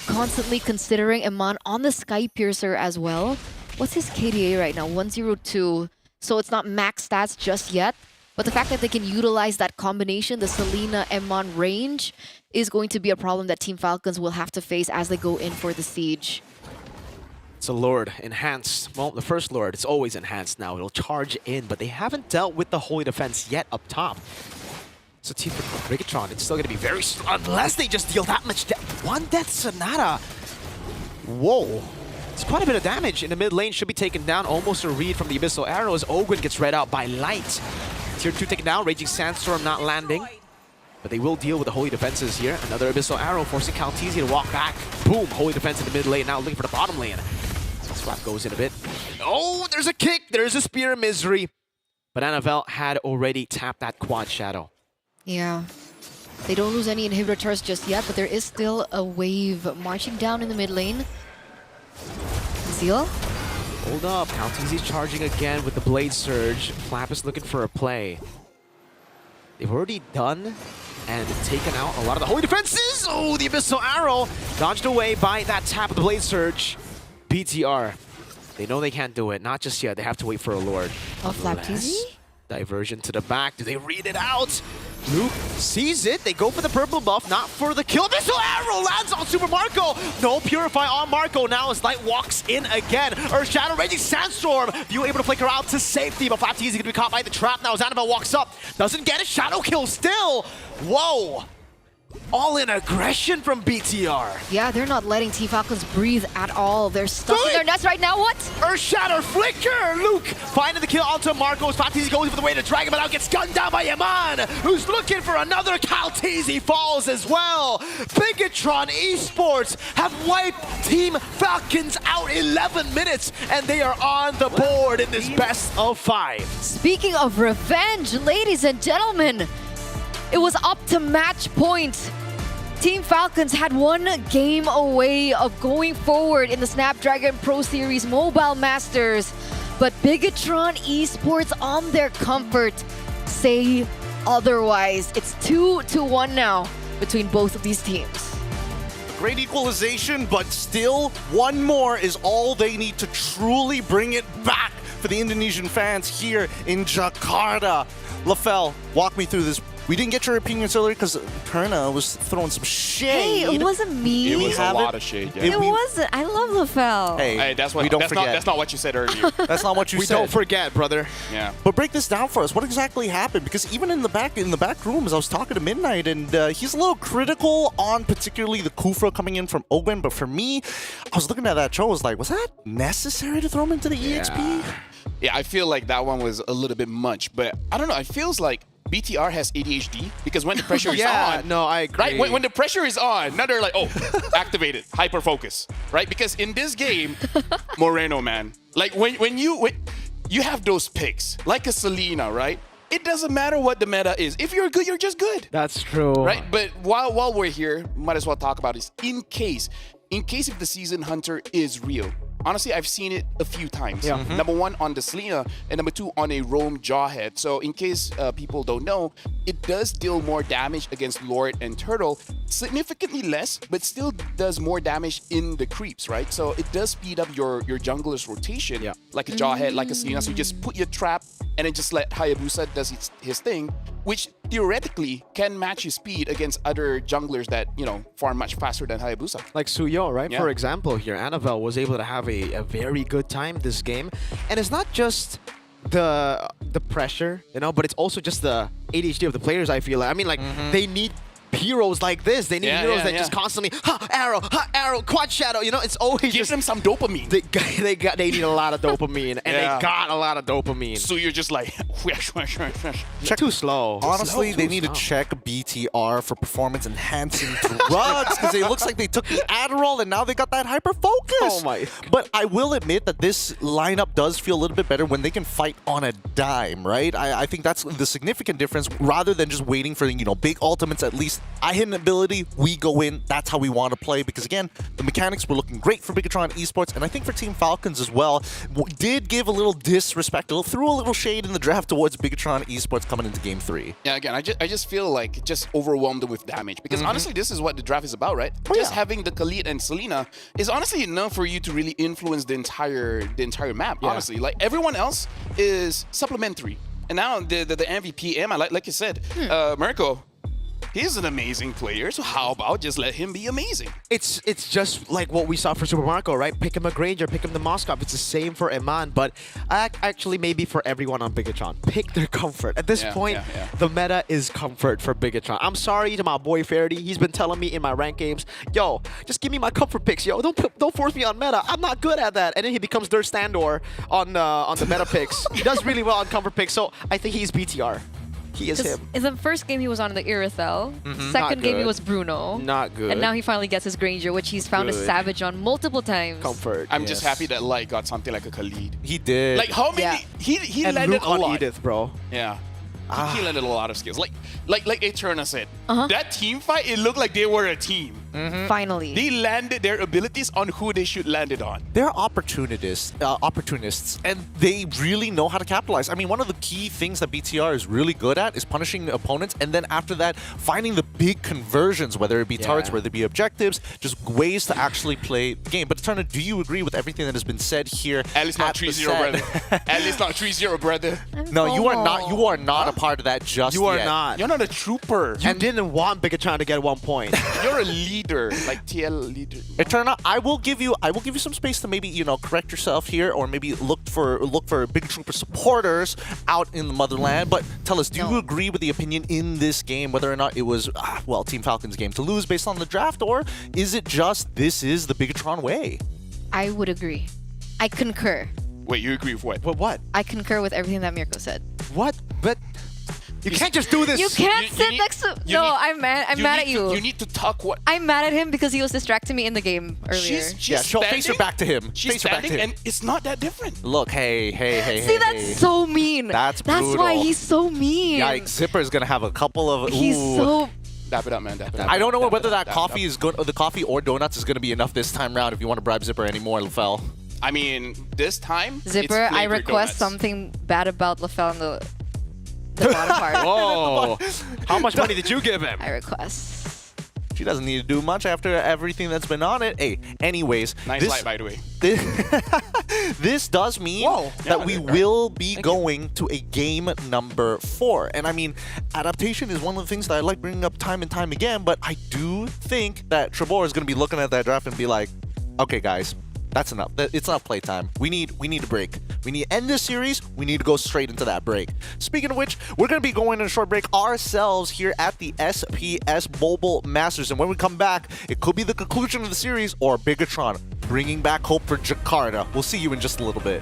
Speaker 13: Constantly considering Eman on the Sky Piercer as well. What's his KDA right now? 102. So it's not max stats just yet. But the fact that they can utilize that combination, the Selena Eman range, is going to be a problem that Team Falcons will have to face as they go in for the Siege.
Speaker 12: It's a Lord enhanced. Well, the first Lord, it's always enhanced now. It'll charge in, but they haven't dealt with the Holy Defense yet up top. So Team Bigatron, it's still going to be very strong unless they just deal that much death. 1 Death Sonata. Whoa. It's quite a bit of damage in the mid lane. Should be taken down. Almost a read from the Abyssal Arrows. Ogwen gets read out by Light. Tier 2 taken down. Raging Sandstorm not landing. But they will deal with the Holy Defenses here. Another Abyssal Arrow forcing Kalteezy to walk back. Boom. Holy Defense in the mid lane. Now looking for the bottom lane. Swap goes in a bit. Oh, there's a kick. There's a Spear of Misery. But NFL had already tapped that Quad Shadow.
Speaker 13: Yeah. They don't lose any inhibitor turrets just yet, but there is still a wave marching down in the mid lane. Seal?
Speaker 12: Hold up. Kalteezy's charging again with the Blade Surge. Flap is looking for a play. They've already done and taken out a lot of the Holy Defenses. Oh, the Abyssal Arrow dodged away by that tap of the Blade Surge. BTR, they know they can't do it. Not just yet. They have to wait for a Lord.
Speaker 13: Oh, Flapteezy?
Speaker 12: Diversion to the back. Do they read it out? Luke sees it. They go for the purple buff, not for the kill. Abyssal Arrow lands on Super Marco. No Purify on Marco now as Light walks in again. Earth Shadow, Raging Sandstorm. View able to flicker out to safety, but Flapteezy going to be caught by the trap now as Annabelle walks up. Doesn't get a Shadow Kill still. Whoa. All-in aggression from BTR.
Speaker 13: Yeah, they're not letting Team Falcons breathe at all. They're stuck in their nets right now. What?
Speaker 12: Earth Shatter Flicker! Luke finding the kill onto Marco. Flapteezy goes for the way to drag him, but now gets gunned down by Eman, who's looking for another. Kalteezy falls as well. Bigatron Esports have wiped Team Falcons out 11 minutes, and they are on the board in this best of 5.
Speaker 13: Speaking of revenge, ladies and gentlemen, it was up to match point. Team Falcons had 1 game away of going forward in the Snapdragon Pro Series Mobile Masters, but Bigatron Esports on their comfort say otherwise. It's 2-1 now between both of these teams.
Speaker 11: Great equalization, but still one more is all they need to truly bring it back for the Indonesian fans here in Jakarta. LaFell, walk me through this. We didn't get your opinions earlier because Perna was throwing some shade.
Speaker 16: Hey, it wasn't me.
Speaker 5: It was a lot of shade. Yeah.
Speaker 16: It wasn't. I love LaFell.
Speaker 11: Hey,
Speaker 5: that's what.
Speaker 11: we don't
Speaker 5: that's
Speaker 11: forget.
Speaker 5: That's not what you said earlier.
Speaker 11: That's not what you said.
Speaker 12: We don't forget, brother.
Speaker 5: Yeah.
Speaker 11: But break this down for us. What exactly happened? Because even in the back rooms, I was talking to Midnight, and he's a little critical on particularly the Kufra coming in from Ogwen. But for me, I was looking at that show. I was like, was that necessary to throw him into the EXP?
Speaker 5: Yeah, I feel like that one was a little bit much, but I don't know. It feels like BTR has ADHD because when the pressure is on,
Speaker 12: no, I agree.
Speaker 5: Right? When the pressure is on, now they're like, oh, activate it, hyper focus, right? Because in this game, Moreno, man, like when you have those picks, like a Selena, right? It doesn't matter what the meta is. If you're good, you're just good.
Speaker 12: That's true.
Speaker 5: Right? But while we're here, might as well talk about this. In case if the Season Hunter is real, honestly, I've seen it a few times.
Speaker 12: Yeah.
Speaker 5: Number one on the Selena, and number two on a Roam Jawhead. So in case people don't know, it does deal more damage against Lord and Turtle, significantly less, but still does more damage in the creeps, right? So it does speed up your jungler's rotation, like a Jawhead, like a Selena. So you just put your trap and then just let Hayabusa does his thing, which theoretically can match his speed against other junglers that, farm much faster than Hayabusa.
Speaker 12: Like Suyo, right?
Speaker 5: Yeah.
Speaker 12: For example, here, Annabelle was able to have a very good time this game. And it's not just the pressure, but it's also just the ADHD of the players, I feel. I mean, like, they need heroes like this. They need heroes that just constantly arrow, quad shadow. It's always
Speaker 5: give them some dopamine.
Speaker 12: They need a lot of dopamine, and they got a lot of dopamine.
Speaker 5: So you're just like
Speaker 12: too slow.
Speaker 11: Honestly, they need to check BTR for performance enhancing drugs because it looks like they took the Adderall and now they got that hyper focus.
Speaker 12: Oh my!
Speaker 11: But I will admit that this lineup does feel a little bit better when they can fight on a dime, right? I think that's the significant difference rather than just waiting for big ultimates. At least I hit an ability, we go in. That's how we want to play because again, the mechanics were looking great for Bigatron Esports, and I think for Team Falcons as well. Did give a little disrespect, threw a little shade in the draft towards Bigatron Esports coming into Game 3.
Speaker 5: Yeah, again, I just feel like it just overwhelmed them with damage because honestly, this is what the draft is about, right? Just having the Khalid and Selena is honestly enough for you to really influence the entire map. Honestly, like everyone else is supplementary, and now the MVP Emma, like you said, Mirko. He's an amazing player, so how about just let him be amazing?
Speaker 12: It's just like what we saw for Super Marco, right? Pick him a Granger, pick him the Moskov. It's the same for Eman, but actually maybe for everyone on Bigatron. Pick their comfort. At this point, the meta is comfort for Bigatron. I'm sorry to my boy Faraday. He's been telling me in my rank games, yo, just give me my comfort picks, yo. Don't force me on meta. I'm not good at that. And then he becomes Der Standor on the meta picks. He does really well on comfort picks, so I think he's BTR. He is him.
Speaker 13: In the first game, he was on the Irithel. Second game, he was Bruno.
Speaker 12: Not good.
Speaker 13: And now he finally gets his Granger, which he's found a Savage on multiple times.
Speaker 12: Comfort.
Speaker 5: I'm just happy that Light got something like a Khalid.
Speaker 11: He did.
Speaker 5: Like how many? He
Speaker 12: and
Speaker 5: landed
Speaker 12: Luke
Speaker 5: a
Speaker 12: on
Speaker 5: lot.
Speaker 12: Edith, bro.
Speaker 5: Yeah. He landed a lot of skills. Like Eterna said, that team fight, it looked like they were a team.
Speaker 13: Finally.
Speaker 5: They landed their abilities on who they should land it on.
Speaker 11: They're opportunists, and they really know how to capitalize. I mean, one of the key things that BTR is really good at is punishing opponents, and then after that, finding the big conversions, whether it be turrets, whether it be objectives, just ways to actually play the game. But Eterna, do you agree with everything that has been said here?
Speaker 5: At least not 3-0, brother. At least not 3-0, brother.
Speaker 11: No, you are not. You are not a part of that just
Speaker 12: You are
Speaker 11: yet.
Speaker 12: not.
Speaker 5: You're not a trooper.
Speaker 12: You didn't want Bigatron to get 1 point.
Speaker 5: You're a leader, like TL leader.
Speaker 11: Eterna, I will give you some space to maybe correct yourself here, or maybe look for Big Trooper supporters out in the motherland. But tell us, do you agree with the opinion in this game, whether or not it was Team Falcon's game to lose based on the draft, or is it just this is the Bigatron way?
Speaker 13: I would agree. I concur.
Speaker 5: Wait, you agree with what?
Speaker 12: What?
Speaker 13: I concur with everything that Mirko said.
Speaker 12: What? But you can't just do this.
Speaker 13: You can't sit next to. No, I'm mad. I'm mad at you.
Speaker 5: You need to talk what?
Speaker 13: I'm mad at him because he was distracting me in the game earlier.
Speaker 5: She's
Speaker 11: face her back to him.
Speaker 5: She's
Speaker 11: Face her back to
Speaker 5: standing,
Speaker 11: him.
Speaker 5: and it's not that different.
Speaker 11: Look, hey.
Speaker 13: See, that's so mean.
Speaker 11: That's brutal.
Speaker 13: why he's so mean.
Speaker 11: Yikes, Zipper is gonna have a couple of.
Speaker 13: He's so.
Speaker 5: Dap it up, man. Dap it up.
Speaker 11: I don't know whether that coffee is good, or the coffee or donuts is gonna be enough this time round. If you want to bribe Zipper anymore, Lefel.
Speaker 5: I mean, this time.
Speaker 13: Zipper,
Speaker 5: it's
Speaker 13: I request
Speaker 5: donuts.
Speaker 13: something bad about Lefel in the bottom part.
Speaker 12: Whoa. How much money did you give him?
Speaker 13: I request.
Speaker 11: She doesn't need to do much after everything that's been on it. Hey, anyways.
Speaker 5: Nice light, by the way.
Speaker 11: This does mean that we will be going to a game number 4. And I mean, adaptation is one of the things that I like bringing up time and time again, but I do think that Trebor is going to be looking at that draft and be like, okay, guys, that's enough. It's not playtime. We need a break. We need to end this series. We need to go straight into that break. Speaking of which, we're going to be going on a short break ourselves here at the SPS Mobile Masters. And when we come back, it could be the conclusion of the series or Bigatron bringing back hope for Jakarta. We'll see you in just a little bit.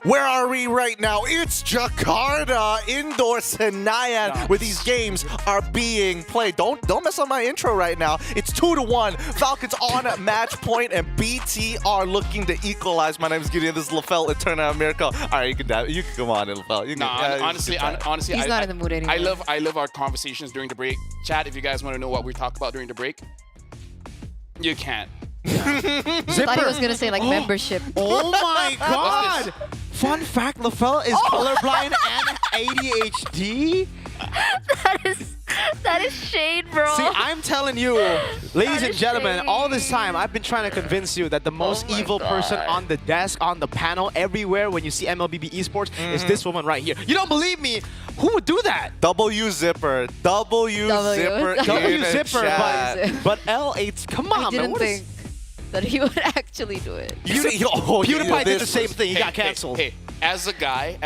Speaker 11: Where are we right now? It's Jakarta, indoor Senayan, where these games are being played. Don't mess up my intro right now. It's 2-1. Falcons on match point, and BTR looking to equalize. My name is Gideon. This is LaFell, Eterna America. All right, you can come on, LaFell.
Speaker 5: Honestly,
Speaker 13: He's not in the mood anymore.
Speaker 5: I love our conversations during the break. Chat, if you guys want to know what we talk about during the break, you can't.
Speaker 13: I thought he was gonna say like membership.
Speaker 12: Oh my god! Fun fact, LaFell is colorblind and ADHD.
Speaker 13: That is shade, bro.
Speaker 12: See, I'm telling you, ladies and gentlemen, all this time I've been trying to convince you that the most evil person on the desk, on the panel, everywhere when you see MLBB esports is this woman right here. You don't believe me? Who would do that?
Speaker 11: W Zipper. W Zipper.
Speaker 12: W Zipper. But L8, come on,
Speaker 13: I didn't
Speaker 12: man.
Speaker 13: think that he would actually do it.
Speaker 12: PewDiePie did the same thing. He got canceled.
Speaker 5: Hey, as a guy,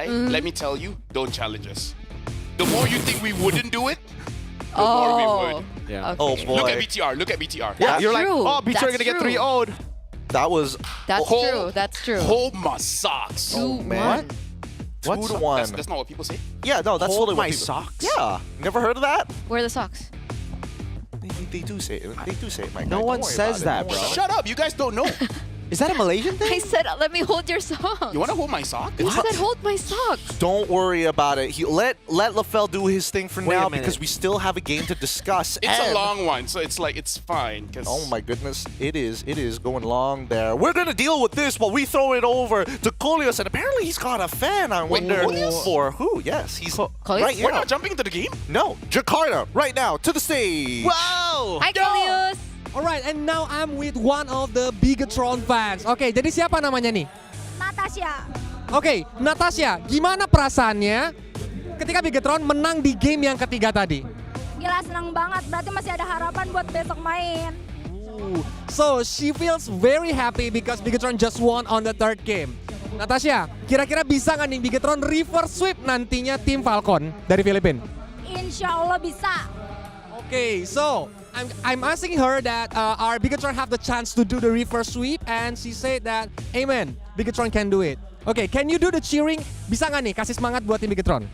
Speaker 5: let me tell you, don't challenge us. The more you think we wouldn't do it, the more we would.
Speaker 12: Yeah.
Speaker 13: Okay.
Speaker 11: Oh boy.
Speaker 5: Look at BTR. Look at BTR.
Speaker 12: Yeah, you're like,
Speaker 13: true.
Speaker 12: oh, BTR
Speaker 13: That's
Speaker 12: gonna get
Speaker 13: true.
Speaker 12: 3-0'd.
Speaker 11: That was
Speaker 13: That's true. That's true.
Speaker 5: Hold my socks.
Speaker 11: man. 2-1.
Speaker 5: That's not what people say.
Speaker 11: Yeah, no, that's
Speaker 12: Hold
Speaker 11: totally
Speaker 12: my
Speaker 11: what people.
Speaker 12: socks?
Speaker 11: Yeah, never heard of that?
Speaker 13: Where are the socks?
Speaker 11: They do say it. They do say it, Mike.
Speaker 12: No one says that, bro.
Speaker 5: Shut up. You guys don't know.
Speaker 12: Is that a Malaysian thing?
Speaker 13: I said, let me hold your socks.
Speaker 5: You want to hold my sock?
Speaker 13: I said, hold my socks.
Speaker 11: Don't worry about it. Let LaFell do his thing for
Speaker 12: Wait a
Speaker 11: now
Speaker 12: minute.
Speaker 11: because we still have a game to discuss.
Speaker 5: It's a
Speaker 11: and-
Speaker 5: long one, so it's like, it's fine.
Speaker 11: Oh my goodness, it is going long there. We're gonna deal with this while we throw it over to Kolios, and apparently he's got a fan. I wonder for who? Yes, he's right here.
Speaker 5: We're not jumping into the game?
Speaker 11: No, Jakarta, right now, to the stage.
Speaker 12: Wow!
Speaker 13: Hi, Kolios.
Speaker 8: Alright, and now I'm with one of the Bigatron fans. Oke, jadi siapa namanya nih?
Speaker 16: Natasha.
Speaker 8: Oke, Natasha, gimana perasaannya ketika Bigatron menang di game yang ketiga tadi?
Speaker 16: Gila senang banget, berarti masih ada harapan buat besok main.
Speaker 8: So, she feels very happy because Bigatron just won on the third game. Natasha, kira-kira bisa nggak nih Bigatron reverse sweep nantinya tim Falcon dari Filipina?
Speaker 16: Insya Allah bisa.
Speaker 8: Okay, so I'm asking her that our Bigatron have the chance to do the reverse sweep, and she said that, amen, Bigatron can do it. Okay, can you do the cheering? Bisa nggak nih kasih semangat buat tim Bigatron?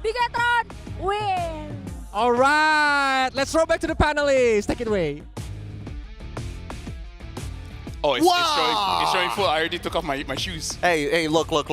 Speaker 16: Bigatron win.
Speaker 8: Alright, let's throw back to the panelists. Take it away.
Speaker 5: Oh, it's showing full. I already took off my shoes.
Speaker 11: Hey, look, don't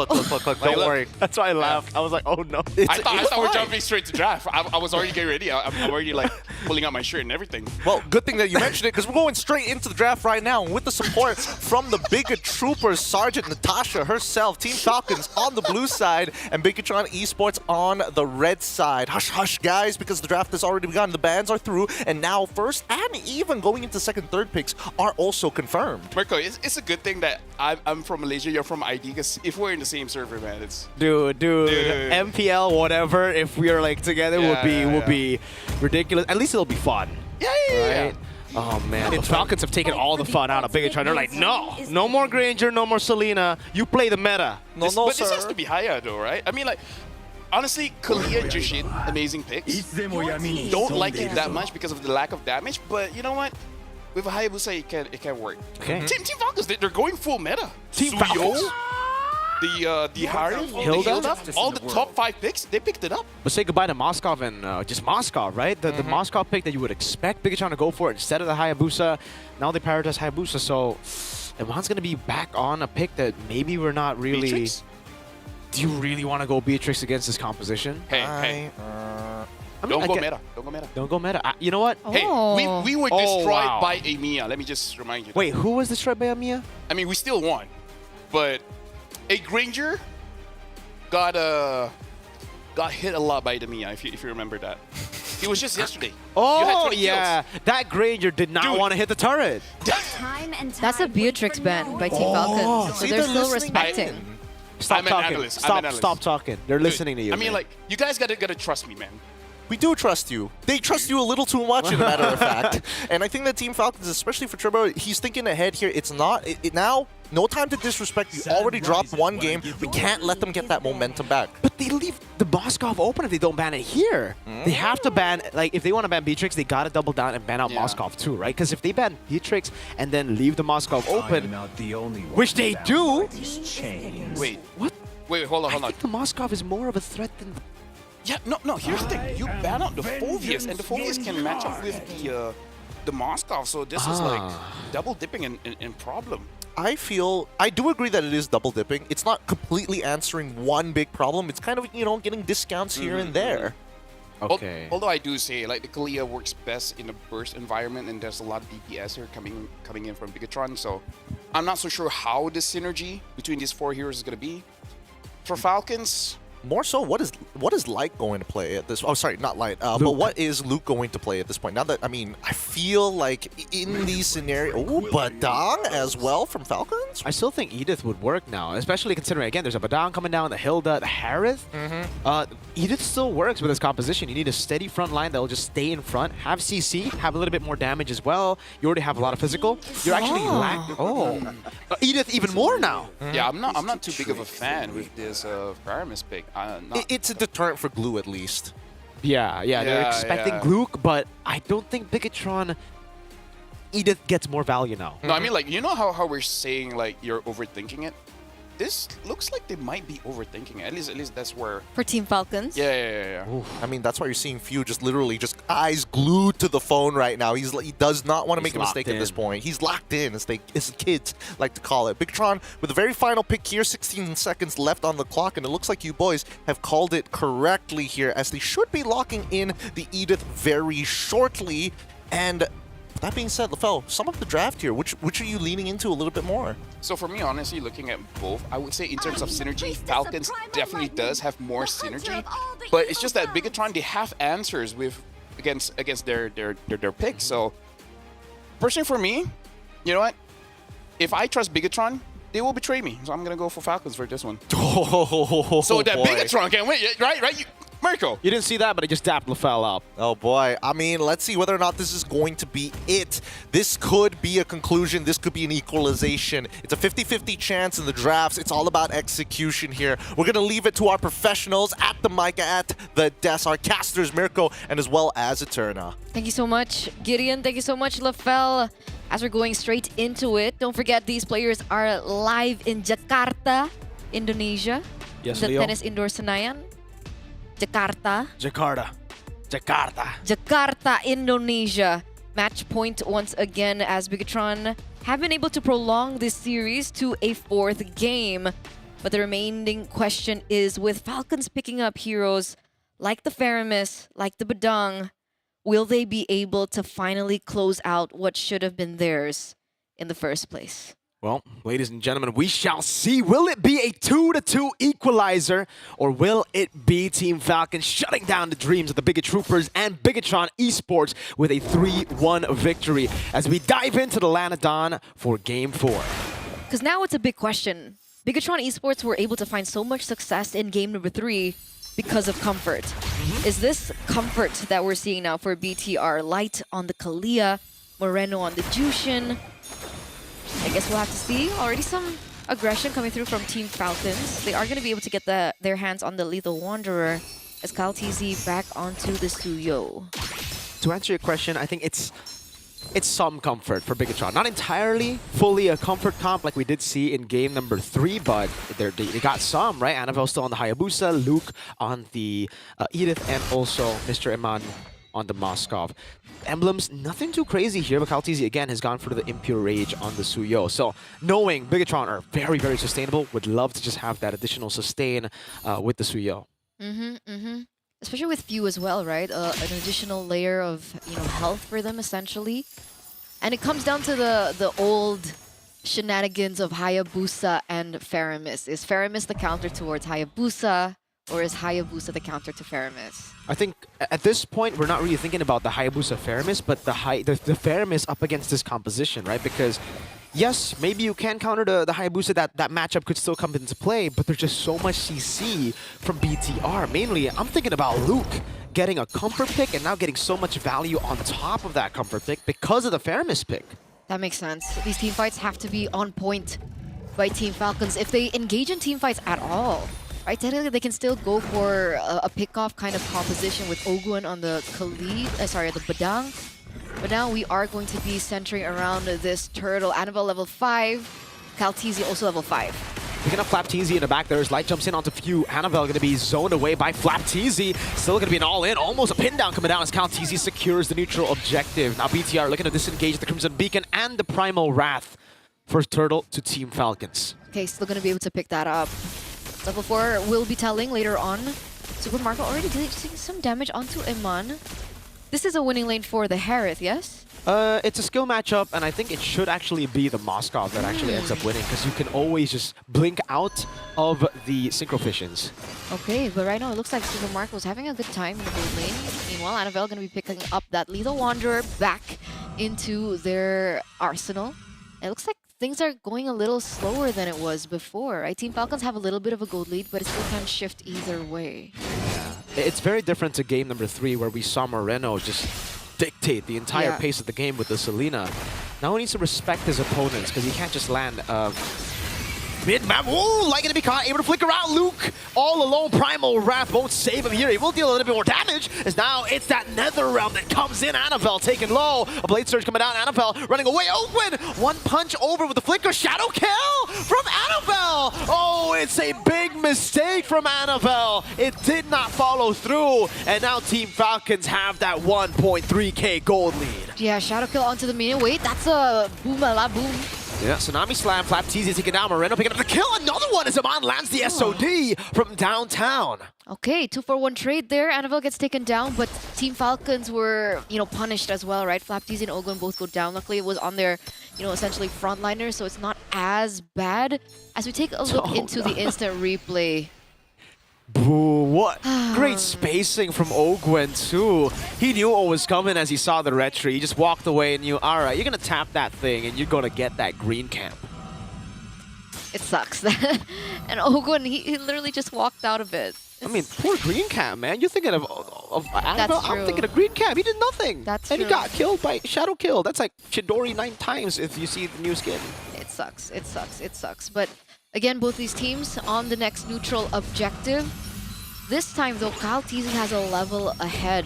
Speaker 11: worry.
Speaker 12: That's why I laughed. I was like, oh no.
Speaker 5: I thought we're jumping straight to draft. I was already getting ready. I'm already like pulling out my shirt and everything.
Speaker 11: Well, good thing that you mentioned it because we're going straight into the draft right now. And with the support from the Bigot Troopers, Sergeant Natasha herself, Team Falcons on the blue side, and Bigatron Esports on the red side. Hush, hush, guys, because the draft has already begun. The bans are through, and now first and even going into second, third picks are also confirmed.
Speaker 5: Marco, it's a good thing that I'm from Malaysia, you're from ID, because if we're in the same server, man, it's...
Speaker 12: Dude, MPL, whatever, if we are like together, would be ridiculous. At least it'll be fun.
Speaker 5: Yeah.
Speaker 12: Right? Oh man, the Falcons have taken all the fun out of Bigatron. They're like, no more Granger, no more Selena. You play the meta.
Speaker 5: But this has to be higher though, right? I mean, like, honestly, Kalia and Jushin, amazing picks. Don't like it that much because of the lack of damage, but you know what? With a Hayabusa, it can work.
Speaker 12: Okay.
Speaker 5: Team Falcons, they're going full meta.
Speaker 12: Team
Speaker 5: Suyo,
Speaker 12: Falcons.
Speaker 5: the Harry,
Speaker 12: Hilda,
Speaker 5: all the top 5 picks, they picked it up.
Speaker 12: But say goodbye to Moskov and just Moskov, right? The Moskov pick that you would expect Bigatron to go for instead of the Hayabusa. Now they prioritize Hayabusa, so Evan's going to be back on a pick that maybe we're not really...
Speaker 5: Beatrix?
Speaker 12: Do you really want to go Beatrix against this composition?
Speaker 5: Hey.
Speaker 12: I mean,
Speaker 5: Don't go meta.
Speaker 12: Don't go meta. You know what?
Speaker 5: Hey, we were destroyed by Amiya. Let me just remind you.
Speaker 12: Wait, who was destroyed by Amiya?
Speaker 5: I mean, we still won, but a Granger got hit a lot by Amiya. If you remember that, it was just yesterday.
Speaker 12: Oh yeah, that Granger did not want to hit the turret.
Speaker 13: That's a Beatrix ban by Team Falcons, so they're still respecting.
Speaker 12: Stop talking. Stop talking. They're listening to you.
Speaker 5: I mean, like, you guys gotta trust me, man.
Speaker 11: We do trust you. They trust you a little too much, as a matter of fact. And I think that Team Falcons, especially for Turbo, he's thinking ahead here. It's not now. No time to disrespect. You already dropped one game. We can't let them get that momentum back.
Speaker 12: But they leave the Moskov open if they don't ban it here. They have to ban, like, if they want to ban Beatrix, they got to double down and ban out Moskov too, right? Because if they ban Beatrix and then leave the Moskov open, which they do.
Speaker 5: Wait,
Speaker 12: what?
Speaker 5: Wait, hold on.
Speaker 12: I think the Moskov is more of a threat than...
Speaker 5: Yeah, no, here's the thing. You ban out the Phobias, and the Phobias can match up with the Moskov, so this is like double dipping in problem.
Speaker 11: I do agree that it is double dipping. It's not completely answering one big problem. It's kind of, getting discounts here and there.
Speaker 12: Okay.
Speaker 5: Although I do say, like, the Kalia works best in a burst environment, and there's a lot of DPS here coming in from Bigatron, so I'm not so sure how the synergy between these 4 heroes is going to be. For Falcons...
Speaker 11: More so, what is Light going to play at this? Oh, sorry, not Light. But what is Luke going to play at this point? Now that, I mean, I feel like in these scenarios, Badang as well from Falcons.
Speaker 12: I still think Edith would work now, especially considering again there's a Badang coming down, the Hilda, the Harith. Edith still works with this composition. You need a steady front line that will just stay in front, have CC, have a little bit more damage as well. You already have a lot of physical. You're actually Edith even more now.
Speaker 5: Yeah, I'm not too big of a fan with this Pyramus pick.
Speaker 11: It's a deterrent for Glue at least.
Speaker 12: Yeah, they're expecting Gluck, but I don't think Bigatron Edith gets more value now.
Speaker 5: No, I mean, like, you know how we're saying, like, you're overthinking it? this looks like they might be overthinking it. At least that's where.
Speaker 13: For Team Falcons.
Speaker 5: Yeah.
Speaker 11: I mean, that's why you're seeing Few just literally just eyes glued to the phone right now. He does not want to make a mistake at this point. He's locked in, as kids like to call it. Bigatron with the very final pick here, 16 seconds left on the clock, and it looks like you boys have called it correctly here, as they should be locking in the Edith very shortly. And that being said, LaFell, sum up the draft here. Which are you leaning into a little bit more?
Speaker 5: So for me, honestly, looking at both, I would say in terms of synergy, Falcons definitely does have more synergy. But it's just that Bigatron, they have answers against their picks. So personally for me, you know what? If I trust Bigatron, they will betray me. So I'm going to go for Falcons for this one. So that Bigatron can win, right? Marco.
Speaker 12: You didn't see that, but I just dapped LaFell up.
Speaker 11: Oh boy. I mean, let's see whether or not this is going to be it. This could be a conclusion. This could be an equalization. It's a 50-50 chance in the drafts. It's all about execution here. We're going to leave it to our professionals at the mic, at the desk, our casters, Mirko, and as well as Eterna.
Speaker 13: Thank you so much, Gideon. Thank you so much, LaFell. As we're going straight into it, don't forget these players are live in Jakarta, Indonesia.
Speaker 12: Yes,
Speaker 13: the
Speaker 12: Leo.
Speaker 13: tennis indoor Senayan. Jakarta, Indonesia. Match point once again, as Bigatron have been able to prolong this series to a 4th game. But the remaining question is, with Falcons picking up heroes like the Faramis, like the Badang, will they be able to finally close out what should have been theirs in the first place?
Speaker 12: Well, ladies and gentlemen, we shall see. Will it be a 2-2 equalizer, or will it be Team Falcon shutting down the dreams of the Bigot Troopers and Bigatron Esports with a 3-1 victory, as we dive into the Lanadon for Game 4?
Speaker 13: Because now it's a big question. Bigatron Esports were able to find so much success in game number 3 because of comfort. Is this comfort that we're seeing now for BTR light on the Kalia, Moreno on the Jushin? I guess we'll have to see. Already some aggression coming through from Team Falcons. They are going to be able to get their hands on the Lethal Wanderer, as Kyle TZ back onto the Suyo.
Speaker 12: To answer your question, I think it's some comfort for Bigatron. Not entirely fully a comfort comp like we did see in game number 3, but they got some, right? Annabelle still on the Hayabusa, Luke on the Edith, and also Mr. Iman on the Moskov. Emblems, nothing too crazy here, but Kaltizi again has gone for the Impure Rage on the Suyo. So knowing Bigatron are very, very sustainable, would love to just have that additional sustain with the Suyo.
Speaker 13: Especially with Few as well, right? An additional layer of health for them essentially. And it comes down to the old shenanigans of Hayabusa and Faramis. Is Faramis the counter towards Hayabusa, or is Hayabusa the counter to Faramis?
Speaker 12: I think at this point, we're not really thinking about the Hayabusa Faramis, but the Faramis up against this composition, right? Because yes, maybe you can counter the Hayabusa, that matchup could still come into play, but there's just so much CC from BTR. Mainly, I'm thinking about Luke getting a comfort pick and now getting so much value on top of that comfort pick because of the Faramis pick.
Speaker 13: That makes sense. These team fights have to be on point by Team Falcons if they engage in team fights at all. Right, technically they can still go for a pick-off kind of composition with Ogun on the the Badang. But now we are going to be centering around this turtle. Annabelle level 5, Kaltizi also level 5.
Speaker 12: Picking up Flapteezy in the back there as Light jumps in onto Few. Annabelle going to be zoned away by Flapteezy. Still going to be an all-in, almost a pin down coming down as Kaltizi secures the neutral objective. Now BTR looking to disengage the Crimson Beacon and the Primal Wrath. First turtle to Team Falcons.
Speaker 13: Okay, still going to be able to pick that up. Level 4 will be telling later on. Super Marco already doing some damage onto Iman. This is a winning lane for the Harith, yes?
Speaker 12: It's a skill matchup, and I think it should actually be the Moskov that actually ends up winning, because you can always just blink out of the Synchrophissions.
Speaker 13: Okay, but right now it looks like Super Marco is having a good time in the gold lane. Meanwhile, Annabelle going to be picking up that Lethal Wanderer back into their arsenal. It looks like things are going a little slower than it was before, right? Team Falcons have a little bit of a gold lead, but it still can shift either way.
Speaker 12: Yeah. It's very different to game number 3, where we saw Moreno just dictate the entire pace of the game with the Selena. Now he needs to respect his opponents, because he can't just land Mid-map, ooh, like to be caught, able to flicker out. Luke, all alone, Primal Wrath won't save him here. He will deal a little bit more damage, as now it's that Nether Realm that comes in. Annabelle taken low. A Blade Surge coming down, Annabelle running away. Open, one punch over with the flicker. Shadow kill from Annabelle. Oh, it's a big mistake from Annabelle. It did not follow through, and now Team Falcons have that 1.3k gold lead.
Speaker 13: Yeah, Shadow Kill onto the minion. Wait, that's a boom a la boom.
Speaker 12: Yeah, Tsunami Slam, Flapteezy taking down Moreno, picking up the kill. Another one as Amon lands the SOD from downtown.
Speaker 13: Okay, 2-for-1 trade there. Annabelle gets taken down, but Team Falcons were, punished as well, right? Flapteezy and Ogun both go down. Luckily, it was on their, essentially frontliners, so it's not as bad. As we take a look into the instant replay.
Speaker 12: Boo, what great spacing from Ogwen too. He knew what was coming as he saw the retry. He just walked away and knew, all right, you're going to tap that thing and you're going to get that green camp.
Speaker 13: It sucks. And Ogwen, he literally just walked out of it.
Speaker 12: I mean, poor green camp, man. You're thinking of Annabelle. I'm thinking of green camp. He did nothing.
Speaker 13: That's
Speaker 12: and
Speaker 13: true.
Speaker 12: he got killed by Shadow Kill. That's like Chidori 9 times if you see the new skin.
Speaker 13: It sucks. It sucks. It sucks. But again, both these teams on the next neutral objective. This time, though, Kyle Teasing has a level ahead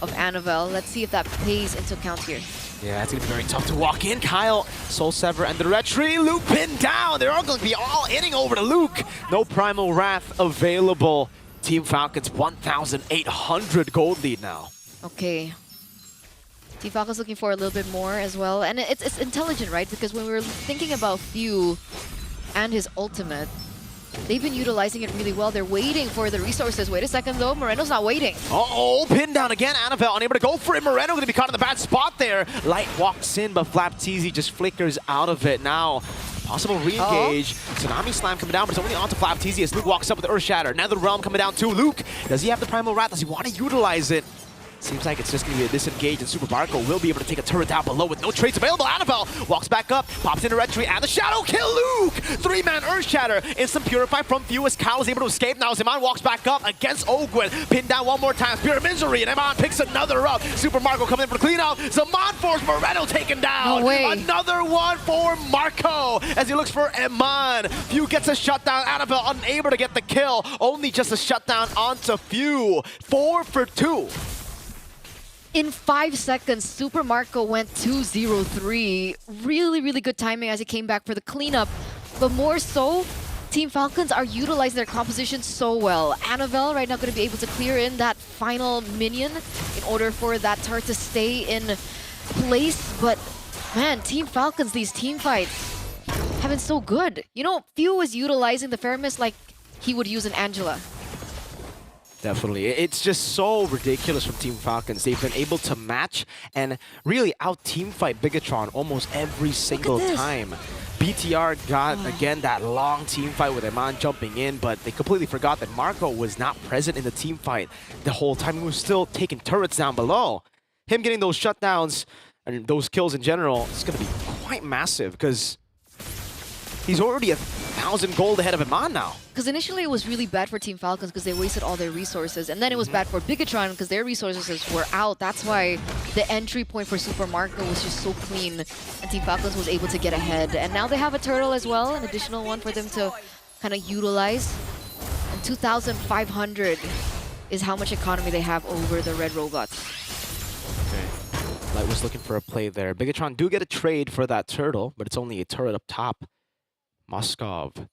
Speaker 13: of Annabelle. Let's see if that plays into account here.
Speaker 12: Yeah, it's going to be very tough to walk in. Kyle, Soul Sever, and the retry. Luke pinned down. They're all going to be all hitting over to Luke. No Primal Wrath available. Team Falcons 1,800 gold lead now.
Speaker 13: Okay. Team Falcons looking for a little bit more as well. And it's intelligent, right? Because when we were thinking about Few and his ultimate, they've been utilizing it really well. They're waiting for the resources. Wait a second, though. Moreno's not waiting.
Speaker 12: Uh-oh, pinned down again. Annabelle unable to go for it. Moreno going to be caught in the bad spot there. Light walks in, but Flapteezy just flickers out of it now. Possible re-engage. Tsunami Slam coming down, but it's only onto Flapteezy as Luke walks up with the Earth Shatter. Nether Realm coming down too. Luke, does he have the Primal Wrath? Does he want to utilize it? Seems like it's just going to be a disengage, and Super Marco will be able to take a turret down below with no traits available. Annabelle walks back up, pops into retry, and the Shadow kill Luke! 3-man Earth Shatter. Instant Purify from Few as Kyle is able to escape. Now Zeman walks back up against Ogwen. Pinned down one more time. Spirit of Misery, and Zeman picks another up. Super Marco coming in for the clean out. Zeman force Moreno taken down.
Speaker 13: No way.
Speaker 12: Another one for Marco as he looks for Eman. Few gets a shutdown. Annabelle unable to get the kill. Only just a shutdown onto Few. 4 for 2.
Speaker 13: In 5 seconds, Super Marco went 2-0-3. Really, really good timing as he came back for the cleanup. But more so, Team Falcons are utilizing their composition so well. Annabelle right now going to be able to clear in that final minion in order for that turret to stay in place. But man, Team Falcons, these team fights have been so good. Few is utilizing the Feramis like he would use an Angela.
Speaker 12: Definitely. It's just so ridiculous from Team Falcons. They've been able to match and really out-teamfight Bigatron almost every single time. BTR got, again, that long team fight with Eman jumping in, but they completely forgot that Marco was not present in the team fight the whole time. He was still taking turrets down below. Him getting those shutdowns and those kills in general is going to be quite massive because he's already 1,000 gold ahead of Eman now.
Speaker 13: Because initially it was really bad for Team Falcons because they wasted all their resources. And then it was bad for Bigatron because their resources were out. That's why the entry point for Super Marco was just so clean. And Team Falcons was able to get ahead. And now they have a turtle as well, an additional one for them to kind of utilize. And 2,500 is how much economy they have over the red robots.
Speaker 12: Okay. Light was looking for a play there. Bigatron do get a trade for that turtle, but it's only a turret up top. Moskov.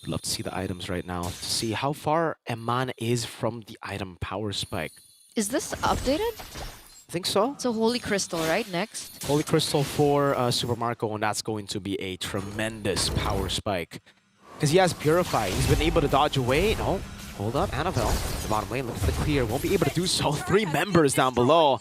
Speaker 12: Would love to see the items right now to see how far Eman is from the item power spike.
Speaker 13: Is this updated?
Speaker 12: I think so.
Speaker 13: So Holy Crystal, right? Next.
Speaker 12: Holy Crystal for Super Marco, and that's going to be a tremendous power spike. Because he has Purify. He's been able to dodge away. No, hold up. Annabelle, the bottom lane, looking for the clear. Won't be able to do so. 3 members down below.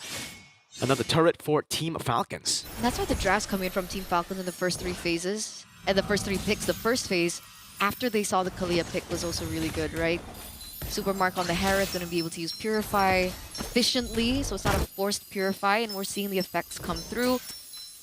Speaker 12: Another turret for Team Falcons.
Speaker 13: And that's why the drafts come in from Team Falcons in the first 3 phases. And the first 3 picks, the first phase, after they saw the Kalia pick was also really good, right? Super Mark on the Harith going to be able to use Purify efficiently, so it's not a forced Purify, and we're seeing the effects come through.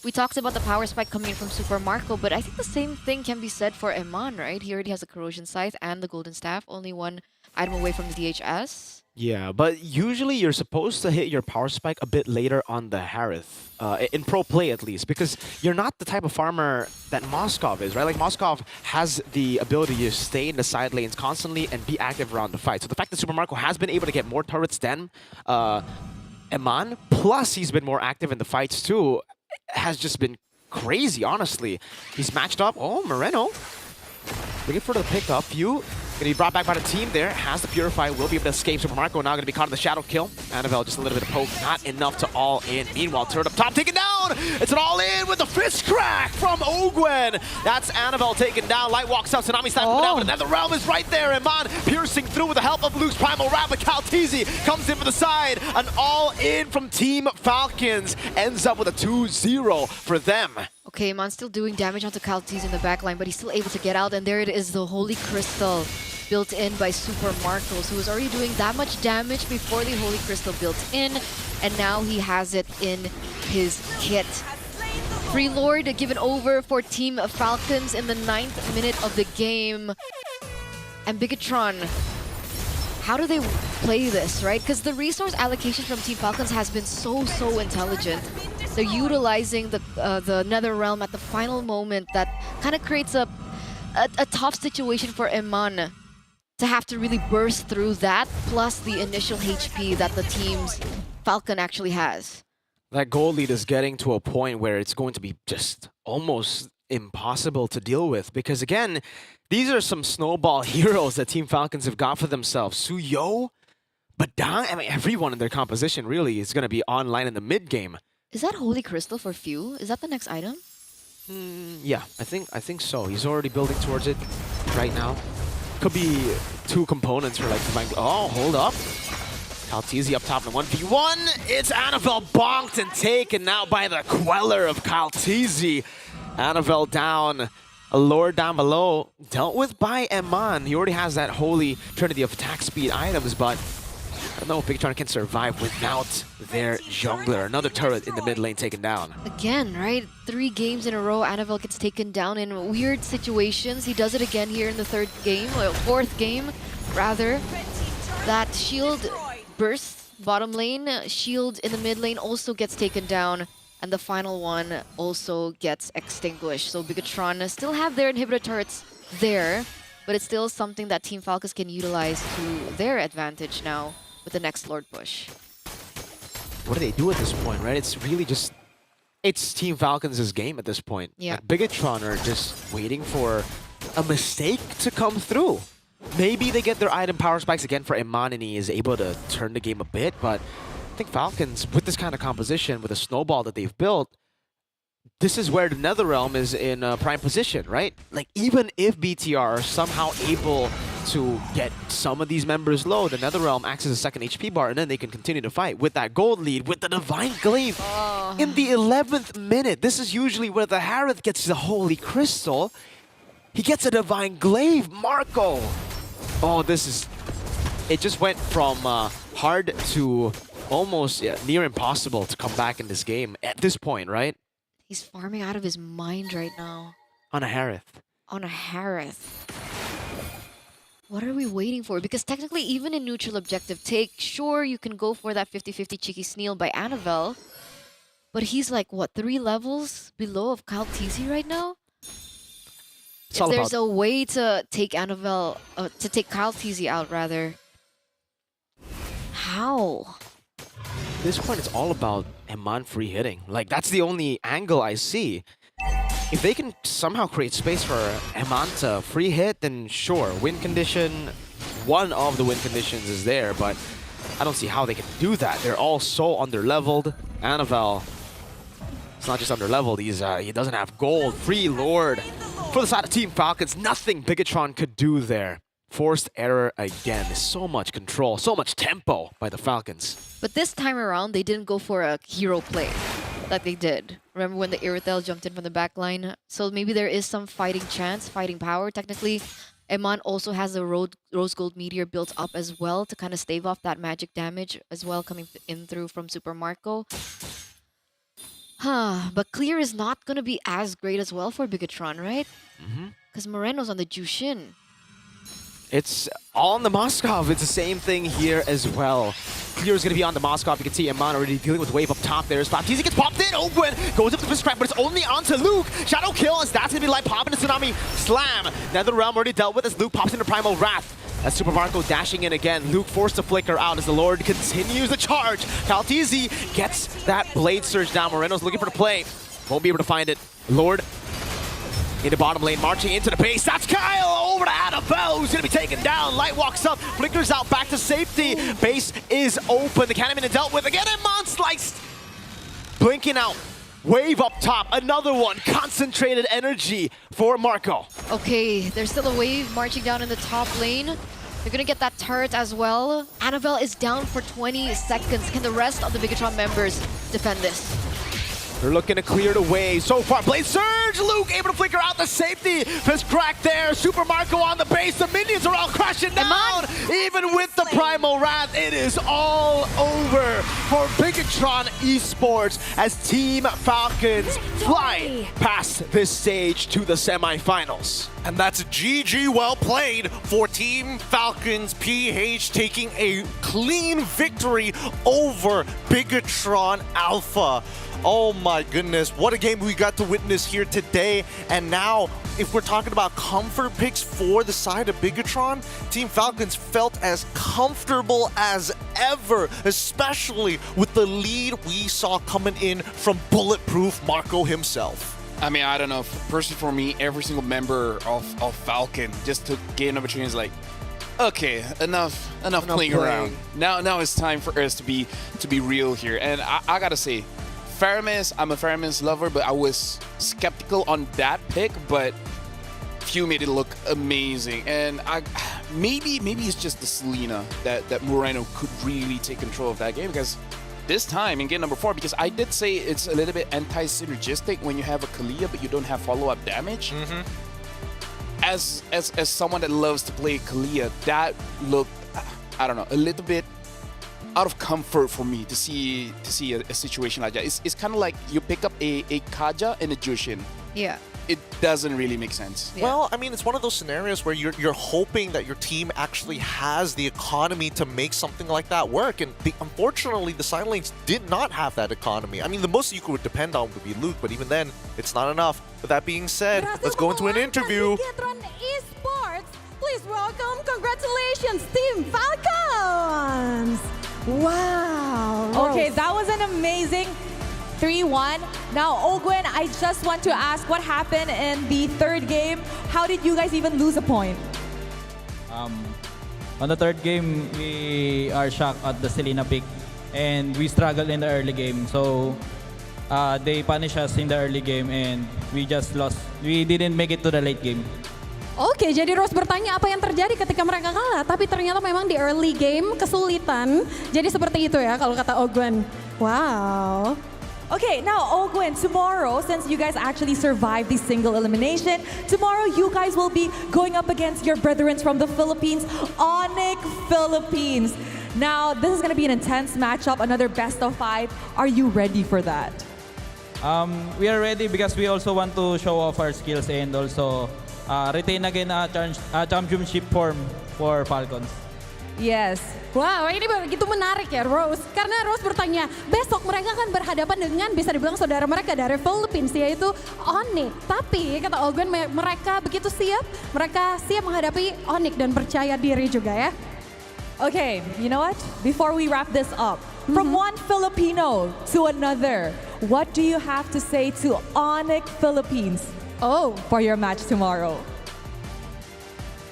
Speaker 13: We talked about the power spike coming in from Super Marco, but I think the same thing can be said for Eman, right? He already has a Corrosion Scythe and the Golden Staff, only one item away from the DHS.
Speaker 12: Yeah, but usually you're supposed to hit your power spike a bit later on the Harith, in pro play at least, because you're not the type of farmer that Moskov is, right? Like Moskov has the ability to stay in the side lanes constantly and be active around the fight. So the fact that Super Marco has been able to get more turrets than Eman, plus he's been more active in the fights too, has just been crazy, honestly. He's matched up. Oh, Moreno. Looking for the pickup. Few. Gonna be brought back by the team there. Has the Purify. Will be able to escape. Super Marco now gonna be caught in the shadow kill. Annabelle just a little bit of poke. Not enough to all in. Meanwhile, turret up top taken down. It's an all in with the fist crack from Ogwen. That's Annabelle taken down. Light walks out. Tsunami sniping down. But another realm is right there. Iman piercing through with the help of Luke's Primal Wrap. But Calteezy comes in for the side. An all in from Team Falcons. Ends up with a 2-0 for them.
Speaker 13: Okay, Iman's still doing damage onto Calteezy in the backline, but he's still able to get out. And there it is, the Holy Crystal built in by Super Marcos, who was already doing that much damage before the Holy Crystal built in. And now he has it in his kit. Free Lord given over for Team Falcons in the 9th minute of the game. And Bigatron, how do they play this, right? Because the resource allocation from Team Falcons has been so intelligent. They're utilizing the Netherrealm at the final moment. That kind of creates a tough situation for Eman to have to really burst through that, plus the initial HP that the team's Falcon actually has.
Speaker 12: That goal lead is getting to a point where it's going to be just almost impossible to deal with, because again, these are some snowball heroes that Team Falcons have got for themselves. Suyo, Badang, I mean, everyone in their composition really is going to be online in the mid game.
Speaker 13: Is that Holy Crystal for Few? Is that the next item?
Speaker 12: Yeah, I think so. He's already building towards it right now. Could be 2 components for like Divine. Oh, hold up. Calteezy up top in the 1v1. It's Annabelle bonked and taken out by the Queller of Calteezy. Annabelle down. A Lord down below. Dealt with by Eman. He already has that Holy Trinity of attack speed items, but I don't know if Bigatron can survive without their jungler. Another turret in the mid lane taken down.
Speaker 13: Again, right? 3 games in a row, Annabelle gets taken down in weird situations. He does it again here in the 3rd game, or 4th game, rather. That shield bursts bottom lane, shield in the mid lane also gets taken down, and the final one also gets extinguished. So Bigatron still have their inhibitor turrets there, but it's still something that Team Falcons can utilize to their advantage now with the next Lord push.
Speaker 12: What do they do at this point, right? It's really just... It's Team Falcons' game at this point.
Speaker 13: Yeah.
Speaker 12: Like, Bigatron are just waiting for a mistake to come through. Maybe they get their item power spikes again for Iman and he is able to turn the game a bit, but I think Falcons, with this kind of composition, with a snowball that they've built, this is where the Netherrealm is in prime position, right? Like, even if BTR are somehow able to get some of these members low, the Netherrealm acts as a second HP bar, and then they can continue to fight with that gold lead, with the Divine Glaive in the 11th minute. This is usually where the Harith gets the Holy Crystal. He gets a Divine Glaive. Marco! Oh, this is... It just went from hard to almost near impossible to come back in this game at this point, right?
Speaker 13: He's farming out of his mind right now.
Speaker 12: On a Harith.
Speaker 13: On a Harith. What are we waiting for? Because technically, even in neutral objective take, sure, you can go for that 50-50 cheeky Sneal by Annabelle. But he's like, what, 3 levels below of Calteezy right now?
Speaker 12: It's
Speaker 13: if there's a way to take Annabelle, to take Calteezy out, rather. How?
Speaker 12: At this point, it's all about Eman free hitting. Like, that's the only angle I see. If they can somehow create space for Eman to free hit, then sure, win condition, one of the win conditions is there, but I don't see how they can do that. They're all so underleveled. Annabelle, it's not just underleveled, he doesn't have gold. Free Lord for the side of Team Falcons. Nothing Bigatron could do there. Forced error again. So much control, so much tempo by the Falcons.
Speaker 13: But this time around, they didn't go for a hero play like they did. Remember when the Irithel jumped in from the back line? So maybe there is some fighting chance, fighting power. Technically, Eman also has a Rose Gold Meteor built up as well to kind of stave off that magic damage as well coming in through from Super Marco. But clear is not going to be as great as well for Bigatron, right? Because Moreno's on the Jushin.
Speaker 12: It's on the Moskov. It's the same thing here as well. Clear is going to be on the Moskov. You can see Iman already dealing with wave up top there. Baptiste gets popped in. Open goes up to the crack, but it's only onto Luke. Shadow kill as that's going to be like popping a Tsunami Slam. NetherRealm already dealt with as Luke pops into Primal Wrath. As Super Marco dashing in again. Luke forced to flicker out as the Lord continues the charge. Kaltizi gets that Blade Surge down. Moreno's looking for the play. Won't be able to find it. Lord in the bottom lane, marching into the base. That's Kyle over to Annabelle, who's going to be taken down. Light walks up, flickers out, back to safety. Base is open. The Cannon dealt with again, and Mon sliced. Blinking out. Wave up top, another one. Concentrated energy for Marco.
Speaker 13: Okay, there's still a wave marching down in the top lane. They're gonna get that turret as well. Annabelle is down for 20 seconds. Can the rest of the Bigatron members defend this?
Speaker 12: They're looking to clear the way. So far, Blade Surge! Luke able to flicker out the safety. Fist crack there. Super Marco on the base. The minions are all crashing down. Even with the Primal Wrath, it is all over for Bigatron Esports as Team Falcons fly past this stage to the semifinals.
Speaker 11: And that's GG well played for Team Falcons. PH taking a clean victory over Bigatron Alpha. Oh my goodness, what a game we got to witness here today. And now, if we're talking about comfort picks for the side of Bigatron, Team Falcons felt as comfortable as ever, especially with the lead we saw coming in from Bulletproof Marco himself.
Speaker 5: I mean, I don't know. Personally, for me, every single member of Falcon just to gain an opportunity is like, okay, enough playing around. Now it's time for us to be real here. And I gotta say, Faramis, I'm a Faramis lover, but I was skeptical on that pick, but Few made it look amazing. And maybe it's just the Selena that Moreno could really take control of that game, because this time in game number 4, because I did say it's a little bit anti-synergistic when you have a Kalia but you don't have follow-up damage. As someone that loves to play Kalia, that looked, I don't know, a little bit out of comfort for me to see a situation like that. It's kind of like you pick up a Kaja and a Jushin.
Speaker 13: Yeah.
Speaker 5: It doesn't really make sense.
Speaker 11: Yeah. Well, I mean, it's one of those scenarios where you're hoping that your team actually has the economy to make something like that work. And unfortunately, the side lanes did not have that economy. I mean, the most you could depend on would be Luke, but even then, it's not enough. With that being said, let's go into an interview.
Speaker 16: Esports, please welcome, congratulations, Team Falcons! Wow.
Speaker 17: Okay, that was an amazing 3-1. Now, Ogwen, I just want to ask what happened in the third game. How did you guys even lose a point?
Speaker 19: On the third game, we are shocked at the Selena pick, and we struggled in the early game. So they punished us in the early game, and we just lost. We didn't make it to the late game.
Speaker 16: Oke, jadi Rose bertanya apa yang terjadi ketika mereka kalah, tapi ternyata memang di early game kesulitan. Jadi seperti itu ya kalau kata Ogwen. Wow.
Speaker 17: Okay, now Ogwen, tomorrow, since you guys actually survived the single elimination, tomorrow you guys will be going up against your brethren from the Philippines, Onyx Philippines. Now, this is going to be an intense matchup, another best of 5. Are you ready for that?
Speaker 19: We are ready because we also want to show off our skills and also retain again a championship form for Falcons.
Speaker 17: Yes.
Speaker 16: Wow, ini begitu menarik ya Rose. Karena Rose bertanya, besok mereka akan berhadapan dengan bisa dibilang saudara mereka dari Philippines, yaitu Onyx. Tapi kata Ogwen, mereka begitu siap, mereka siap menghadapi Onyx dan percaya diri juga ya.
Speaker 17: Okay, you know what? Before we wrap this up, from one Filipino to another, what do you have to say to Onyx Philippines for your match tomorrow?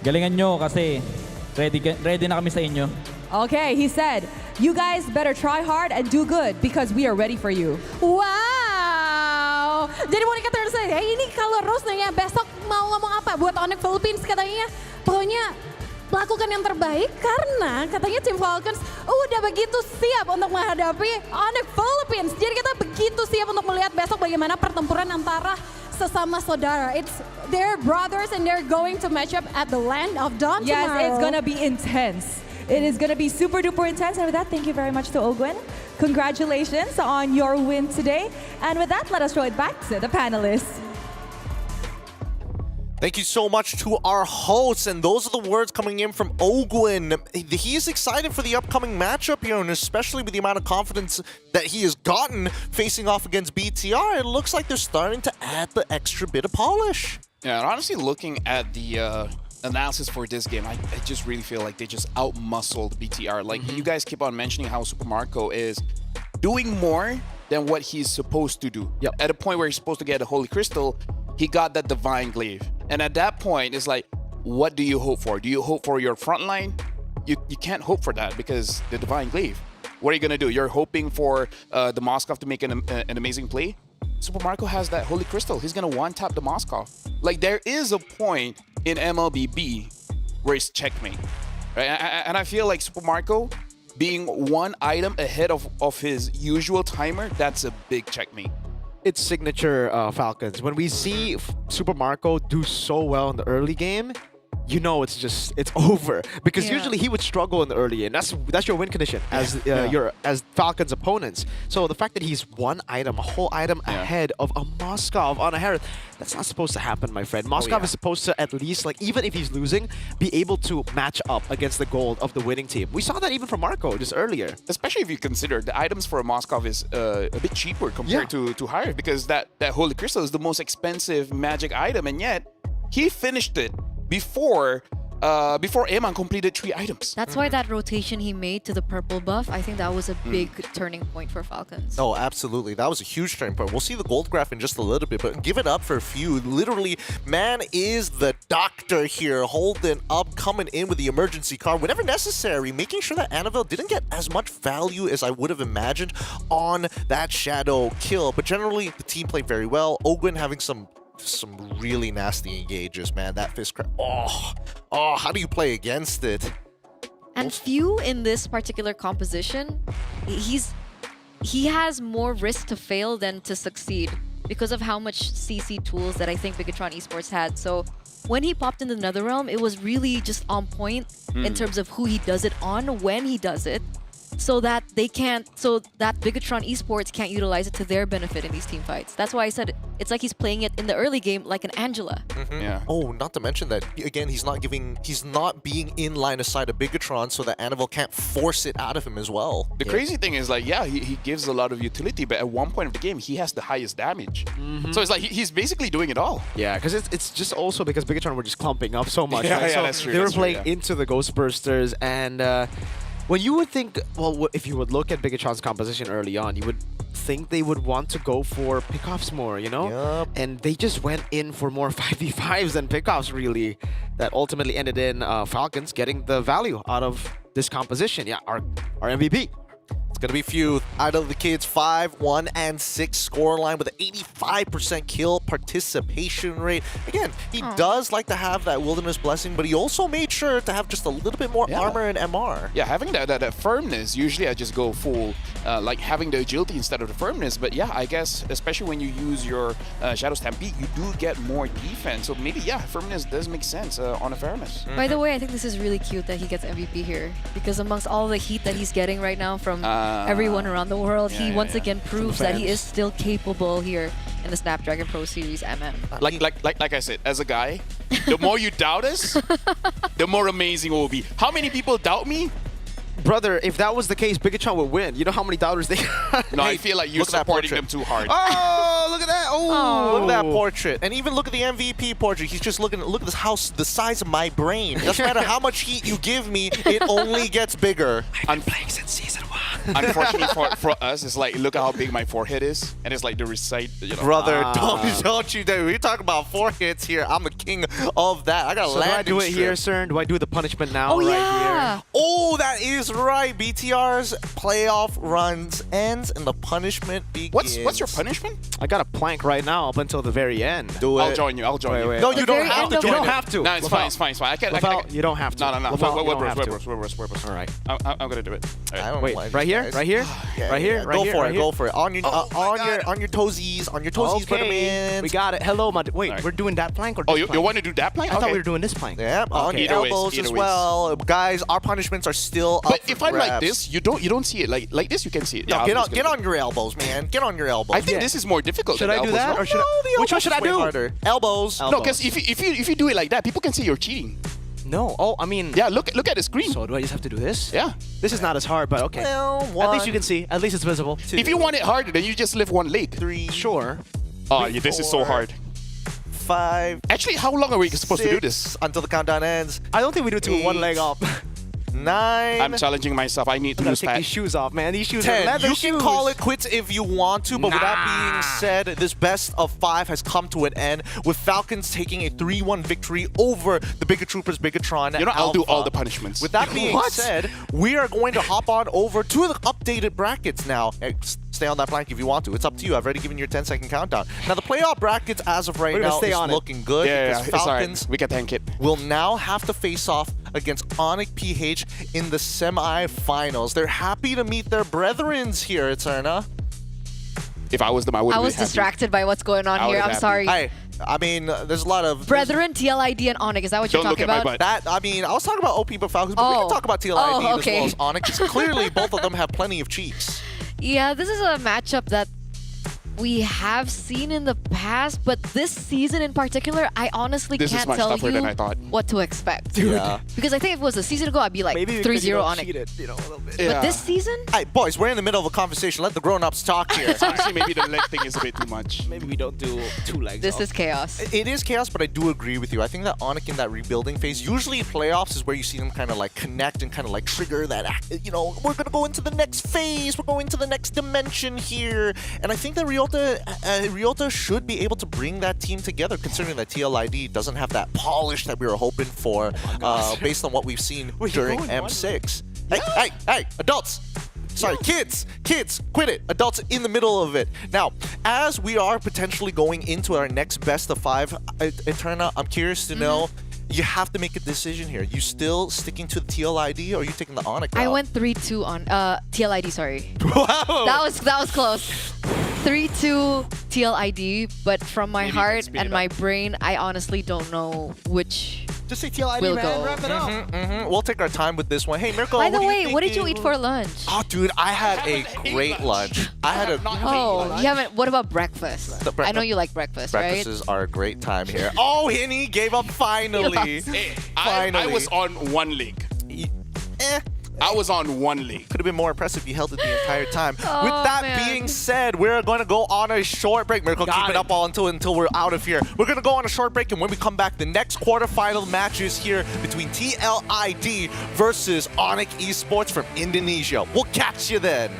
Speaker 19: Galingan nyo kasi ready na kami sa inyo.
Speaker 17: Okay, he said, you guys better try hard and do good because we are ready for you.
Speaker 16: Wow! Jadi Monica terus saya, ini kalau Rose nanya besok mau ngomong apa buat Onyx Philippines, katanya pokoknya lakukan yang terbaik karena katanya tim Falcons udah begitu siap untuk menghadapi Onyx Philippines. Jadi kita begitu siap untuk melihat besok bagaimana pertempuran antara sesama saudara. They're brothers and they're going to match up at the land of Dawn tomorrow.
Speaker 17: Yes, it's gonna be intense. It is gonna be super duper intense. And with that, thank you very much to Ogwen. Congratulations on your win today. And with that, let us throw it back to the panelists.
Speaker 11: Thank you so much to our hosts, and those are the words coming in from Ogwin. He is excited for the upcoming matchup here, and especially with the amount of confidence that he has gotten facing off against BTR, it looks like they're starting to add the extra bit of polish.
Speaker 5: Yeah, and honestly, looking at the analysis for this game, I just really feel like they just outmuscled BTR. Like, you guys keep on mentioning how Super Marco is doing more than what he's supposed to do.
Speaker 12: Yep.
Speaker 5: At a point where he's supposed to get a Holy Crystal, he got that Divine Glaive. And at that point, it's like, what do you hope for? Do you hope for your front line? You can't hope for that because the Divine Glaive. What are you going to do? You're hoping for the Moskov to make an amazing play? Super Marco has that Holy Crystal. He's going to one-tap the Moskov. Like, there is a point in MLBB where it's checkmate. Right? And I feel like Super Marco being one item ahead of his usual timer, that's a big checkmate.
Speaker 12: It's signature Falcons. When we see Super Marco do so well in the early game, you know it's over, because usually he would struggle in the early game. That's your win condition as as Falcons opponents. So the fact that he's one item, a whole item ahead of a Moskov on a Harith, that's not supposed to happen, my friend. Moskov is supposed to at least, like, even if he's losing, be able to match up against the gold of the winning team. We saw that even from Marco just earlier.
Speaker 5: Especially if you consider the items for a Moskov is a bit cheaper compared to Harith, because that Holy Crystal is the most expensive magic item, and yet he finished it before Eman completed 3 items.
Speaker 13: That's why that rotation he made to the purple buff, I think that was a big turning point for Falcons.
Speaker 11: Oh, absolutely. That was a huge turning point. We'll see the gold graph in just a little bit, but give it up for a few. Literally, man is the doctor here, holding up, coming in with the emergency card whenever necessary, making sure that Annabelle didn't get as much value as I would have imagined on that shadow kill. But generally, the team played very well. Ogwin having some really nasty engages, man. That fist crack. Oh, how do you play against it?
Speaker 13: And few in this particular composition, he has more risk to fail than to succeed because of how much CC tools that I think Bigatron Esports had. So when he popped in the Netherrealm, it was really just on point in terms of who he does it on, when he does it, so that Bigatron Esports can't utilize it to their benefit in these team fights. That's why I said it's like he's playing it in the early game like an Angela.
Speaker 5: Yeah.
Speaker 11: Oh, not to mention that again, he's not being in line of sight of Bigatron, so that Annabelle can't force it out of him as well.
Speaker 5: The crazy thing is, like, he gives a lot of utility, but at one point of the game, he has the highest damage. So it's like he's basically doing it all.
Speaker 12: Yeah, because it's just also because Bigatron were just clumping up so much.
Speaker 5: Yeah,
Speaker 12: right? So
Speaker 5: that's true.
Speaker 12: They were playing into the Ghost Bursters, and when you would think, well, if you would look at Bigatron's composition early on, you would think they would want to go for pickoffs more, you know?
Speaker 11: Yep.
Speaker 12: And they just went in for more 5v5s than pickoffs, really. That ultimately ended in Falcons getting the value out of this composition. Yeah, our MVP.
Speaker 11: It's going to be few out of the kids. 5, 1, and 6 scoreline with an 85% kill participation rate. Again, he does like to have that Wilderness Blessing, but he also made sure to have just a little bit more armor and MR.
Speaker 5: Yeah, having that firmness, usually I just go full, like having the agility instead of the firmness. But yeah, I guess, especially when you use your Shadow Stampede, you do get more defense. So maybe, firmness does make sense on a fairness.
Speaker 13: By the way, I think this is really cute that he gets MVP here, because amongst all the heat that he's getting right now from everyone around the world, he once again proves that he is still capable here in the Snapdragon Pro Series MM.
Speaker 5: Like I said, as a guy, the more you doubt us, the more amazing it will be. How many people doubt me?
Speaker 12: Brother, if that was the case, Bigatron would win. You know how many doubters they
Speaker 5: No, I feel like you're supporting them too hard.
Speaker 11: Oh, look at that. Oh, look at that portrait. And even look at the MVP portrait. He's just look at this house the size of my brain. Doesn't matter how much heat you give me, it only gets bigger.
Speaker 12: I've been playing since season 1.
Speaker 5: Unfortunately for us, it's like, look at how big my forehead is. And it's like the recite,
Speaker 11: Brother, don't you dare. We're talking about foreheads here. I'm the king of that. I got a landing
Speaker 12: do I do it here, sir? Do I do the punishment now
Speaker 11: here? Oh, that is right. BTR's playoff runs ends and the punishment begins.
Speaker 5: What's your punishment?
Speaker 12: I got a plank right now up until the very end.
Speaker 11: Do it.
Speaker 5: I'll join you. I'll join you.
Speaker 11: No, you don't have to.
Speaker 12: You don't have to.
Speaker 5: No, it's fine. It's fine.
Speaker 12: You don't have to.
Speaker 5: No.
Speaker 12: Webers.
Speaker 5: All right. I'm gonna do it. All right.
Speaker 12: Wait, right here? here,
Speaker 11: guys.
Speaker 12: right here,
Speaker 11: Yeah,
Speaker 12: right here,
Speaker 11: yeah.
Speaker 12: right
Speaker 11: Go
Speaker 12: here,
Speaker 11: for
Speaker 12: right
Speaker 11: it.
Speaker 12: here.
Speaker 11: Go for it. On your toesies,
Speaker 12: Okay, we got it. Hello, wait,
Speaker 5: Alright.
Speaker 12: we're doing that plank or
Speaker 5: Oh,
Speaker 12: this
Speaker 5: you
Speaker 12: plank?
Speaker 5: want to do that plank?
Speaker 12: I thought
Speaker 5: Okay.
Speaker 12: we were doing this plank.
Speaker 11: Yeah, on
Speaker 12: Okay.
Speaker 11: your
Speaker 5: Either ways,
Speaker 11: elbows
Speaker 5: either
Speaker 11: as
Speaker 5: ways.
Speaker 11: well, guys. Our punishments are still up
Speaker 5: But
Speaker 11: for
Speaker 5: if I'm like
Speaker 11: grabs.
Speaker 5: this, you don't see it. Like this, you can see it.
Speaker 11: No,
Speaker 5: Yeah,
Speaker 11: get
Speaker 5: I'm
Speaker 11: on,
Speaker 5: just
Speaker 11: get
Speaker 5: gonna-
Speaker 11: on your elbows, man. Get on your elbows.
Speaker 5: I think this is more difficult.
Speaker 12: Should
Speaker 5: than
Speaker 12: I do
Speaker 5: the
Speaker 12: that,
Speaker 5: elbows,
Speaker 12: or should I? Which one should I do?
Speaker 11: Harder. Elbows.
Speaker 5: No, because if you do it like that, people can say you're cheating.
Speaker 12: No. Oh, I mean.
Speaker 5: Yeah, look at the screen.
Speaker 12: So do I just have to do this?
Speaker 5: Yeah.
Speaker 12: This is not as hard, but okay.
Speaker 11: Well,
Speaker 12: At least you can see. At least it's visible.
Speaker 5: If you want it harder, then you just lift one leg.
Speaker 11: 3,
Speaker 12: Sure.
Speaker 5: Oh, yeah, this is so
Speaker 11: 4,
Speaker 5: hard.
Speaker 11: 5.
Speaker 5: Actually, how long are we supposed to do this?
Speaker 11: Until the countdown ends.
Speaker 12: I don't think we do two with one leg off.
Speaker 11: 9.
Speaker 5: I'm challenging myself. I need to
Speaker 12: I'm gonna
Speaker 5: lose
Speaker 12: take
Speaker 5: fat.
Speaker 12: these shoes off, man. These shoes are
Speaker 11: 10.
Speaker 12: leather
Speaker 11: You
Speaker 12: shoes.
Speaker 11: can call it quits if you want to, but with that being said, this best of 5 has come to an end with Falcons taking a 3-1 victory over the Bigger Troopers Bigatron.
Speaker 5: You know, I'll do
Speaker 11: Alpha.
Speaker 5: all the punishments.
Speaker 11: With that being said, we are going to hop on over to the updated brackets now. Hey, stay on that plank if you want to. It's up to you. I've already given you your 10-second countdown. Now, the playoff brackets as of right
Speaker 12: We're gonna
Speaker 11: now
Speaker 12: stay
Speaker 11: is
Speaker 12: on it.
Speaker 11: looking good
Speaker 5: Yeah,
Speaker 11: because
Speaker 5: it's all right.
Speaker 11: Falcons
Speaker 5: We can tank it.
Speaker 11: will now have to face off against Onyx PH in the semi-finals. They're happy to meet their brethrens here, Eterna.
Speaker 5: If I was them, I would.
Speaker 13: I was distracted by what's going on
Speaker 5: I
Speaker 13: here.
Speaker 5: was
Speaker 13: I'm
Speaker 5: happy.
Speaker 13: sorry.
Speaker 11: Hey, I mean, there's a lot of...
Speaker 13: Brethren, TLID, and Onyx. Is that what you're
Speaker 5: Don't look
Speaker 13: talking
Speaker 5: at my
Speaker 13: about?
Speaker 5: butt.
Speaker 11: That, I mean, I was talking about OP but Falcons, but we can talk about TLID
Speaker 13: Oh,
Speaker 11: as
Speaker 13: okay.
Speaker 11: well as Onyx. Clearly, both of them have plenty of cheeks.
Speaker 13: Yeah, this is a matchup that we have seen in the past, but this season in particular, I honestly
Speaker 5: This is
Speaker 13: can't
Speaker 5: much
Speaker 13: tell
Speaker 5: tougher
Speaker 13: you
Speaker 5: than I thought.
Speaker 13: what to expect.
Speaker 11: Yeah.
Speaker 13: Because I think if it was a season ago, I'd be like
Speaker 12: Maybe
Speaker 13: 3-0 Onyx.
Speaker 12: cheated, a little bit.
Speaker 5: Yeah.
Speaker 13: But this season,
Speaker 11: Hey, boys, we're in the middle of a conversation. Let the grown-ups talk here.
Speaker 5: Honestly, maybe the leg thing is a bit too much.
Speaker 12: Maybe we don't do 2 legs.
Speaker 13: this
Speaker 12: off.
Speaker 13: is chaos.
Speaker 11: It is chaos, but I do agree with you. I think that Onyx in that rebuilding phase, usually playoffs is where you see them kind of like connect and kind of like trigger that, you know, we're going to go into the next phase. We're going to the next dimension here. And I think that Ryota should be able to bring that team together, considering that TLID doesn't have that polish that we were hoping for based on what we've seen during M6. Hey, adults! Sorry, kids, quit it. Adults in the middle of it. Now, as we are potentially going into our next best of 5, Eterna, I'm curious to know, you have to make a decision here. You still sticking to the TLID or are you taking the Onyx
Speaker 13: I
Speaker 11: route?
Speaker 13: went 3-2 on TLID, sorry.
Speaker 11: Wow!
Speaker 13: That was close. 3-2 TLID, but from my
Speaker 5: Maybe you can
Speaker 13: heart
Speaker 5: speed
Speaker 13: and
Speaker 5: it
Speaker 13: my
Speaker 5: up.
Speaker 13: brain, I honestly don't know which
Speaker 12: Just say TLID,
Speaker 13: will
Speaker 12: man.
Speaker 13: go.
Speaker 12: Wrap it up.
Speaker 11: We'll take our time with this one. Hey, Mirko,
Speaker 13: By the
Speaker 11: what are
Speaker 13: way, what did you
Speaker 11: thinking?
Speaker 13: eat for lunch?
Speaker 11: Oh, dude, I had a great lunch. I had a
Speaker 13: Oh, you haven't. What about breakfast?
Speaker 11: The
Speaker 13: I know you like breakfast, right?
Speaker 11: breakfasts are a great time here. Oh, Henny gave up finally.
Speaker 5: Hey,
Speaker 11: Finally.
Speaker 5: I was on one leg.
Speaker 11: Eh.
Speaker 5: I was on one leg.
Speaker 11: Could have been more impressive if you held it the entire time.
Speaker 13: Oh,
Speaker 11: With that
Speaker 13: man.
Speaker 11: being said, we're going to go on a short break. Miracle, keep it up all until we're out of here. We're going to go on a short break, and when we come back, the next quarterfinal match is here between TLID versus Onyx Esports from Indonesia. We'll catch you then.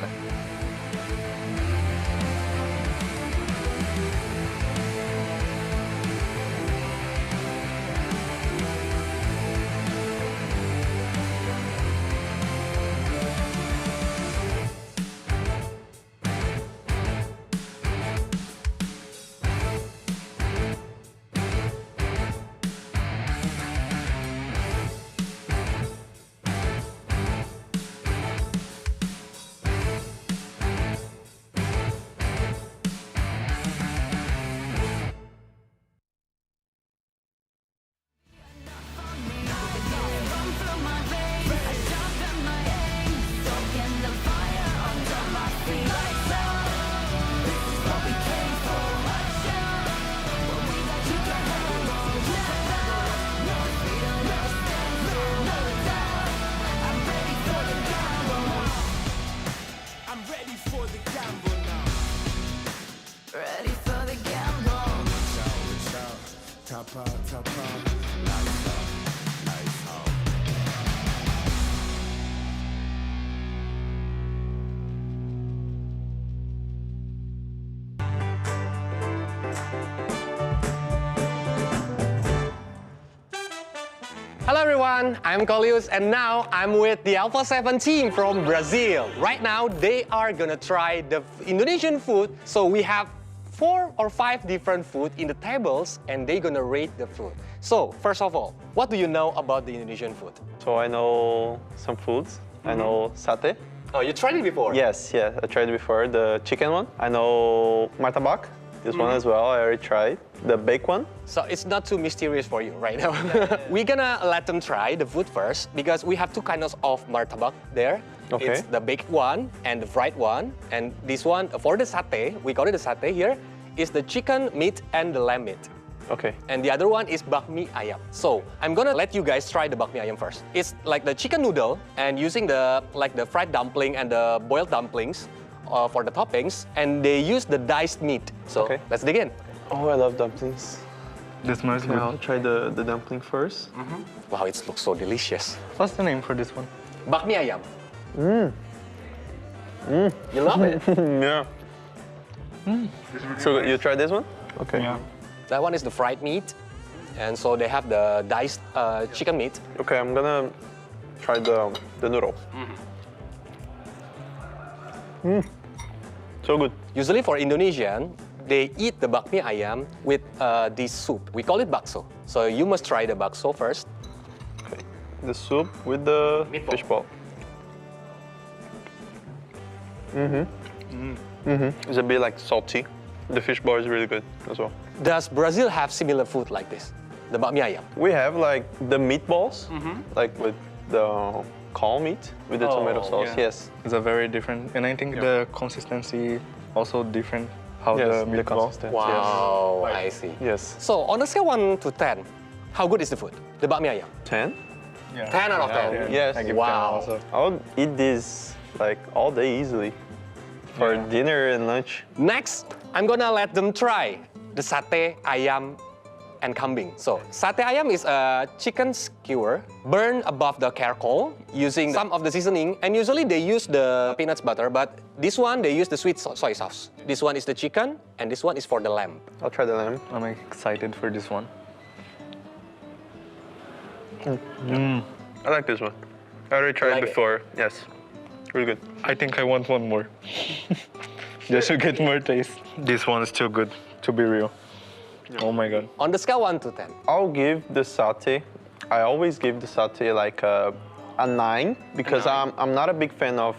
Speaker 1: Ready for the gamble.
Speaker 14: Top out, nice out, nice out.
Speaker 8: Hello everyone, I'm Colius and now I'm with the Alpha 7 team from Brazil. Right now they are gonna try the Indonesian food. So we have 4 or 5 different food in the tables and they're gonna rate the food. So first of all, what do you know about the Indonesian food?
Speaker 20: So I know some foods. I know satay. Oh, you tried it before?
Speaker 21: Yes, yeah, I tried it before. The chicken one. I know martabak. This one as well, I already tried. The baked one.
Speaker 20: So it's not too mysterious for you right now. We're gonna let them try the food first because we have two kinds of martabak there.
Speaker 21: Okay.
Speaker 20: It's the baked one and the fried one. And this one, for the satay, we call it the satay here, is the chicken meat and the lamb meat.
Speaker 21: Okay.
Speaker 20: And the other one is bakmi ayam. So I'm gonna let you guys try the bakmi ayam first. It's like the chicken noodle and using the fried dumpling and the boiled dumplings for the toppings, and they use the diced meat. So let's dig in.
Speaker 21: Oh, I love dumplings.
Speaker 22: This smells
Speaker 21: Okay,
Speaker 22: good.
Speaker 21: I'll try the dumpling first.
Speaker 20: Wow, it looks so delicious.
Speaker 22: What's the name for this one?
Speaker 20: Bakmi ayam. You love it?
Speaker 21: Yeah. So you try this one? Okay.
Speaker 22: Yeah.
Speaker 20: That one is the fried meat, and so they have the diced chicken meat.
Speaker 21: Okay, I'm gonna try the noodle. So good.
Speaker 20: Usually for Indonesian, they eat the bakmi ayam with this soup. We call it bakso. So you must try the bakso first.
Speaker 21: Okay. The soup with the fish ball. It's a bit like salty. The fish ball is really good as well.
Speaker 20: Does Brazil have similar food like this? The bakmi ayam?
Speaker 21: We have like the meatballs, like with the cow meat with the tomato sauce.
Speaker 22: Yeah.
Speaker 21: Yes.
Speaker 22: It's a very different, and I think the consistency also different. How
Speaker 21: Yes,
Speaker 22: the
Speaker 21: the
Speaker 22: meatball.
Speaker 21: consistency.
Speaker 20: Wow, I see.
Speaker 21: Yes.
Speaker 20: So on a scale 1 to 10, how good is the food? The bakmi ayam?
Speaker 21: 10?
Speaker 22: Yeah.
Speaker 20: 10 out of 10?
Speaker 21: Yes.
Speaker 22: I give 10
Speaker 20: Wow.
Speaker 22: also.
Speaker 21: I would eat this like all day easily for dinner and lunch.
Speaker 20: Next, I'm gonna let them try the satay ayam and kambing. So, satay ayam is a chicken skewer burned above the charcoal using some of the seasoning, and usually they use the peanuts butter, but this one they use the sweet soy sauce. This one is the chicken, and this one is for the lamb.
Speaker 21: I'll try the lamb.
Speaker 22: I'm excited for this one.
Speaker 21: I like this one. I already tried
Speaker 20: like
Speaker 21: it
Speaker 20: it?
Speaker 21: before. Yes. Really good.
Speaker 22: I think I want one more. Just to get more taste. This one is too good, to be real. Oh my god.
Speaker 20: On the scale 1 to 10.
Speaker 21: I'll give the satay. I always give the satay like a 9 because I'm not a big fan of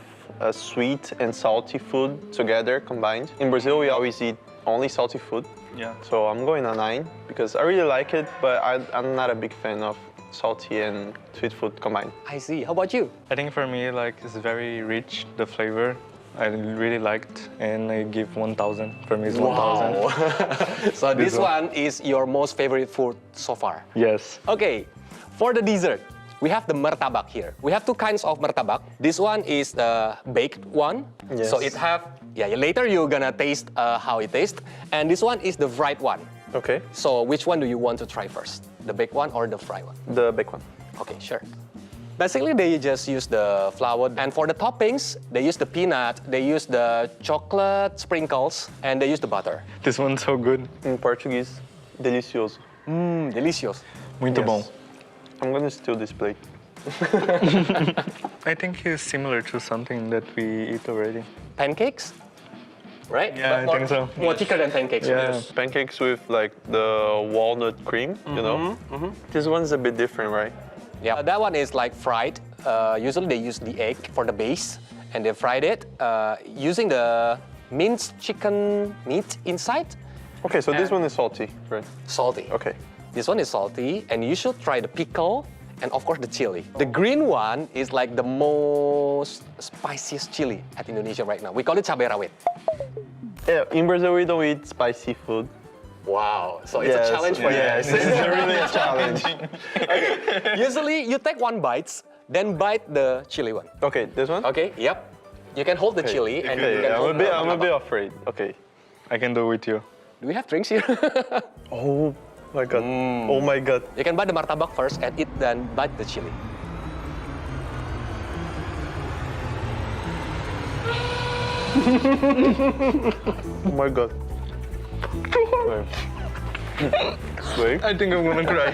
Speaker 21: sweet and salty food together combined. In Brazil, we always eat only salty food.
Speaker 22: Yeah.
Speaker 21: So I'm going a 9 because I really like it, but I'm not a big fan of salty and sweet food combined.
Speaker 20: I see. How about you?
Speaker 22: I think for me, like, it's very rich, the flavor. I really liked, and I give 1,000. For me, it's 1,000.
Speaker 20: So this one is your most favorite food so far?
Speaker 22: Yes.
Speaker 20: Okay, for the dessert, we have the martabak here. We have two kinds of martabak. This one is the baked one.
Speaker 21: Yes.
Speaker 20: So it have, later you're gonna taste how it tastes. And this one is the fried one.
Speaker 21: Okay.
Speaker 20: So which one do you want to try first? The baked one or the fried one?
Speaker 21: The baked one.
Speaker 20: Okay, sure. Basically, they just use the flour, and for the toppings, they use the peanut, they use the chocolate sprinkles, and they use the butter.
Speaker 22: This one's so good.
Speaker 21: In Portuguese, delicioso.
Speaker 20: Delicioso.
Speaker 22: Muito bom.
Speaker 21: I'm gonna steal this plate.
Speaker 22: I think it's similar to something that we eat already.
Speaker 20: Pancakes? Right?
Speaker 22: Yeah,
Speaker 20: But
Speaker 22: I think so.
Speaker 20: More thicker than pancakes.
Speaker 21: Yeah,
Speaker 20: Yes.
Speaker 21: pancakes with like the walnut cream, you know? This one's a bit different, right?
Speaker 20: Yeah, that one is like fried. Usually they use the egg for the base, and they fried it using the minced chicken meat inside.
Speaker 21: Okay, so this one is salty, right?
Speaker 20: Salty.
Speaker 21: Okay.
Speaker 20: This one is salty, and you should try the pickle and of course the chili. The green one is like the most spiciest chili at Indonesia right now. We call it cabai rawit.
Speaker 21: Yeah, in Brazil we don't eat spicy food.
Speaker 20: Wow, so it's a challenge for you.
Speaker 21: Yes, it's really a challenge.
Speaker 20: Okay. Usually you take one bite, then bite the chili one.
Speaker 21: Okay, this one?
Speaker 20: Okay, yep. You can hold the chili and you can hold
Speaker 21: I'm a bit afraid. Okay.
Speaker 22: I can do it with you.
Speaker 20: Do we have drinks here?
Speaker 21: Oh my god. Oh my god.
Speaker 20: You can bite the martabak first and eat, then bite the chili.
Speaker 21: Oh my god. Wait.
Speaker 22: I think I'm gonna cry.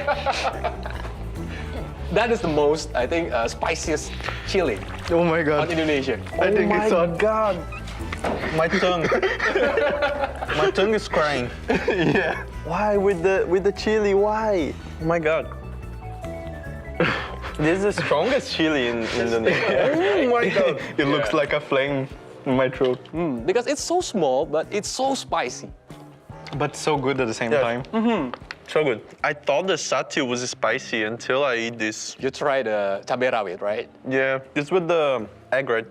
Speaker 20: That is the most, I think, spiciest chili
Speaker 22: Oh my god.
Speaker 20: on Indonesia.
Speaker 22: I think it's on.
Speaker 21: god. My tongue. My tongue is crying.
Speaker 22: Yeah.
Speaker 21: Why with the chili? Why? Oh my god. This is the strongest chili in Indonesia.
Speaker 22: Oh my god.
Speaker 21: It looks like a flame in my throat.
Speaker 20: Because it's so small, but it's so spicy.
Speaker 22: But so good at the same time.
Speaker 21: So good. I thought the satay was spicy until I eat this.
Speaker 20: You tried the cabai rawit, right?
Speaker 21: Yeah, it's with the egg, right?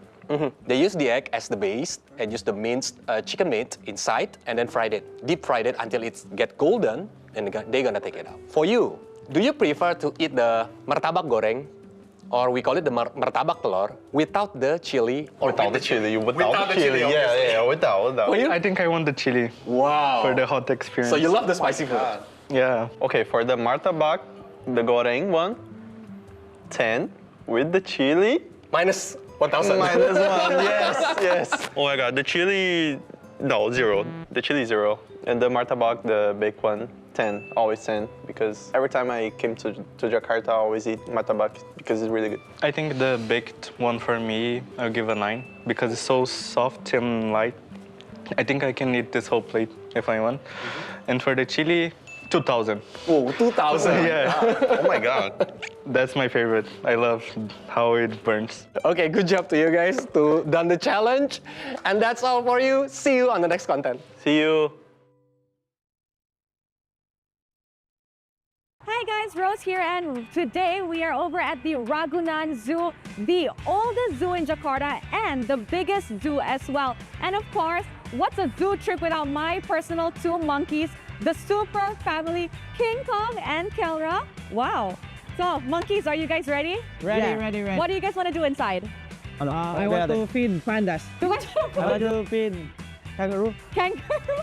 Speaker 20: They use the egg as the base and use the minced chicken meat inside and then fried it, deep fried it until it get golden, and they're gonna take it out. For you, do you prefer to eat the martabak goreng, or we call it the martabak telur, without the chili? Or
Speaker 21: Without the chili, without the chili. Yeah, without.
Speaker 20: For you?
Speaker 22: I think I want the chili.
Speaker 20: Wow.
Speaker 22: For the hot experience.
Speaker 20: So you love the spicy food?
Speaker 22: Yeah.
Speaker 21: Okay, for the martabak, the goreng one, 10 with the chili.
Speaker 20: Minus 1,000.
Speaker 21: Minus 1, yes. Oh my god, the chili, no, 0. The chili 0. And the martabak, the baked one, 10, always 10. Because every time I came to Jakarta, I always eat martabak because it's really good.
Speaker 22: I think the baked one for me, I'll give a 9 because it's so soft and light. I think I can eat this whole plate if I want. And for the chili, 2,000.
Speaker 20: Oh, 2,000.
Speaker 22: Yeah.
Speaker 21: Oh my god.
Speaker 22: That's my favorite. I love how it burns.
Speaker 20: Okay, good job to you guys to done the challenge. And that's all for you. See you on the next content.
Speaker 21: See you.
Speaker 9: Hi guys, Rose here, and today we are over at the Ragunan Zoo, the oldest zoo in Jakarta and the biggest zoo as well. And of course, what's a zoo trip without my personal 2 monkeys, the super family King Kong and Kelra? Wow. So, monkeys, are you guys ready?
Speaker 10: Ready.
Speaker 9: What do you guys want to do inside?
Speaker 10: I want to feed pandas.
Speaker 9: I
Speaker 10: want to feed kangaroo.
Speaker 9: Kangaroo?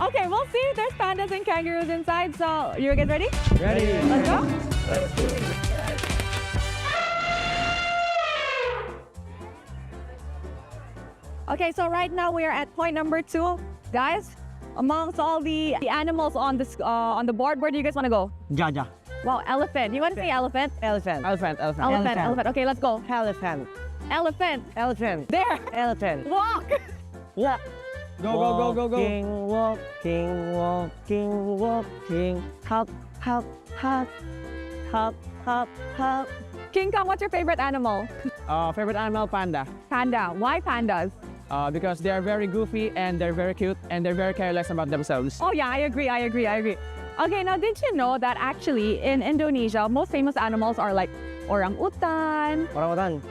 Speaker 9: Okay, we'll see. There's pandas and kangaroos inside. So, you guys ready?
Speaker 10: Ready.
Speaker 9: Let's go. Okay, so right now we are at point number 2. Guys, amongst all the animals on this on the board, where do you guys want to go?
Speaker 10: Jaja.
Speaker 9: Well, elephant. You want to see elephant?
Speaker 10: Elephant.
Speaker 9: Elephant. Okay, let's go.
Speaker 10: Elephant.
Speaker 9: Elephant. There.
Speaker 10: Elephant.
Speaker 9: Walk.
Speaker 10: Yeah. Go.
Speaker 9: Walking.
Speaker 10: Hop.
Speaker 9: King Kong, what's your favorite animal?
Speaker 10: Favorite animal, panda.
Speaker 9: Panda. Why pandas?
Speaker 10: Because they are very goofy and they're very cute and they're very careless about themselves.
Speaker 9: Oh yeah, I agree. Okay, now did you know that actually in Indonesia, most famous animals are like orangutan.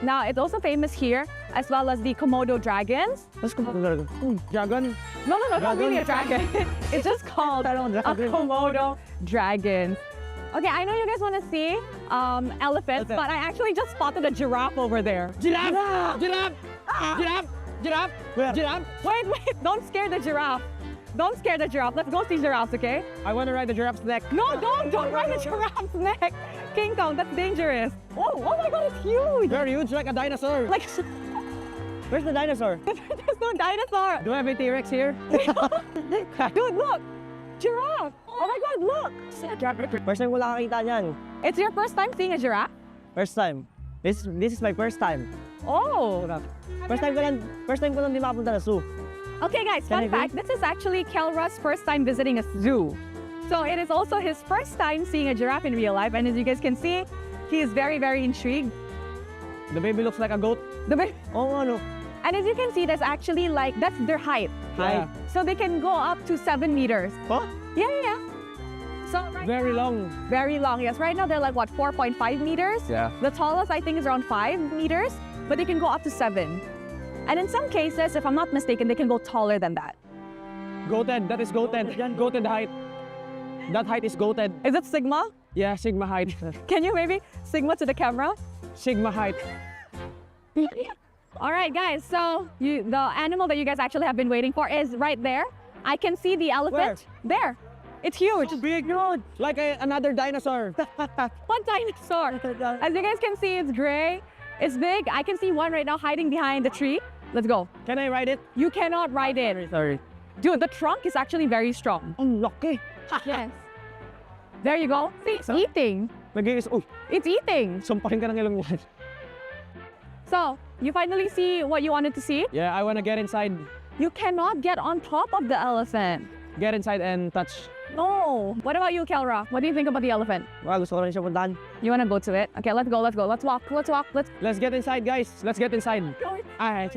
Speaker 9: Now it's also famous here, as well as the Komodo dragons.
Speaker 10: What's Komodo dragon? Dragon?
Speaker 9: No, not really a dragon. It's just called a Komodo dragon. Okay, I know you guys want to see elephants, but I actually just spotted a giraffe over there.
Speaker 10: Giraffe!
Speaker 9: Wait, don't scare the giraffe. Don't scare the giraffe. Let's go see giraffes, okay?
Speaker 10: I want to ride the giraffe's neck.
Speaker 9: No, don't ride the giraffe's neck. King Kong, that's dangerous. Oh my God, it's huge.
Speaker 10: Very huge, like a dinosaur.
Speaker 9: Like,
Speaker 10: where's the dinosaur?
Speaker 9: There's no dinosaur.
Speaker 10: Do I have a T-Rex here?
Speaker 9: Dude, look. Giraffe. Oh my God, look.
Speaker 10: First time ko lang nakita niyan.
Speaker 9: It's your first time seeing a giraffe?
Speaker 10: First time. This is my first time.
Speaker 9: Oh.
Speaker 10: First time ko lang di makapunta na zoo.
Speaker 9: Okay guys, fun fact, this is actually Kelra's first time visiting a zoo. So it is also his first time seeing a giraffe in real life, and as you guys can see, he is very, very intrigued.
Speaker 10: The baby looks like a goat.
Speaker 9: The baby?
Speaker 10: Oh, no.
Speaker 9: And as you can see, that's actually like, that's their height.
Speaker 10: Height.
Speaker 9: So they can go up to 7 meters.
Speaker 10: Huh?
Speaker 9: Yeah. So
Speaker 10: very long.
Speaker 9: Very long, yes. Right now they're like what, 4.5 meters?
Speaker 10: Yeah.
Speaker 9: The tallest I think is around 5 meters, but they can go up to 7. And in some cases, if I'm not mistaken, they can go taller than that.
Speaker 10: Goated, that is goated. Goated height. That height is goated.
Speaker 9: Is it Sigma?
Speaker 10: Yeah, Sigma height.
Speaker 9: Can you maybe Sigma to the camera?
Speaker 10: Sigma height.
Speaker 9: All right, guys, so the animal that you guys actually have been waiting for is right there. I can see the elephant.
Speaker 10: Where?
Speaker 9: There. It's huge.
Speaker 10: So big, dude. Like another dinosaur.
Speaker 9: What dinosaur? As you guys can see, it's gray. It's big. I can see one right now hiding behind the tree. Let's go.
Speaker 10: Can I ride it?
Speaker 9: You cannot ride it.
Speaker 10: Sorry.
Speaker 9: Dude, the trunk is actually very strong.
Speaker 10: Lucky.
Speaker 9: Yes. There you go. See, it's eating. It's eating.
Speaker 10: Sumpahin ka ng ilong yan.
Speaker 9: So, you finally see what you wanted to see?
Speaker 10: Yeah, I want to get inside.
Speaker 9: You cannot get on top of the elephant.
Speaker 10: Get inside and touch
Speaker 9: No. What about you, Kelra? What do you think about the elephant?
Speaker 10: Well, gusto ko rin siya puntahan.
Speaker 9: You wanna go to it? Okay, let's go. Let's walk.
Speaker 10: Let's get inside, guys. Let's get inside.
Speaker 9: Alright.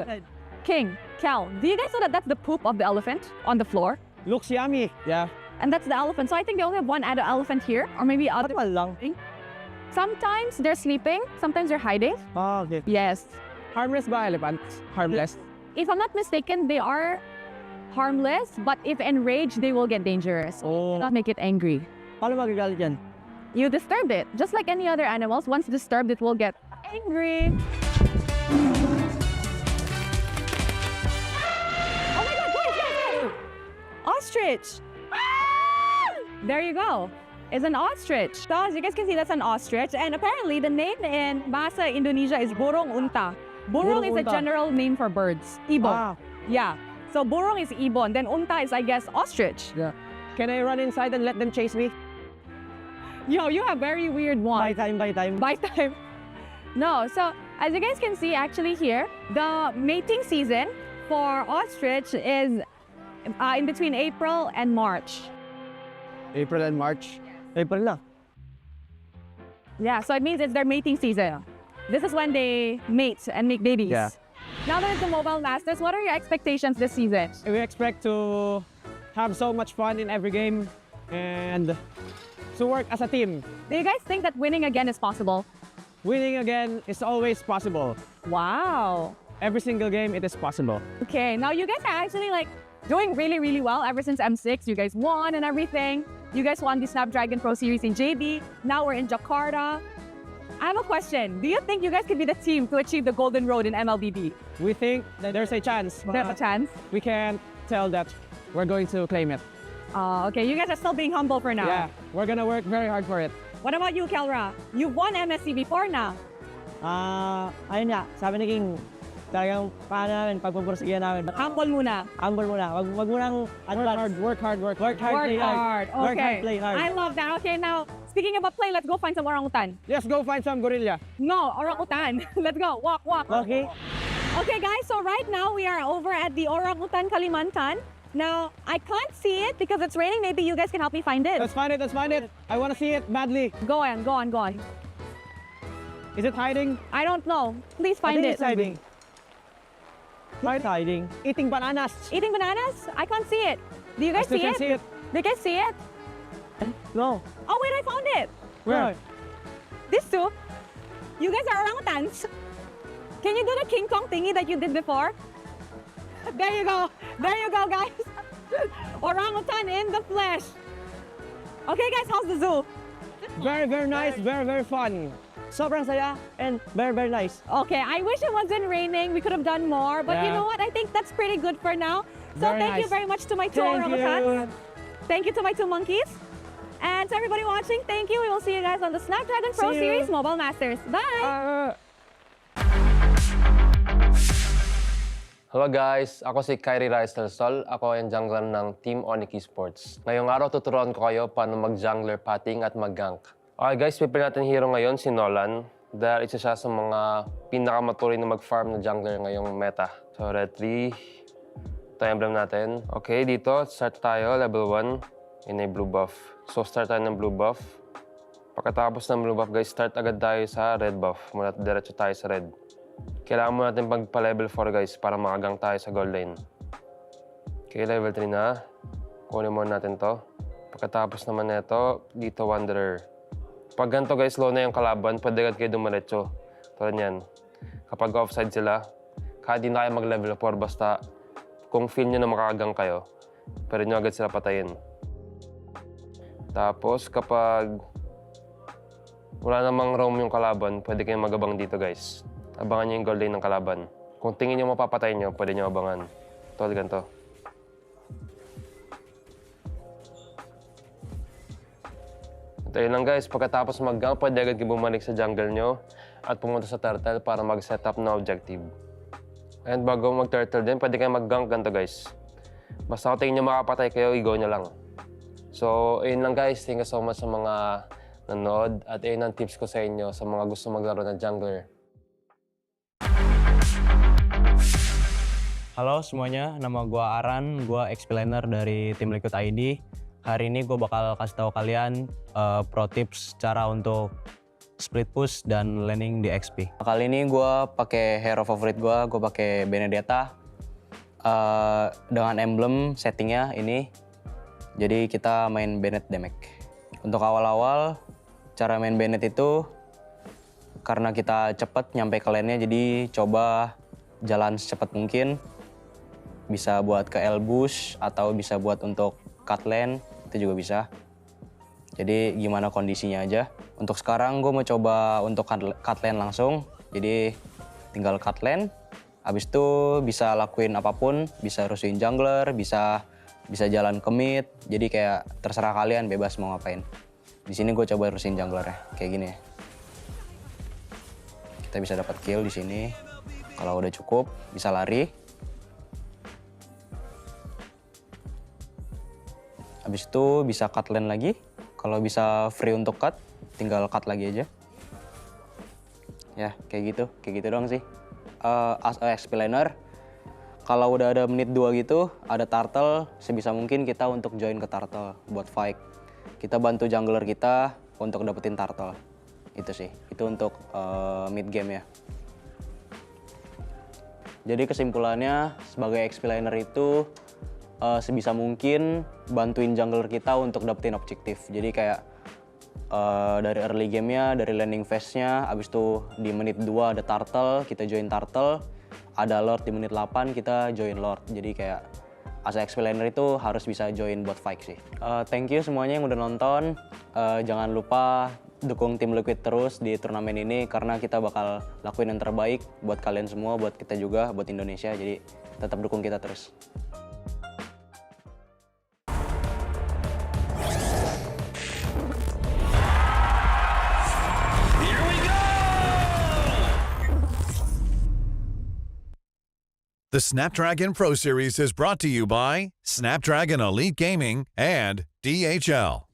Speaker 9: King, Kel, do you guys know that that's the poop of the elephant on the floor?
Speaker 10: Looks yummy. Yeah.
Speaker 9: And that's the elephant. So I think they only have one adult elephant here, or maybe other. Sometimes they're sleeping, sometimes they're hiding.
Speaker 10: Oh, okay.
Speaker 9: Yes.
Speaker 10: Harmless ba elephants? Harmless?
Speaker 9: If I'm not mistaken, they are harmless, but if enraged, they will get dangerous.
Speaker 10: Oh.
Speaker 9: Not make it angry.
Speaker 10: Paano magagalit yan?
Speaker 9: You disturbed it. Just like any other animals, once disturbed, it will get angry. Oh my God, guys. Ostrich. There you go. It's an ostrich. So as you guys can see, that's an ostrich. And apparently the name in Bahasa Indonesia is burung unta. Burung is a general name for birds. Ibon.
Speaker 10: Ah.
Speaker 9: Yeah. So burung is ibon. Then unta is, I guess, ostrich.
Speaker 10: Yeah. Can I run inside and let them chase me?
Speaker 9: Yo, you have very weird ones.
Speaker 10: By time.
Speaker 9: No, so as you guys can see actually here, the mating season for ostrich is in between April and March.
Speaker 10: April and March. April na.
Speaker 9: Yeah, so it means it's their mating season. This is when they mate and make babies.
Speaker 10: Yeah.
Speaker 9: Now that it's the Mobile Masters, what are your expectations this season?
Speaker 10: We expect to have so much fun in every game and to work as a team.
Speaker 9: Do you guys think that winning again is possible?
Speaker 10: Winning again is always possible.
Speaker 9: Wow.
Speaker 10: Every single game, it is possible.
Speaker 9: Okay, now you guys are actually like doing really, really well ever since M6. You guys won and everything. You guys won the Snapdragon Pro Series in JB. Now we're in Jakarta. I have a question. Do you think you guys could be the team to achieve the Golden Road in MLBB?
Speaker 10: We think that there's a chance.
Speaker 9: There's a chance?
Speaker 10: We can't tell that we're going to claim it.
Speaker 9: Okay, you guys are still being humble for now.
Speaker 10: Yeah, we're gonna work very hard for it.
Speaker 9: What about you, Kelra? You've won MSC before now.
Speaker 10: Ayun nga, sabi ni King, talagang paano namin, pagpupursigihan namin.
Speaker 9: Humble muna.
Speaker 10: Humble muna. Wag munang work hard, play hard.
Speaker 9: Okay.
Speaker 10: Work hard, play hard.
Speaker 9: I love that. Okay, now, speaking about play, let's go find some orangutan.
Speaker 10: Let's go find some gorilla.
Speaker 9: No, orangutan. Let's go. Walk.
Speaker 10: Okay.
Speaker 9: Okay, guys, so right now we are over at the Orangutan Kalimantan. Now, I can't see it because it's raining. Maybe you guys can help me find it.
Speaker 10: Let's find it. I want to see it badly.
Speaker 9: Go on.
Speaker 10: Is it hiding?
Speaker 9: I don't know. Please find it.
Speaker 10: It's hiding. It's hiding. Eating bananas.
Speaker 9: Eating bananas? I can't see it. Do you guys
Speaker 10: I still
Speaker 9: see
Speaker 10: can't
Speaker 9: it?
Speaker 10: see it.
Speaker 9: Do you guys see it?
Speaker 10: No.
Speaker 9: Oh, wait, I found it.
Speaker 10: Where?
Speaker 9: These two. You guys are orangutans. Can you do the King Kong thingy that you did before? There you go, guys. Orangutan in the flesh. Okay, guys, how's the zoo?
Speaker 10: Very, very nice. Very fun. Sobrang saya and very nice.
Speaker 9: Okay, I wish it wasn't raining. We could have done more, but you know what? I think that's pretty good for now. So thank you very much to my two orangutans. Thank you to my two monkeys. And to everybody watching, thank you. We will see you guys on the Snapdragon Pro Series Mobile Masters. Bye!
Speaker 3: Hello guys, ako si Kyrie Rice del Sol. Ako ang jungler ng Team Onyx Esports. Ngayong araw tuturuan ko kayo paano mag-jungler patting at mag-gank. Okay guys, pipili natin hero ngayon si Nolan dahil isa siya sa mga pinakamatuloy na mag-farm na jungler ngayong meta. So red 3, ito yung emblem natin. Okay, dito start tayo, level 1, in a blue buff. So start tayo ng blue buff. Pagkatapos ng blue buff guys, start agad tayo sa red buff. Muna diretso tayo sa red. Kailangan mo natin pagpa-level 4 guys para makagang tayo sa gold lane. Okay, level 3 na. Kunin muna natin to. Pagkatapos naman nito, dito Wanderer. Pag ganito guys, low na yung kalaban, pwede agad kayo dumiretso. Tulad yan. Kapag offside sila, kahit di na kayo mag-level 4, basta kung feel nyo na makakagang kayo, pwede nyo agad sila patayin. Tapos kapag wala namang roam yung kalaban, pwede kayong magabang dito guys. Abangan nyo yung gold lane ng kalaban. Kung tingin nyo mapapatay nyo, pwede nyo abangan. Tulad ganito. Ito yun lang guys, pagkatapos mag-gank, pwede agad kayo bumalik sa jungle nyo at pumunta sa turtle para mag-set up na objective. And bago mag-turtle din, pwede kayo mag-gank ganito guys. Basta kung tingin nyo makapatay kayo, i-go nyo lang. So, ayun lang guys. Thank you so much sa mga nanood. At ayun ang tips ko sa inyo sa mga gusto maglaro ng jungler.
Speaker 4: Halo semuanya, nama gua Aran, gua explainer dari tim Liquid ID.
Speaker 2: Hari ini gue bakal kasih tahu kalian pro tips cara untuk split push dan landing di XP. Kali ini gue pakai hero favorit gue pakai Benedetta dengan emblem settingnya ini. Jadi kita main Bennett damage. Untuk awal-awal cara main Bennett itu karena kita cepet nyampe ke lane-nya, jadi coba jalan secepat mungkin. Bisa buat ke L-bush atau bisa buat untuk cut lane, itu juga bisa. Jadi gimana kondisinya aja. Untuk sekarang gue mau coba untuk cut lane langsung. Jadi tinggal cut lane, habis itu bisa lakuin apapun, bisa rusuhin jungler, bisa jalan ke mid. Jadi kayak terserah kalian, bebas mau ngapain. Di sini gue coba rusuhin jungler ya, kayak gini ya. Kita bisa dapat kill di sini. Kalau udah cukup, bisa lari. Habis itu bisa cut lane lagi. Kalau bisa free untuk cut, tinggal cut lagi aja. Ya, kayak gitu doang sih. As a XP laner, kalau udah ada menit 2 gitu, ada turtle, sebisa mungkin kita untuk join ke turtle buat fight. Kita bantu jungler kita untuk dapetin turtle. Itu sih, itu untuk mid game ya. Jadi kesimpulannya, sebagai XP laner itu sebisa mungkin bantuin jungler kita untuk dapetin objektif. Jadi kayak dari early game-nya, dari landing phase-nya, abis itu di menit 2 ada turtle, kita join turtle. Ada lord di menit 8, kita join lord. Jadi kayak as a XP laner itu harus bisa join bot fight sih. Thank you semuanya yang udah nonton. Jangan lupa dukung tim Liquid terus di turnamen ini karena kita bakal lakuin yang terbaik buat kalian semua, buat kita juga, buat Indonesia. Jadi tetap dukung kita terus.
Speaker 4: The Snapdragon Pro Series is brought to you by Snapdragon Elite Gaming and DHL.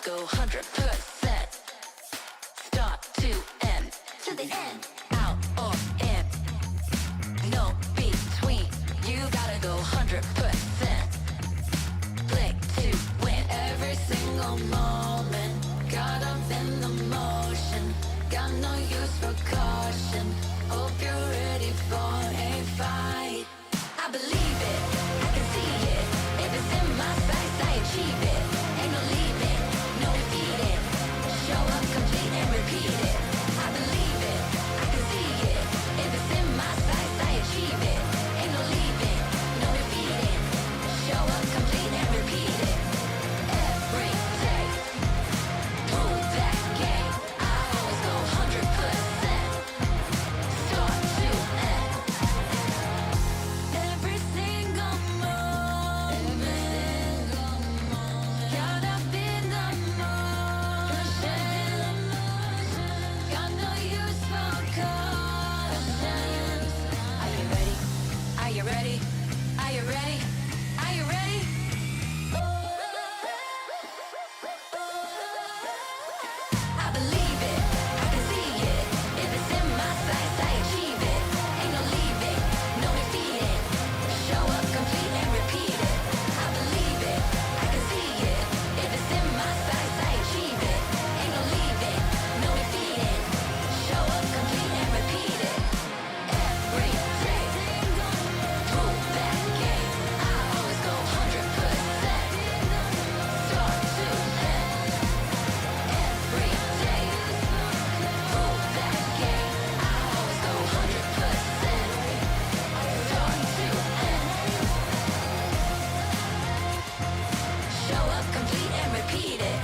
Speaker 1: go 100%. Start to end, to the end, out or in. No between, you gotta go 100%. Play to win every single moment. Caught up in the motion, got no use for caution. Hope you're ready for a fight. I believe it, I can see it. If it's in my sights, I achieve it. Ain't no leaving, no defeating. Show up complete and repeat it. I believe it, I can see it. If it's in my sights, I achieve it. Ain't no leaving, no defeating. Show up complete and repeat it. Every day, prove that game. I always go 100%. Start to end. Every single moment, caught up in the motion. Got no use for caution. Are you ready? Are you ready? Are you ready? Are you ready? I believe it, I can see it. If it's in my sights, I achieve it. Ain't no leaving, no defeating. Show up complete and repeat it. I believe it, I can see it. If it's in my sights, I achieve it. Ain't no leaving, no defeating. Show up complete and repeat it. Every day, prove that game. I always go 100%. Start to end. Every day, prove that game. I always go 100%. Start to end. Show up complete and repeat it.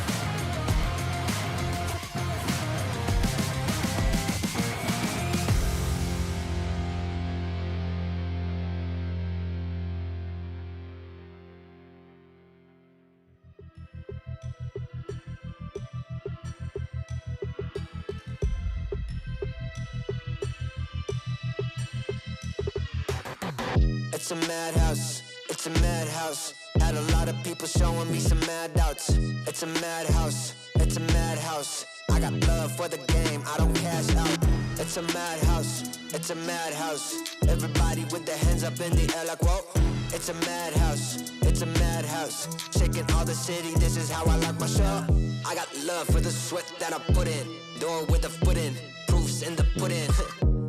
Speaker 7: It's a madhouse, it's a madhouse. Had a lot of people showing me some mad doubts. It's a madhouse, it's a madhouse. I got love for the game, I don't cash out. It's a madhouse, it's a madhouse. Everybody with their hands up in the air like whoa. It's a madhouse, it's a madhouse. Shaking all the city, this is how I like my show. I got love for the sweat that I put in. Door with a foot in, proofs in the pudding.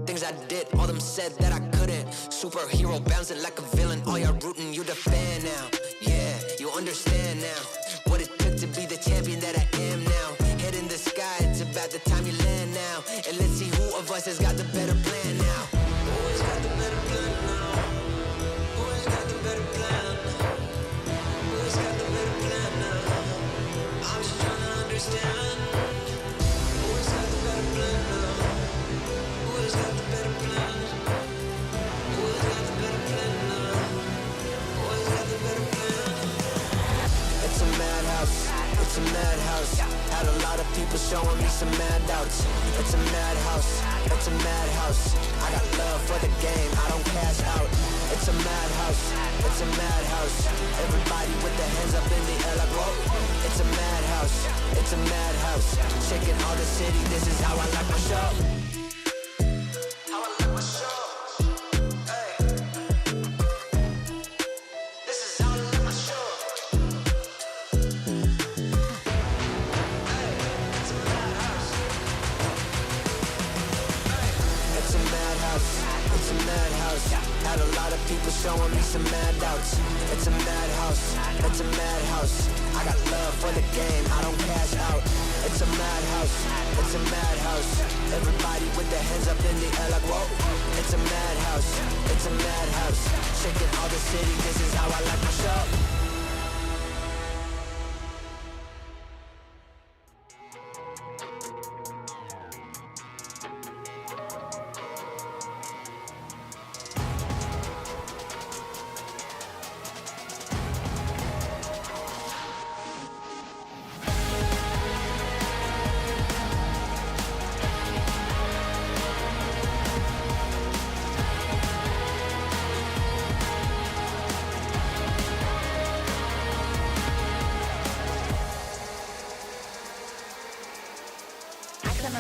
Speaker 7: Things I did, all them said that I couldn't. Superhero bouncing like a villain. All y'all rooting, you the fan now. Yeah, you understand now what it took to be the champion that I am now. Head in the sky, it's about the time you land now. And let's see who of us has got the better plan now. Who has got the better plan now? Who has got the better plan? Who has got the better plan now? I'm just trying to understand. Who has got the better plan now? Who has got the better plan? Who has got the better plan now? Who has got the better plan? It's a madhouse, it's a madhouse. Had a lot of people showing me some mad doubts. It's a madhouse, it's a madhouse. I got love for the game, I don't cash out. It's a madhouse, it's a madhouse. Everybody with their hands up in the air like whoa. It's a madhouse, it's a madhouse. Shaking all the city, this is how I like my show. How I like my show. Hey. This is how I like my show. Hey. It's a madhouse. Hey. It's a madhouse. It's a madhouse. Had a lot of people showing me some mad doubts. It's a madhouse. It's a madhouse. I got love for the game, I don't cash out. It's a madhouse, it's a madhouse. Everybody with their hands up in the air like whoa. It's a madhouse, it's a madhouse. Shaking all the city, this is how I like my show.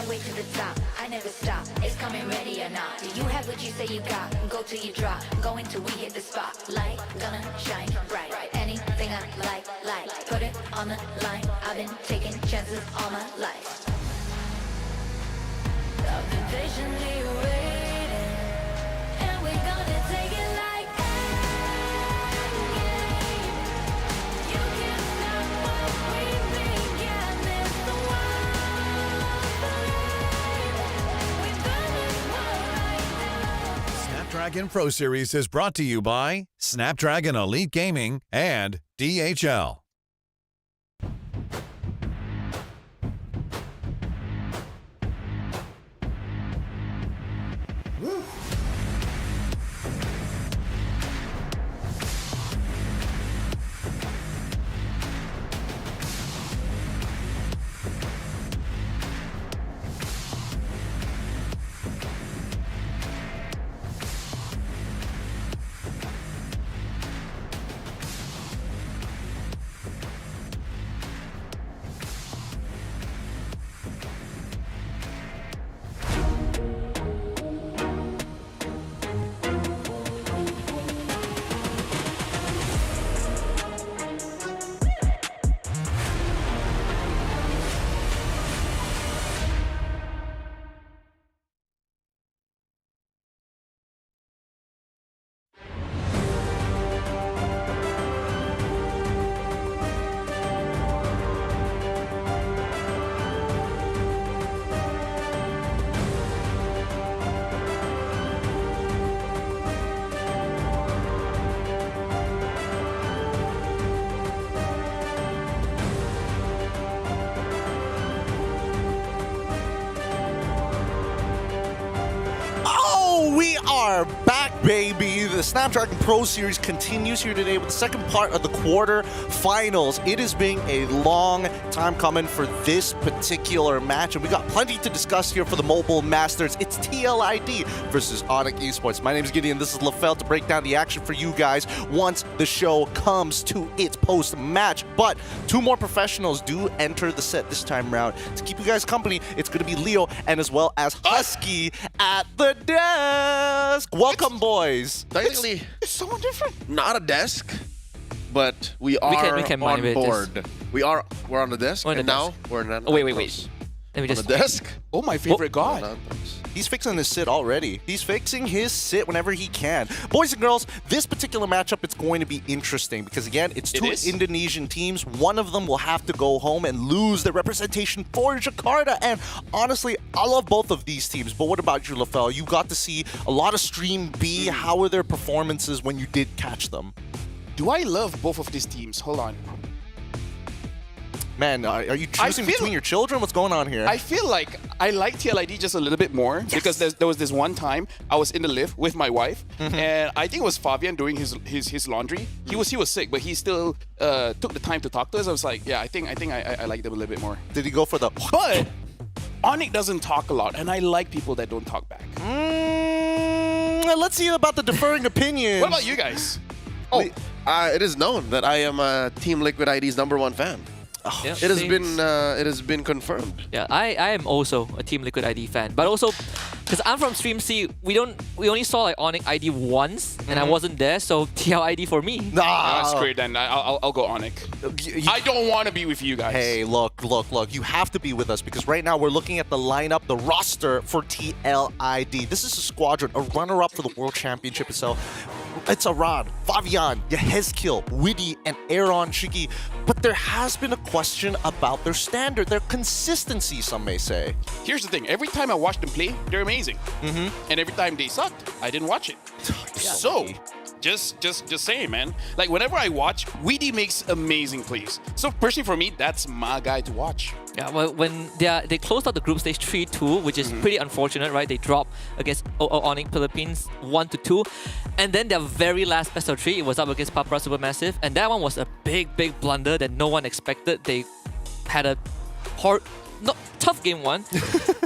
Speaker 1: Way to the top, I never stop. It's coming ready or not. Do you have what you say you got? Go till you drop. Going till we hit the spot. Light gonna shine bright. Anything I like. Put it on the line. I'll I've been taking chances all my life. I've been patiently waiting, and we're gonna take it like endgame. You can't stop what we began. It's the wild parade. We're burning one right now.
Speaker 4: Snapdragon Pro Series is brought to you by Snapdragon Elite Gaming and DHL.
Speaker 11: We are back, baby. The Snapdragon Pro Series continues here today with the second part of the quarterfinals. It has been a long time coming for this particular match, and we got plenty to discuss here for the Mobile Masters. It's TLID versus Onyx Esports. My name is Gideon. This is LaFell to break down the action for you guys once the show comes to its post-match. But two more professionals do enter the set this time around. To keep you guys company, it's going to be Leo and as well as Husky at the desk. Welcome, boys.
Speaker 5: Technically, it's someone different.
Speaker 15: Not a desk, but we are
Speaker 18: we can
Speaker 15: on
Speaker 18: with
Speaker 15: board.
Speaker 18: this.
Speaker 15: We're on the desk,
Speaker 18: On the
Speaker 15: and now
Speaker 18: desk.
Speaker 15: we're in.
Speaker 18: Oh, wait. Let me
Speaker 15: On
Speaker 18: just.
Speaker 15: the desk.
Speaker 5: Oh, my favorite god.
Speaker 11: He's fixing his sit already. He's fixing his sit whenever he can. Boys and girls, this particular matchup, it's going to be interesting because, again, it's two Indonesian teams. One of them will have to go home and lose their representation for Jakarta. And honestly, I love both of these teams. But what about you, LaFell? You got to see a lot of Stream B. How were their performances when you did catch them?
Speaker 5: Do I love both of these teams? Hold on.
Speaker 11: Man, are you choosing between your children? What's going on here?
Speaker 5: I feel like I like TLID just a little bit more because there was this one time I was in the lift with my wife, and I think it was Fabian doing his laundry. He was sick, but he still took the time to talk to us. I was like, yeah, I think I like them a little bit more.
Speaker 11: Did he go for the?
Speaker 5: But Onyx doesn't talk a lot, and I like people that don't talk back.
Speaker 11: Let's see about the differing opinions.
Speaker 5: What about you guys?
Speaker 15: Oh, it is known that I am Team Liquid ID's #1 fan.
Speaker 11: Oh,
Speaker 18: Yeah,
Speaker 15: it has been confirmed.
Speaker 18: Yeah, I am also a Team Liquid ID fan, but also because I'm from Stream C, we only saw like Onyx ID once, and I wasn't there, so TLID for me.
Speaker 5: That's great. Then I'll go Onyx. I don't want to be with you guys.
Speaker 11: Hey, look. You have to be with us because right now we're looking at the lineup, the roster for TLID. This is a squadron, a runner-up for the World Championship itself. It's Arad, Fabian, Yehezkiel, Widdy, and Aaron Shiki. But there has been a question about their standard, their consistency, some may say.
Speaker 5: Here's the thing. Every time I watch them play, they're amazing. And every time they sucked, I didn't watch it. So, just saying, man. Like, whenever I watch, Widdy makes amazing plays. So, personally for me, that's my guy to watch.
Speaker 18: Yeah, well, when they closed out the group stage 3-2, which is pretty unfortunate, right? They dropped against Onyx Philippines 1-2, and then their very last best of 3, it was up against Papra Supermassive, and that one was a big blunder that no one expected. They had a tough game 1.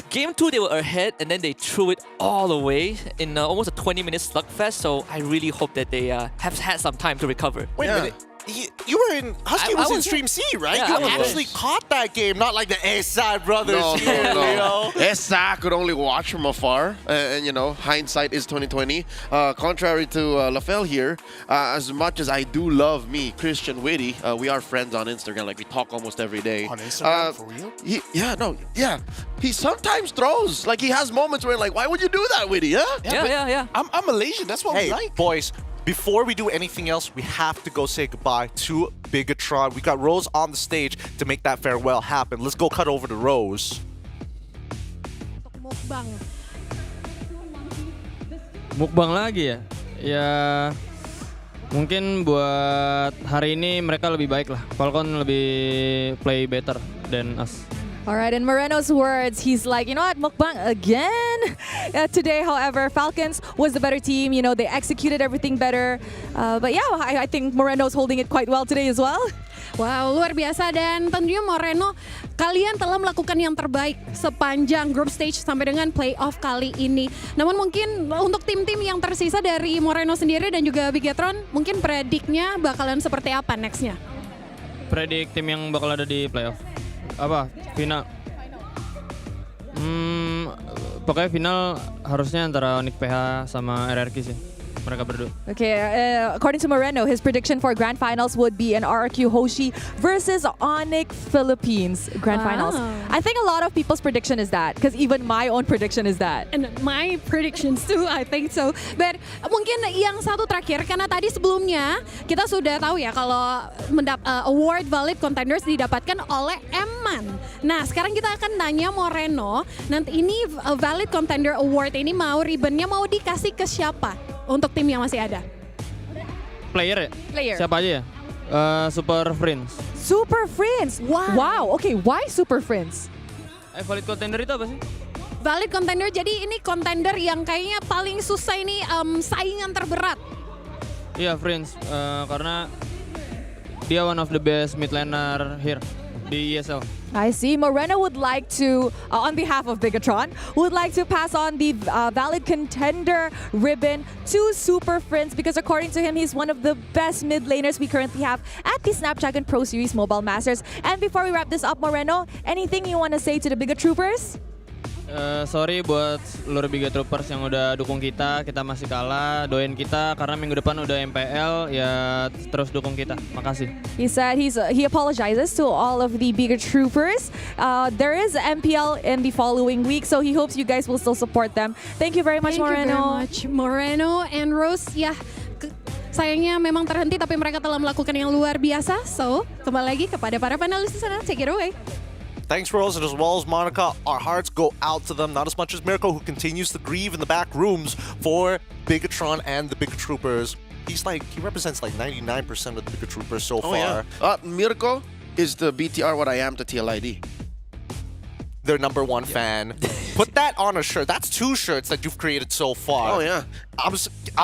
Speaker 18: Game 2, they were ahead, and then they threw it all away in almost a 20-minute slugfest. So I really hope that they have had some time to recover.
Speaker 11: Wait a minute. you were in Husky was in Stream C, right?
Speaker 18: Yeah,
Speaker 11: you actually caught that game, not like the Esad brothers here, Leo.
Speaker 15: Esa could only watch from afar, and you know, hindsight is 2020. Contrary to LaFell here, as much as I do love me, Christian Witty, we are friends on Instagram. Like we talk almost every day.
Speaker 5: On Instagram, for real?
Speaker 15: He sometimes throws. Like he has moments where like, why would you do that, Witty? Huh?
Speaker 18: Yeah.
Speaker 5: I'm Malaysian. That's what we like.
Speaker 11: Boys, before we do anything else, we have to go say goodbye to Bigatron. We got Rose on the stage to make that farewell happen. Let's go cut over to Rose.
Speaker 6: Mukbang lagi ya? Ya mungkin buat hari ini mereka lebih baik lah. Falcon lebih play better than us.
Speaker 17: All right, in Moreno's words, he's like, you know what, mukbang again? Today, however, Falcons was the better team. You know, they executed everything better. But yeah, I think Moreno's holding it quite well today as well.
Speaker 16: Wow, luar biasa. Dan tentunya Moreno, kalian telah melakukan yang terbaik sepanjang group stage sampai dengan playoff kali ini. Namun mungkin untuk tim-tim yang tersisa dari Moreno sendiri dan juga Bigatron, mungkin prediknya bakalan seperti apa nextnya?
Speaker 6: Predik tim yang bakal ada di playoff. Apa? Final. Pokoknya final harusnya antara Onyx PH sama RRQ sih. Mereka berdua.
Speaker 17: Okay, according to Moreno, his prediction for grand finals would be an RRQ Hoshi versus Onyx Philippines grand finals. I think a lot of people's prediction is that, because even my own prediction is that.
Speaker 16: And my predictions too, I think so. But mungkin yang satu terakhir, karena tadi sebelumnya kita sudah tahu ya kalau award valid contenders didapatkan oleh Eman. Nah, sekarang kita akan tanya Moreno, nanti ini valid contender award ini ribbonnya mau dikasih ke siapa? Untuk tim yang masih ada.
Speaker 6: Player ya?
Speaker 16: Player.
Speaker 6: Siapa aja ya? Super Friends.
Speaker 17: Super Friends? Wow. Okay, why Super Friends?
Speaker 6: Valid contender itu apa sih?
Speaker 16: Valid contender, jadi ini contender yang kayaknya paling susah ini saingan terberat.
Speaker 6: Iya, Friends. Karena dia one of the best mid laner here di ESL.
Speaker 17: I see. Moreno would like to, on behalf of Bigatron, would like to pass on the valid contender ribbon to Super Friends because according to him, he's one of the best mid laners we currently have at the Snapdragon Pro Series Mobile Masters. And before we wrap this up, Moreno, anything you want to say to the Bigatroopers?
Speaker 6: Sorry buat seluruh Bigatroopers yang udah dukung kita masih kalah, doain kita karena minggu depan udah MPL, ya terus dukung kita. Makasih.
Speaker 17: He said he apologizes to all of the Bigatroopers. There is MPL in the following week, so he hopes you guys will still support them. Thank you very much, Moreno.
Speaker 16: Thank you very much, Moreno and Rose. Ya, sayangnya memang terhenti, tapi mereka telah melakukan yang luar biasa. So, kembali lagi kepada para panelis di sana. Take it away.
Speaker 11: Thanks, Rose, and as well as Monica, our hearts go out to them, not as much as Mirko, who continues to grieve in the back rooms for Bigatron and the Bigatroopers. He represents like 99% of the Bigatroopers so far.
Speaker 15: Yeah. Mirko is the BTR what I am to TLID.
Speaker 11: Their #1 fan. Put that on a shirt. That's 2 shirts that you've created so far.
Speaker 15: Oh yeah.
Speaker 11: I'm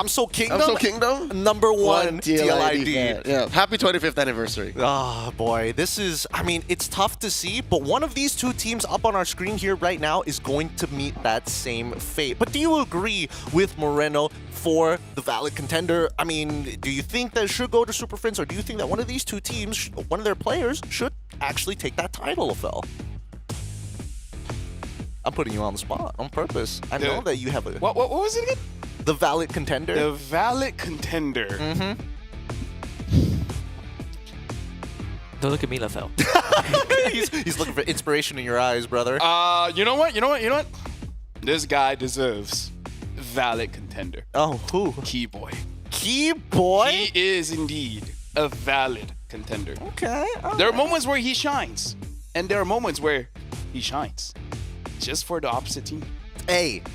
Speaker 11: so Kingdom.
Speaker 15: I'm so Kingdom.
Speaker 11: #1 TLID.
Speaker 15: Yeah. Happy 25th anniversary.
Speaker 11: Ah, boy. This is, I mean, it's tough to see, but one of these 2 teams up on our screen here right now is going to meet that same fate. But do you agree with Moreno for the valid contender? I mean, do you think that it should go to Super Friends, or do you think that one of these 2 teams, one of their players, should actually take that title, Phil? I'm putting you on the spot on purpose. I know that you have a...
Speaker 5: What was it again?
Speaker 11: The valid contender.
Speaker 5: The valid contender.
Speaker 11: Mm-hmm.
Speaker 18: Don't look at me, LaFell.
Speaker 11: he's looking for inspiration in your eyes, brother.
Speaker 5: You know what? This guy deserves valid contender.
Speaker 11: Oh, who?
Speaker 5: Keyboy.
Speaker 11: Keyboy?
Speaker 5: He is indeed a valid contender.
Speaker 11: Okay.
Speaker 5: There are moments where he shines, and there are moments where he shines just for the opposite team.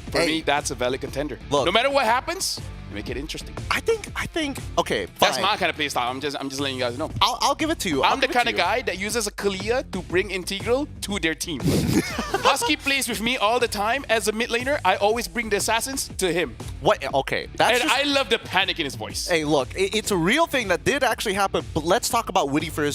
Speaker 5: For me, that's a valid contender.
Speaker 11: Look,
Speaker 5: no matter what happens, make it interesting.
Speaker 11: I think. Okay, fine.
Speaker 5: That's my kind of play style. I'm just letting you guys know.
Speaker 11: I'll give it to you.
Speaker 5: I'm the kind of guy that uses a Kalia to bring Integral to their team. Husky plays with me all the time. As a mid laner, I always bring the assassins to him.
Speaker 11: What? Okay.
Speaker 5: I love the panic in his voice.
Speaker 11: Hey, look, it's a real thing that did actually happen, but let's talk about Witty for a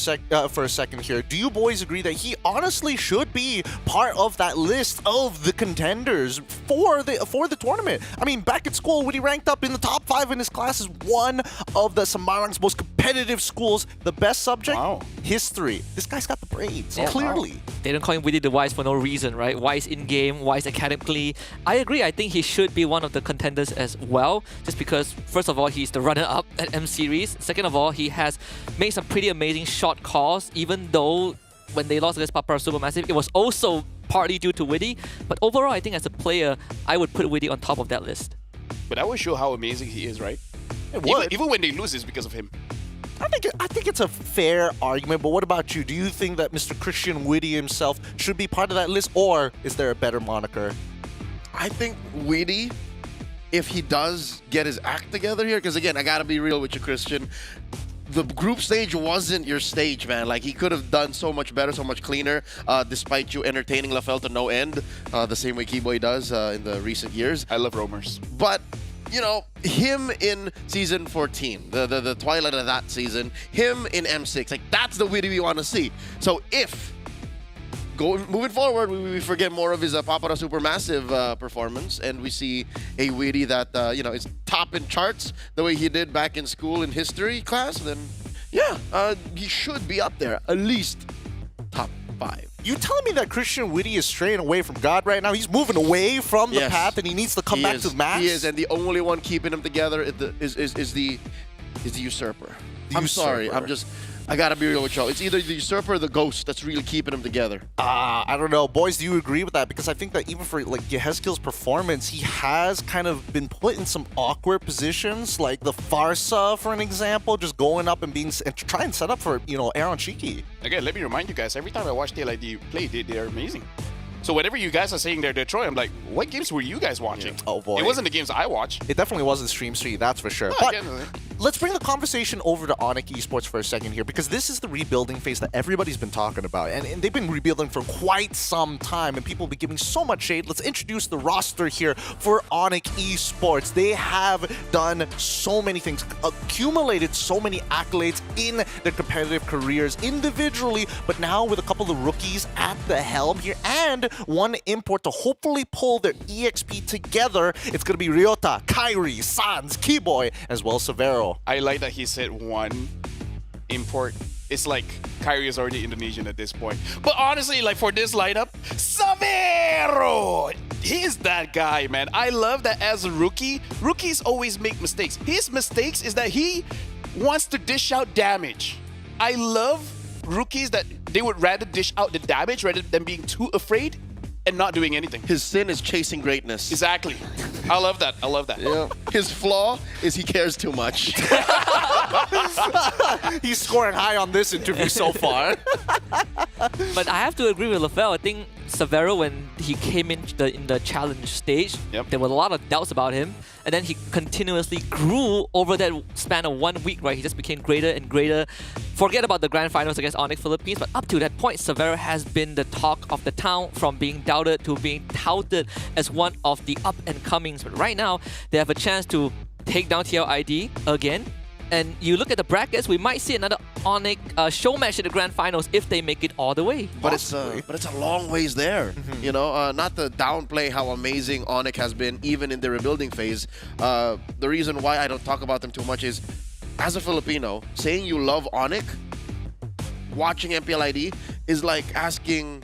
Speaker 11: second here. Do you boys agree that he honestly should be part of that list of the contenders for the tournament? I mean, back at school, Witty ranked up in the top 5 in his class as one of the Semarang's most competitive schools. The best subject? History. This guy's got the braids, clearly.
Speaker 18: They don't call him Witty the Wise for no reason, right? Wise in-game, wise academically. I agree, I think he should be one of the contenders as well, just because, first of all, he's the runner-up at M-Series. Second of all, he has made some pretty amazing shot calls, even though when they lost against Papara Supermassive, it was also partly due to Witty. But overall, I think as a player, I would put Witty on top of that list.
Speaker 5: But that would show how amazing he is, right?
Speaker 11: It would.
Speaker 5: Even when they lose, it's because of him.
Speaker 11: I think it's a fair argument, but what about you? Do you think that Mr. Christian Witty himself should be part of that list, or is there a better moniker?
Speaker 15: I think Witty, if he does get his act together here, because again, I gotta be real with you, Christian. The group stage wasn't your stage, man. Like, he could have done so much better, so much cleaner, despite you entertaining LaFell to no end, the same way Keyboy does in the recent years.
Speaker 5: I love roamers.
Speaker 15: But, you know, him in Season 14, the twilight of that season, him in M6, like, that's the Witty we want to see. So if moving forward, we forget more of his Papara Supermassive performance, and we see a Witty that you know, is top in charts the way he did back in school in history class. Then, yeah, he should be up there, at least top 5.
Speaker 11: You telling me that Christian Witty is straying away from God right now? He's moving away from the path, and he needs to come back to the max.
Speaker 15: He is, and the only one keeping him together is the Usurper. I'm sorry, I gotta be real with y'all. It's either the Usurper or the Ghost that's really keeping them together.
Speaker 11: I don't know. Boys, do you agree with that? Because I think that even for like Yehezkiel's performance, he has kind of been put in some awkward positions, like the Farsa, for an example, just going up and trying to set up for, you know, Aaron Cheeky.
Speaker 5: Again, let me remind you guys, every time I watch TLID play, they're amazing. So whatever you guys are saying they're Detroit, I'm like, what games were you guys watching?
Speaker 11: Oh boy.
Speaker 5: It wasn't the games I watched.
Speaker 11: It definitely wasn't Stream Street, that's for sure. But let's bring the conversation over to Onyx Esports for a second here, because this is the rebuilding phase that everybody's been talking about. And they've been rebuilding for quite some time, and people have been giving so much shade. Let's introduce the roster here for Onyx Esports. They have done so many things, accumulated so many accolades in their competitive careers individually, but now with a couple of rookies at the helm here, and one import to hopefully pull their EXP together. It's going to be Ryota, Kyrie, Sans, Keyboy, as well as Severo.
Speaker 5: I like that he said one import. It's like Kyrie is already Indonesian at this point. But honestly, like for this lineup, Severo! He's that guy, man. I love that as a rookie, rookies always make mistakes. His mistakes is that he wants to dish out damage. I love rookies that they would rather dish out the damage rather than being too afraid and not doing anything.
Speaker 15: His sin is chasing greatness.
Speaker 5: Exactly. I love that. I love that.
Speaker 15: Yeah. His flaw is he cares too much.
Speaker 11: He's scoring high on this interview so far.
Speaker 18: But I have to agree with LaFell. I think Severo, when he came in the challenge stage, there were a lot of doubts about him. And then he continuously grew over that span of 1 week, right? He just became greater and greater. Forget about the grand finals against Onyx Philippines, but up to that point, Severo has been the talk of the town, from being doubted to being touted as one of the up-and-comings. But right now, they have a chance to take down TLID again. And you look at the brackets, we might see another Onyx show match in the grand finals if they make it all the way.
Speaker 15: But it's a long ways there. You know, not to downplay how amazing Onyx has been even in the rebuilding phase. The reason why I don't talk about them too much is, as a Filipino, saying you love Onyx, watching MPLID is like asking,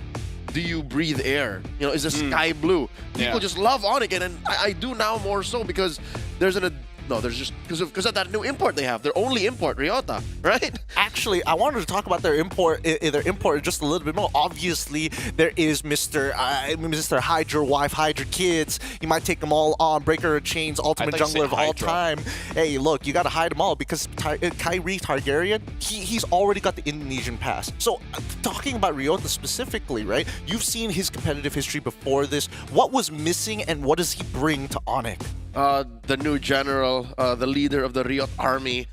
Speaker 15: do you breathe air? You know, is the sky blue? People just love Onyx, and I do now more so because there's there's just because of that new import they have. Their only import, Ryota, right?
Speaker 11: Actually, I wanted to talk about their import just a little bit more. Obviously, there is Mr. Hydra wife, Hydra kids. You might take them all on. Breaker of Chains, ultimate jungler of all time. Hey, look, you got to hide them all because Kyrie Targaryen, he's already got the Indonesian pass. So, talking about Ryota specifically, right? You've seen his competitive history before this. What was missing and what does he bring to Onyx?
Speaker 15: the new general, the leader of the Riot army.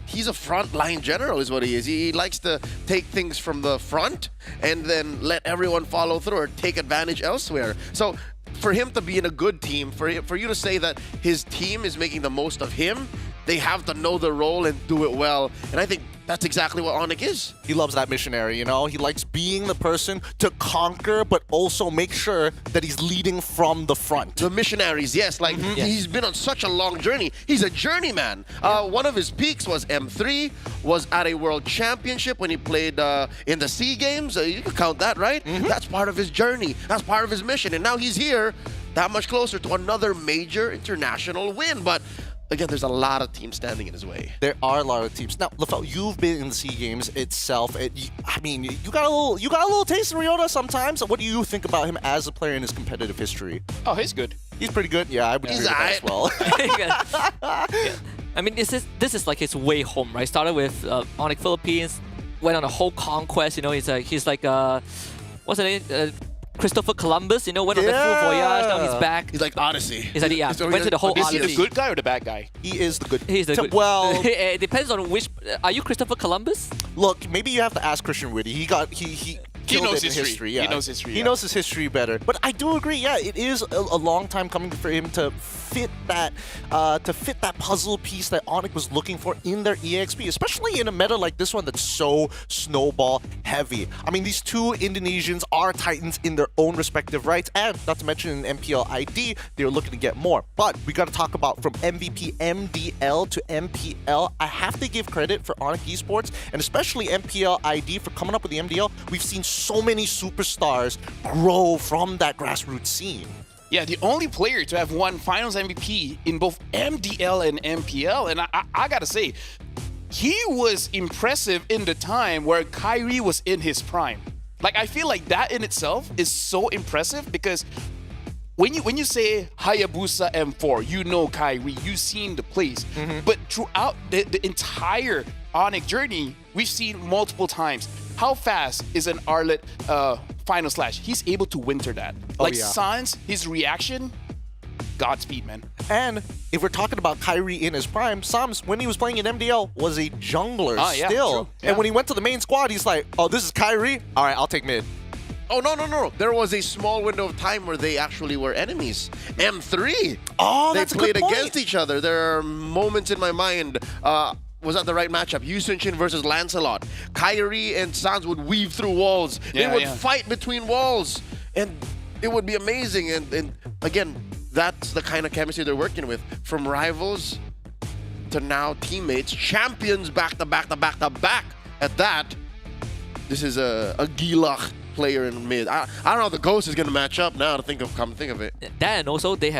Speaker 15: He's a frontline general is what he is. He likes to take things from the front and then let everyone follow through or take advantage elsewhere. So for him to be in a good team, for you to say that his team is making the most of him, they have to know the role and do it well. And I think that's exactly what Onyx is.
Speaker 11: He loves that missionary, you know? He likes being the person to conquer, but also make sure that he's leading from the front.
Speaker 15: The missionaries, yes. Like, he's been on such a long journey. He's a journeyman. One of his peaks was M3, was at a world championship when he played in the SEA Games. You can count that, right? That's part of his journey. That's part of his mission. And now he's here, that much closer to another major international win. But again, there's a lot of teams standing in his way.
Speaker 11: There are a lot of teams. Now, Lafel, you've been in the SEA Games itself. I mean, you got a little taste of Ryota sometimes. What do you think about him as a player in his competitive history?
Speaker 5: Oh, he's good.
Speaker 11: He's pretty good. Yeah, I would agree with that as well.
Speaker 18: I mean, this is like his way home, right? Started with Onyx Philippines, went on a whole conquest. You know, he's like what's the name? Christopher Columbus, you know, went on that full voyage. Now he's back.
Speaker 15: He's like Odyssey.
Speaker 18: He's like, yeah, went to the whole Odyssey.
Speaker 5: Is he the good guy or the bad guy?
Speaker 11: He is the good.
Speaker 18: He's the good.
Speaker 11: Well,
Speaker 18: it depends on which. Are you Christopher Columbus?
Speaker 11: Look, maybe you have to ask Christian Whitty. He knows his history. Yeah.
Speaker 5: He knows history.
Speaker 11: He knows his history better. But I do agree. Yeah, it is a long time coming for him to fit that puzzle piece that Onyx was looking for in their EXP, especially in a meta like this one that's so snowball heavy. I mean, these two Indonesians are titans in their own respective rights, and not to mention in MPL ID, they're looking to get more. But we got to talk about from MVP MDL to MPL. I have to give credit for Onyx Esports and especially MPL ID for coming up with the MDL. We've seen so many superstars grow from that grassroots scene.
Speaker 5: Yeah, the only player to have won Finals MVP in both MDL and MPL. And I gotta say, he was impressive in the time where Kyrie was in his prime. Like, I feel like that in itself is so impressive because when you say Hayabusa M4, you know Kyrie, you've seen the plays. But throughout the entire Onyx journey, we've seen multiple times how fast is an Arlet final slash. He's able to winter that. Sans, his reaction, Godspeed, man.
Speaker 11: And if we're talking about Kyrie in his prime, Sans, when he was playing in MDL, was a jungler still.
Speaker 5: True.
Speaker 11: And when he went to the main squad, he's like, oh, this is Kyrie? All right, I'll take mid.
Speaker 15: Oh, no. There was a small window of time where they actually were enemies. M3.
Speaker 11: Oh,
Speaker 15: they played against each other. There are moments in my mind. Was that the right matchup? Yusunshin versus Lancelot. Kyrie and Sans would weave through walls. They would fight between walls. And it would be amazing. And again, that's the kind of chemistry they're working with. From rivals to now teammates. Champions back to back to back to back. At that, this is a Gilach player in mid. I don't know how the Ghost is going to match up now to come think of it.
Speaker 18: That and also they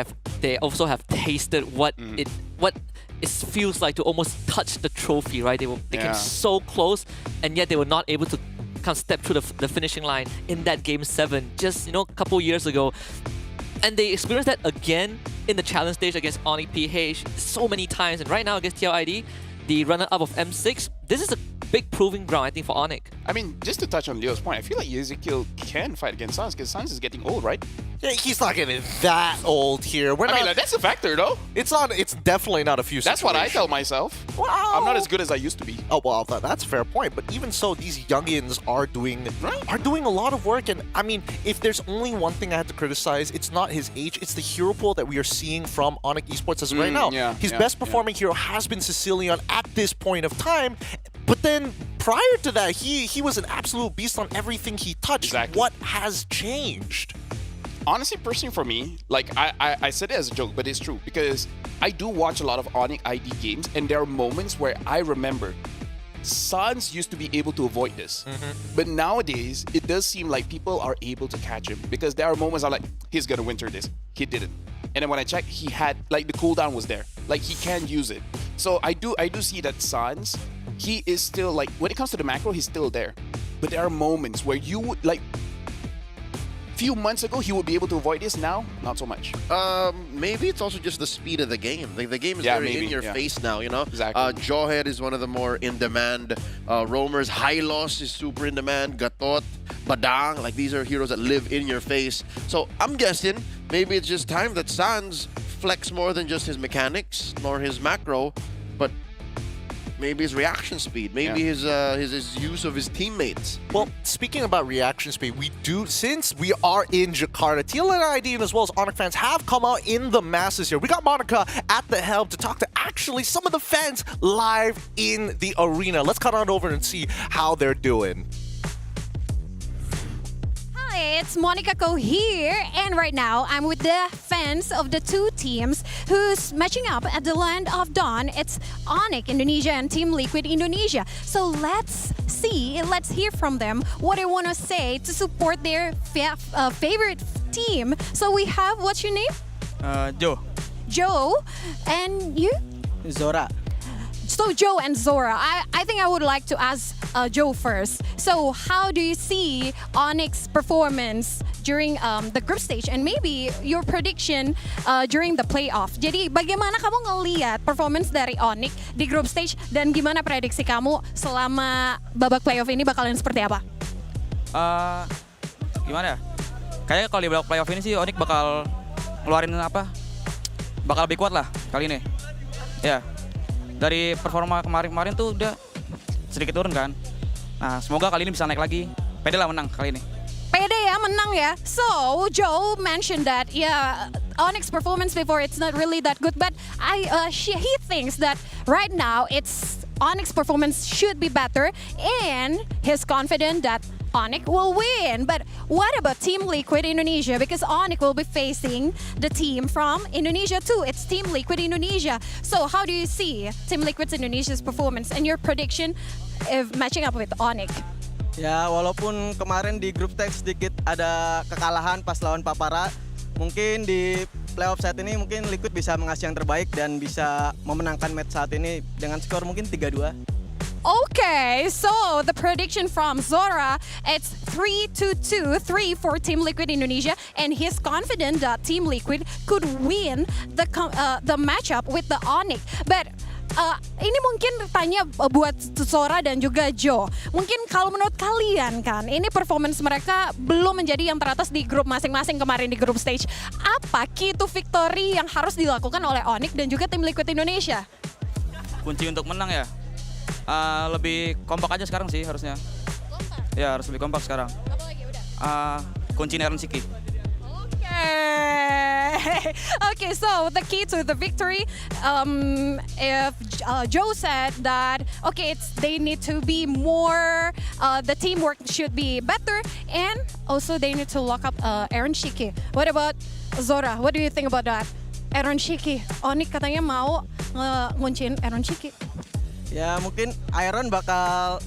Speaker 18: also have tasted what it feels like to almost touch the trophy, right? They came so close, and yet they were not able to kind of step through the finishing line in that Game 7 just, a couple years ago. And they experienced that again in the challenge stage against Onyx PH so many times. And right now against TLID, the runner-up of M6, this is a big proving ground, I think, for Onyx.
Speaker 5: I mean, just to touch on Leo's point, I feel like Ezekiel can fight against Sans because Sans is getting old, right?
Speaker 11: Yeah, he's not getting that old here.
Speaker 5: I mean, that's a factor, though.
Speaker 11: It's definitely not a few
Speaker 5: That's what I tell myself.
Speaker 11: Wow.
Speaker 5: I'm not as good as I used to be.
Speaker 11: Oh, well, that's a fair point. But even so, these youngins are doing a lot of work. And I mean, if there's only one thing I had to criticize, it's not his age. It's the hero pool that we are seeing from Onyx Esports as of right now. His best performing hero has been Sicilian at this point of time. But then prior to that, he was an absolute beast on everything he touched.
Speaker 5: Exactly.
Speaker 11: What has changed?
Speaker 5: Honestly, personally for me, like I said it as a joke, but it's true because I do watch a lot of Onyx ID games, and there are moments where I remember Sans used to be able to avoid this. But nowadays, it does seem like people are able to catch him because there are moments I'm like, he's gonna winter this. He didn't. And then when I checked, he had, like, the cooldown was there. Like, he can use it. So I do see that Sans, he is still, like, when it comes to the macro, he's still there. But there are moments where you would, like, few months ago, he would be able to avoid this. Now, not so much.
Speaker 15: Maybe it's also just the speed of the game. Like, the game is very in your face now,
Speaker 5: Exactly.
Speaker 15: Jawhead is one of the more in-demand roamers. Hylos is super in demand. Gatot, Badang, like these are heroes that live in your face. So I'm guessing maybe it's just time that Sans flex more than just his mechanics nor his macro, but maybe his reaction speed, maybe his use of his teammates.
Speaker 11: Well, speaking about reaction speed, since we are in Jakarta, TLNID as well as Onyx fans have come out in the masses here. We got Monica at the helm to talk to actually some of the fans live in the arena. Let's cut on over and see how they're doing.
Speaker 16: Hi, it's Monica Ko here, and right now I'm with the fans of the two teams who's matching up at the Land of Dawn. It's Onyx Indonesia and Team Liquid Indonesia. So let's hear from them what they want to say to support their favorite team. So we have, what's your name?
Speaker 12: Joe.
Speaker 16: Joe, and you?
Speaker 12: Zora.
Speaker 16: So Joe and Zora, I think I would like to ask Joe first. So how do you see Onyx performance during the group stage and maybe your prediction during the playoff? Jadi bagaimana kamu ngelihat performance dari Onyx di group stage dan gimana prediksi kamu selama babak playoff ini bakalan seperti apa?
Speaker 12: Gimana ya? Kayaknya kalau di babak playoff ini sih Onyx bakal ngeluarin apa? Bakal lebih kuat lah kali ini. Ya. Dari performa kemarin-kemarin tuh udah sedikit turun kan. Nah, semoga kali ini bisa naik lagi. Pede lah menang kali ini.
Speaker 16: Pede ya, menang ya. So, Joe mentioned that, Onyx performance before it's not really that good, but he thinks that right now Onyx performance should be better, and he's confident that Onyx will win. But what about Team Liquid Indonesia? Because Onyx will be facing the team from Indonesia too. It's Team Liquid Indonesia. So how do you see Team Liquid Indonesia's performance and your prediction if matching up with Onyx?
Speaker 12: Ya, walaupun kemarin di grup stage sedikit ada kekalahan pas lawan Papara, mungkin di playoff saat ini mungkin Liquid bisa mengasih yang terbaik dan bisa memenangkan match saat ini dengan skor mungkin 3-2.
Speaker 16: Okay, so the prediction from Zora, it's 3-2-2-3 for Team Liquid Indonesia, and he's confident that Team Liquid could win the matchup with the Onyx. But ini mungkin tanya buat Zora dan juga Joe. Mungkin kalau menurut kalian kan, ini performance mereka belum menjadi yang teratas di grup masing-masing kemarin di group stage. Apa key to victory yang harus dilakukan oleh Onyx dan juga Team Liquid Indonesia?
Speaker 12: Kunci untuk menang ya, lebih kompak aja sekarang sih harusnya. Kompak? Ya, harus lebih kompak sekarang.
Speaker 16: Apa lagi udah?
Speaker 12: Kunci Iron Shiki.
Speaker 16: Okay, so the key to the victory, if Joe said that, okay, they need to be more, the teamwork should be better, and also they need to lock up Aaron Shiki. What about Zora? What do you think about that? Aaron Shiki, Onyx katanya mau ngunciin Aaron Shiki.
Speaker 12: Ya mungkin Iron bakal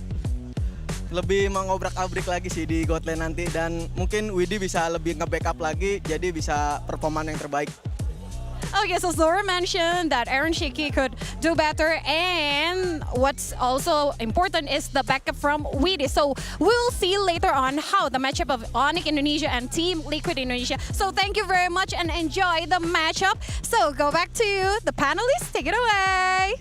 Speaker 12: lebih mengobrak-abrik lagi sih di God Lane nanti, dan mungkin Widi bisa lebih nge-backup lagi jadi bisa performan yang terbaik.
Speaker 16: Okay, so Zora mentioned that Aaron Shiki could do better, and what's also important is the backup from Widi. So we'll see later on how the matchup of Onyx Indonesia and Team Liquid Indonesia. So thank you very much and enjoy the matchup. So go back to you, the panelists, take it away.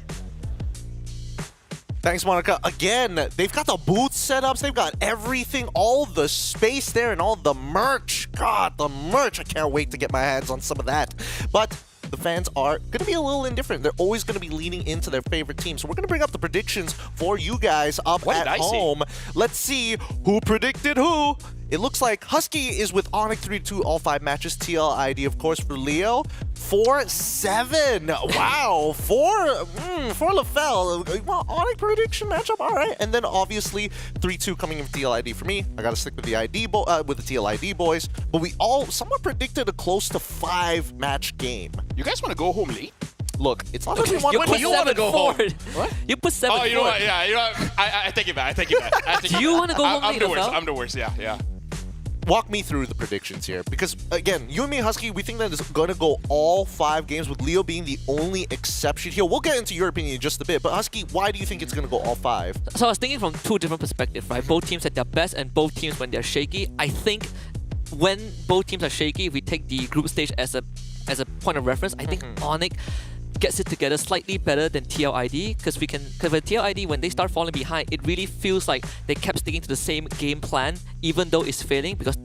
Speaker 11: Thanks, Monica. Again, they've got the booth setups. They've got everything, all the space there and all the merch. God, the merch. I can't wait to get my hands on some of that. But the fans are going to be a little indifferent. They're always going to be leaning into their favorite team. So we're going to bring up the predictions for you guys up at home. Let's see who predicted who. It looks like Husky is with Onyx 3-2 all 5 matches. TLID, of course, for Leo. 4-7. Wow. 4 for LaFell. Well, Onyx prediction matchup. All right. And then obviously 3-2 coming in with TLID for me. I got to stick with the with the TLID boys. But we all somewhat predicted a close to 5-match game.
Speaker 5: You guys want to go home late?
Speaker 11: Look, it's not that we want
Speaker 18: you
Speaker 11: to go home.
Speaker 18: What? You put 7
Speaker 5: Oh, you know what? Yeah, you know what? I take it back. I take it back.
Speaker 18: Do you want to go home
Speaker 5: I'm
Speaker 18: late,
Speaker 5: the worst.
Speaker 18: LaFell?
Speaker 5: I'm the worst. Yeah.
Speaker 11: Walk me through the predictions here, because again, you and me, Husky, we think that it's going to go all 5 games, with Leo being the only exception here. We'll get into your opinion in just a bit, but Husky, why do you think it's going to go all 5?
Speaker 18: So I was thinking from 2 different perspectives, right? Both teams at their best and both teams when they're shaky. I think when both teams are shaky, if we take the group stage as a point of reference, I think Onyx gets it together slightly better than TLID, because with TLID, when they start falling behind, it really feels like they kept sticking to the same game plan, even though it's failing, because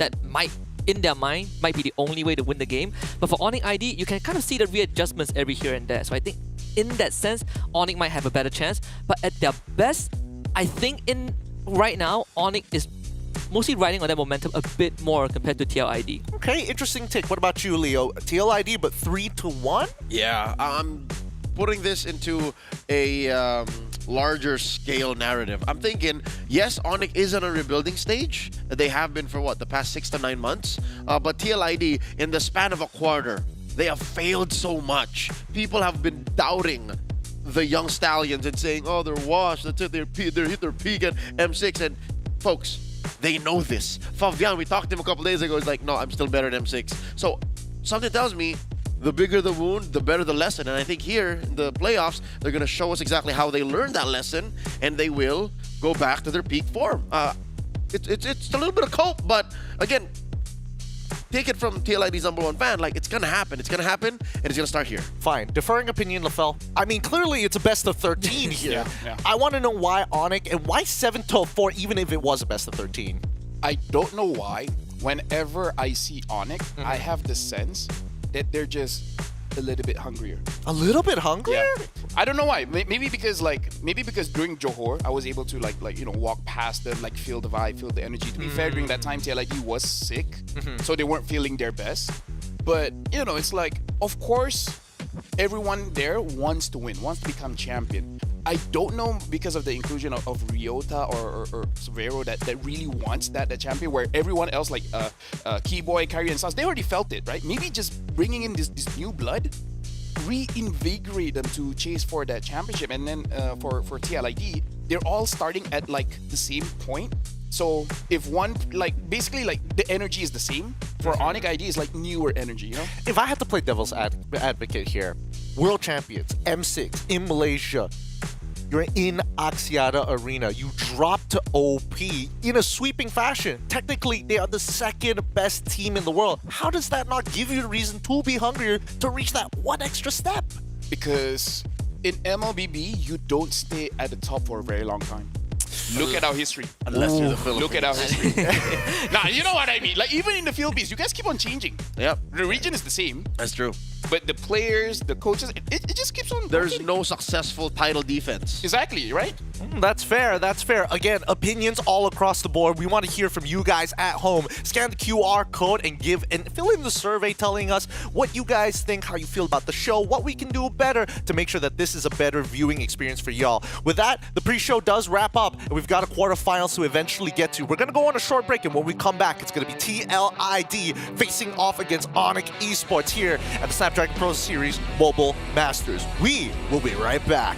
Speaker 18: in their mind might be the only way to win the game. But for Onyx ID, you can kind of see the readjustments every here and there. So I think in that sense, Onyx might have a better chance. But at their best, I think right now, Onyx is mostly riding on that momentum a bit more compared to TLID.
Speaker 11: Okay, interesting take. What about you, Leo? TLID, but 3-1?
Speaker 15: Yeah, I'm putting this into a larger scale narrative. I'm thinking, yes, Onyx is on a rebuilding stage. They have been for the past 6 to 9 months. But TLID, in the span of a quarter, they have failed so much. People have been doubting the young stallions and saying, oh, they're washed, that's it, they're hit their peak at M6. And folks, they know this. Fabian, we talked to him a couple days ago, he's like, no, I'm still better than M6. So something tells me the bigger the wound, the better the lesson. And I think here in the playoffs, they're going to show us exactly how they learned that lesson, and they will go back to their peak form. It's a little bit of cope, but again, take it from TLID's #1 fan, like, it's gonna happen. It's gonna happen, and it's gonna start here.
Speaker 11: Fine. Deferring opinion, LaFell. I mean, clearly it's a best of 13 here.
Speaker 5: Yeah.
Speaker 11: I want to know why Onyx and why 7-4, even if it was a best of 13.
Speaker 5: I don't know why. Whenever I see Onyx, I have the sense that they're just a little bit hungrier.
Speaker 11: A little bit hungrier?
Speaker 5: Yeah. I don't know why. Maybe because during Johor, I was able to walk past them, feel the vibe, feel the energy. To be fair, during that time, TLID was sick, so they weren't feeling their best. But it's like, of course, everyone there wants to win, wants to become champion. I don't know, because of the inclusion of Ryota or Severo that really wants that champion, where everyone else like Keyboy, Kyrie, and Sans, they already felt it, right? Maybe just bringing in this new blood reinvigorate them to chase for that championship. And then for TLID, they're all starting at the same point. So if one basically the energy is the same, for Onyx ID is newer energy,
Speaker 11: If I had to play devil's advocate here, world champions, M6 in Malaysia, you're in Axiata Arena. You drop to OP in a sweeping fashion. Technically, they are the second best team in the world. How does that not give you a reason to be hungrier to reach that one extra step?
Speaker 5: Because in MLBB, you don't stay at the top for a very long time. Look at our history.
Speaker 15: Unless you're the Philippines.
Speaker 5: Look at our history. Nah, you know what I mean. Even in the Philippines, you guys keep on changing.
Speaker 15: Yep.
Speaker 5: The region is the same.
Speaker 15: That's true.
Speaker 5: But the players, the coaches, it just keeps on.
Speaker 15: There's no successful title defense.
Speaker 5: Exactly, right?
Speaker 11: That's fair. That's fair. Again, opinions all across the board. We want to hear from you guys at home. Scan the QR code and fill in the survey telling us what you guys think, how you feel about the show, what we can do better to make sure that this is a better viewing experience for y'all. With that, the pre-show does wrap up, and we've got a quarterfinals to eventually get to. We're going to go on a short break, and when we come back, it's going to be TLID facing off against Onyx Esports here at the Snapdragon Pro Series Mobile Masters. We will be right back.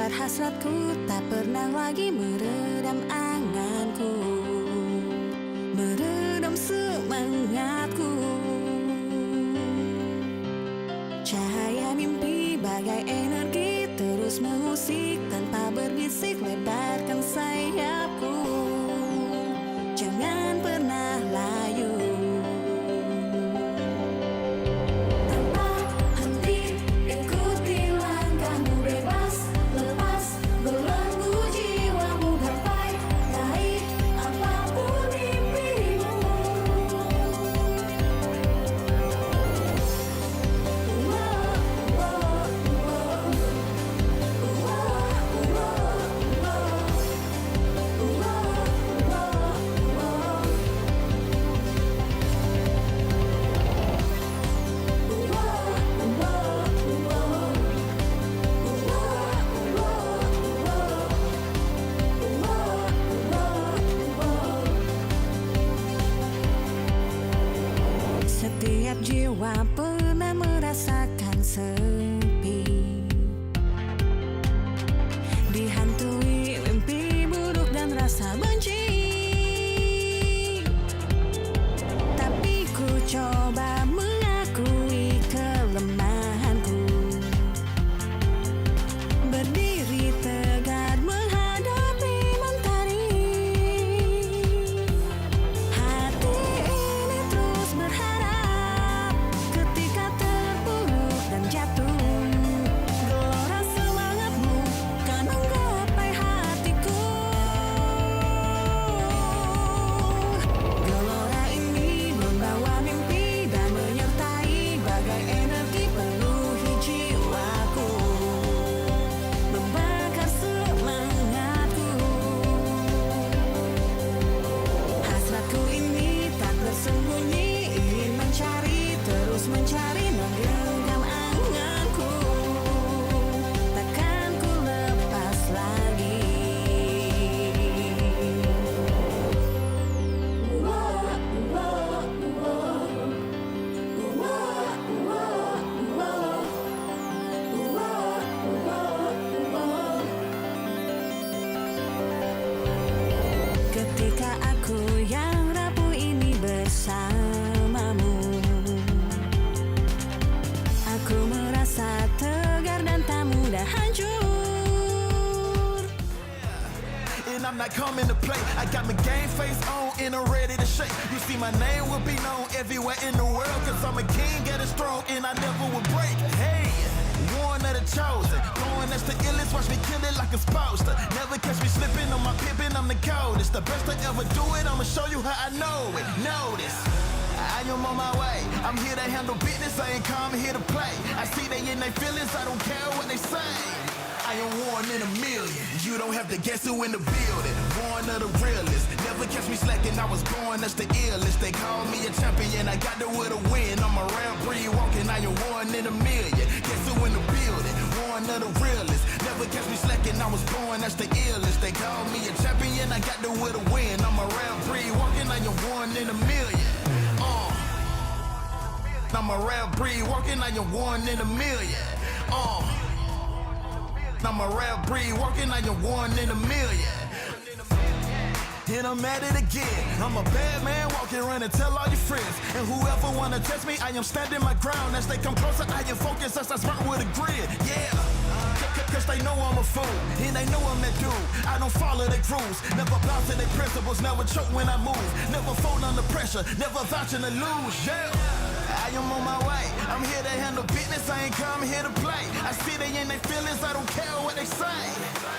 Speaker 1: Sabar hasratku tak pernah lagi meredam anganku, meredam semangatku. Cahaya mimpi bagai energi terus mengusik tanpa berbisik, lebarkan sayapku, jangan pernah layu. Tanpa henti ikuti langkahmu, bebas lepas belenggu jiwamu, gapai raih apapun mimpimu. Setiap jiwa pernah merasakan sepi, dihantui mimpi buruk dan rasa benci. Tapi ku coba mengakui kelemahanku, berdiri tegar menghadapi mentari. Hati ini terus berharap ketika terpuruk dan jatuh, gelora semangatmu kan menggapai hatiku. Gelora ini membawa mimpi dan menyertai bagai energi penuhi jiwaku, membakar semangatku. Hasratku ini tak bersembunyi, ingin mencari, terus mencari, menggenggam anganku, takkan ku lepas lagi. Ketika aku yang rapuh ini bersamamu, aku merasa tegar dan tak mudah hancur.
Speaker 13: And I'm not coming to play. I got my game face on and I'm ready to shake. You see my name will be known everywhere in the world, cause I'm a king, getting strong and I never will break. Hey, one of the chosen, going that's the illest, watch me kill it like a poster. Never catch me slipping on my pippin', I'm the coldest. The best to ever do it, I'ma show you how I know it. Notice, I am on my way. I'm here to handle business, I ain't come here to play. I see they in their feelings, I don't care what they say. I am one in a million. You don't have to guess who in the building. One of the realest. Never catch me slacking. I was born as the illest. They call me a champion. I got the will to win. I'm a rare breed walking. I am one in a million. Guess who in the building? One of the realest. Never catch me slacking. I was born as the illest. They call me a champion. I got the will to win. I'm a rare breed walking. I am one in a million. I'm a rare breed walking. I am one in a million. I'm a rare breed walking, I am one in a million. And I'm at it again. I'm a bad man walking around and tell all your friends. And whoever wanna test me, I am standing my ground. As they come closer, I am focused as I sprint with a grid. Yeah. Cause they know I'm a fool, and they know I'm that dude. I don't follow their rules, never bounce to their principles, never choke when I move, never fold under pressure, never vouching to lose, yeah. I am on my way, I'm here to handle business, I ain't come here to play. I see they in their feelings, I don't care what they say.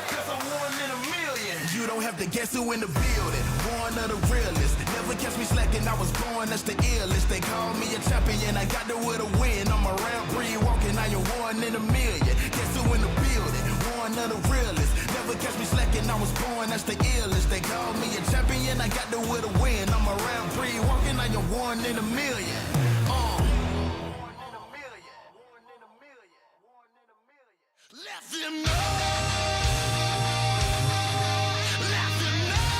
Speaker 13: Cause I'm one in a million. You don't have to guess who in the building, one of the realest. Never catch me slacking, I was born as the illest. They call me a champion, I got the will to win. I'm a rare breed walking, I am one in a million. Guess who in the building, one of the realest. Never catch me slacking, I was born as the illest. They call me a champion, I got the will to win. I'm a rare breed walking, I am one in a million. Let them know. Let them know.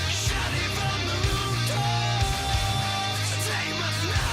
Speaker 13: Shout it from the rooftops. They must know.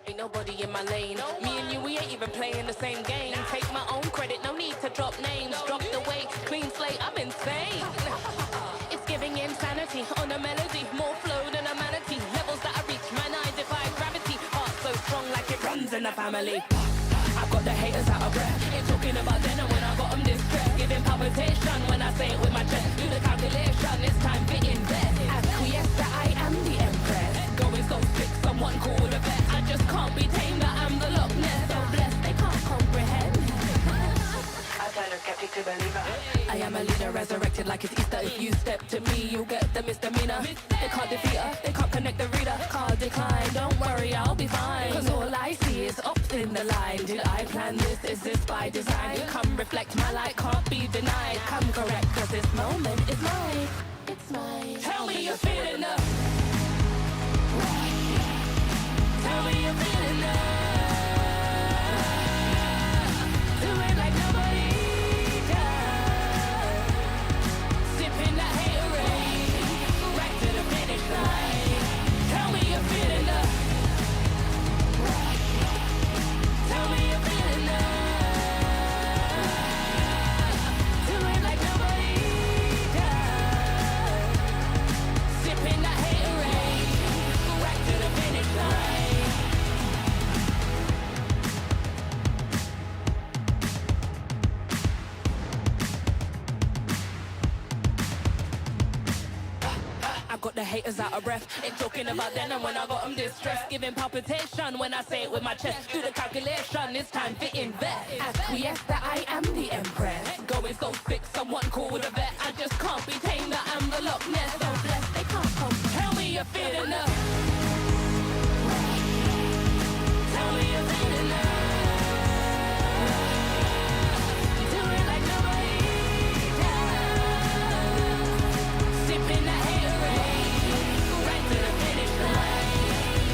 Speaker 1: Ain't nobody in my lane. Me and you, we ain't even playing the same game. Take my own credit, no need to drop names. Drop the weight, clean slate, I'm insane. It's giving insanity on a melody. More flow than a manatee. Levels that I reach, man, I defy gravity. Heart so strong like it runs in the family. I got the haters out of breath. Ain't talking about then and when I got them distressed. Giving palpitation when I say it with my chest. Do the calculation, it's time to invest. Acquiesce that I am the empress. Going so sick, someone call the vet. I just can't be tamed, that I'm the Loch Ness. So blessed, they can't comprehend. I turn a skeptic to believer. I am a leader, resurrected like it's Easter. If you step to me, you'll get the misdemeanor. They can't defeat her, they can't connect the reader. Can't decline, don't worry, I'll be fine. Cause all I see is ups in the line. Did I plan this? Is this by design? Come reflect my light, can't be denied. Come correct, cause this moment is mine. It's mine. Tell me you're feeling up. Tell me you're feeling up. Do it like nobody does. Sipping that haterade, right to the finish line. Tell me you're feeling up. Tell me you're feeling up. Do it like nobody does. Sipping that haterade, right to the finish line. I got the haters out of breath. Ain't talking about then and when I got them distressed. Giving palpitation when I say it with my chest. Do the calculation, it's time to invest. Acquiesce that I am the empress. Going so sick, someone call the vet. I just can't be tamed, that I'm the Loch Ness. So blessed, they can't come. Tell me you're feeling up. Tell me you're feeling up. Do it like nobody does. Sipping that haterade, right to the finish line.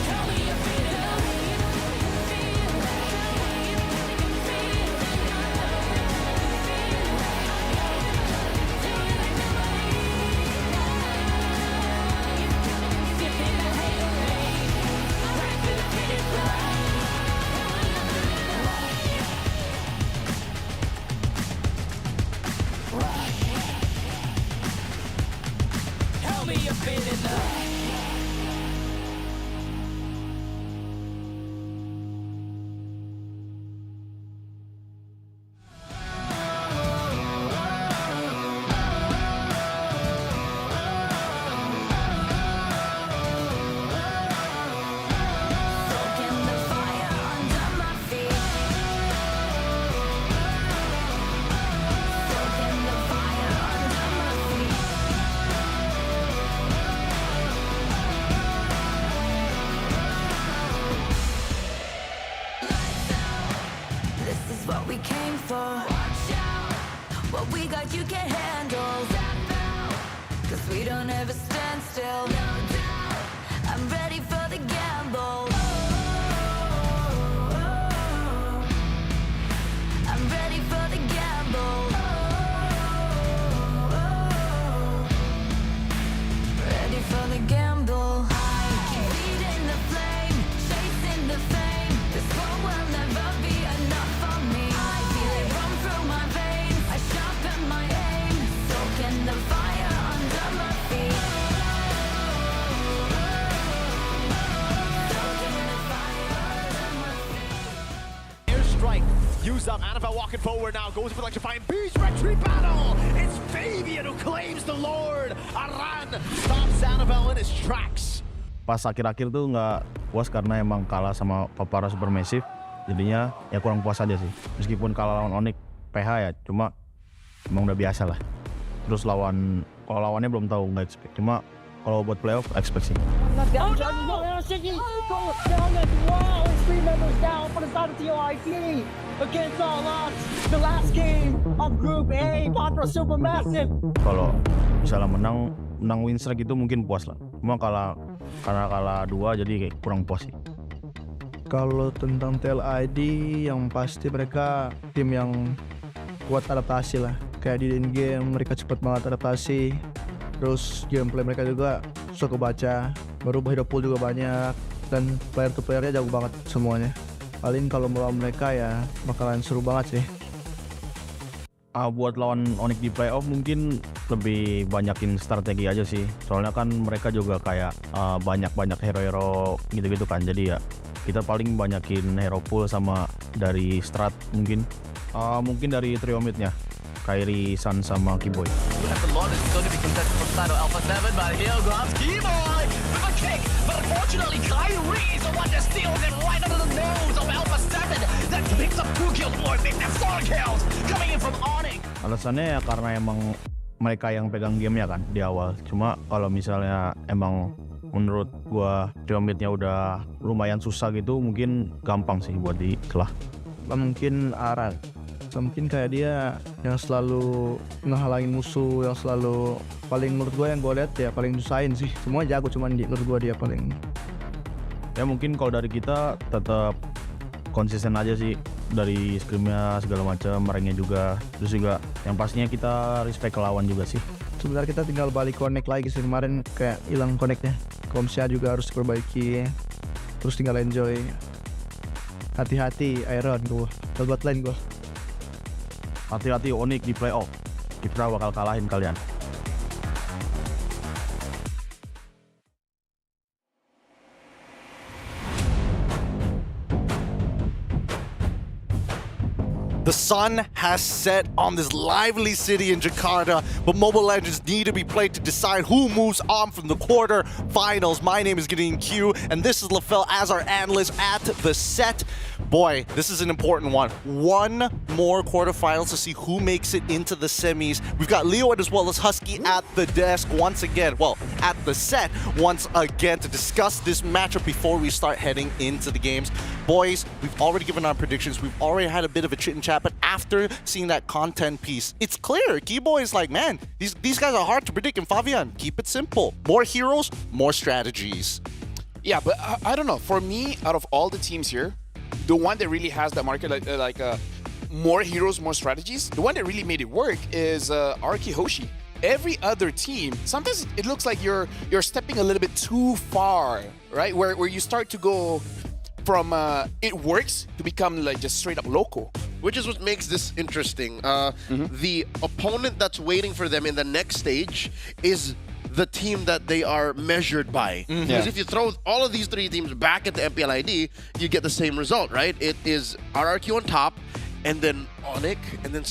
Speaker 1: Tell me you're feeling up. Sipping that haterade, right to the finish line. Tell me you're feeling up. Soaking the fire under my feet. Soaking the fire under my feet. This is what we came for. Watch out. What we got you can't handle. Step out. Cause we don't ever stand still. No doubt. I'm ready for the gamble. I'm ready for the gamble. Ready for the gamble. I keep feeding the flame, chasing the fame. This one will never be enough for me. I feel it run through my veins. I sharpen my aim, soaking the fire under my feet. Soaking the fire under my feet.
Speaker 11: Airstrike used up. Annabelle walking forward now. Goes for like to find Beast retreat battle. It's Fabian who claims the Lord. Aran stops Annabelle in his tracks.
Speaker 14: Pas akhir-akhir tuh nggak puas karena emang kalah sama Papara Supermassive, jadinya ya kurang puas aja sih. Meskipun kalah lawan Onyx PH ya, cuma emang udah biasa lah. Terus kalau lawannya belum tahu, nggak expect. Cuma kalau buat playoff expect sih.
Speaker 10: Oh no! Wow, it's 3 members down for the side of TOIT against all odds. The last game of Group A, Patra Supermassive.
Speaker 14: Kalau misalnya menang win streak itu mungkin puas lah. Cuma karena kalah 2 jadi kayak kurang puas sih.
Speaker 19: Kalau tentang TLID yang pasti mereka tim yang kuat adaptasi lah. Kayak di in game mereka cepat banget adaptasi. Terus gameplay mereka juga suka baca, berubah hero pool juga banyak. dan player to playernya jago banget semuanya. Paling kalau melawan mereka ya bakalan seru banget sih.
Speaker 14: Buat lawan Onyx di playoff mungkin lebih banyakin strategi aja sih. Soalnya kan mereka juga kayak banyak hero-hero gitu-gitu kan. Jadi ya kita paling banyakin hero pool sama dari strat mungkin. Mungkin dari trio mid-nya. Kairi, Sun, sama Keyboy.
Speaker 7: The lot is going to be contested from side of Alpha 7, but here comes Keyboy with a kick. But unfortunately, Kyrie is the one that steals it right under the nose of Alpha 7. That picks up 2 kills for him. That's 4 kills coming in from Onyx.
Speaker 14: Alasannya ya karena emang mereka yang pegang gamenya kan di awal. Cuma kalau misalnya emang menurut gua trio mid-nya udah lumayan susah gitu, mungkin gampang sih buat dikelah.
Speaker 19: Mungkin Aran. Mungkin kayak dia yang selalu ngehalangin musuh, yang selalu paling menurut gue yang gue lihat ya paling nyusahin sih. Semua jago, cuman menurut gue dia paling.
Speaker 14: Ya mungkin kalau dari kita tetap konsisten aja sih dari scrimnya segala macam, ranknya juga. Terus juga yang pastinya kita respect ke lawan juga sih.
Speaker 19: Sebenarnya kita tinggal balik connect lagi sih, kemarin kayak hilang connectnya. Komsnya juga harus diperbaiki. Terus tinggal enjoy. Hati-hati Iron gue, buat lane gue.
Speaker 14: Hati-hati Onyx di playoff. Kita bakal kalahin kalian.
Speaker 11: The sun has set on this lively city in Jakarta, but Mobile Legends need to be played to decide who moves on from the quarter-finals. My name is Gideon Q, and this is LaFell as our analyst at the set. Boy, this is an important one. One more quarterfinals to see who makes it into the semis. We've got Leo as well as Husky at the desk once again. Well, at the set once again to discuss this matchup before we start heading into the games. Boys, we've already given our predictions. We've already had a bit of a chit and chat, but after seeing that content piece, it's clear. Keyboy is like, man, these guys are hard to predict. And Fabian, keep it simple. More heroes, more strategies.
Speaker 5: Yeah, but I don't know. For me, out of all the teams here, the one that really has that market like more heroes, more strategies, the one that really made it work is Arki Hoshi. Every other team, sometimes it looks like you're stepping a little bit too far, right? Where you start to go from it works to become like just straight up local.
Speaker 15: Which is what makes this interesting. The opponent that's waiting for them in the next stage is the team that they are measured by. Because if you throw all of these three teams back at the MPLID, you get the same result, right? It is RRQ on top, and then Onyx, and then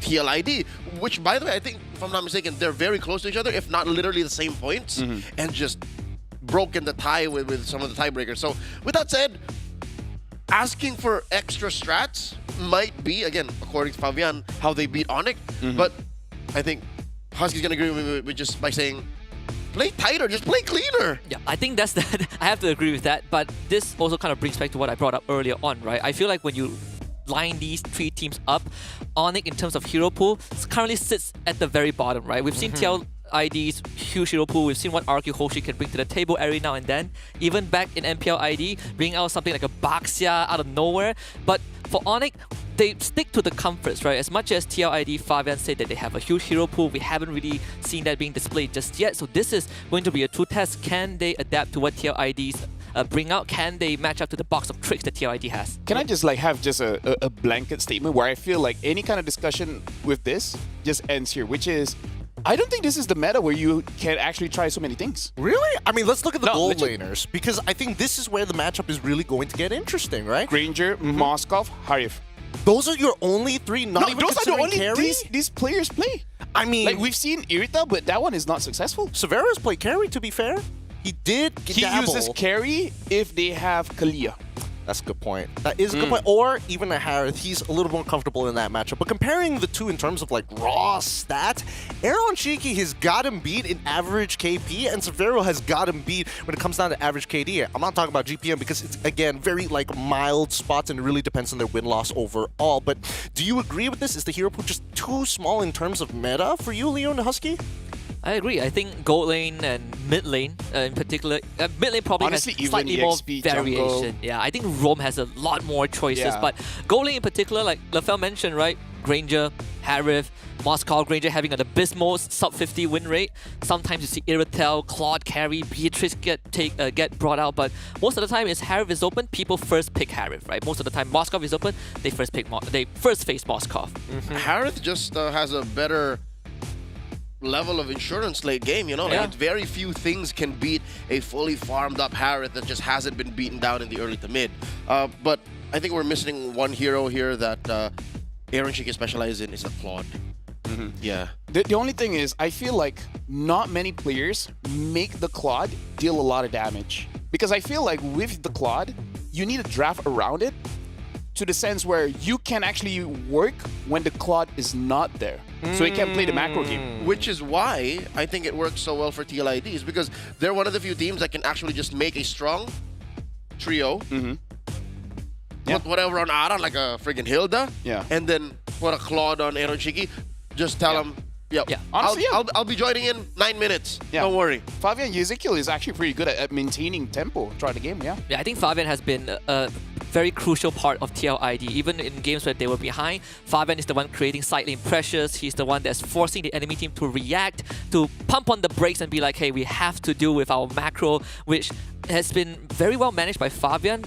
Speaker 15: TLID, which, by the way, I think, if I'm not mistaken, they're very close to each other, if not literally the same points, and just broken the tie with some of the tiebreakers. So, with that said, asking for extra strats might be, again, according to Fabian, how they beat Onyx, but I think Husky's gonna agree with me with just by saying, play tighter, just play cleaner.
Speaker 18: Yeah, I think that's that. I have to agree with that, but this also kind of brings back to what I brought up earlier on, right? I feel like when you line these three teams up, Onyx in terms of hero pool currently sits at the very bottom, right? We've seen TLID's huge hero pool, we've seen what RQ Hoshi can bring to the table every now and then. Even back in MPL ID, bring out something like a Baxia out of nowhere. But for Onyx, they stick to the comforts, right? As much as TLID, Fabian said that they have a huge hero pool, we haven't really seen that being displayed just yet. So this is going to be a true test. Can they adapt to what TLID's bring out? Can they match up to the box of tricks that TLID has?
Speaker 5: Can I just like have just a blanket statement where I feel like any kind of discussion with this just ends here, which is, I don't think this is the meta where you can actually try so many things.
Speaker 11: Really? I mean, let's look at the gold laners, because I think this is where the matchup is really going to get interesting, right?
Speaker 5: Granger, Moskov, Harif.
Speaker 11: Those are your only three, not even
Speaker 5: those are the only
Speaker 11: carry?
Speaker 5: these players play.
Speaker 11: I mean,
Speaker 5: like we've seen Irita, but that one is not successful.
Speaker 11: Severus played carry, to be fair. He did dabble.
Speaker 5: Uses carry if they have Kalia.
Speaker 11: That's a good point. That is a good point. Or even a Harith, he's a little more comfortable in that matchup. But comparing the two in terms of like raw stats, Aaron Shiki has got him beat in average KP, and Severo has got him beat when it comes down to average KD. I'm not talking about GPM because it's, again, very like mild spots and it really depends on their win-loss overall. But do you agree with this? Is the hero pool just too small in terms of meta for you, Leo and Husky?
Speaker 18: I agree. I think gold lane and mid lane in particular, mid lane probably
Speaker 5: Honestly,
Speaker 18: has slightly more
Speaker 5: EXP,
Speaker 18: variation.
Speaker 5: jungle.
Speaker 18: Yeah, I think Rome has a lot more choices, but gold lane in particular, like LaFell mentioned, right? Granger, Harith, Moscow, Granger having an abysmal sub-50 win rate. Sometimes you see Iratel, Claude carry, Beatrice get brought out, but most of the time, Harith is open, people first pick Harith, right? Most of the time, Moscow is open, they first face Moscow.
Speaker 15: Harith just has a better level of insurance late game, you know? Like, very few things can beat a fully farmed up Harith that just hasn't been beaten down in the early to mid. But I think we're missing one hero here that Aaron Shiki specializes in is the Claude. Yeah.
Speaker 5: The only thing is, I feel like not many players make the Claude deal a lot of damage. Because I feel like with the Claude, you need a draft around it to the sense where you can actually work when the Claude is not there. So he can play the macro game.
Speaker 15: Which is why I think it works so well for TLIDs, because they're one of the few teams that can actually just make a strong trio, put whatever on Aran, like a friggin' Hilda, and then put a Claude on Aaron Shiki. Just tell him,
Speaker 5: Honestly,
Speaker 15: I'll be joining in 9 minutes. Don't worry.
Speaker 5: Fabian Ezekiel is actually pretty good at maintaining tempo throughout the game,
Speaker 18: Yeah, I think Fabian has been a very crucial part of TLID. Even in games where they were behind, Fabian is the one creating side lane pressures. He's the one that's forcing the enemy team to react, to pump on the brakes and be like, hey, we have to deal with our macro, which has been very well managed by Fabian.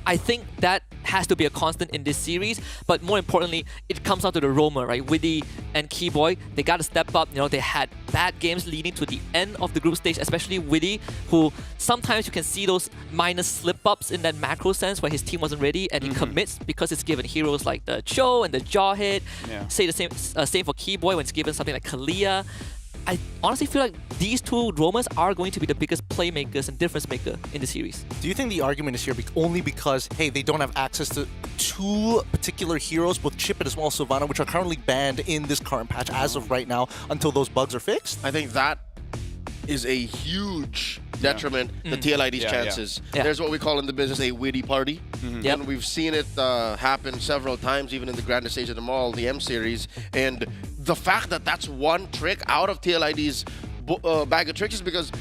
Speaker 18: I think that has to be a constant in this series, but more importantly, it comes down to the roamer, right? Widdy and Keyboy, they got to step up. You know, they had bad games leading to the end of the group stage, especially Widdy, who sometimes you can see those minor slip-ups in that macro sense where his team wasn't ready and he commits because it's given heroes like the Cho and the Jawhead. Say the same for Keyboy when it's given something like Kalia. I honestly feel like these two roamers are going to be the biggest playmakers and difference maker in the series.
Speaker 11: Do you think the argument is here only because, hey, they don't have access to two particular heroes, both Chip and as well as Sylvana, which are currently banned in this current patch as of right now until those bugs are fixed?
Speaker 15: I think that is a huge detriment to TLID's chances. There's what we call in the business a witty party. And we've seen it happen several times, even in the grandest stage of them all, the M series. And the fact that that's one trick out of TLID's bag of tricks is because,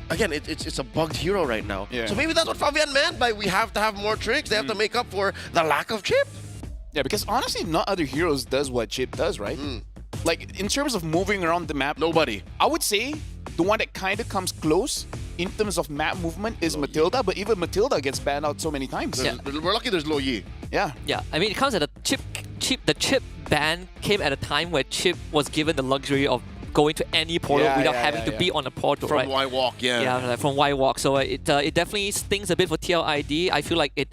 Speaker 15: again, it's a bugged hero right now. So maybe that's what Fabian meant by we have to have more tricks. They have to make up for the lack of Chip.
Speaker 5: Yeah, because honestly, not other heroes does what Chip does, right? Like, in terms of moving around the map,
Speaker 15: nobody.
Speaker 5: I would say the one that kind of comes close in terms of map movement is Matilda, but even Matilda gets banned out so many times.
Speaker 15: We're lucky there's Lo Yi.
Speaker 5: Yeah.
Speaker 18: I mean, it comes at a the Chip ban came at a time where Chip was given the luxury of going to any portal without having to be on a portal,
Speaker 15: From
Speaker 18: right?
Speaker 15: Y-Walk,
Speaker 18: like from Y-Walk. So it definitely stings a bit for TLID. I feel like it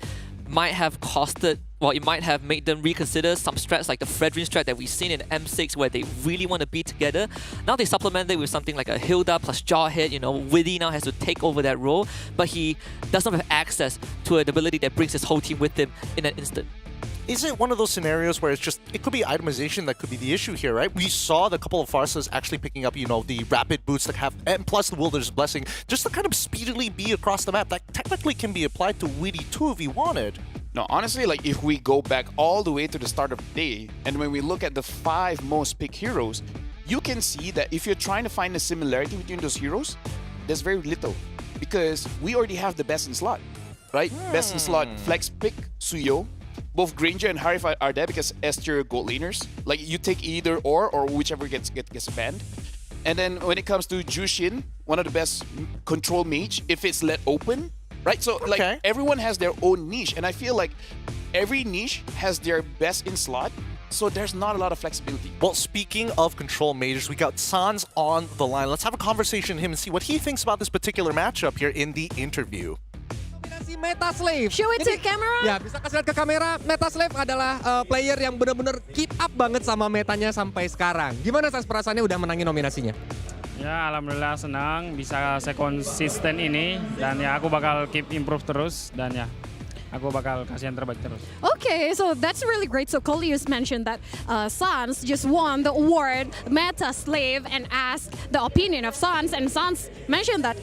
Speaker 18: might have costed, well, it might have made them reconsider some strats like the Fredrin strat that we've seen in M6 where they really want to be together. Now they supplement it with something like a Hilda plus Jawhead. You know, Widdy now has to take over that role, but he does not have access to an ability that brings his whole team with him in an instant.
Speaker 11: Is it one of those scenarios where it could be itemization that could be the issue here, right? We saw the couple of Farsas actually picking up, the rapid boots that have, and plus the Wilderness Blessing, just to kind of speedily be across the map. That technically can be applied to Widdy too if he wanted.
Speaker 5: No, honestly, like if we go back all the way to the start of the day, and when we look at the 5 most picked heroes, you can see that if you're trying to find a similarity between those heroes, there's very little. Because we already have the best in slot, right? Best in slot, flex pick, Suyo. Both Granger and Harif are there because Esther gold laners. Like, you take either or whichever gets banned. And then when it comes to Jushin, one of the best control mage, if it's let open, right? So, like, everyone has their own niche. And I feel like every niche has their best in slot. So there's not a lot of flexibility.
Speaker 11: Well, speaking of control mages, we got Sans on the line. Let's have a conversation with him and see what he thinks about this particular matchup here in the interview.
Speaker 8: Meta Slave.
Speaker 16: Show it to camera.
Speaker 8: Ya, bisa kasih lihat ke kamera. Meta Slave adalah player yang benar-benar keep up banget sama metanya sampai sekarang. Gimana Sans perasaannya udah menangin nominasinya?
Speaker 22: Ya, alhamdulillah senang bisa sekonsisten ini dan ya aku bakal keep improve terus dan ya aku bakal kasih yang terbaik terus.
Speaker 16: Okay, so that's really great. So Coleus mentioned that Sans just won the award Meta Slave and asked the opinion of Sans, and Sans mentioned that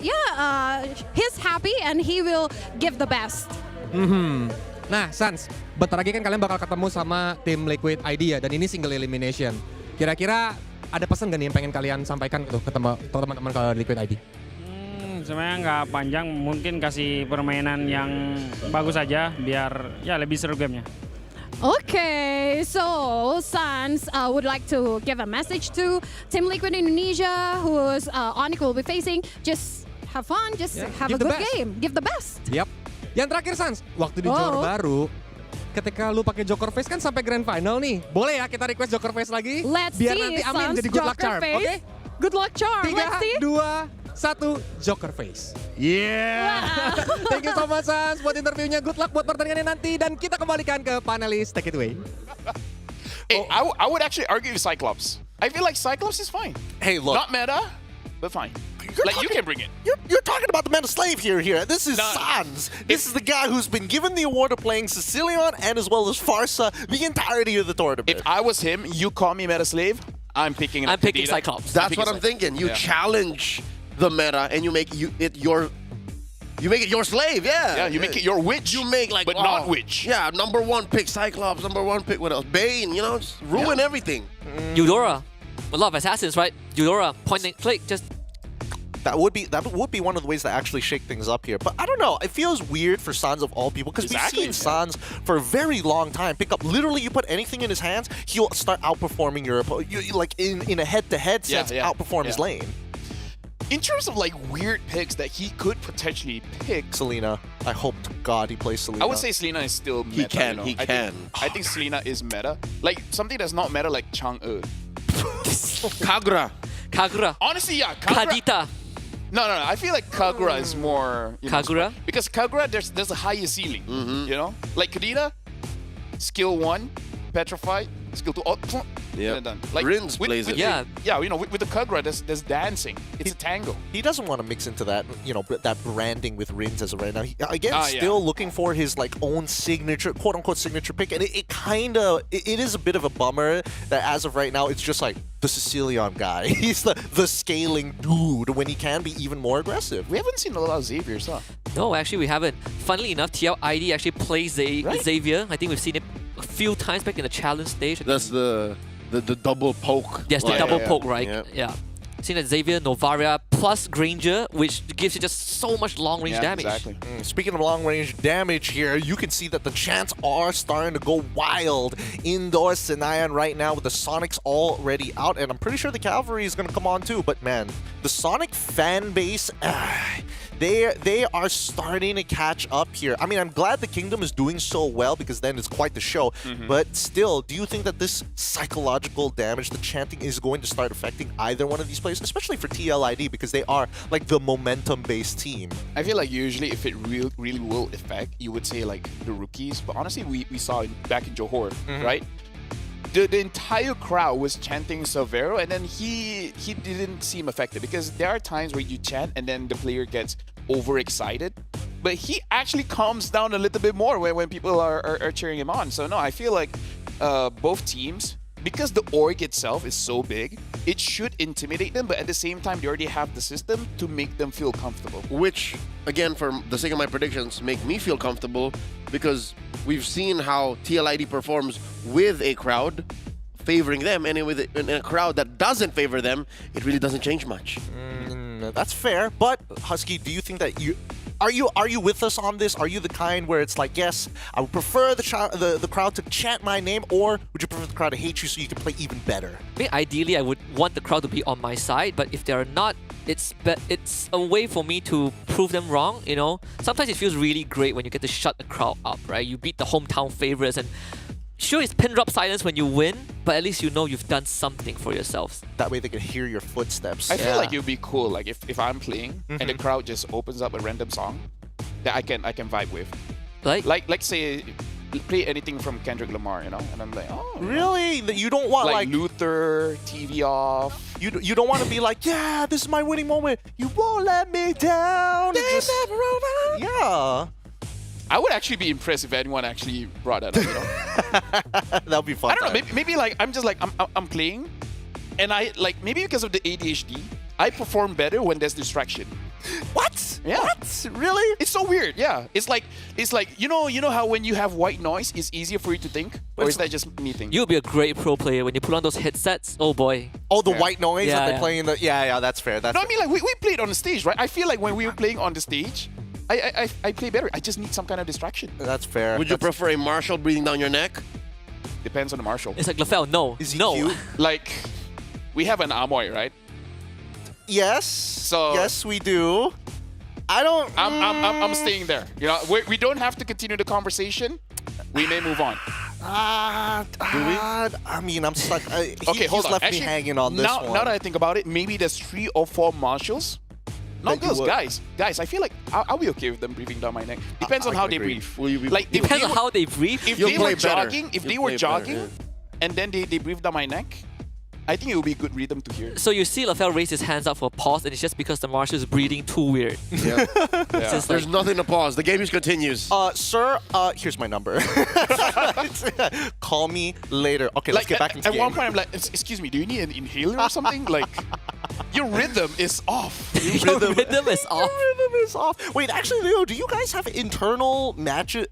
Speaker 16: he's happy and he will give the best.
Speaker 8: Nah, Sans, bentar lagi kan kalian bakal ketemu sama tim Liquid ID ya, dan ini single elimination. Kira-kira ada pesan gak nih yang pengen kalian sampaikan ke teman-teman ke Liquid ID?
Speaker 22: Sebenarnya nggak panjang, mungkin kasih permainan yang bagus aja biar ya lebih seru gamenya.
Speaker 16: Okay, so Sans would like to give a message to Team Liquid Indonesia, who's Onyx will be facing. Just have fun, just have a
Speaker 8: give the
Speaker 16: good
Speaker 8: best.
Speaker 16: game, give the best.
Speaker 8: Yap. Yang terakhir Sans, waktu di Johor Baru, ketika lu pakai Joker Face kan sampai Grand Final nih. Boleh ya kita request Joker Face lagi?
Speaker 16: Let's
Speaker 8: biar
Speaker 16: see
Speaker 8: nanti Amin
Speaker 16: Sans
Speaker 8: jadi good luck
Speaker 16: Joker
Speaker 8: charm,
Speaker 16: Face.
Speaker 8: oke?
Speaker 16: Good luck charm.
Speaker 8: 3,
Speaker 16: Let's see.
Speaker 8: 2, 1, Joker Face. Yeah. Thank you so much Sans buat interviewnya. Good luck buat pertandingannya nanti dan kita kembalikan ke panelis. Take it away.
Speaker 5: Hey, I would actually argue with Cyclops. I feel like Cyclops is fine.
Speaker 11: Hey, look.
Speaker 5: Not meta, but fine. Like, you can bring it.
Speaker 11: You're talking about the meta slave here. This is Sans. This is the guy who's been given the award of playing Sicilian and as well as Farsa the entirety of the tournament.
Speaker 5: If I was him, you call me meta slave, I'm picking
Speaker 15: Cyclops. That's what I'm thinking. You challenge the meta and you make it your slave, yeah.
Speaker 5: Yeah, you make it your witch.
Speaker 15: You make like,
Speaker 5: but not witch.
Speaker 15: Yeah, number 1 pick Cyclops, number 1 pick what else? Bane, just ruin everything.
Speaker 18: Eudora. A lot of assassins, right? Eudora, point and click, just...
Speaker 11: That would be one of the ways to actually shake things up here. But I don't know. It feels weird for Sans of all people because we've seen Sans for a very long time pick up. Literally, you put anything in his hands, he'll start outperforming your opponent. Like in a head-to-head sense, outperform his lane.
Speaker 5: In terms of like weird picks that he could potentially pick,
Speaker 11: Selena. I hope to God he plays Selena.
Speaker 5: I would say Selena is still meta.
Speaker 15: He can.
Speaker 5: I think Selena is meta. Like something that's not meta, like Chang'e.
Speaker 15: Kagura.
Speaker 5: Honestly, yeah. Kagura.
Speaker 18: Kadita.
Speaker 5: No. I feel like Kagura is more.
Speaker 18: Kagura?
Speaker 5: Because Kagura, there's a higher ceiling. You know, like Kadita, skill 1, petrified. Skill 2, done. Like
Speaker 15: Rins plays it.
Speaker 5: Yeah, with the Kagura, there's dancing. It's a tango.
Speaker 11: He doesn't want to mix into that, that branding with Rins as of right now. He, again, still looking for his like own signature, quote unquote signature pick, and it is a bit of a bummer that as of right now, it's just like the Sicilian guy. He's the scaling dude when he can be even more aggressive.
Speaker 5: We haven't seen a lot of Xavier's, huh?
Speaker 18: No, actually we haven't. Funnily enough, TLID actually plays Xavier. I think we've seen it a few times back in the challenge stage.
Speaker 15: That's the double poke.
Speaker 18: Yes, the double poke, right? Yeah. Seeing that Xavier, Novaria, plus Granger, which gives you just so much long-range damage.
Speaker 5: Exactly.
Speaker 11: Speaking of long-range damage here, you can see that the chants are starting to go wild indoor Senayan right now with the Sonics already out, and I'm pretty sure the Cavalry is going to come on too, but man, the Sonic fan base, they are starting to catch up here. I mean, I'm glad the Kingdom is doing so well because then it's quite the show, but still, do you think that this psychological damage, the chanting, is going to start affecting either one of these players, especially for TLID because they are like the momentum-based team?
Speaker 5: I feel like usually if it really will affect, you would say like the rookies, but honestly we saw it back in Johor, right? The entire crowd was chanting Silvero, and then he didn't seem affected because there are times where you chant and then the player gets overexcited, but he actually calms down a little bit more when people are cheering him on. So no, I feel like both teams, because the org itself is so big, it should intimidate them, but at the same time, they already have the system to make them feel comfortable.
Speaker 15: Which, again, for the sake of my predictions, make me feel comfortable because we've seen how TLID performs with a crowd favoring them, and in a crowd that doesn't favor them, it really doesn't change much.
Speaker 11: That's fair, but Husky, do you think that are you with us on this? Are you the kind where it's like, yes, I would prefer the crowd to chant my name, or would you prefer the crowd to hate you so you can play even better?
Speaker 18: I mean, ideally, I would want the crowd to be on my side, but if they're not, it's a way for me to prove them wrong, Sometimes it feels really great when you get to shut the crowd up, right? You beat the hometown favorites, and sure, it's pin drop silence when you win, but at least you know you've done something for yourselves.
Speaker 11: That way they can hear your footsteps.
Speaker 5: I feel like it would be cool, like if I'm playing and the crowd just opens up a random song that I can vibe with. Like say play anything from Kendrick Lamar, and I'm like, oh,
Speaker 11: really? You don't want like
Speaker 5: Luther, TV off.
Speaker 11: You don't want to be like, yeah, this is my winning moment. You won't let me down. Yeah.
Speaker 5: I would actually be impressed if anyone actually brought that up.
Speaker 11: That would be fun.
Speaker 5: I don't know. Maybe like I'm just like I'm playing, and I like maybe because of the ADHD, I perform better when there's distraction.
Speaker 11: What?
Speaker 5: Yeah.
Speaker 11: What? Really?
Speaker 5: It's so weird. Yeah. It's like you know how when you have white noise, it's easier for you to think, or is that just me thinking?
Speaker 18: You'll be a great pro player when you put on those headsets. Oh boy.
Speaker 11: Oh, the white noise that they play in the that's fair. That's
Speaker 5: I mean, like we played on the stage, right? I feel like when we were playing on the stage, I play better. I just need some kind of distraction.
Speaker 11: That's fair.
Speaker 15: Would you prefer a Marshall breathing down your neck
Speaker 5: Depends on the marshal.
Speaker 18: It's like LaFell, no, no.
Speaker 5: Like, we have an Amoy, right?
Speaker 11: Yes.
Speaker 5: So
Speaker 11: yes, we do. I don't.
Speaker 5: I'm staying there. You know, we don't have to continue the conversation. We may move on.
Speaker 11: I mean, I'm stuck.
Speaker 5: Okay, hold
Speaker 11: he's
Speaker 5: on.
Speaker 11: left
Speaker 5: Actually,
Speaker 11: me hanging on this one.
Speaker 5: Now that I think about it, maybe there's 3 or 4 marshals. Not
Speaker 11: That you
Speaker 5: girls,
Speaker 11: would-
Speaker 5: guys. I feel like I'll be okay with them breathing down my neck. Depends on
Speaker 15: I
Speaker 5: how
Speaker 15: can
Speaker 5: they
Speaker 15: agree.
Speaker 5: breathe.
Speaker 15: Will you be-
Speaker 5: Like if
Speaker 18: Depends
Speaker 5: they
Speaker 18: on
Speaker 5: were-
Speaker 18: how they breathe.
Speaker 5: If
Speaker 15: You'll
Speaker 5: they
Speaker 15: play
Speaker 5: were
Speaker 15: better.
Speaker 5: jogging, if
Speaker 15: You'll
Speaker 5: they were
Speaker 15: play better,
Speaker 5: jogging,
Speaker 15: yeah.
Speaker 5: and then they breathe down my neck, I think it would be a good rhythm to hear.
Speaker 18: So you see LaFell raise his hands up for a pause, and it's just because the marshal is breathing too weird.
Speaker 15: Yeah.
Speaker 18: It's just
Speaker 15: There's
Speaker 18: like-
Speaker 15: nothing to pause. The game just continues.
Speaker 11: Sir, here's my number. Call me later. Okay, let's get back into
Speaker 5: At
Speaker 11: the
Speaker 5: one
Speaker 11: game.
Speaker 5: point, I'm like, excuse me, do you need an inhaler or something? Like, your rhythm is off.
Speaker 18: Your rhythm is off.
Speaker 11: Rhythm is off. Wait, actually, Leo, do you guys have internal matches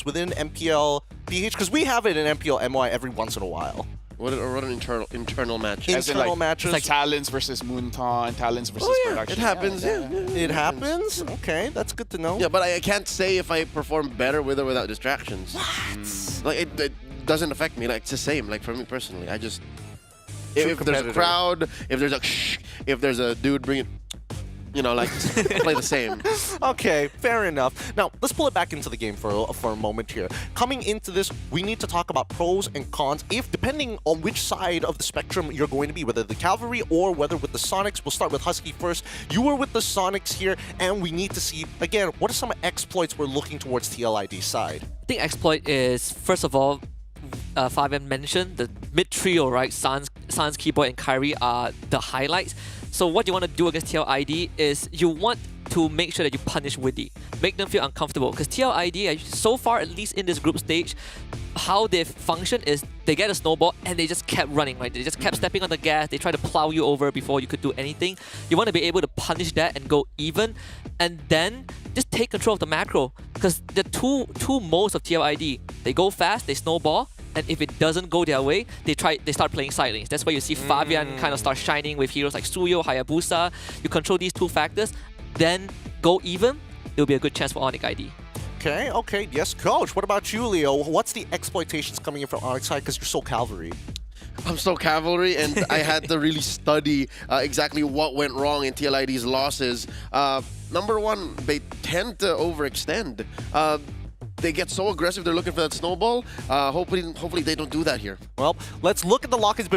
Speaker 11: within MPL PH? Because we have it in MPL MY every once in a while.
Speaker 15: What an internal match.
Speaker 5: As in,
Speaker 11: Internal
Speaker 5: like,
Speaker 11: matches.
Speaker 5: Like Talents versus Moonton, Talents versus
Speaker 15: Oh, yeah,
Speaker 5: Production.
Speaker 15: it happens. Yeah,
Speaker 11: It happens? Okay, that's good to know.
Speaker 15: Yeah, but I can't say if I perform better with or without distractions. Like it doesn't affect me. Like it's the same. Like for me personally, I just if there's a crowd, if there's a dude bringing, you know, like play the same.
Speaker 11: Okay, fair enough. Now, let's pull it back into the game for a moment here. Coming into this, we need to talk about pros and cons, if depending on which side of the spectrum you're going to be, whether the Cavalry or whether with the Sonics. We'll start with Husky first. You were with the Sonics here, and we need to see, again, what are some exploits we're looking towards TLID's side?
Speaker 18: I think exploit is, first of all, Fabian mentioned, the mid trio, right? Sans, Keyboard, and Kyrie are the highlights. So what you want to do against TLID is you want to make sure that you punish Widdy. Make them feel uncomfortable. Because TLID, so far, at least in this group stage, how they function is they get a snowball and they just kept running, right? They just kept stepping on the gas. They try to plow you over before you could do anything. You want to be able to punish that and go even, and then just take control of the macro. Because the two modes of TLID, they go fast, they snowball, and if it doesn't go their way, they start playing side lanes. That's why you see Fabian kind of start shining with heroes like Suyo, Hayabusa. You control these 2 factors, then go even, it'll be a good chance for Onyx ID.
Speaker 11: Okay, yes, Coach. What about you, Leo? What's the exploitations coming in from Onyx side, because you're so Cavalry?
Speaker 15: I'm so Cavalry, and I had to really study exactly what went wrong in TLID's losses. Number one, they tend to overextend. They get so aggressive, they're looking for that snowball. Hopefully they don't do that here.
Speaker 11: Well, let's look at the lock-ins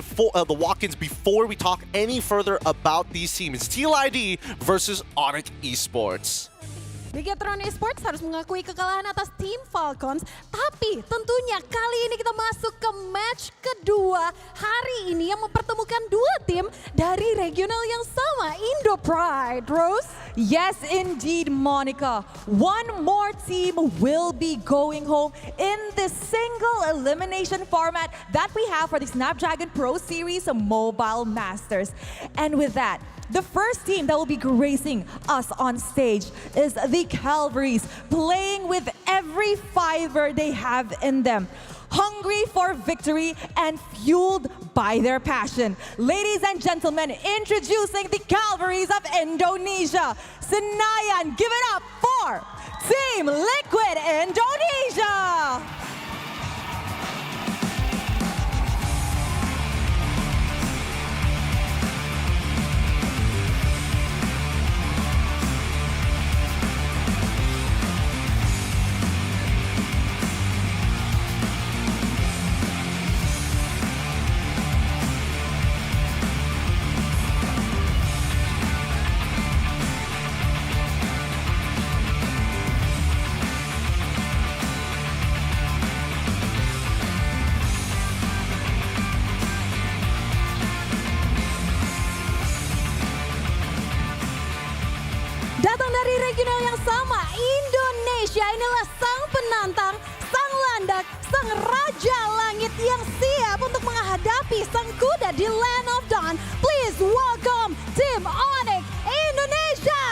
Speaker 11: before we talk any further about these teams. TLID versus Onyx Esports.
Speaker 16: Bigatron Esports harus mengakui kekalahan atas tim Falcons, tapi tentunya kali ini kita masuk ke match kedua hari ini yang mempertemukan 2 tim dari regional yang sama, Indo Pride. Rose?
Speaker 17: Yes, indeed, Monica. One more team will be going home in this single elimination format that we have for the Snapdragon Pro Series Mobile Masters. And with that, the first team that will be gracing us on stage is the Calvaries, playing with every fiber they have in them. Hungry for victory and fueled by their passion. Ladies and gentlemen, introducing the Calvaries of Indonesia. Senayan, give it up for Team Liquid Indonesia!
Speaker 16: Datang dari regional yang sama, Indonesia inilah sang penantang, sang landak, sang raja langit yang siap untuk menghadapi sang kuda di Land of Dawn. Please welcome Team Onyx Indonesia.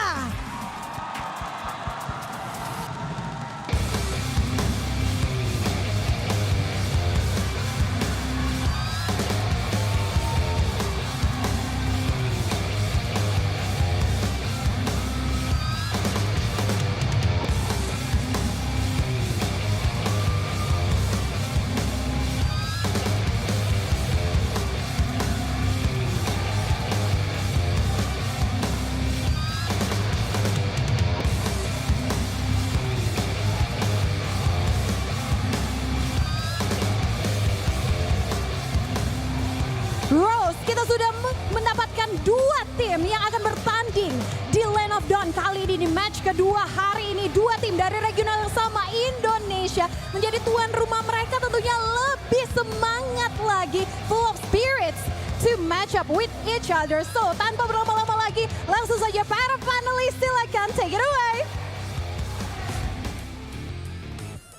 Speaker 16: Semifinal yang akan bertanding di Land of Dawn. Kali ini di match kedua hari ini, dua tim dari regional yang sama, Indonesia, menjadi tuan rumah. Mereka tentunya lebih semangat lagi, full of spirits to match up with each other. So, tanpa berlama-lama lagi, langsung saja para panelis, silakan take it away.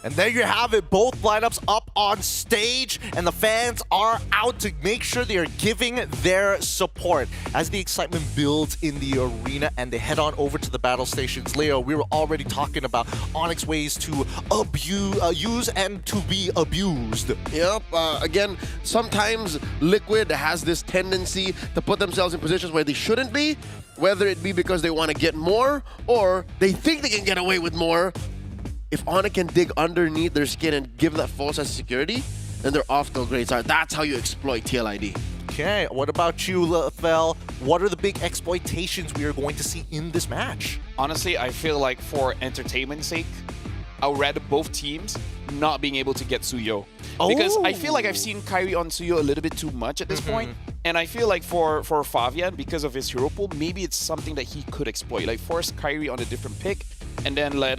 Speaker 11: And there you have it, both lineups up on stage, and the fans are out to make sure they are giving their support as the excitement builds in the arena and they head on over to the battle stations. Leo, we were already talking about Onyx ways to use and to be abused.
Speaker 15: Yep, again, sometimes Liquid has this tendency to put themselves in positions where they shouldn't be, whether it be because they want to get more or they think they can get away with more. If Onyx can dig underneath their skin and give that false sense of security, then they're off to a great start. That's how you exploit TLID.
Speaker 11: Okay, what about you, Lefel? What are the big exploitations we are going to see in this match?
Speaker 5: Honestly, I feel like for entertainment's sake, I would rather both teams not being able to get Suyo. Because I feel like I've seen Kairi on Suyo a little bit too much at this point. And I feel like for Favian, because of his hero pool, maybe it's something that he could exploit. Like force Kairi on a different pick and then let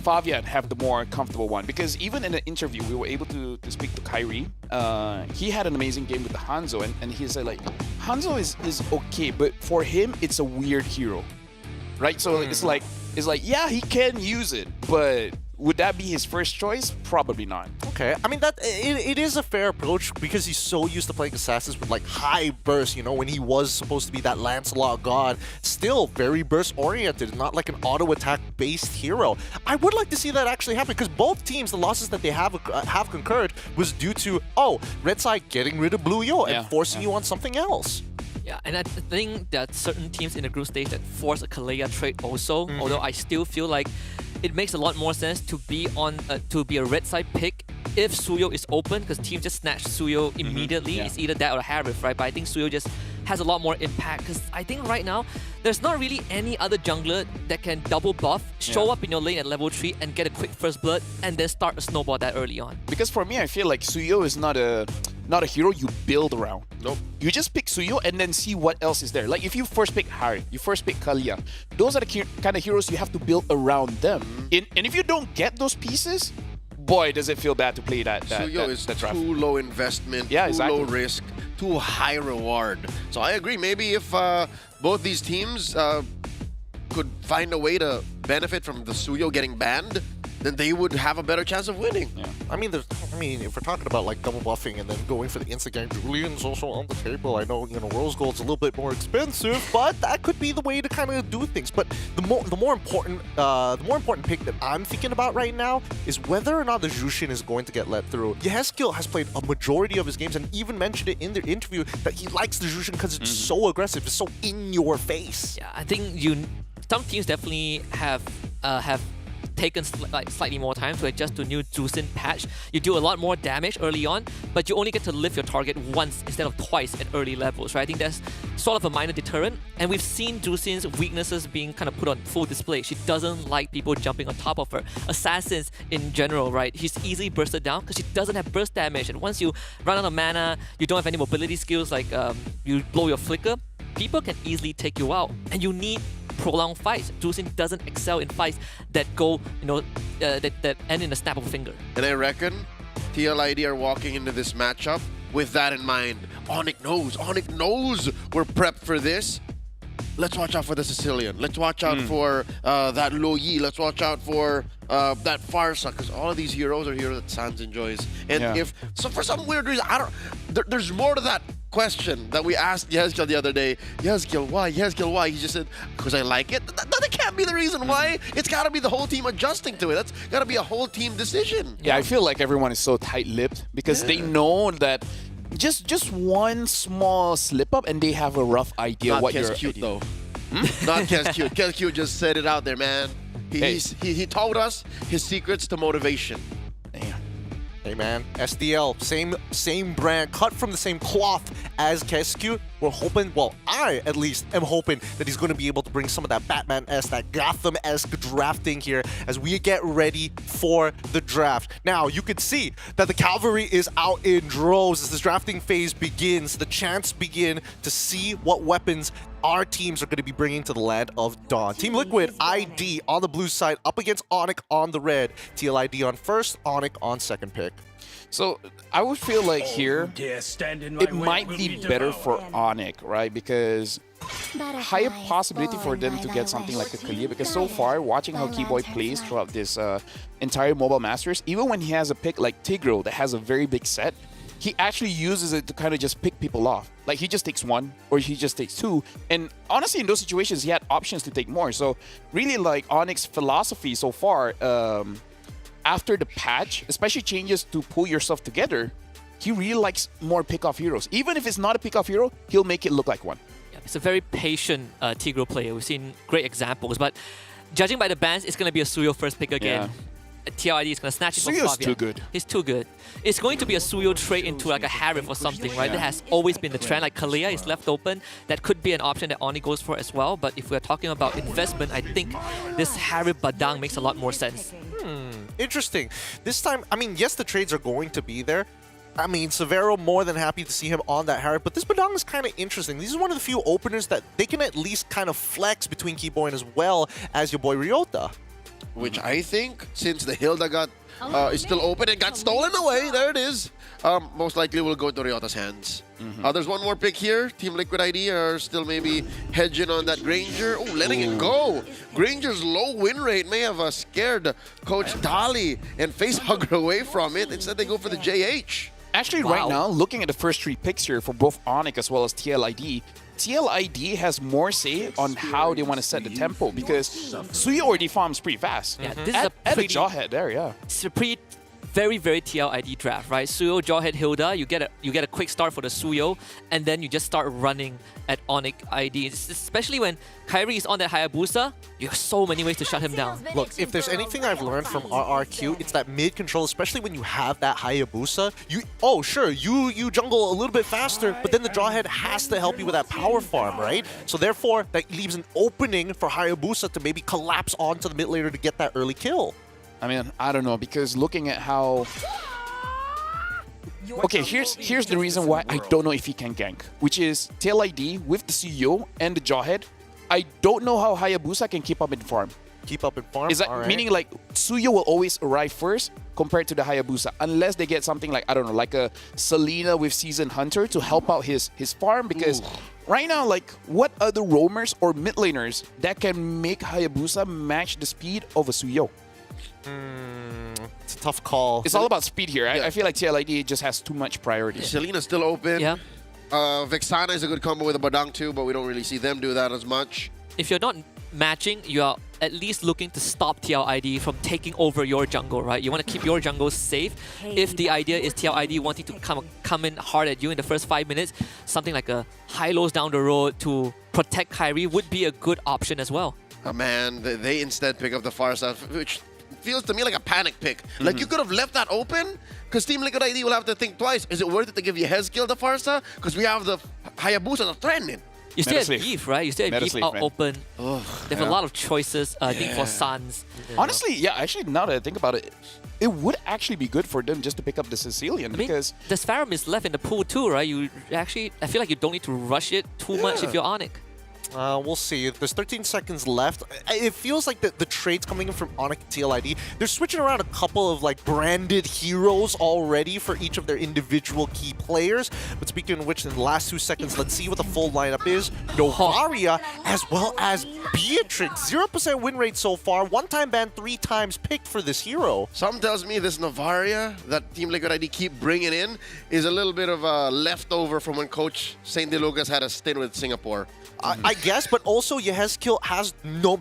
Speaker 5: Favian have the more comfortable one. Because even in an interview, we were able to speak to Kairi. He had an amazing game with the Hanzo, and he said like, Hanzo is okay, but for him, it's a weird hero, right? So it's like, yeah, he can use it, but would that be his first choice? Probably not.
Speaker 11: Okay, I mean that it is a fair approach because he's so used to playing assassins with like high burst. You know, when he was supposed to be that Lancelot god, still very burst oriented, not like an auto attack based hero. I would like to see that actually happen because both teams, the losses that they have concurred was due to red side getting rid of Blue Yo and forcing you on something else.
Speaker 18: Yeah, and I think that certain teams in the group stage that force a Kalea trade also, although I still feel like it makes a lot more sense to be on to be a red side pick if Suyo is open, because teams just snatch Suyo immediately. It's either that or Harith, right? But I think Suyo just has a lot more impact because I think right now there's not really any other jungler that can double buff, show up in your lane at level 3 and get a quick first blood and then start a snowball that early on.
Speaker 5: Because for me, I feel like Suyo is not a hero you build around. Nope. You just pick Suyo and then see what else is there. Like if you first pick Harith, you first pick Kalia, those are the kind of heroes you have to build around them. And if you don't get those pieces, boy, does it feel bad to play that.
Speaker 15: Suyo is too low investment, too low risk, too high reward. So I agree. Maybe if both these teams could find a way to benefit from the Suyo getting banned, then they would have a better chance of winning.
Speaker 11: Yeah. I mean, if we're talking about like double buffing and then going for the instant game, Julian's also on the table. I know, Rose Gold's a little bit more expensive, but that could be the way to kind of do things. But the more important pick that I'm thinking about right now is whether or not the Jushin is going to get let through. Yehezkiel has played a majority of his games and even mentioned it in their interview that he likes the Jushin because it's so aggressive, it's so in your face.
Speaker 18: Yeah, I think some teams definitely have taken slightly more time to adjust to new Jusin patch. You do a lot more damage early on, but you only get to lift your target once instead of twice at early levels, right? I think that's sort of a minor deterrent, and we've seen Jusin's weaknesses being kind of put on full display. She doesn't like people jumping on top of her. Assassins in general, right? She's easily bursted down because she doesn't have burst damage, and once you run out of mana, you don't have any mobility skills like you blow your flicker, people can easily take you out, and you need prolonged fights. Jusin doesn't excel in fights that go, that end in a snap of a finger.
Speaker 15: And I reckon TLID are walking into this matchup with that in mind. Onyx knows we're prepped for this. Let's watch out for the Sicilian. Let's watch out for that Lo Yi. Let's watch out for that Farsa, because all of these heroes are heroes that Sans enjoys. And for some weird reason, there's more to that question that we asked Yehezkiel the other day. Yehezkiel, why? Yehezkiel, why? He just said, because I like it. That can't be the reason why. It's got to be the whole team adjusting to it. That's got to be a whole team decision.
Speaker 5: Yeah, I feel like everyone is so tight-lipped because they know that just one small slip-up and they have a rough idea what you're...
Speaker 15: Not cute, though. Not Kes Cute just said it out there, man. He told us his secrets to motivation.
Speaker 11: Damn. Hey man, SDL, same brand, cut from the same cloth as Kescue. we're hoping, well, I at least am hoping that he's going to be able to bring some of that Batman-esque, that Gotham-esque drafting here as we get ready for the draft. Now, you can see that the cavalry is out in droves as this drafting phase begins. The chants begin to see what weapons our teams are going to be bringing to the land of Dawn. Team Liquid, ID on the blue side, up against Onyx on the red. TLID on first, Onyx on second pick.
Speaker 5: So I would feel like here, it might be better for Onyx, right? Because higher possibility for them to get something like a Kalia, because so far, watching how Keyboy plays throughout this entire Mobile Masters, even when he has a pick like Tigro that has a very big set, he actually uses it to kind of just pick people off. Like, he just takes one or he just takes two. And honestly, in those situations, he had options to take more. So really, like, Onyx's philosophy so far, after the patch, especially changes to pull yourself together, he really likes more pick-off heroes. Even if it's not a pick-off hero, he'll make it look like one.
Speaker 18: Yeah, it's a very patient Tigro player. We've seen great examples. But judging by the bans, it's going to be a Suyo first pick again. Yeah. TRID is going to snatch it from
Speaker 5: Suyo's
Speaker 18: Flavia.
Speaker 5: too good.
Speaker 18: He's too good. It's going to be a Suyo trade into like a Harif or something, right? That has always been the trend. Like Kalia is left open. That could be an option that Oni goes for as well. But if we're talking about investment, I think this Harif Badang makes a lot more sense.
Speaker 11: Interesting. This time, I mean, yes, the trades are going to be there. I mean, Severo more than happy to see him on that Harif, but this Badang is kind of interesting. This is one of the few openers that they can at least kind of flex between Keyboy and as well as your boy Ryota.
Speaker 15: Which I think, since the Hilda got is still open and got stolen away, there it is, most likely will go to Ryota's hands. There's one more pick here. Team Liquid ID are still maybe hedging on that Granger. Oh, letting it go. Granger's low win rate may have scared Coach Dali and facehugger away from it. Instead, they go for the JH.
Speaker 5: Actually, right now, looking at the first three picks here for both Onyx as well as TLID, TLID has more say on how they want to set the tempo because Suyo already farms pretty fast.
Speaker 18: Yeah, this is
Speaker 5: at the Jawhead there, yeah.
Speaker 18: It's a pretty very TLID draft, right? Suyo, Jawhead, Hilda, you get a quick start for the Suyo, and then you just start running at Onyx ID. Especially when Kairi is on that Hayabusa, you have so many ways to shut him down.
Speaker 11: Look, if there's anything I've learned from RRQ, it's that mid control, especially when you have that Hayabusa, you jungle a little bit faster, but then the Jawhead has to help you with that power farm, right? So therefore, that leaves an opening for Hayabusa to maybe collapse onto the mid laner to get that early kill.
Speaker 5: I mean, I don't know, because looking at how... Okay, here's the reason why I don't know if he can gank, which is TLID with the CEO and the Jawhead. I don't know how Hayabusa can keep up in farm. Is that meaning like Suyo will always arrive first compared to the Hayabusa, unless they get something like, I don't know, like a Selena with Seasoned Hunter to help out his farm, because right now, like, what other roamers or mid laners that can make Hayabusa match the speed of a Suyo?
Speaker 11: It's a tough call.
Speaker 5: It's all about speed here. I feel like TLID just has too much priority.
Speaker 15: Selena's still open.
Speaker 18: Yeah.
Speaker 15: Vexana is a good combo with a Badang too, but we don't really see them do that as much.
Speaker 18: If you're not matching, you are at least looking to stop TLID from taking over your jungle, right? You want to keep your jungle safe. If the idea is TLID wanting to come in hard at you in the first 5 minutes, something like a high-lows down the road to protect Kairi would be a good option as well.
Speaker 15: Oh man, they instead pick up the Farsa, which feels to me like a panic pick. Like, you could have left that open, because Team Liquid ID will have to think twice. Is it worth it to give you Hezkill the Farsa? Because we have the Hayabusa to threaten.
Speaker 18: You still have Eve, right? You still have Eve out open. They have a lot of choices, I think, for Suns.
Speaker 5: Honestly, yeah, actually, now that I think about it, it would actually be good for them just to pick up the Sicilian, because...
Speaker 18: the Spharum is left in the pool too, right? You actually, I feel like you don't need to rush it too much if you're Onyx.
Speaker 11: We'll see. There's 13 seconds left. It feels like the trades coming in from Onyx and TLID, they're switching around a couple of like branded heroes already for each of their individual key players. But speaking of which, in the last 2 seconds, let's see what the full lineup is. Novaria as well as Beatrix. 0% win rate so far. One-time ban, 3 times picked for this hero.
Speaker 15: Something tells me this Novaria that Team Liquid ID keep bringing in is a little bit of a leftover from when Coach St. De Lucas had a stint with Singapore.
Speaker 11: I guess, but also Yehezkill has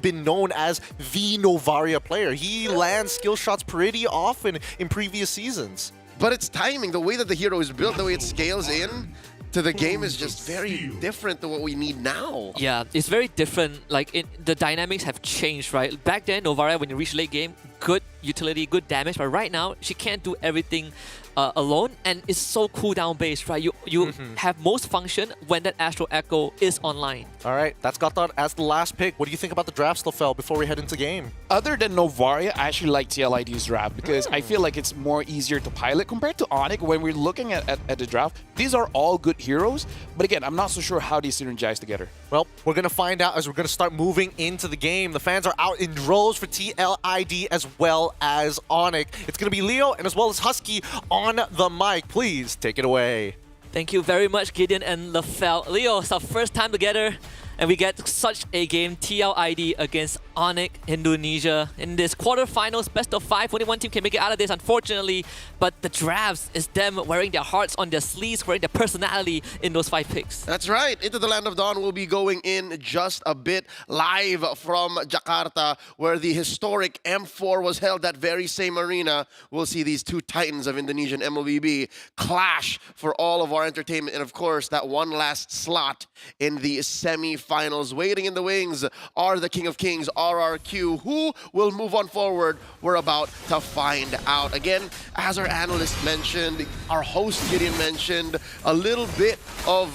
Speaker 11: been known as the Novaria player. He lands skill shots pretty often in previous seasons.
Speaker 15: But it's timing. The way that the hero is built, the way it scales in to the game is just very different to what we need now.
Speaker 18: Yeah, it's very different. Like, the dynamics have changed, right? Back then, Novaria, when you reach late game, good utility, good damage. But right now, she can't do everything alone, and it's so cooldown based, right? You have most function when that Astral Echo is online.
Speaker 11: All right, that's Qatar as the last pick. What do you think about the drafts, Lafel, before we head into game?
Speaker 5: Other than Novaria, I actually like TLID's draft because I feel like it's more easier to pilot compared to Onyx. When we're looking at the draft, these are all good heroes, but again, I'm not so sure how they synergize together.
Speaker 11: Well, we're going to find out as we're going to start moving into the game. The fans are out in droves for TLID as well as Onyx. It's going to be Leo and as well as Husky on the mic. Please take it away.
Speaker 18: Thank you very much, Gideon and Lafel. Leo, it's our first time together, and we get such a game, TLID against Onyx Indonesia. In this quarterfinals, best of 5, only one team can make it out of this, unfortunately. But the drafts is them wearing their hearts on their sleeves, wearing their personality in those 5 picks.
Speaker 15: That's right. Into the Land of Dawn, we'll be going in just a bit live from Jakarta, where the historic M4 was held, that very same arena. We'll see these two titans of Indonesian MLBB clash for all of our entertainment. And of course, that one last slot in the semi-finals. Waiting in the wings are the King of Kings, RRQ. Who will move on forward? We're about to find out. Again, as our analyst mentioned, our host Gideon mentioned, a little bit of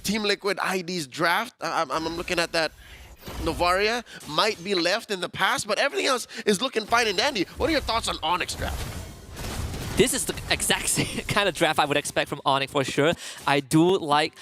Speaker 15: Team Liquid ID's draft. I'm looking at that. Novaria might be left in the past, but everything else is looking fine and dandy. What are your thoughts on Onyx draft?
Speaker 18: This is the exact same kind of draft I would expect from Onyx for sure. I do like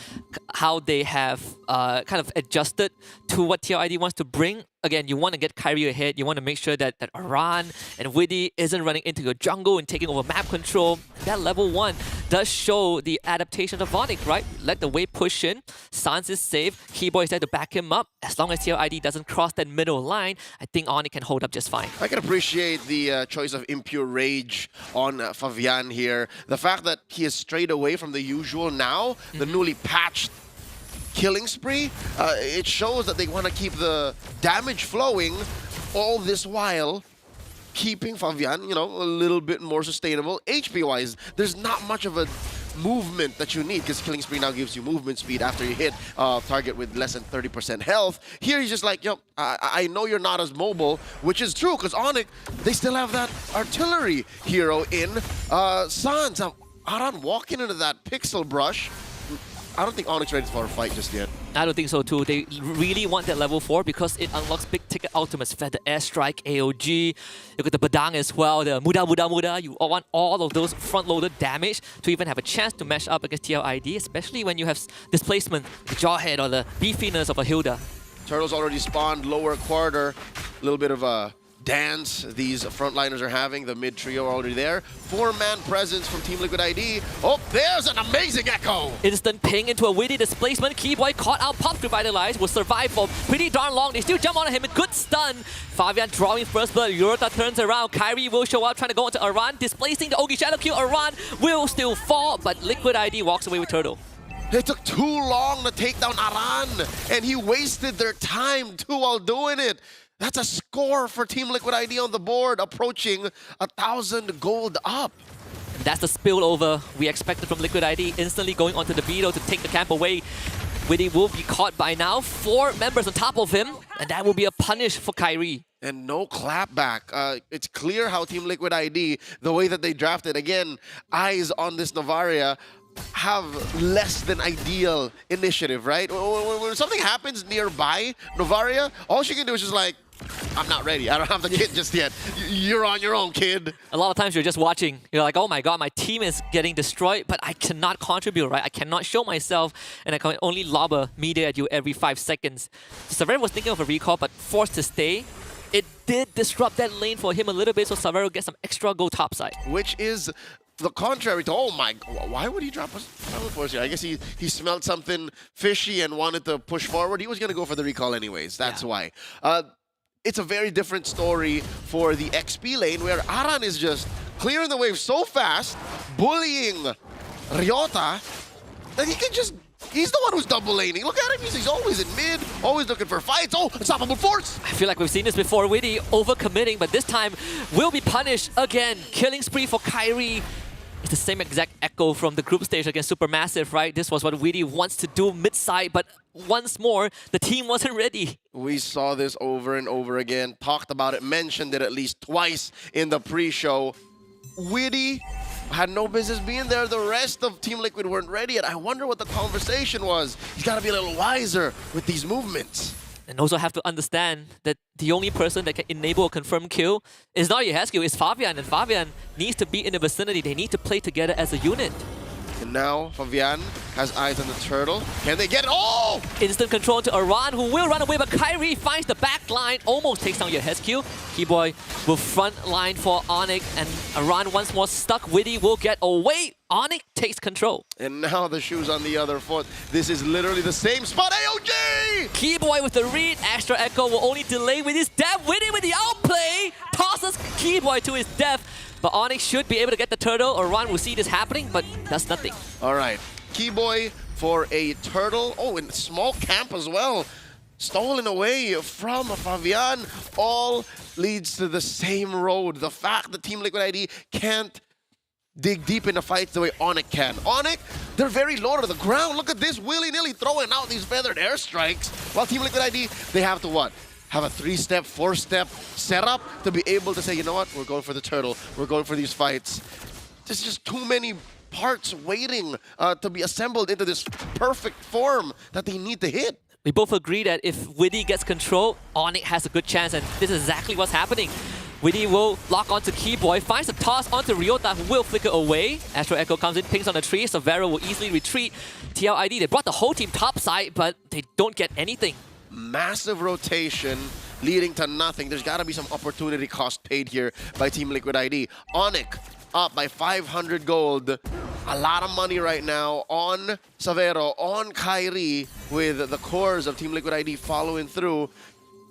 Speaker 18: how they have kind of adjusted to what TLID wants to bring. Again, you want to get Kyrie ahead. You want to make sure that Aran and Widdy isn't running into your jungle and taking over map control. That level 1 does show the adaptation of Onyx, right? Let the wave push in. Sans is safe. Keyboy is there to back him up. As long as TLID doesn't cross that middle line, I think Onyx can hold up just fine.
Speaker 15: I can appreciate the choice of Impure Rage on Favian here. The fact that he has strayed away from the usual now, the newly patched killing spree, it shows that they want to keep the damage flowing, all this while keeping Favian, you know, a little bit more sustainable. HP-wise, there's not much of a movement that you need because killing spree now gives you movement speed after you hit target with less than 30% health. Here he's just like, yo, I know you're not as mobile, which is true because Onyx, they still have that artillery hero in Sans. Aran walking into that pixel brush. I don't think Onyx ready for a fight just yet.
Speaker 18: I don't think so too. They really want that level 4 because it unlocks big ticket ultimates. Fed the airstrike, AOG, you got the Badang as well, the Muda. You want all of those front-loaded damage to even have a chance to match up against TLID, especially when you have displacement, the Jawhead or the beefiness of a Hilda.
Speaker 15: Turtles already spawned lower quarter. A little bit of a dance these frontliners are having. The mid trio are already there. 4-man presence from Team Liquid ID. Oh, there's an amazing echo!
Speaker 18: Instant ping into a witty displacement. Keyboy caught out, popped revitalized, will survive for pretty darn long. They still jump on him, a good stun. Favian drawing first blood. Yorota turns around. Kyrie will show up, trying to go into Aran, displacing the Ogi Shadow Q. Aran will still fall, but Liquid ID walks away with Turtle.
Speaker 15: It took too long to take down Aran, and he wasted their time too while doing it. That's a score for Team Liquid ID on the board, approaching 1,000 gold up.
Speaker 18: That's the spillover we expected from Liquid ID, instantly going onto the Beetle to take the camp away. Widdy will be caught by now, 4 members on top of him, and that will be a punish for Kyrie.
Speaker 15: And no clapback. It's clear how Team Liquid ID, the way that they drafted, again, eyes on this Novaria, have less than ideal initiative, right? When something happens nearby Novaria, all she can do is just like, I'm not ready. I don't have the kit just yet. You're on your own, kid.
Speaker 18: A lot of times you're just watching. You're like, oh my god, my team is getting destroyed, but I cannot contribute, right? I cannot show myself, and I can only lob a media at you every 5 seconds. Savero was thinking of a recall, but forced to stay. It did disrupt that lane for him a little bit, so Savero gets some extra go topside.
Speaker 15: Which is the contrary to, oh my, why would he drop a force here? I guess he smelled something fishy and wanted to push forward. He was going to go for the recall anyways. That's why. It's a very different story for the XP lane where Aran is just clearing the wave so fast, bullying Ryota, that he can just... He's the one who's double laning. Look at him. He's always in mid, always looking for fights. Oh, unstoppable force!
Speaker 18: I feel like we've seen this before. Widdy overcommitting, but this time will be punished again. Killing spree for Kyrie. It's the same exact echo from the group stage against Supermassive, right? This was what Widdy wants to do mid-side, but once more, the team wasn't ready.
Speaker 15: We saw this over and over again, talked about it, mentioned it at least twice in the pre-show. Widdy had no business being there. The rest of Team Liquid weren't ready yet. I wonder what the conversation was. He's got to be a little wiser with these movements.
Speaker 18: And also have to understand that the only person that can enable a confirmed kill is not Yehescu, it's Fabian. And Fabian needs to be in the vicinity. They need to play together as a unit.
Speaker 15: And now Fabian has eyes on the turtle. Can they get it? Oh!
Speaker 18: Instant control to Aran, who will run away, but Kyrie finds the back line, almost takes down Yehescu. Keyboy will front line for Onyx, and Aran once more stuck. Witty will get away. Onyx takes control.
Speaker 15: And now the shoe's on the other foot. This is literally the same spot. AOG!
Speaker 18: Keyboy with the read. Extra Echo will only delay with his death. Witty with the outplay. Tosses Keyboy to his death. But Onyx should be able to get the turtle. Aran will see this happening, but does nothing.
Speaker 15: All right. Keyboy for a turtle. Oh, and small camp as well. Stolen away from Fabian. All leads to the same road. The fact that Team Liquid ID can't dig deep into fights the way Onyx can. Onyx, they're very low to the ground. Look at this, willy-nilly throwing out these feathered airstrikes. While Team Liquid ID, they have to what? Have a 3-step, 4-step setup to be able to say, you know what, we're going for the turtle. We're going for these fights. There's just too many parts waiting to be assembled into this perfect form that they need to hit.
Speaker 18: We both agree that if Witty gets control, Onyx has a good chance, and this is exactly what's happening. Witty will lock onto Keyboy, finds a toss onto Ryota, who will flicker away. Astro Echo comes in, pings on the tree, Savero will easily retreat. TLID, they brought the whole team topside, but they don't get anything.
Speaker 15: Massive rotation leading to nothing. There's got to be some opportunity cost paid here by Team Liquid ID. Onyx up by 500 gold. A lot of money right now on Savero, on Kyrie, with the cores of Team Liquid ID following through.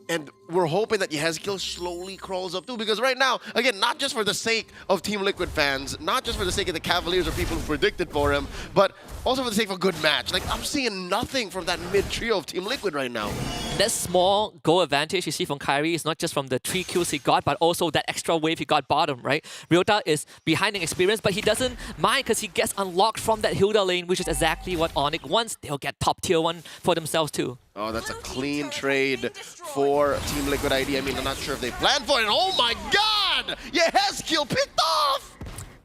Speaker 15: And we're hoping that Yehescu slowly crawls up too, because right now, again, not just for the sake of Team Liquid fans, not just for the sake of the Cavaliers or people who predicted for him, but also for the sake of a good match. Like, I'm seeing nothing from that mid-trio of Team Liquid right now.
Speaker 18: That small goal advantage you see from Kyrie is not just from the 3 kills he got, but also that extra wave he got bottom, right? Ryota is behind in experience, but he doesn't mind because he gets unlocked from that Hilda lane, which is exactly what Onyx wants. They'll get top tier 1 for themselves too.
Speaker 15: Oh, that's a clean trade for Team Liquid ID. I mean, I'm not sure if they planned for it. Oh my god! Yehescu picked off!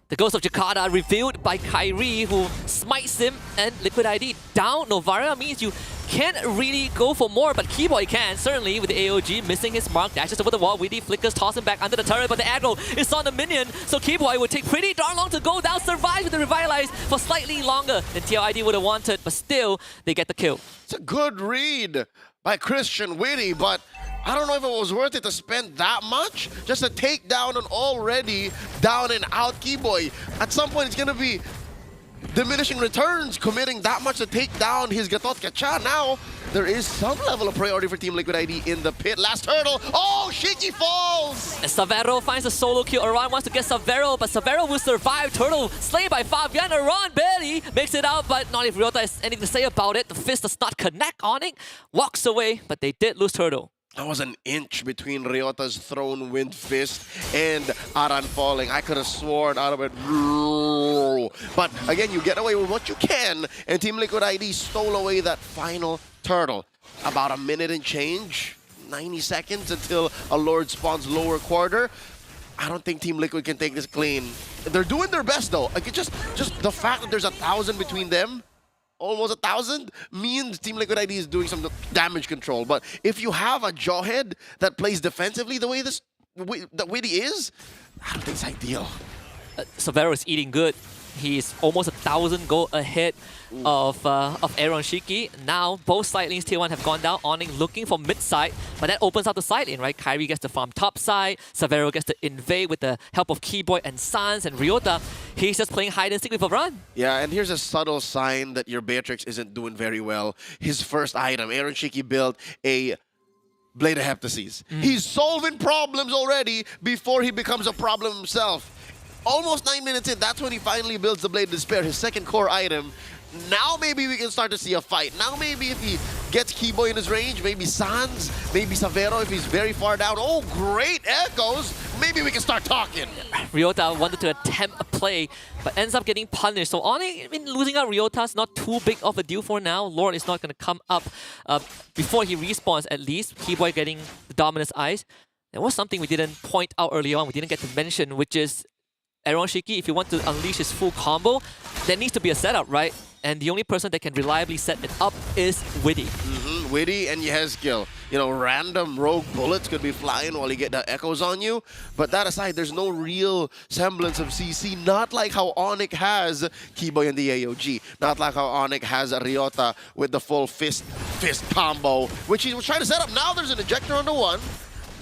Speaker 18: The Ghost of Jakarta revealed by Kyrie, who smites him, and Liquid ID down. Novara means you can't really go for more, but Keyboy can, certainly, with the AOG missing his mark, dashes over the wall, Witty flickers, toss him back under the turret, but the aggro is on the minion, so Keyboy would take pretty darn long to go down, survive with the Revitalize for slightly longer than TLID would have wanted, but still, they get the kill.
Speaker 15: It's a good read by Christian Witty, but I don't know if it was worth it to spend that much just to take down an already down and out Keyboy. At some point, it's going to be diminishing returns, committing that much to take down his Gatot Kacha. Now, there is some level of priority for Team Liquid ID in the pit. Last hurdle. Oh, Shiki falls!
Speaker 18: And Savero finds a solo kill. Aran wants to get Savero, but Savero will survive. Turtle slain by Fabian. Aran barely makes it out, but not if Ryota has anything to say about it. The fist does not connect on it. Walks away, but they did lose Turtle.
Speaker 15: That was an inch between Ryota's thrown wind fist and Aran falling. I could have sworn out of it. But again, you get away with what you can, and Team Liquid ID stole away that final turtle. About a minute and change, 90 seconds until a Lord spawns lower quarter. I don't think Team Liquid can take this clean. They're doing their best though. Like, just the fact that there's 1,000 between them, almost 1,000, means Team Liquid ID is doing some damage control. But if you have a Jawhead that plays defensively the way that Witty is, I don't think it's ideal.
Speaker 18: Savero is eating good. He's almost 1,000 gold ahead of Aaron Shiki. Now, both side lanes tier 1 have gone down. Onyx looking for mid side, but that opens up the side lane, right? Kyrie gets to farm top side. Savero gets to invade with the help of Keyboy and Sans, and Ryota, he's just playing hide and seek with a run.
Speaker 15: Yeah, and here's a subtle sign that your Beatrix isn't doing very well. His first item, Aaron Shiki built a Blade of Heptases. He's solving problems already before he becomes a problem himself. Almost 9 minutes in, that's when he finally builds the Blade of Despair, his second core item. Now maybe we can start to see a fight. Now maybe if he gets Keyboy in his range, maybe Sans, maybe Savero if he's very far down. Oh, great echoes! Maybe we can start talking.
Speaker 18: Ryota wanted to attempt a play, but ends up getting punished. So Onyx, losing out Ryota's not too big of a deal for now. Lord is not going to come up before he respawns at least. Keyboy getting the Dominus Eyes. There was something we didn't point out early on, we didn't get to mention, which is Aaron Shiki, if you want to unleash his full combo, there needs to be a setup, right? And the only person that can reliably set it up is Witty.
Speaker 15: Witty and Yehezkiel. You know, random rogue bullets could be flying while you get the echoes on you. But that aside, there's no real semblance of CC. Not like how Onyx has Keyboy and the AOG. Not like how Onyx has Ryota with the full fist combo, which he was trying to set up. Now there's an ejector on the one.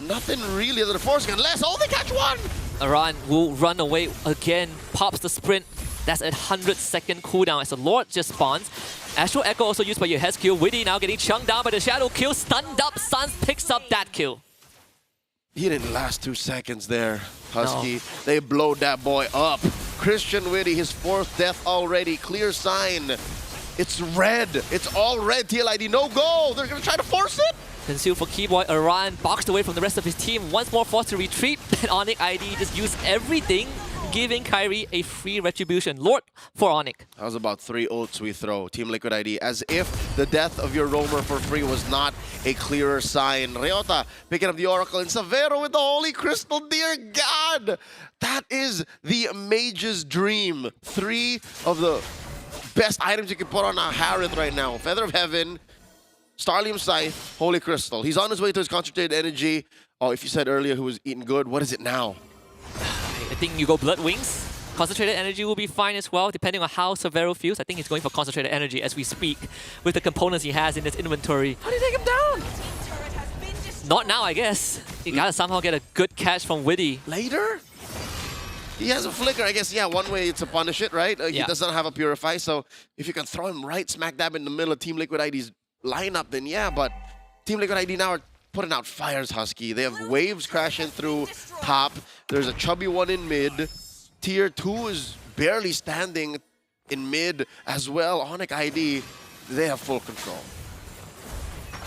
Speaker 15: Nothing really other than forcing unless, oh, they catch one!
Speaker 18: Aran will run away again, pops the sprint. That's a 100-second cooldown as the Lord just spawns. Astral Echo also used by your Yehezkiel. Witty now getting chunked down by the Shadow kill. Stunned up, Suns picks up that kill.
Speaker 15: He didn't last 2 seconds there, Husky. No. They blowed that boy up. Christian Witty, his 4th death already. Clear sign. It's red. It's all red. TLID, no go. They're going to try to force it.
Speaker 18: Concealed for Keyboy. Aran boxed away from the rest of his team. Once more forced to retreat. And Onyx ID just used everything, giving Kairi a free retribution. Lord for Onyx.
Speaker 15: That was about 3 ults we throw. Team Liquid ID. As if the death of your roamer for free was not a clearer sign. Ryota picking up the Oracle and Savero with the Holy Crystal. Dear God! That is the mage's dream. 3 of the best items you can put on a Harith right now. Feather of Heaven, Starlium Scythe, Holy Crystal. He's on his way to his concentrated energy. Oh, if you said earlier who was eating good, what is it now?
Speaker 18: I think you go Blood Wings. Concentrated energy will be fine as well, depending on how Savero feels. I think he's going for concentrated energy as we speak, with the components he has in his inventory.
Speaker 15: How do you take him down?
Speaker 18: Not now, I guess. You gotta somehow get a good catch from Witty.
Speaker 15: Later? He has a flicker, I guess. Yeah, one way to punish it, right? He doesn't have a Purify, so if you can throw him right smack dab in the middle of Team Liquid ID's lineup, then yeah, but Team Liquid ID now are putting out fires, Husky. They have waves crashing through top. There's a chubby one in mid. Tier 2 is barely standing in mid as well. Onyx ID, they have full control.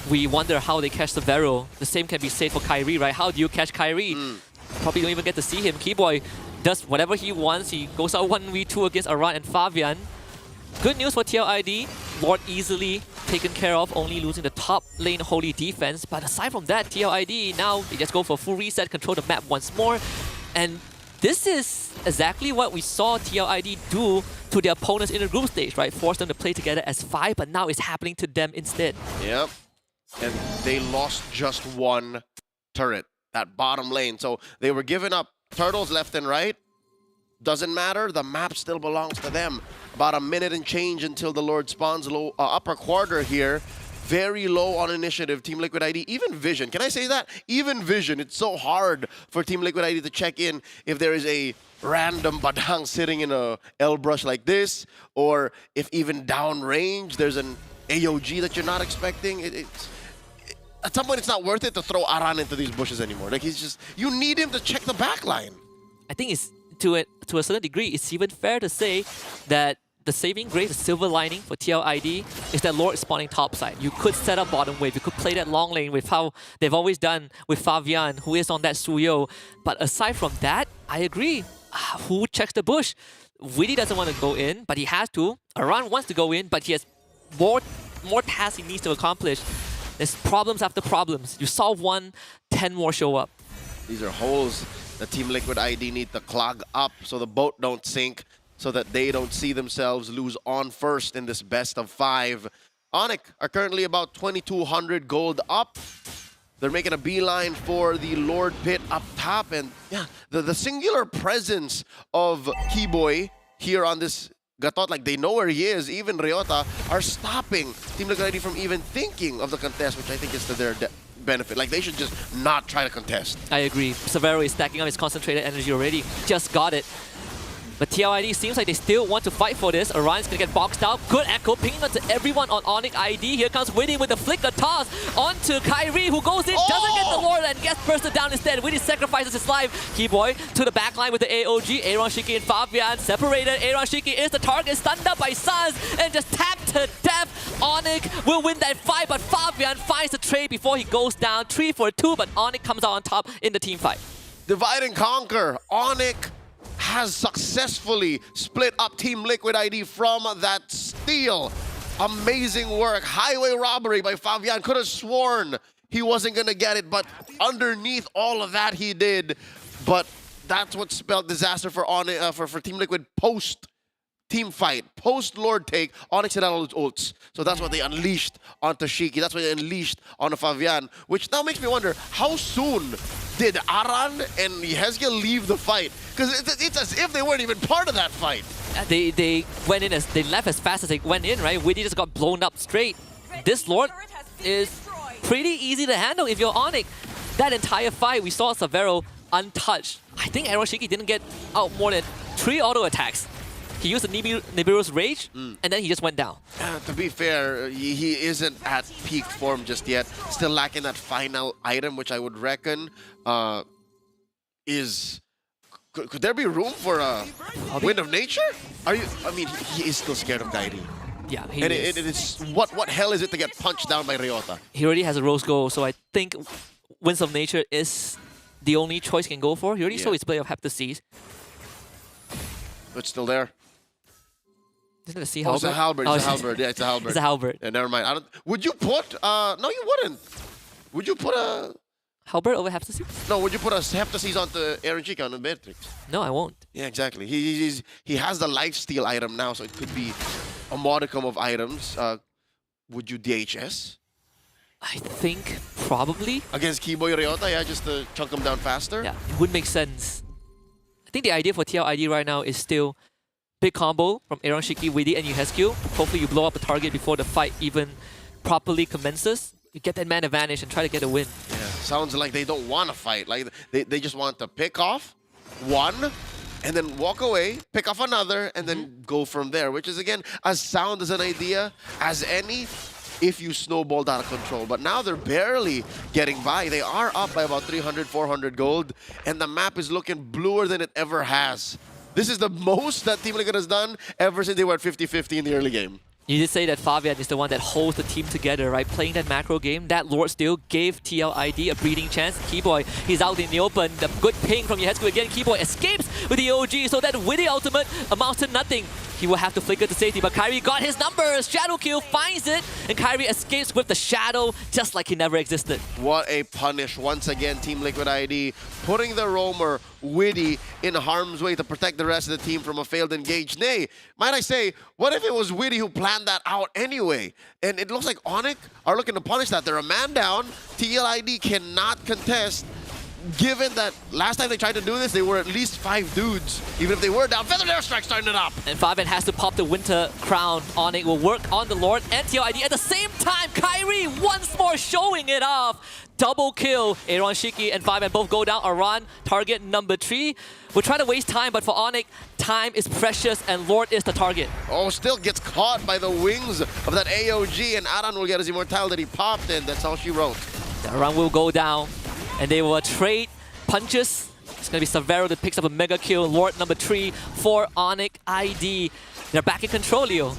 Speaker 18: We wonder how they catch Savero. The same can be said for Kairi, right? How do you catch Kairi? Probably don't even get to see him. Keyboy does whatever he wants. He goes out 1v2 against Aran and Fabian. Good news for TLID. Lord easily taken care of, only losing the top lane holy defense. But aside from that, TLID now they just go for full reset, control the map once more. And this is exactly what we saw TLID do to their opponents in the group stage, right? Force them to play together as 5, but now it's happening to them instead.
Speaker 15: Yep. And they lost just one turret, that bottom lane. So they were giving up turtles left and right. Doesn't matter, the map still belongs to them. About a minute and change until the Lord spawns low, upper quarter here. Very low on initiative, Team Liquid ID. Even Vision, can I say that? Even Vision, it's so hard for Team Liquid ID to check in if there is a random Badang sitting in a L-brush like this, or if even downrange, there's an AOG that you're not expecting. At some point, it's not worth it to throw Aran into these bushes anymore. Like, he's just, you need him to check the back line.
Speaker 18: I think it's, to a certain degree, it's even fair to say that the saving grace, the silver lining for TLID is that Lord is spawning topside. You could set up bottom wave. You could play that long lane with how they've always done with Fabian, who is on that Suyo. But aside from that, I agree. Who checks the bush? Witty doesn't want to go in, but he has to. Aran wants to go in, but he has more tasks he needs to accomplish. There's problems after problems. You solve one, 10 more show up.
Speaker 15: These are holes that Team Liquid ID need to clog up so the boat don't sink, so that they don't see themselves lose on first in this best of 5. Onyx are currently about 2,200 gold up. They're making a beeline for the Lord Pit up top. And yeah, the singular presence of Keyboy here on this Gatot, like they know where he is, even Ryota, are stopping Team Liquid ID from even thinking of the contest, which I think is to their benefit. Like, they should just not try to contest.
Speaker 18: I agree. Savero is stacking up his concentrated energy already. Just got it. But TLID seems like they still want to fight for this. Orion's gonna get boxed out. Good echo, pinging onto everyone on Onyx ID. Here comes Witty with the flicker toss onto Kairi, who goes in, doesn't get the Lord, and gets bursted down instead. Witty sacrifices his life. Keyboy to the backline with the AOG. Aaron Shiki and Fabian separated. Aaron Shiki is the target, stunned up by Suns, and just tapped to death. Onyx will win that fight, but Fabian finds the trade before he goes down. 3 for 2, but Onyx comes out on top in the team fight.
Speaker 15: Divide and conquer. Onyx has successfully split up Team Liquid ID from that steal. Amazing work. Highway robbery by Fabian. Could have sworn he wasn't going to get it, but underneath all of that he did. But that's what spelled disaster for for Team Liquid post team fight, post Lord take. Onyx had all those ults, so that's what they unleashed onto Shiki. That's what they unleashed on Fabian, which now makes me wonder how soon did Aran and Hezgiel leave the fight? Because it's as if they weren't even part of that fight.
Speaker 18: They went in they left as fast as they went in, right? Widdy just got blown up straight. This Lord is pretty easy to handle if you're Onyx. That entire fight, we saw Severo untouched. I think Aaron Shiki didn't get out more than 3 auto attacks. He used the Nibiru's Rage, and then he just went down.
Speaker 15: To be fair, he isn't at peak form just yet. Still lacking that final item, which I would reckon is... Could there be room for a Wind of Nature? I mean, he is still scared of Kairi.
Speaker 18: Yeah, he
Speaker 15: and
Speaker 18: is.
Speaker 15: it is... What hell is it to get punched down by Ryota?
Speaker 18: He already has a Rose Gold, so I think Winds of Nature is the only choice he can go for. He already saw his play of Heptaseas.
Speaker 15: It's still there.
Speaker 18: Isn't it a Sea
Speaker 15: Halberd?
Speaker 18: Halberd?
Speaker 15: It's a Halberd. It's a Halberd. Yeah, it's a Halberd.
Speaker 18: It's a Halberd.
Speaker 15: Yeah, never mind. Would you put... no, you wouldn't. Would you put a...
Speaker 18: Halberd over Heptaseas?
Speaker 15: No, would you put a Heptaseas onto Aaron Chica on the Beatrix?
Speaker 18: No, I won't.
Speaker 15: Yeah, exactly. He has the lifesteal item now, so it could be a modicum of items. Would you DHS?
Speaker 18: I think probably.
Speaker 15: Against Keyboy Ryota, yeah, just to chunk him down faster?
Speaker 18: Yeah, it would make sense. I think the idea for TLID right now is still big combo from Aaron Shiki, Widdy, and Hezgiel. Hopefully you blow up a target before the fight even properly commences. You get that man advantage and try to get a win.
Speaker 15: Yeah, sounds like they don't want to fight. Like they just want to pick off one and then walk away, pick off another, and then go from there, which is, again, as sound as an idea as any if you snowballed out of control. But now they're barely getting by. They are up by about 300, 400 gold, and the map is looking bluer than it ever has. This is the most that Team Liquid has done ever since they were at 50-50 in the early game.
Speaker 18: You did say that Fabian is the one that holds the team together, right? Playing that macro game, that Lord still gave TLID a breathing chance. Keyboy, he's out in the open. The good ping from Yehesku again. Keyboy escapes with the OG, so that Widdy ultimate amounts to nothing. He will have to flicker to safety, but Kairi got his numbers. Shadow Kill finds it, and Kairi escapes with the Shadow just like he never existed.
Speaker 15: What a punish. Once again, Team Liquid ID putting the roamer, Widdy, in harm's way to protect the rest of the team from a failed engage. Nay, might I say, what if it was Widdy who planned that out anyway? And it looks like Onyx are looking to punish that. They're a man down. TLID cannot contest. Given that last time they tried to do this, they were at least 5 dudes. Even if they were down, Feather Airstrike starting it up.
Speaker 18: And Fabian has to pop the Winter Crown. Onyx will work on the Lord and TLID at the same time. Kairi once more showing it off. Double kill. Aaron Shiki and Fabian both go down. Aran, target number 3. We're trying to waste time, but for Onyx, time is precious and Lord is the target.
Speaker 15: Oh, still gets caught by the wings of that AOG, and Aran will get his immortality popped in. That's all she wrote.
Speaker 18: Aran will go down, and they will trade punches. It's going to be Severo that picks up a mega kill. Lord number 3 for Onyx ID. They're back in control, Leo.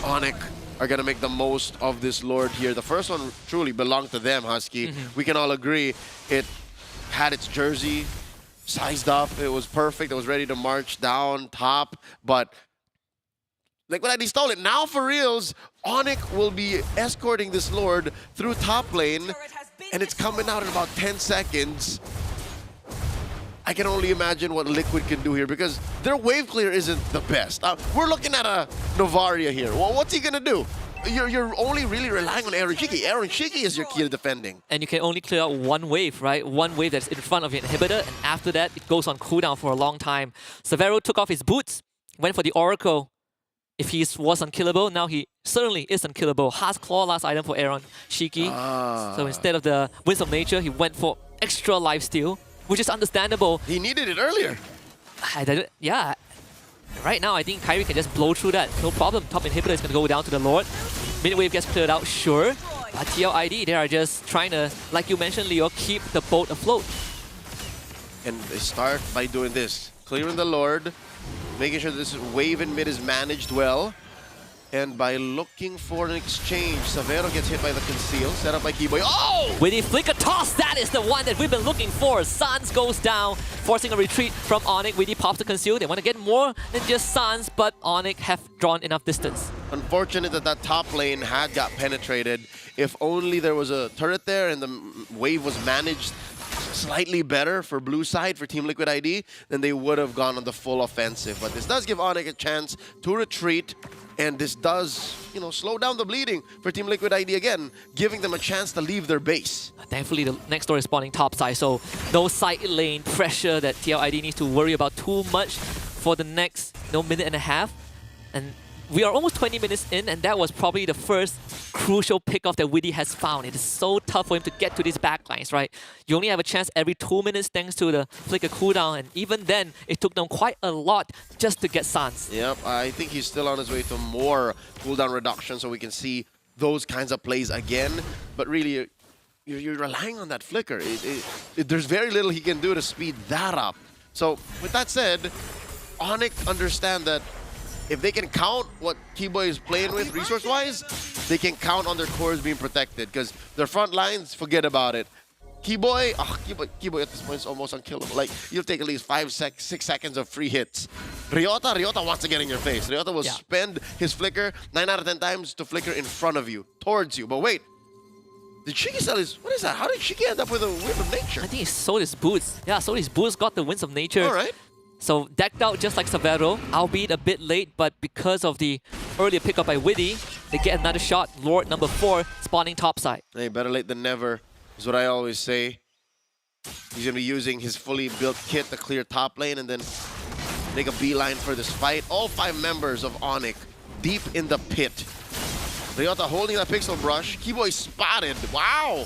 Speaker 15: Onyx are going to make the most of this Lord here. The first one truly belonged to them, Husky. We can all agree it had its jersey sized up. It was perfect. It was ready to march down top. But like when I stole it, now for reals, Onyx will be escorting this Lord through top lane. And it's coming out in about 10 seconds. I can only imagine what Liquid can do here because their wave clear isn't the best. We're looking at a Novaria here. Well, what's he gonna do? You're only really relying on Aaron Shiki. Aaron Shiki is your key to defending.
Speaker 18: And you can only clear out one wave, right? One wave that's in front of your inhibitor, and after that, it goes on cooldown for a long time. Severo took off his boots, went for the Oracle. If he was unkillable, now he certainly is unkillable. Heart's Claw, last item for Aaron Shiki. So instead of the Winds of Nature, he went for extra lifesteal, which is understandable.
Speaker 15: He needed it earlier.
Speaker 18: Yeah. Right now, I think Kairi can just blow through that. No problem. Top inhibitor is going to go down to the Lord. Mid-wave gets cleared out, sure. But TLID, they are just trying to, like you mentioned, Leo, keep the boat afloat.
Speaker 15: And they start by doing this. Clearing the Lord, making sure this wave in mid is managed well. And by looking for an exchange, Severo gets hit by the conceal, set up by Keyboy. Oh!
Speaker 18: With the flicker toss, that is the one that we've been looking for. Sans goes down, forcing a retreat from Onyx. Widdy pops the conceal. They want to get more than just Sans, but Onyx have drawn enough distance.
Speaker 15: Unfortunate that that top lane had got penetrated. If only there was a turret there and the wave was managed slightly better for blue side, for Team Liquid ID, then they would have gone on the full offensive. But this does give Onyx a chance to retreat, and this does, you know, slow down the bleeding for Team Liquid ID again, giving them a chance to leave their base.
Speaker 18: Thankfully, the next door is spawning top side, so no side lane pressure that TLID needs to worry about too much for the next minute and a half. And we are almost 20 minutes in, and that was probably the first crucial pickoff that Widdy has found. It is so tough for him to get to these backlines, right? You only have a chance every 2 minutes thanks to the flicker cooldown, and even then, it took them quite a lot just to get Sans.
Speaker 15: Yep, I think he's still on his way to more cooldown reduction, so we can see those kinds of plays again. But really, you're relying on that flicker. There's very little he can do to speed that up. So, with that said, Onyx understand that if they can count what Keyboy is playing with resource-wise, they can count on their cores being protected, because their front lines, forget about it. Keyboy at this point is almost unkillable. Like, you'll take at least 6 seconds of free hits. Ryota wants to get in your face. Ryota will spend his flicker 9 out of 10 times to flicker in front of you, towards you. But wait, did Shiki sell his... What is that? How did Shiki end up with a Wind of Nature?
Speaker 18: I think he sold his boots. Yeah, sold his boots, got the Winds of Nature.
Speaker 15: All right.
Speaker 18: So decked out just like Severo, albeit a bit late, but because of the earlier pickup by Widdy, they get another shot. Lord number 4 spawning topside.
Speaker 15: Hey, better late than never is what I always say. He's going to be using his fully built kit to clear top lane and then make a beeline for this fight. All 5 members of Onyx deep in the pit. Ryota holding that pixel brush. Keyboy spotted. Wow!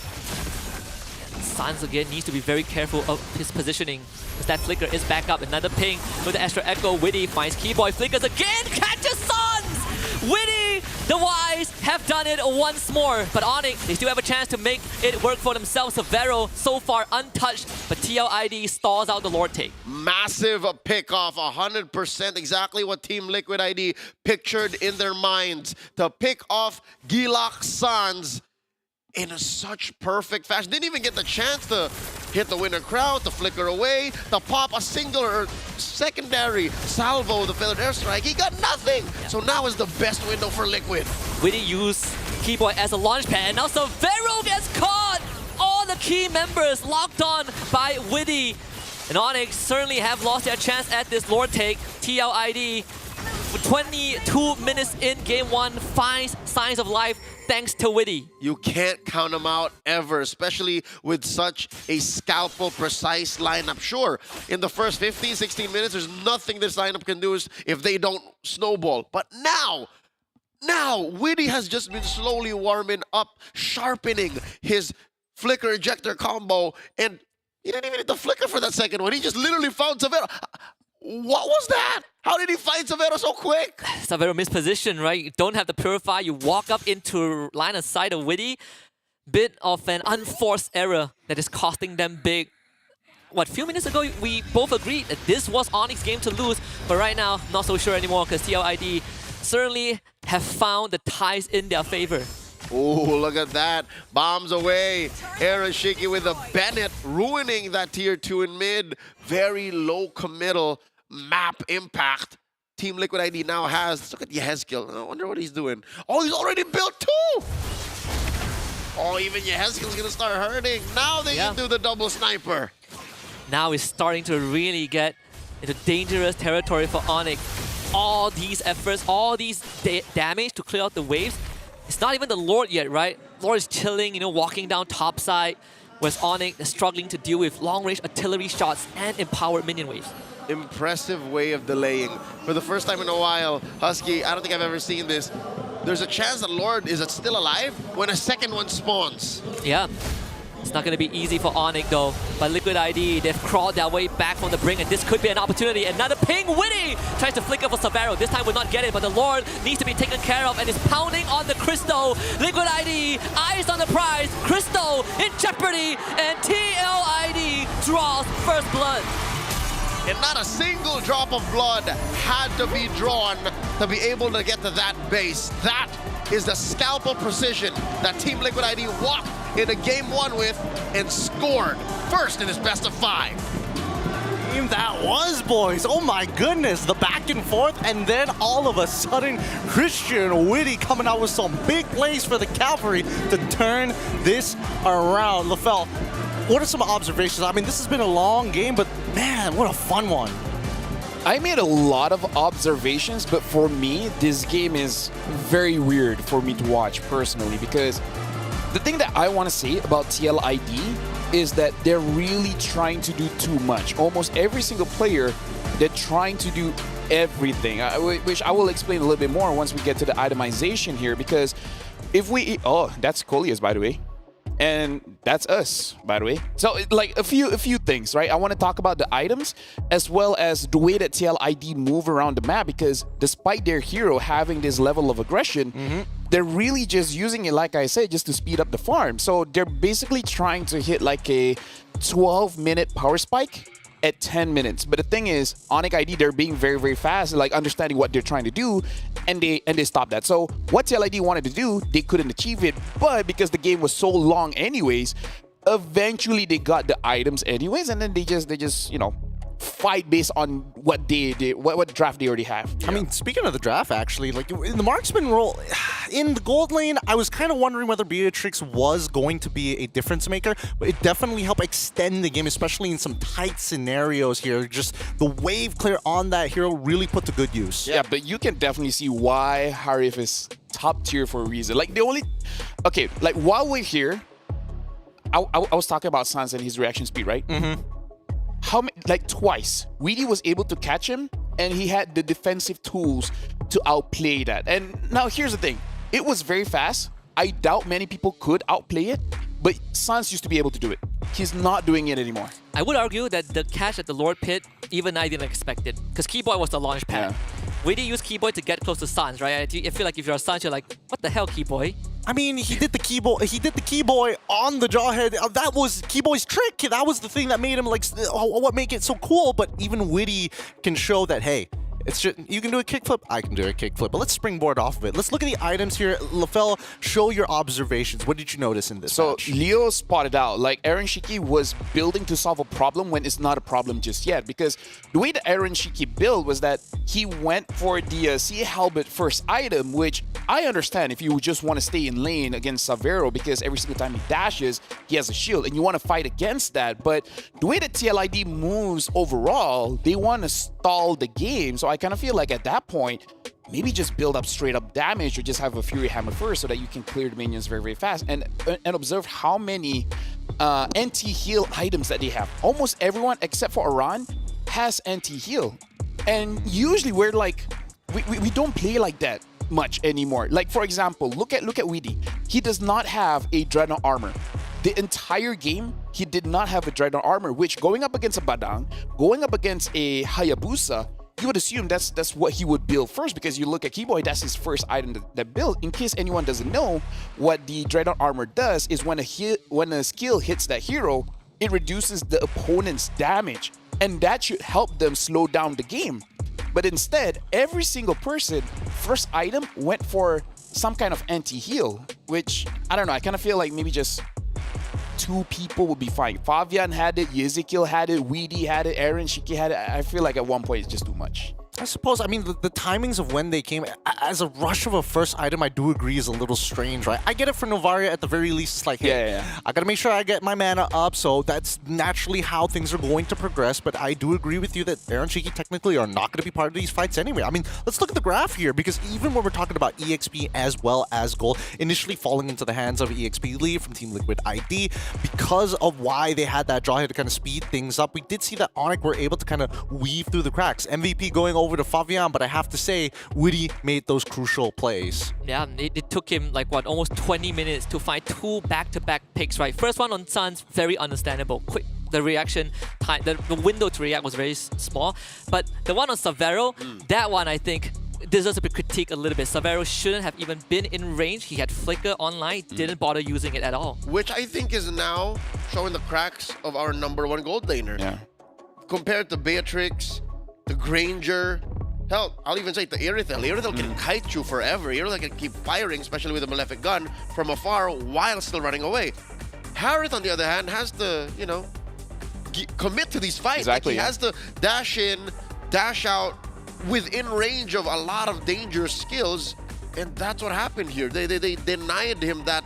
Speaker 18: Sans again needs to be very careful of his positioning, as that flicker is back up. Another ping with the extra echo. Widdy finds Keyboy, flickers again, catches Sans! Widdy, the Wise, have done it once more. But Onyx, they still have a chance to make it work for themselves. Severo, so far untouched, but TLID stalls out the Lord take.
Speaker 15: Massive pick-off, 100% exactly what Team Liquid ID pictured in their minds. To pick off Gilak Sans in such perfect fashion. Didn't even get the chance to hit the winner crowd, to flicker away, to pop a single or secondary salvo, the failed airstrike. He got nothing. So now is the best window for Liquid.
Speaker 18: Widdy used Keyboy as a launch pad, and now Severo gets caught! All the key members locked on by Widdy. And Onyx certainly have lost their chance at this Lord take. TLID, 22 minutes in game 1, finds signs of life thanks to Widdy.
Speaker 15: You can't count them out ever, especially with such a scalpel precise lineup. Sure, in the first 15, 16 minutes, there's nothing this lineup can do if they don't snowball. But now, Widdy has just been slowly warming up, sharpening his flicker ejector combo, and he didn't even hit the flicker for that second one. He just literally found Severo. What was that? How did he find Severo so quick?
Speaker 18: Severo mispositioned, right? You don't have the Purify. You walk up into line of sight of Widdy. Bit of an unforced error that is costing them big. What, a few minutes ago, we both agreed that this was Onyx's game to lose. But right now, not so sure anymore, because TLID certainly have found the ties in their favor.
Speaker 15: Oh, look at that. Bombs away. Shiki with a Bennett, ruining that tier 2 in mid. Very low committal map impact. Team Liquid ID now has. Look at Yehezkiel. I wonder what he's doing. Oh, he's already built 2! Oh, even Yehezkiel's gonna start hurting. Now they can do the double sniper.
Speaker 18: Now it's starting to really get into dangerous territory for Onyx. All these efforts, all these damage to clear out the waves. It's not even the Lord yet, right? Lord is chilling, walking down topside, whereas Onyx is struggling to deal with long-range artillery shots and empowered minion waves.
Speaker 15: Impressive way of delaying. For the first time in a while, Husky, I don't think I've ever seen this. There's a chance that Lord is still alive when a second one spawns.
Speaker 18: Yeah. It's not going to be easy for Onyx though. But Liquid ID, they've crawled their way back from the brink, and this could be an opportunity. Another ping, Widdy tries to flicker for Severo. This time will not get it, but the Lord needs to be taken care of and is pounding on the Crystal. Liquid ID, eyes on the prize. Crystal in jeopardy, and TLID draws first blood.
Speaker 15: And not a single drop of blood had to be drawn to be able to get to that base. That is the scalpel precision that Team Liquid ID walked into game 1 with and scored first in his best of 5.
Speaker 11: Game that was, boys. Oh my goodness, the back and forth, and then all of a sudden, Christian Widdy coming out with some big plays for the Cavalry to turn this around. LaFell, what are some observations? I mean, this has been a long game, but man, what a fun one.
Speaker 5: I made a lot of observations, but for me, this game is very weird for me to watch personally, because the thing that I want to say about TLID is that they're really trying to do too much. Almost every single player, they're trying to do everything, which I will explain a little bit more once we get to the itemization here, because if we... Oh, that's Colias, by the way. And that's us, by the way. So, like, a few things, right? I want to talk about the items as well as the way that TLID move around the map, because despite their hero having this level of aggression, they're really just using it, like I said, just to speed up the farm. So they're basically trying to hit like a 12-minute power spike at 10 minutes. But the thing is, Onyx ID, they're being very, very fast, like understanding what they're trying to do, and they stop that. So what TLID wanted to do, they couldn't achieve it, but because the game was so long anyways, eventually they got the items anyways, and then they just, you know, fight based on what they did, what draft they already have.
Speaker 11: I mean, speaking of the draft, actually, like in the marksman role, in the gold lane, I was kind of wondering whether Beatrix was going to be a difference maker, but it definitely helped extend the game, especially in some tight scenarios here. Just the wave clear on that hero really put to good use.
Speaker 5: Yeah, but you can definitely see why Harif is top tier for a reason. Like the only, okay, like while we're here, I was talking about Sans and his reaction speed, right? How many, like twice, Weedy was able to catch him, and he had the defensive tools to outplay that. And now here's the thing, it was very fast. I doubt many people could outplay it, but Sans used to be able to do it. He's not doing it anymore.
Speaker 18: I would argue that the catch at the Lord Pit, even I didn't expect it, because Keyboy was the launch pad. Weedy used Keyboy to get close to Sans, right? I feel like if you're a Sans, you're like, what the hell, Keyboy?
Speaker 11: I mean, he did the Keyboy on the Jawhead. That was Keyboy's trick. That was the thing that made him like what make it so cool. But even Witty can show that, hey, it's just, you can do a kickflip, I can do a kickflip. But let's springboard off of it. Let's look at the items here. LaFell, show your observations. What did you notice in this match?
Speaker 5: So Leo spotted out, like Aaron Shiki was building to solve a problem when it's not a problem just yet. Because the way that Aaron Shiki built was that he went for the Sea Halberd first item, which I understand if you just want to stay in lane against Savero, because every single time he dashes, he has a shield, and you want to fight against that. But the way that TLID moves overall, they want to stall the game. So I kind of feel like at that point, maybe just build up straight up damage or just have a Fury Hammer first so that you can clear the minions very, very fast. And observe how many anti-heal items that they have. Almost everyone except for Aran has anti-heal. And usually we're like, we don't play like that much anymore. Like for example, look at Weedy. He does not have a Dreadnought armor. The entire game, he did not have a Dreadnought armor, which going up against a Badang, going up against a Hayabusa, you would assume that's what he would build first, because you look at Keyboy, that's his first item that built. In case anyone doesn't know, what the Dreadnought armor does is when a skill hits that hero, it reduces the opponent's damage, and that should help them slow down the game. But instead, every single person, first item went for some kind of anti-heal, which, I don't know, I kind of feel like maybe just 2 people would be fine. Fabian had it, Yezekiel had it, Weedy had it, Aaron Shiki had it. I feel like at one point it's just too much.
Speaker 11: I suppose, I mean, the timings of when they came, as a rush of a first item, I do agree is a little strange, right? I get it for Novaria at the very least. It's like, hey, I gotta make sure I get my mana up, so that's naturally how things are going to progress. But I do agree with you that Aaron Shiki technically are not gonna be part of these fights anyway. I mean, let's look at the graph here, because even when we're talking about EXP as well as gold, initially falling into the hands of EXP Lee from Team Liquid ID, because of why they had that Jawhead to kind of speed things up, we did see that Onyx were able to kind of weave through the cracks. MVP going over to Fabian, but I have to say, Witty made those crucial plays.
Speaker 18: Yeah, it took him like what, almost 20 minutes to find 2 back-to-back picks, right? First one on Sans, very understandable. Quick, the reaction time, the window to react was very small. But the one on Savero, that one I think deserves to be critiqued a little bit. Savero shouldn't have even been in range. He had Flicker online, didn't bother using it at all.
Speaker 15: Which I think is now showing the cracks of our #1 gold laner.
Speaker 5: Yeah.
Speaker 15: Compared to Beatrix, the Granger, hell, I'll even say the Irithel. Irithel can kite you forever. Irithel can keep firing, especially with a Malefic gun, from afar while still running away. Harith, on the other hand, has to, you know, commit to these fights.
Speaker 5: Exactly.
Speaker 15: Like, he has to dash in, dash out, within range of a lot of dangerous skills, and that's what happened here. They denied him that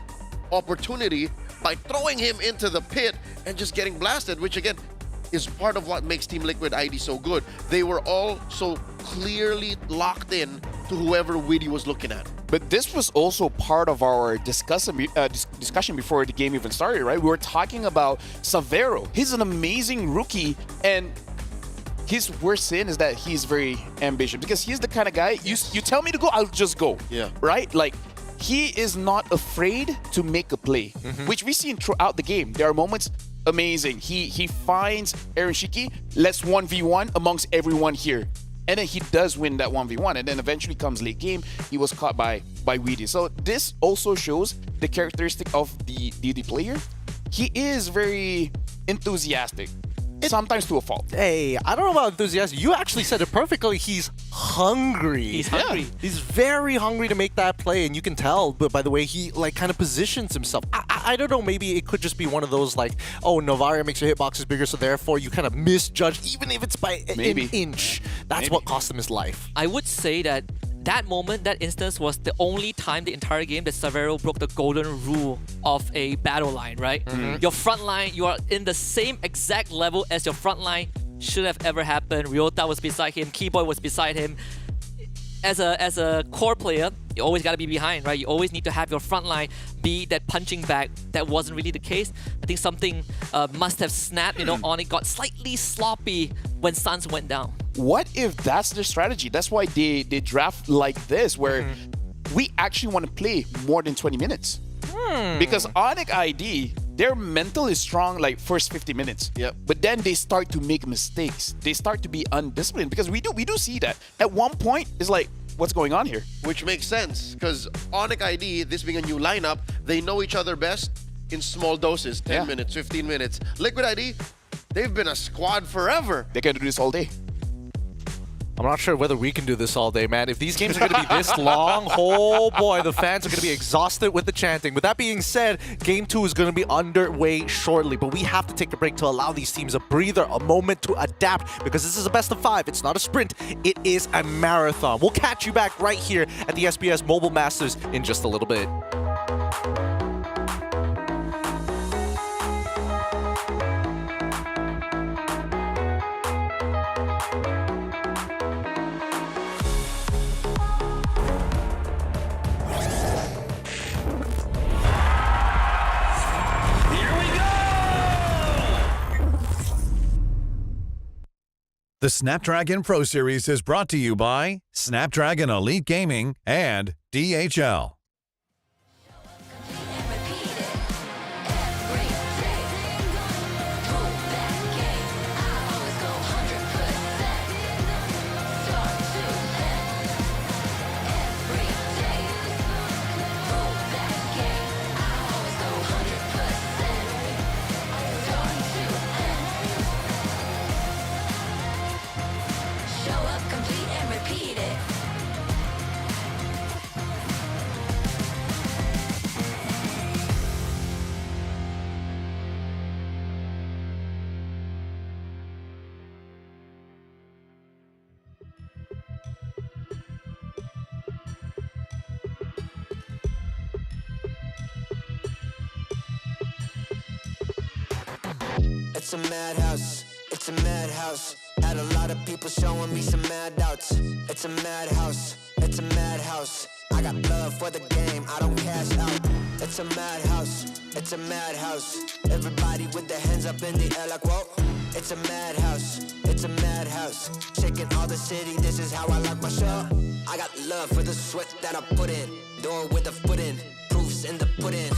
Speaker 15: opportunity by throwing him into the pit and just getting blasted, which again is part of what makes Team Liquid ID so good. They were all so clearly locked in to whoever Widdy was looking at.
Speaker 5: But this was also part of our discussion before the game even started, right? We were talking about Savero. He's an amazing rookie, and his worst sin is that he's very ambitious, because he's the kind of guy, you tell me to go, I'll just go.
Speaker 15: Yeah.
Speaker 5: Right? Like, he is not afraid to make a play, which we see throughout the game. There are moments amazing. He finds Aaron Shiki, let's 1v1 amongst everyone here. And then he does win that 1v1, and then eventually comes late game, he was caught by Weedy. So this also shows the characteristic of the player. He is very enthusiastic, sometimes to a fault.
Speaker 11: Hey, I don't know about enthusiastic. You actually said it perfectly. He's hungry.
Speaker 18: He's hungry.
Speaker 11: Yeah. He's very hungry to make that play, and you can tell but by the way he like kind of positions himself. I don't know, maybe it could just be one of those like, oh, Novaria makes your hitboxes bigger, so therefore you kind of misjudge, even if it's by an inch. That's what cost him his life.
Speaker 18: I would say that that moment, that instance, was the only time the entire game that Savero broke the golden rule of a battle line, right? Your front line, you are in the same exact level as your front line. Should have ever happened. Ryota was beside him, Keyboy was beside him. As a core player, you always got to be behind, right? You always need to have your front line be that punching bag. That wasn't really the case. I think something must have snapped. You know, Onyx got slightly sloppy when Suns went down.
Speaker 5: What if that's their strategy? That's why they draft like this, where we actually want to play more than 20 minutes. Because Onyx ID, their mental is strong like first 50 minutes.
Speaker 15: Yep.
Speaker 5: But then they start to make mistakes. They start to be undisciplined, because we do see that. At one point, it's like, what's going on here?
Speaker 15: Which makes sense, because Onyx ID, this being a new lineup, they know each other best in small doses, 10 minutes, 15 minutes. Liquid ID, they've been a squad forever.
Speaker 5: They can do this all day.
Speaker 11: I'm not sure whether we can do this all day, man. If these games are going to be this long, oh boy, the fans are going to be exhausted with the chanting. With that being said, Game 2 is going to be underway shortly, but we have to take a break to allow these teams a breather, a moment to adapt, because this is a best of 5. It's not a sprint, it is a marathon. We'll catch you back right here at the SBS Mobile Masters in just a little bit.
Speaker 4: The Snapdragon Pro Series is brought to you by Snapdragon Elite Gaming and DHL.
Speaker 7: It's a madhouse, it's a madhouse. Had a lot of people showing me some mad doubts. It's a madhouse, it's a madhouse. I got blood for the game, I don't cash out. It's a madhouse, it's a madhouse. Everybody with their hands up in the air like whoa. It's a madhouse, it's a madhouse. Shaking all the city, this is how I like my show. I got love for the sweat that I put in. Door with the foot in, proofs in the pudding.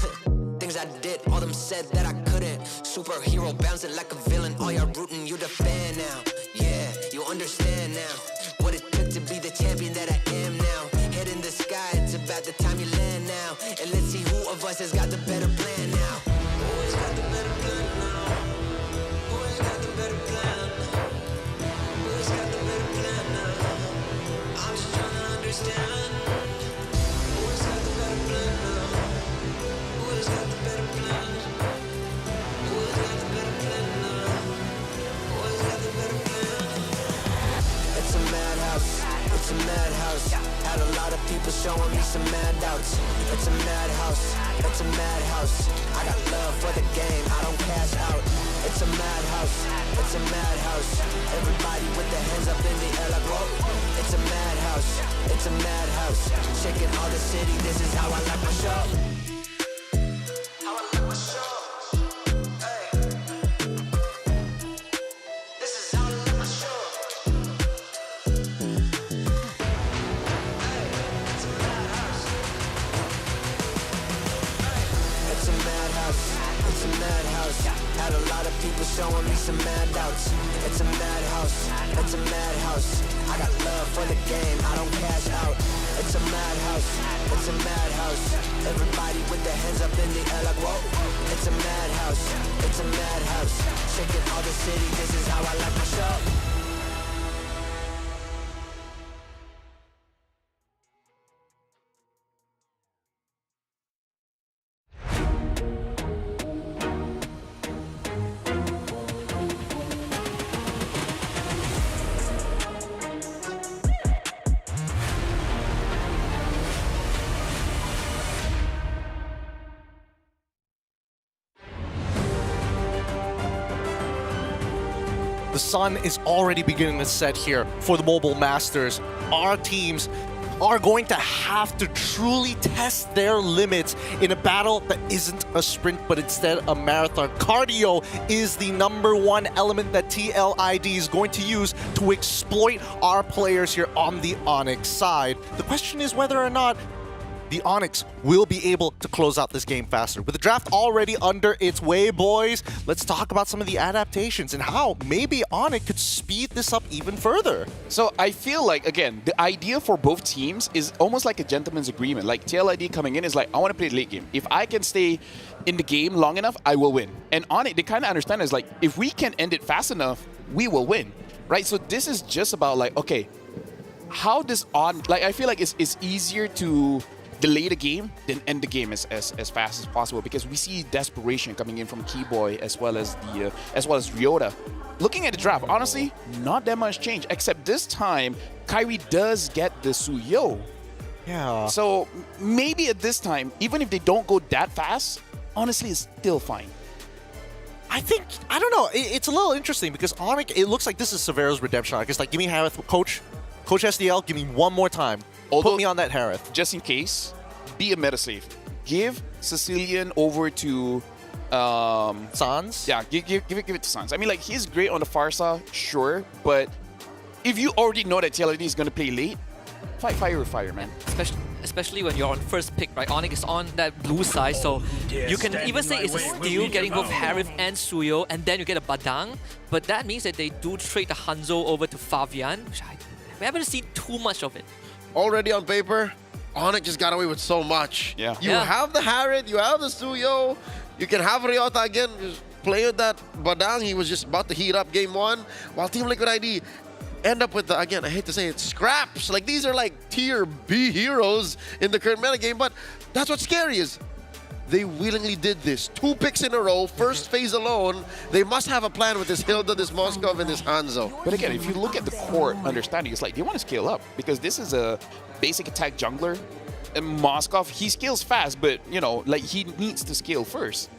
Speaker 7: Things I did, all them said that I couldn't. Superhero bouncing like a villain. All y'all rooting, you the fan now. Yeah, you understand now what it took to be the champion that I am now. Head in the sky, it's about the time you land now. And let's see who of us has got the better plan now. Who's got the better plan now? Who's got the better plan? Who's got the better plan now? I'm just trying to understand. Who's got the better plan now? Who's got the better plan? Who's got the better plan now? Had a lot of people showing me some handouts. It's a madhouse, it's a madhouse. I got love for the game, I don't cash out. It's a madhouse, it's a madhouse. Everybody with their hands up in the air like whoa. It's a madhouse, it's a madhouse. Shaking all the city, this is how I like my show. How I like my show. Hey. This is how I like my show. Hey. It's a madhouse. Hey. It's a madhouse, it's a madhouse. Had a lot of people showing me some handouts. It's a madhouse, it's a madhouse. I got love for the game, I don't cash out. It's a madhouse, it's a madhouse. Everybody with their hands up in the air like whoa. It's a madhouse, it's a madhouse. Shaking all the city, this is how I like my show.
Speaker 11: The sun is already beginning to set here for the Mobile Masters. Our teams are going to have to truly test their limits in a battle that isn't a sprint, but instead a marathon. Cardio is the #1 element that TLID is going to use to exploit our players here on the Onyx side. The question is whether or not the Onyx will be able to close out this game faster. With the draft already under its way, boys, let's talk about some of the adaptations and how maybe Onyx could speed this up even further.
Speaker 5: So I feel like, again, the idea for both teams is almost like a gentleman's agreement. Like TLID coming in is like, I want to play late game. If I can stay in the game long enough, I will win. And Onyx, they kind of understand is like, if we can end it fast enough, we will win, right? So this is just about like, okay, how does like, I feel like it's easier to delay the game, then end the game as fast as possible, because we see desperation coming in from Keyboy as well as Ryota. Looking at the draft, honestly, not that much change, except this time Kyrie does get the Suyo.
Speaker 11: Yeah.
Speaker 5: So maybe at this time, even if they don't go that fast, honestly, it's still fine.
Speaker 11: I don't know, it's a little interesting because Onyx, it looks like this is Severo's redemption arc. It's like, give me Harith, Coach SDL, give me one more time. Put me on that Harith.
Speaker 5: Just in case, be a meta save. Give Sicilian over to
Speaker 11: Sans?
Speaker 5: Yeah, give it to Sans. I mean, like, he's great on the Farsa, sure, but if you already know that TLD is going to play late, fight fire with fire, man.
Speaker 18: Especially when you're on first pick, right? Onyx is on that blue side, so you can even say it's a steal, getting both Harith and Suyo, and then you get a Badang, but that means that they do trade the Hanzo over to Favian, which we haven't seen too much of it.
Speaker 15: Already on paper, Onyx just got away with so much.
Speaker 5: Yeah.
Speaker 15: You have the Harith, you have the Suyo, you can have Ryota again, just play with that Badang. He was just about to heat up game 1, while Team Liquid ID end up with, again, I hate to say it, scraps. Like, these are like tier B heroes in the current metagame, but that's what's scary is they willingly did this. 2 picks in a row, first phase alone. They must have a plan with this Hilda, this Moskov, and this Hanzo.
Speaker 5: But again, if you look at the core understanding, it's like they want to scale up because this is a basic attack jungler. And Moskov, he scales fast, but, you know, like, he needs to scale first.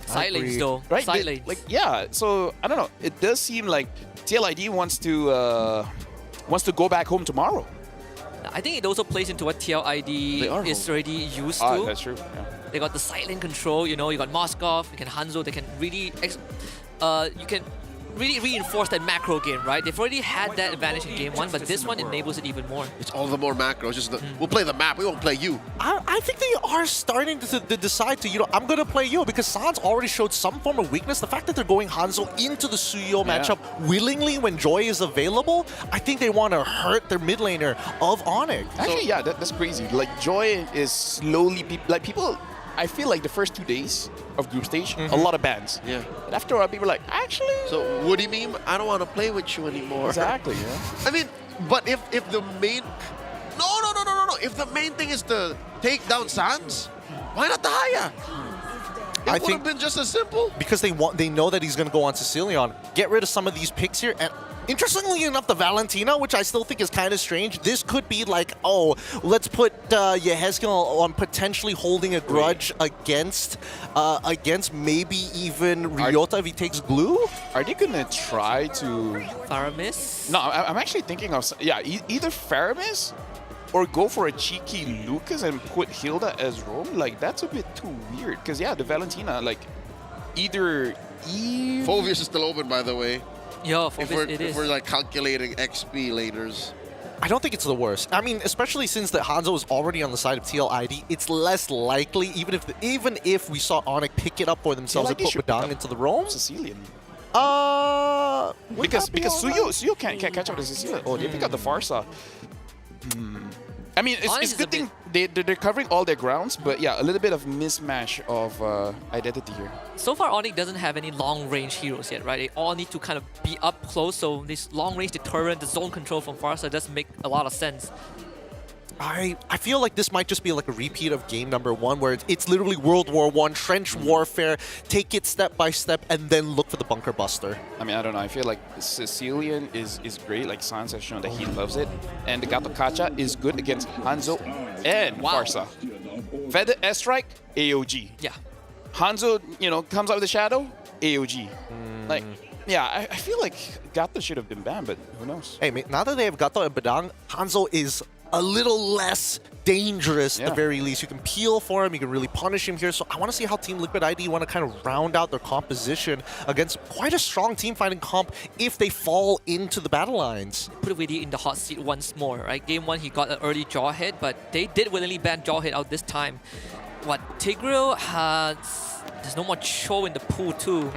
Speaker 18: Side lanes, though.
Speaker 5: Right?
Speaker 18: Side lanes.
Speaker 5: Like, yeah, so, I don't know. It does seem like TLID wants to go back home tomorrow.
Speaker 18: I think it also plays into what TLID is already used to.
Speaker 5: That's true, yeah.
Speaker 18: They got the silent control, you know, you got Moskov, you can Hanzo, they can really, you can really reinforce that macro game, right? They've already had that advantage in game 1, but this one enables it even more.
Speaker 15: It's all the more macros, just we'll play the map, we won't play you.
Speaker 11: I think they are starting to decide to, you know, I'm going to play you because Sans already showed some form of weakness. The fact that they're going Hanzo into the Suyo matchup willingly when Joy is available, I think they want to hurt their mid laner of Onyx.
Speaker 5: Actually, yeah, that's crazy. Like, Joy is slowly, people, I feel like the first 2 days of group stage, a lot of bans.
Speaker 15: Yeah.
Speaker 5: And after a while, people are like, actually...
Speaker 15: So, Woody meme, I don't want to play with you anymore.
Speaker 5: Exactly, yeah.
Speaker 15: I mean, but if the main... No. If the main thing is to take down Sans, why not the Haya? It would have been just as simple.
Speaker 11: Because they know that he's going to go on Sicilian. Get rid of some of these picks here, and Interestingly enough, the Valentina, which I still think is kind of strange, this could be like, oh, let's put Yehezkel on potentially holding a grudge against maybe even Ryota if he takes glue.
Speaker 5: Are they gonna try to
Speaker 18: Faramis?
Speaker 5: No, I'm actually thinking of either Faramis or go for a cheeky Lucas and put Hilda as roam. Like that's a bit too weird. Because the Valentina, like either Eve.
Speaker 15: Phoveus is still open, by the way.
Speaker 18: Yeah,
Speaker 15: if we're like calculating XP laters.
Speaker 11: I don't think it's the worst. I mean, especially since that Hanzo is already on the side of TLID, it's less likely, even if we saw Onyx pick it up for themselves and put Badang into the roam.
Speaker 5: Sicilian.
Speaker 11: Because
Speaker 5: Suyo can't catch up to Sicilian. Oh, they pick up the Farsa. I mean, it's a good thing they're covering all their grounds, but yeah, a little bit of mismatch of identity here.
Speaker 18: So far, Onyx doesn't have any long-range heroes yet, right? They all need to kind of be up close, so this long-range deterrent, the zone control from Farsa does make a lot of sense.
Speaker 11: I feel like this might just be like a repeat of game number 1, where it's literally World War I, trench warfare, take it step by step, and then look for the bunker buster.
Speaker 5: I mean, I don't know. I feel like Sicilian is great. Like Sans has shown that he loves it. And the Gato Kacha is good against Hanzo and Farsa. Feather S-Strike, AOG.
Speaker 18: Yeah.
Speaker 5: Hanzo, comes out with the Shadow, AOG. Like, yeah, I feel like Gato should have been banned, but who knows?
Speaker 11: Hey, now that they have Gato and Badang, Hanzo is a little less dangerous at the very least. You can peel for him, you can really punish him here. So I want to see how Team Liquid ID want to kind of round out their composition against quite a strong team fighting comp if they fall into the battle lines.
Speaker 18: Put Widdy in the hot seat once more, right? Game 1, he got an early Jawhead, but they did willingly ban Jawhead out this time. Tigreal has... There's no more Cho in the pool too.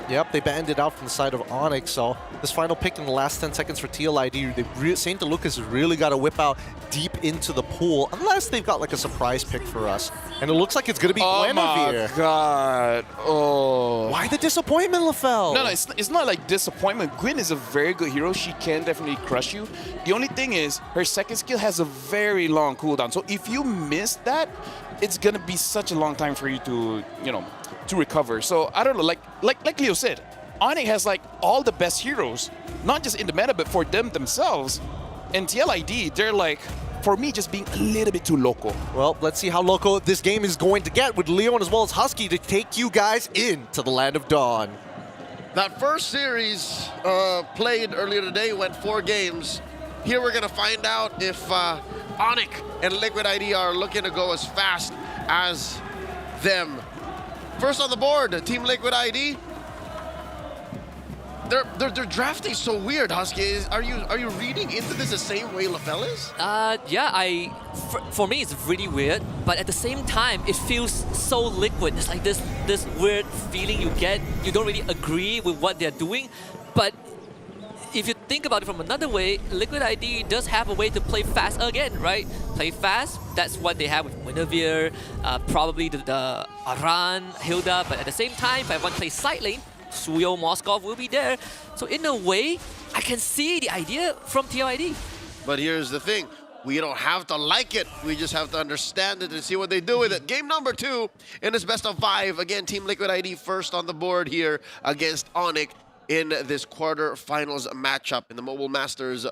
Speaker 11: Yep, they banned it out from the side of Onyx. So this final pick in the last 10 seconds for TLID, St. Lucas has really got to whip out deep into the pool, unless they've got like a surprise pick for us. And it looks like it's going to be Guinevere.
Speaker 5: Oh my god. Oh.
Speaker 11: Why the disappointment, LaFell?
Speaker 5: No, it's not like disappointment. Gwyn is a very good hero. She can definitely crush you. The only thing is, her second skill has a very long cooldown. So if you miss that, it's going to be such a long time for you to, to recover. So I don't know, like Leo said, Onyx has like all the best heroes, not just in the meta, but for them themselves. And TLID, they're like, for me, just being a little bit too loco.
Speaker 11: Well, let's see how loco this game is going to get with Leon as well as Husky to take you guys into the Land of Dawn.
Speaker 15: That first series played earlier today went 4 games. Here we're gonna find out if Onyx and Liquid ID are looking to go as fast as them. First on the board, Team Liquid ID. They're drafting so weird, Husky. Are you reading into this the same way LaFell is?
Speaker 18: Yeah, for me it's really weird, but at the same time it feels so liquid. It's like this weird feeling you get. You don't really agree with what they're doing, but if you think about it from another way, Liquid ID does have a way to play fast again, right? Play fast, that's what they have with Guinevere, probably the Aran, Hilda, but at the same time, if everyone plays side lane, Suyo, Moskov will be there. So in a way, I can see the idea from TLID.
Speaker 15: But here's the thing. We don't have to like it. We just have to understand it and see what they do with it. Game number 2 in this best of 5. Again, Team Liquid ID first on the board here against Onyx in this quarterfinals matchup in the Mobile Masters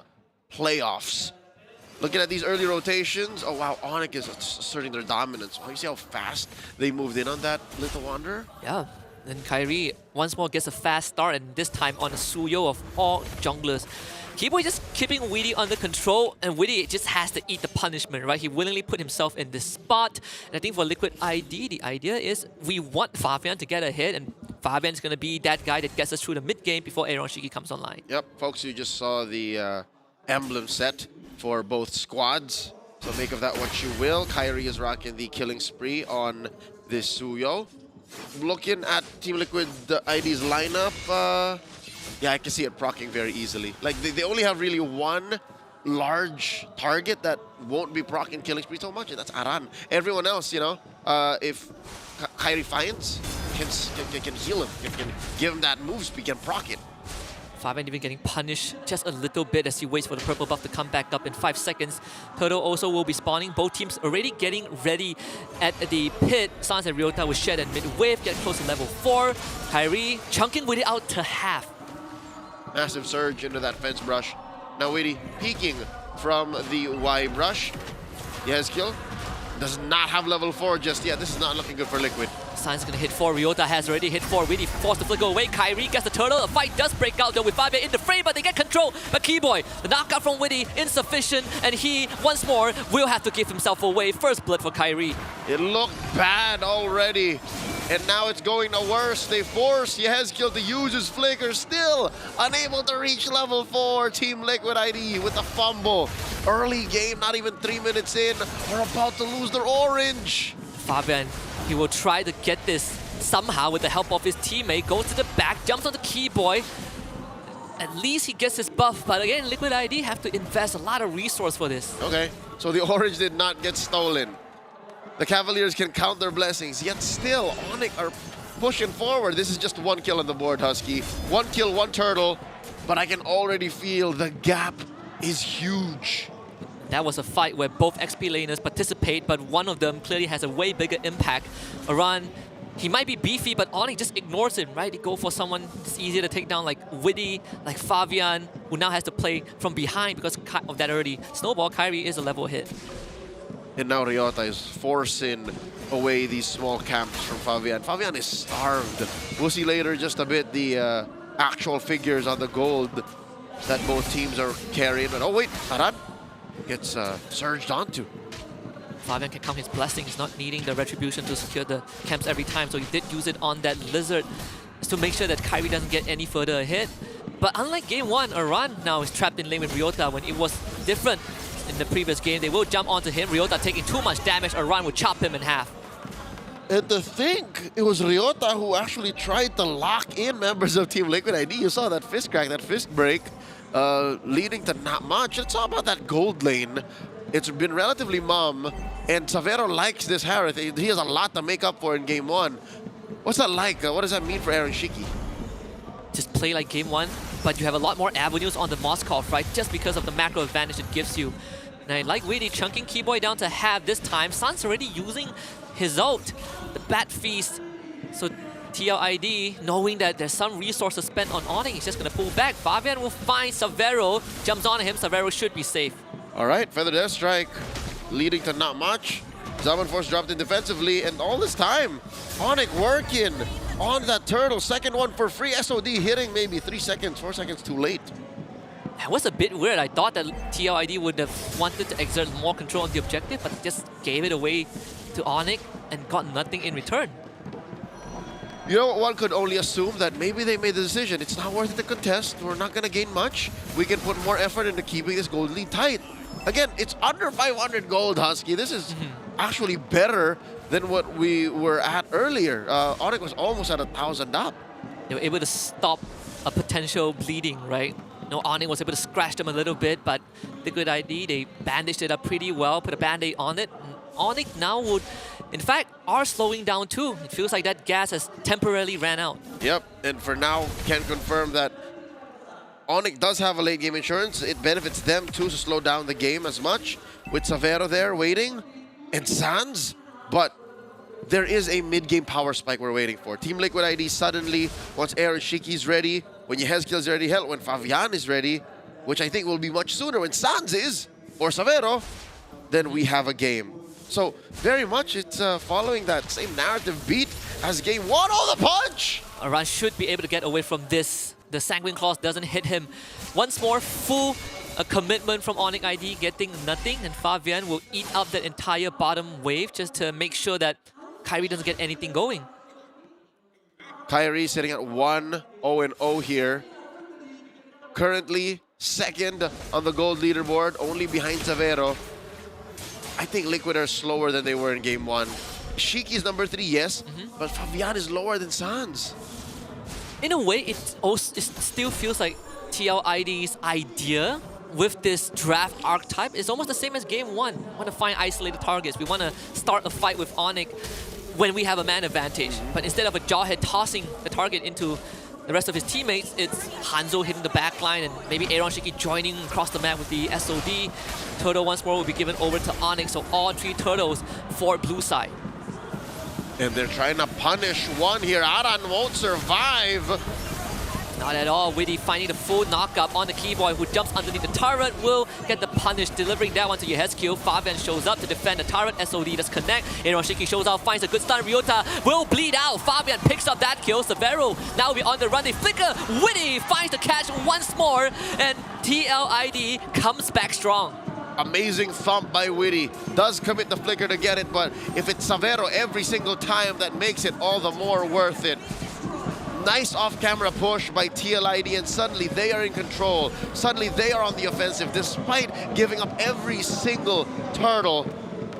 Speaker 15: Playoffs. Looking at these early rotations, oh wow, Onyx is asserting their dominance. Oh, you see how fast they moved in on that Little Wanderer?
Speaker 18: Yeah, and Kyrie once more gets a fast start, and this time on the Suyo of all junglers. Kibo just keeping Widdy under control, and Widdy just has to eat the punishment, right? He willingly put himself in this spot. And I think for Liquid ID, the idea is we want Fabian to get ahead, and Fabian's going to be that guy that gets us through the mid-game before Aaron Shiki comes online.
Speaker 15: Yep, folks, you just saw the emblem set for both squads. So make of that what you will. Kyrie is rocking the killing spree on this Suyo. Looking at Team Liquid ID's lineup, yeah, I can see it proccing very easily. Like, they only have really one large target that won't be proccing killing spree so much, and that's Aran. Everyone else, if Kyrie finds, can heal him, can give him that move speed, can proc it.
Speaker 18: Fabian even getting punished just a little bit as he waits for the purple buff to come back up in 5 seconds. Turtle also will be spawning. Both teams already getting ready at the pit. Sans and Ryota will shed and mid-wave, get close to level 4. Kyrie chunking with it out to half.
Speaker 15: Massive surge into that fence brush. Now Witty peeking from the Y brush. Yezkiel does not have level 4 just yet. This is not looking good for Liquid.
Speaker 18: Sign's gonna hit 4. Ryota has already hit 4. Witty forced to flicker away. Kyrie gets the turtle. A fight does break out though with Fabian in the frame, but they get control. But Keyboy, the knockout from Witty, insufficient, and he, once more, will have to give himself away. First blood for Kyrie.
Speaker 15: It looked bad already. And now it's going to worse. They force Yezkiel to use his flicker. Still unable to reach level 4. Team Liquid ID with a fumble. Early game, not even 3 minutes in. We're about to lose their orange.
Speaker 18: Fabian, he will try to get this somehow with the help of his teammate. Goes to the back, jumps on the Keyboy. At least he gets his buff. But again, Liquid ID have to invest a lot of resource for this.
Speaker 15: Okay, so the orange did not get stolen. The Cavaliers can count their blessings, yet still, Onyx are pushing forward. This is just 1 kill on the board, Husky. 1 kill, 1 turtle, but I can already feel the gap is huge.
Speaker 18: That was a fight where both XP laners participate, but one of them clearly has a way bigger impact. Aran, he might be beefy, but Onyx just ignores him, right? They go for someone that's easier to take down, like Witty, like Fabian, who now has to play from behind because of that early snowball. Kyrie is a level hit.
Speaker 15: And now Ryota is forcing away these small camps from Fabian. Fabian is starved. We'll see later just a bit the actual figures on the gold that both teams are carrying. But oh wait, Aran gets surged onto.
Speaker 18: Fabian can count his blessings, not needing the retribution to secure the camps every time. So he did use it on that lizard to make sure that Kyrie doesn't get any further ahead. But unlike game 1, Aran now is trapped in lane with Ryota when it was different. In the previous game, they will jump onto him. Ryota taking too much damage. Aran will chop him in half.
Speaker 15: And to think it was Ryota who actually tried to lock in members of Team Liquid ID. You saw that fist crack, that fist break, leading to not much. It's all about that gold lane. It's been relatively mum, and Savero likes this Harith. He has a lot to make up for in game 1. What's that like? What does that mean for Aaron Shiki?
Speaker 18: Just play like game 1, but you have a lot more avenues on the Moskov, right? Just because of the macro advantage it gives you. Now, like Witty, chunking Keyboy down to half this time. Sun's already using his ult, the Bat Feast. So TLID, knowing that there's some resources spent on Onyx, he's just going to pull back. Fabian will find Savero, jumps on him. Savero should be safe.
Speaker 15: All right, Feather Death Strike leading to not much. Zaman Force dropped in defensively, and all this time, Onyx working on that turtle. Second one for free. SOD hitting maybe 3 seconds, 4 seconds too late.
Speaker 18: That was a bit weird. I thought that TLID would have wanted to exert more control on the objective, but just gave it away to Onyx and got nothing in return.
Speaker 15: You know, one could only assume that maybe they made the decision. It's not worth it to contest. We're not going to gain much. We can put more effort into keeping this gold lead tight. Again, it's under 500 gold, Husky. This is actually better than what we were at earlier. Onyx was almost at 1,000 up.
Speaker 18: They were able to stop a potential bleeding, right? You know, Onyx was able to scratch them a little bit, but Liquid ID, they bandaged it up pretty well, put a band-aid on it. And Onyx now would, in fact, are slowing down too. It feels like that gas has temporarily ran out.
Speaker 15: Yep, and for now, can confirm that Onyx does have a late game insurance. It benefits them too to slow down the game as much. With Savero there waiting, and Sans, but there is a mid-game power spike we're waiting for. Team Liquid ID suddenly, once Aaron Shiki's ready, when Yezkiel's ready, hell, when Fabian is ready, which I think will be much sooner, when Sans is, or Savero, then we have a game. So, very much it's following that same narrative beat as game 1. Oh, the punch!
Speaker 18: Aran should be able to get away from this. The Sanguine Claws doesn't hit him. Once more, full commitment from Onyx ID, getting nothing, and Fabian will eat up that entire bottom wave just to make sure that Kyrie doesn't get anything going.
Speaker 15: Kyrie sitting at 1-0-0 here. Currently second on the gold leaderboard, only behind Savero. I think Liquid are slower than they were in game 1. Shiki's number 3, yes, but Fabian is lower than Sans.
Speaker 18: In a way, it still feels like TLID's idea with this draft archetype is almost the same as game 1. We want to find isolated targets. We want to start a fight with Onyx when we have a man advantage. But instead of a Jawhead tossing the target into the rest of his teammates, it's Hanzo hitting the backline and maybe Aaron Shiki joining across the map with the SOD. Turtle once more will be given over to Onyx, so all 3 turtles for blue side.
Speaker 15: And they're trying to punish one here. Aran won't survive.
Speaker 18: Not at all. Witty finding the full knockup on the keyboard, who jumps underneath the turret, will get the punish, delivering that one to Yehezkiel. Fabian shows up to defend the turret. SOD does connect. Aaron Shiki shows out, finds a good stun. Ryota will bleed out. Fabian picks up that kill. Severo now be on the run. They flicker. Witty finds the catch once more, and TLID comes back strong.
Speaker 15: Amazing thump by Witty. Does commit the flicker to get it, but if it's Severo every single time, that makes it all the more worth it. Nice off-camera push by TLID, and suddenly they are in control. Suddenly they are on the offensive, despite giving up every single turtle.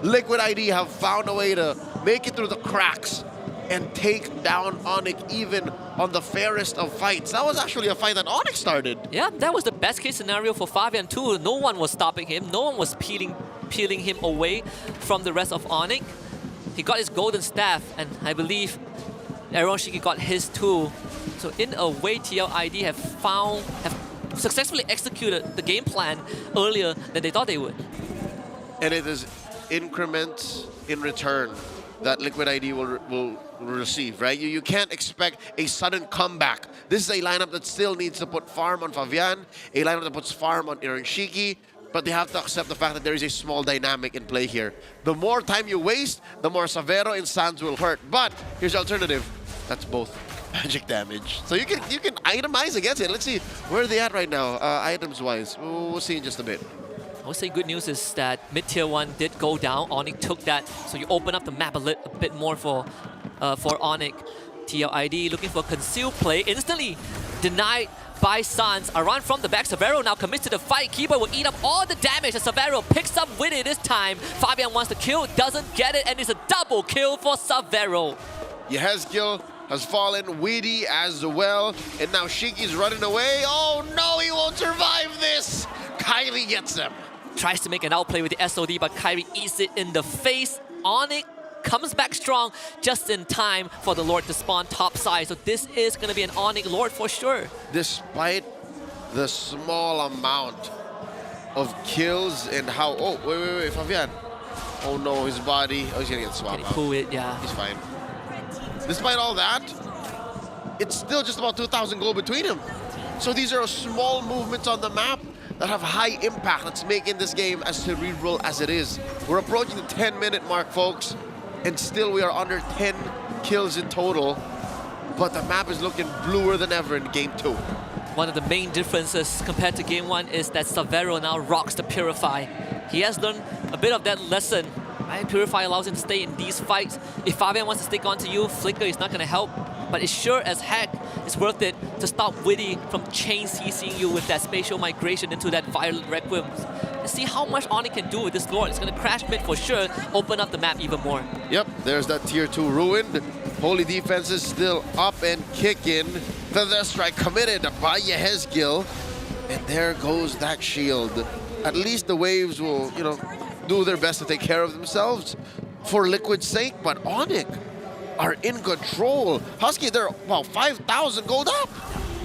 Speaker 15: Liquid ID have found a way to make it through the cracks and take down Onyx even on the fairest of fights. That was actually a fight that Onyx started.
Speaker 18: Yeah, that was the best case scenario for Fabian too. No one was stopping him. No one was peeling him away from the rest of Onyx. He got his golden staff, and I believe Aaron Shiki got his too. So in a way, TLID have successfully executed the game plan earlier than they thought they would.
Speaker 15: And it is increments in return that Liquid ID will receive, right? You can't expect a sudden comeback. This is a lineup that still needs to put farm on Fabian, a lineup that puts farm on Aaron Shiki, but they have to accept the fact that there is a small dynamic in play here. The more time you waste, the more Severo and Sans will hurt. But here's the alternative. That's both magic damage. So you can itemize against it. Let's see where they at right now, items-wise. We'll see in just a bit.
Speaker 18: I would say good news is that mid-tier 1 did go down. Onyx took that, so you open up the map a bit more for Onyx. TLID looking for concealed play, instantly denied by Sans. A run from the back. Severo now commits to the fight. Keyboard will eat up all the damage as Severo picks up with it this time. Fabian wants to kill, doesn't get it, and it's a double kill for Severo.
Speaker 15: Yehezkiel has fallen, Witty as well, and now Shiki's running away. Oh no, he won't survive this! Kyrie gets him.
Speaker 18: Tries to make an outplay with the SOD, but Kyrie eats it in the face. Onyx comes back strong just in time for the Lord to spawn topside. So this is going to be an Onyx Lord for sure.
Speaker 15: Despite the small amount of kills and how... Oh, wait, Fabian. Oh no, his body. Oh, he's going to get swapped
Speaker 18: Can he pull it? Yeah.
Speaker 15: He's fine. Despite all that, it's still just about 2,000 gold between him. So these are small movements on the map that have high impact. That's making this game as cerebral as it is. We're approaching the 10-minute mark, folks, and still we are under 10 kills in total. But the map is looking bluer than ever in Game 2.
Speaker 18: One of the main differences compared to Game 1 is that Severo now rocks the Purify. He has learned a bit of that lesson. Right? Purify allows him to stay in these fights. If Fabian wants to stick onto you, Flicker is not going to help. But it's sure as heck it's worth it to stop Witty from chain CCing you with that spatial migration into that Violet Requiem. And see how much Onyx can do with this Lord. It's going to crash mid for sure, open up the map even more.
Speaker 15: Yep, there's that tier 2 ruined. Holy defense is still up and kicking. Feather Strike committed by Yehezkiel. And there goes that shield. At least the waves will, do their best to take care of themselves for Liquid's sake, but Onyx are in control. Husky, they're about 5,000 gold up.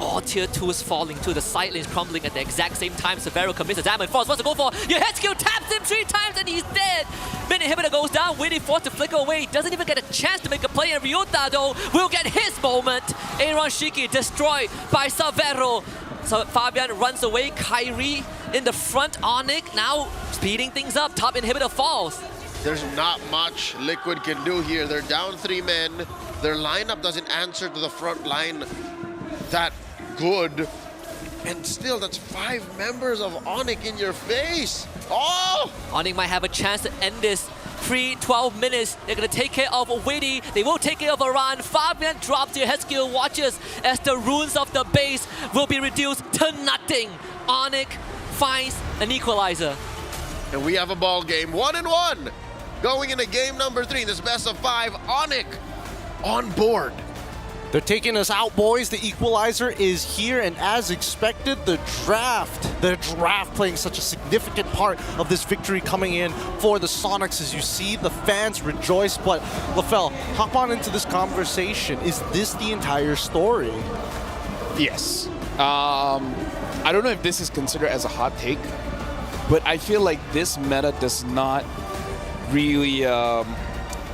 Speaker 18: All tier 2s falling to the side lanes, crumbling at the exact same time. Severo commits a diamond force, wants to go for Yehezkiel, taps him 3 times and he's dead. Mid inhibitor goes down, Witty forced to flicker away, doesn't even get a chance to make a play, and Ryota though will get his moment. Aaron Shiki destroyed by Severo. So Fabian runs away, Kyrie in the front, Onyx now speeding things up, top inhibitor falls.
Speaker 15: There's not much Liquid can do here. They're down 3 men. Their lineup doesn't answer to the front line that good. And still, that's 5 members of Onyx in your face. Oh!
Speaker 18: Onyx might have a chance to end this pre-12 minutes. They're going to take care of Witty. They will take care of Aran. Fabian drops to Yehezkiel, watches as the runes of the base will be reduced to nothing. Onyx finds an equalizer.
Speaker 15: And we have a ball game, 1-1. Going into game number 3, this best of 5, Onyx on board.
Speaker 11: They're taking us out, boys. The equalizer is here, and as expected, the draft playing such a significant part of this victory coming in for the Sonics. As you see, the fans rejoice. But LaFell, hop on into this conversation. Is this the entire story?
Speaker 5: Yes. I don't know if this is considered as a hot take, but I feel like this meta does not really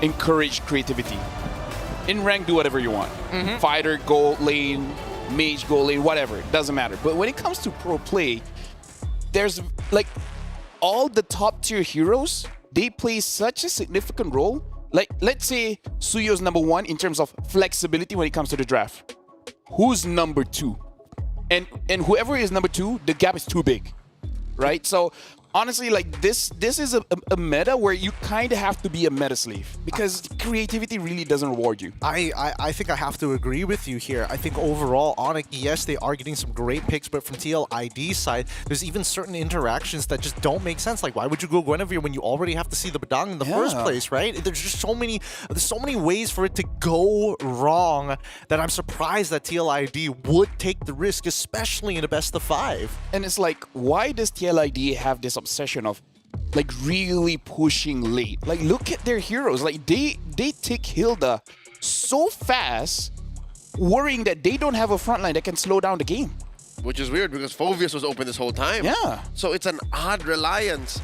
Speaker 5: encourage creativity. In rank, do whatever you want. Fighter, go lane, mage, goal lane, whatever. It doesn't matter. But when it comes to pro play, there's like all the top tier heroes, they play such a significant role. Like, let's say Suyo's number 1 in terms of flexibility when it comes to the draft. Who's number 2? And whoever is number 2, the gap is too big, right? So honestly, like this is a meta where you kind of have to be a meta slave because creativity really doesn't reward you.
Speaker 11: I think I have to agree with you here. I think overall, Onyx, yes, they are getting some great picks, but from TLID's side, there's even certain interactions that just don't make sense. Like, why would you go Guinevere when you already have to see the Badang in the first place, right? There's just so many ways for it to go wrong that I'm surprised that TLID would take the risk, especially in a best of 5.
Speaker 5: And it's like, why does TLID have this obsession of like really pushing late? Like, look at their heroes. Like they take Hilda so fast, worrying that they don't have a frontline that can slow down the game.
Speaker 15: Which is weird because Phoveus was open this whole time.
Speaker 5: Yeah.
Speaker 15: So it's an odd reliance.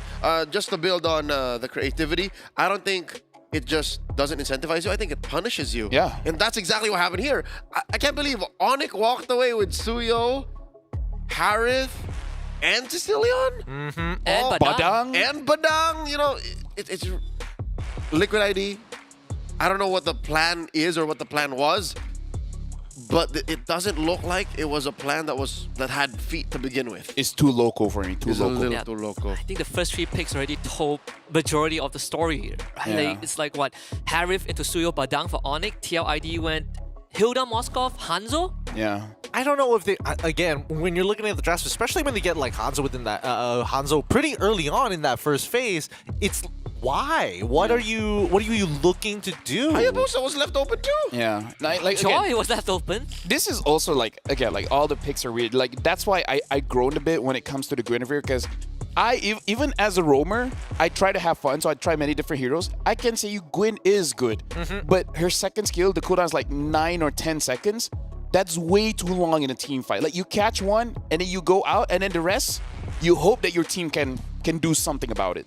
Speaker 15: Just to build on the creativity, I don't think it just doesn't incentivize you. I think it punishes you.
Speaker 5: Yeah.
Speaker 15: And that's exactly what happened here. I can't believe Onyx walked away with Suyo, Harith, and Sicilian.
Speaker 18: And Badang.
Speaker 15: And Badang. You know, it's Liquid ID. I don't know what the plan is or what the plan was, but it doesn't look like it was a plan that had feet to begin with.
Speaker 5: It's too loco for me.
Speaker 15: It's a little too loco.
Speaker 18: I think the first 3 picks already told majority of the story here. Right?
Speaker 5: Yeah.
Speaker 18: Like, it's like what? Harith into Suyo Badang for Onyx. TLID went Hilda Moskov, Hanzo.
Speaker 5: Yeah.
Speaker 11: I don't know if they, again, when you're looking at the drafts, especially when they get like Hanzo within that, Hanzo pretty early on in that first phase, it's why? What are you looking to do?
Speaker 15: Hayabusa was left open too.
Speaker 5: Yeah. Like
Speaker 18: Joy
Speaker 5: again,
Speaker 18: was left open.
Speaker 5: this is also like, again, like all the picks are weird. Like that's why I groaned a bit when it comes to the Guinevere, because even as a roamer, I try to have fun, so I try many different heroes. I can say Gwyn is good, but her second skill, the cooldown is like 9 or 10 seconds. That's way too long in a team fight. Like you catch one and then you go out, and then the rest, you hope that your team can do something about it.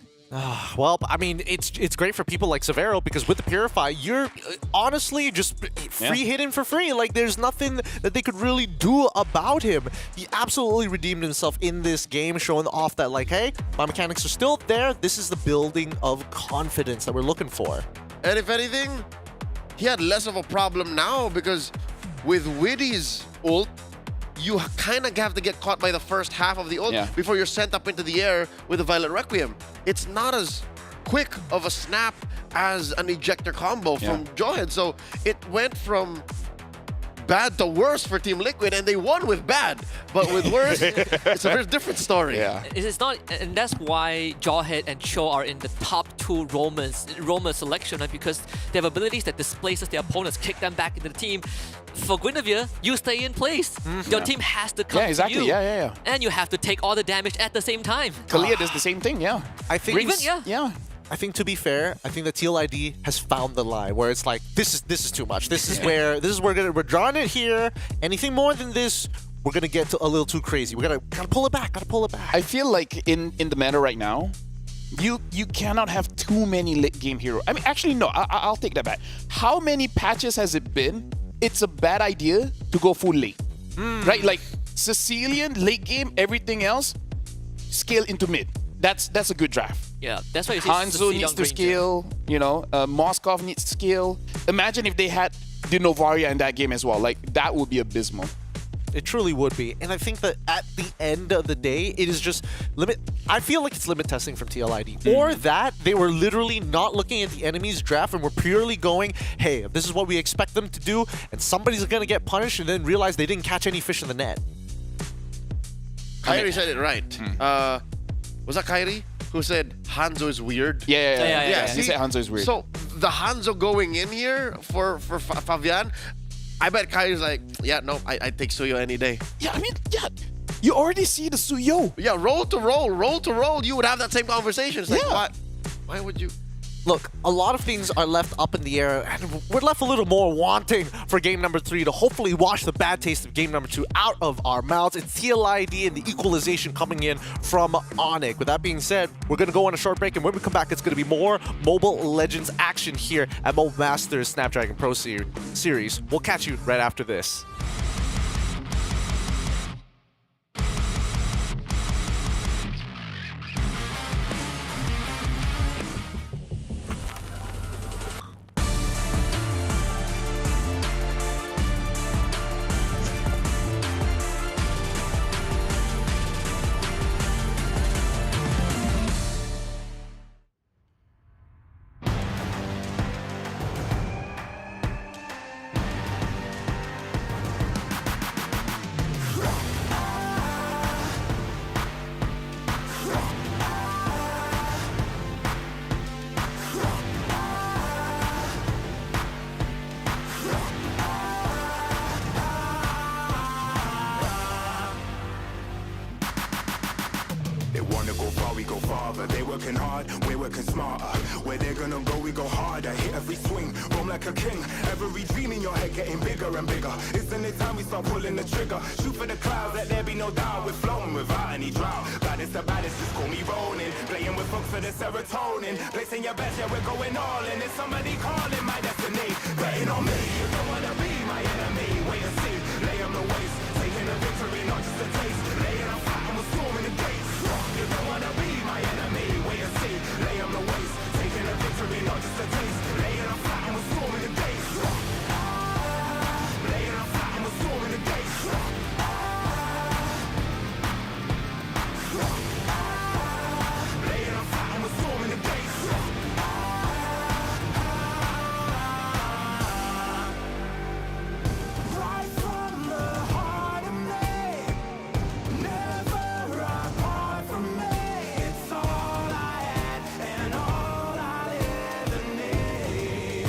Speaker 11: Well, I mean, it's great for people like Severo because with the Purify, you're honestly just free hitting for free. Like, there's nothing that they could really do about him. He absolutely redeemed himself in this game, showing off that, like, hey, my mechanics are still there. This is the building of confidence that we're looking for.
Speaker 15: And if anything, he had less of a problem now because with Widdy's ult, you kind of have to get caught by the first half of the ult before you're sent up into the air with a Violet Requiem. It's not as quick of a snap as an ejector combo from Jawhead. So it went from bad to worse for Team Liquid, and they won with bad. But with worse, it's a very different story.
Speaker 5: Yeah.
Speaker 18: It's not, and that's why Jawhead and Cho are in the top 2 roamer selection, right? Because they have abilities that displaces their opponents, kick them back into the team. For Guinevere, you stay in place. Your team has to come to you.
Speaker 5: Yeah.
Speaker 18: And you have to take all the damage at the same time.
Speaker 5: Kalia does the same thing, yeah.
Speaker 11: I think
Speaker 18: yeah.
Speaker 11: I think, to be fair, I think that TLID has found the line where it's like, this is too much. This is where we're drawing it here. Anything more than this, we're gonna get a little too crazy. We gotta pull it back. Gotta pull it back.
Speaker 5: I feel like in the meta right now, you cannot have too many late game hero. I mean, actually no, I'll take that back. How many patches has it been? It's a bad idea to go full late, right? Like Sicilian late game, everything else scale into mid. That's a good draft.
Speaker 18: Yeah, that's why you see
Speaker 5: Hanzo needs to scale, you know, Moskov needs to scale. Imagine if they had the Novaria in that game as well. Like, that would be abysmal.
Speaker 11: It truly would be. And I think that at the end of the day, it is just I feel like it's limit testing from TLID. Or that they were literally not looking at the enemy's draft and were purely going, hey, this is what we expect them to do, and somebody's going to get punished, and then realize they didn't catch any fish in the net.
Speaker 15: Kairi said it right. Was that Kairi who said Hanzo is weird?
Speaker 5: Yeah.
Speaker 15: See,
Speaker 5: He said Hanzo is weird.
Speaker 15: So the Hanzo going in here for Fabian, I bet Kairi's like, yeah, no, I take Suyo any day.
Speaker 5: Yeah, I mean, yeah. You already see the Suyo.
Speaker 15: Yeah, roll to roll, you would have that same conversation. It's like, what? Why would you?
Speaker 11: Look, a lot of things are left up in the air, and we're left a little more wanting for game number 3 to hopefully wash the bad taste of game number 2 out of our mouths. It's TLID and the equalization coming in from Onyx. With that being said, we're going to go on a short break, and when we come back, it's going to be more Mobile Legends action here at Mobile Masters Snapdragon Pro Series. We'll catch you right after this.
Speaker 13: go far, we go farther. They working hard, we're working smarter. Where they're gonna go, we go harder. Hit every swing, roam like a king. Every dream in your head getting bigger and bigger. Isn't it time we start pulling the trigger? Shoot for the clouds, let there be no doubt. We're flowing without any drought. Baddest the baddest, just call me rolling. Playing with folks for the serotonin. Placing your bets, yeah, we're going all in. It's somebody calling my destiny. Betting on me, you don't wanna be my enemy. Wait and see, lay on the waist. Taking a victory, not just a taste. Laying on flat and we're storming the gates. You don't wanna be my enemy. Wait and see, lay on the waist. Taking a victory, not just a taste. Laying on flat and we're storming the gates. Laying on flat and we're storming the gates. Laying on flat and we're storming the gates. Right from the heart of me, never apart from me. It's all I had and all I'll ever need.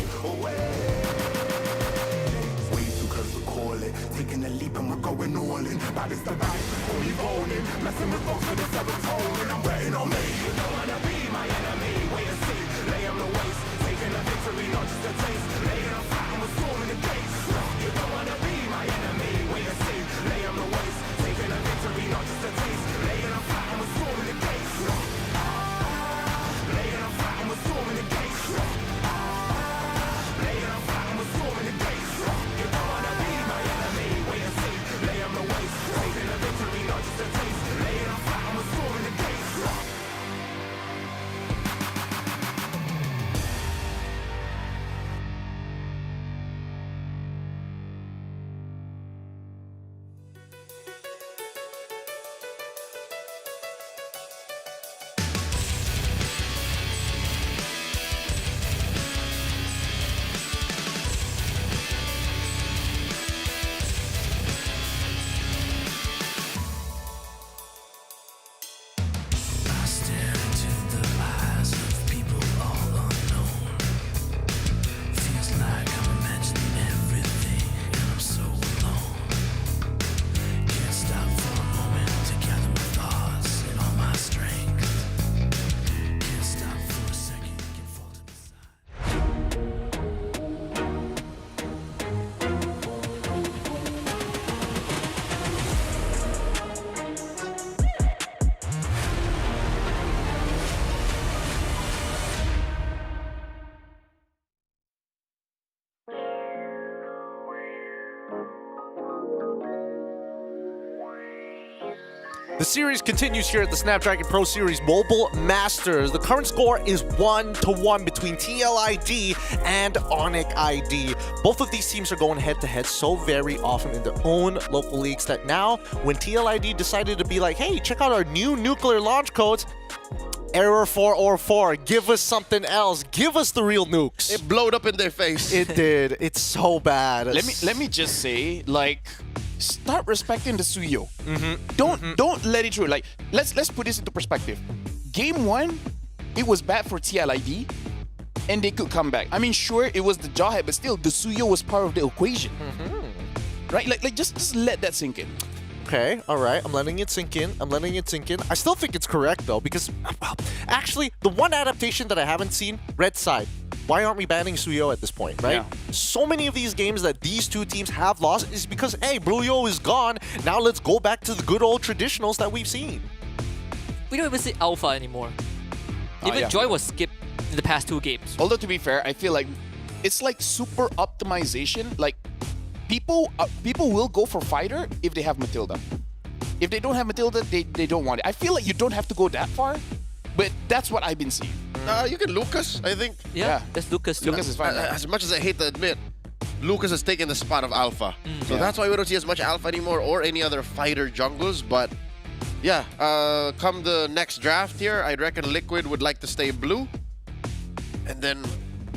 Speaker 13: Way too close to call it. Taking a leap and we're going all in. Baddest the baddest, before we rolling. Messing with folks for the serotonin. I'm betting on me. You don't wanna be my enemy. Wait and see, lay on the waist. Taking a victory, not just a taste. Laying on flat and we're storming the gates. You don't wanna be my enemy. Wait and see, lay on the waist. Taking a victory, not just a taste. Laying on flat and we're storming the gates. Laying on flat and we're storming the gates. Laying on flat and we're storming the gates. You don't wanna be my enemy. Wait and see, lay on the waist. Taking a victory, not just a taste. Laying on flat and we're storming the gates. I stare into the eyes of people all unknown. Feels like I'm imagining everything and I'm so alone. Can't stop for a moment to gather my thoughts and all my strength. Can't stop for a second, can fall to the side.
Speaker 11: The series continues here at the Snapdragon Pro Series Mobile Masters. The current score is 1-1 between TLID and Onyx ID. Both of these teams are going head-to-head so very often in their own local leagues that now, when TLID decided to be like, hey, check out our new nuclear launch codes, Error 404, give us something else. Give us the real nukes.
Speaker 15: It blowed up in their face.
Speaker 11: It did. It's so bad.
Speaker 5: Let me just say, like, start respecting the Suyo. Don't let it through. Like, let's put this into perspective. Game 1, it was bad for TLID, and they could come back. I mean, sure, it was the Jawhead, but still, the Suyo was part of the equation. Right? Like just let that sink in.
Speaker 11: Okay, all right. I'm letting it sink in. I still think it's correct, though, because, well, actually, the one adaptation that I haven't seen, Red Side. Why aren't we banning Suyo at this point, right?
Speaker 5: Yeah.
Speaker 11: So many of these games that these two teams have lost is because, hey, Bruyo is gone. Now let's go back to the good old traditionals that we've seen.
Speaker 18: We don't even see Alpha anymore. Even
Speaker 5: yeah.
Speaker 18: Joy was skipped in the past 2 games.
Speaker 5: Although, to be fair, I feel like it's like super optimization. Like, people will go for Fighter if they have Matilda. If they don't have Matilda, they don't want it. I feel like you don't have to go that far, but that's what I've been seeing.
Speaker 15: You can Lucas, I think.
Speaker 18: Yeah, that's Lucas too.
Speaker 5: Lucas is fine.
Speaker 15: As much as I hate to admit, Lucas has taken the spot of Alpha. So that's why we don't see as much Alpha anymore or any other fighter jungles. But yeah, come the next draft here, I reckon Liquid would like to stay blue. And then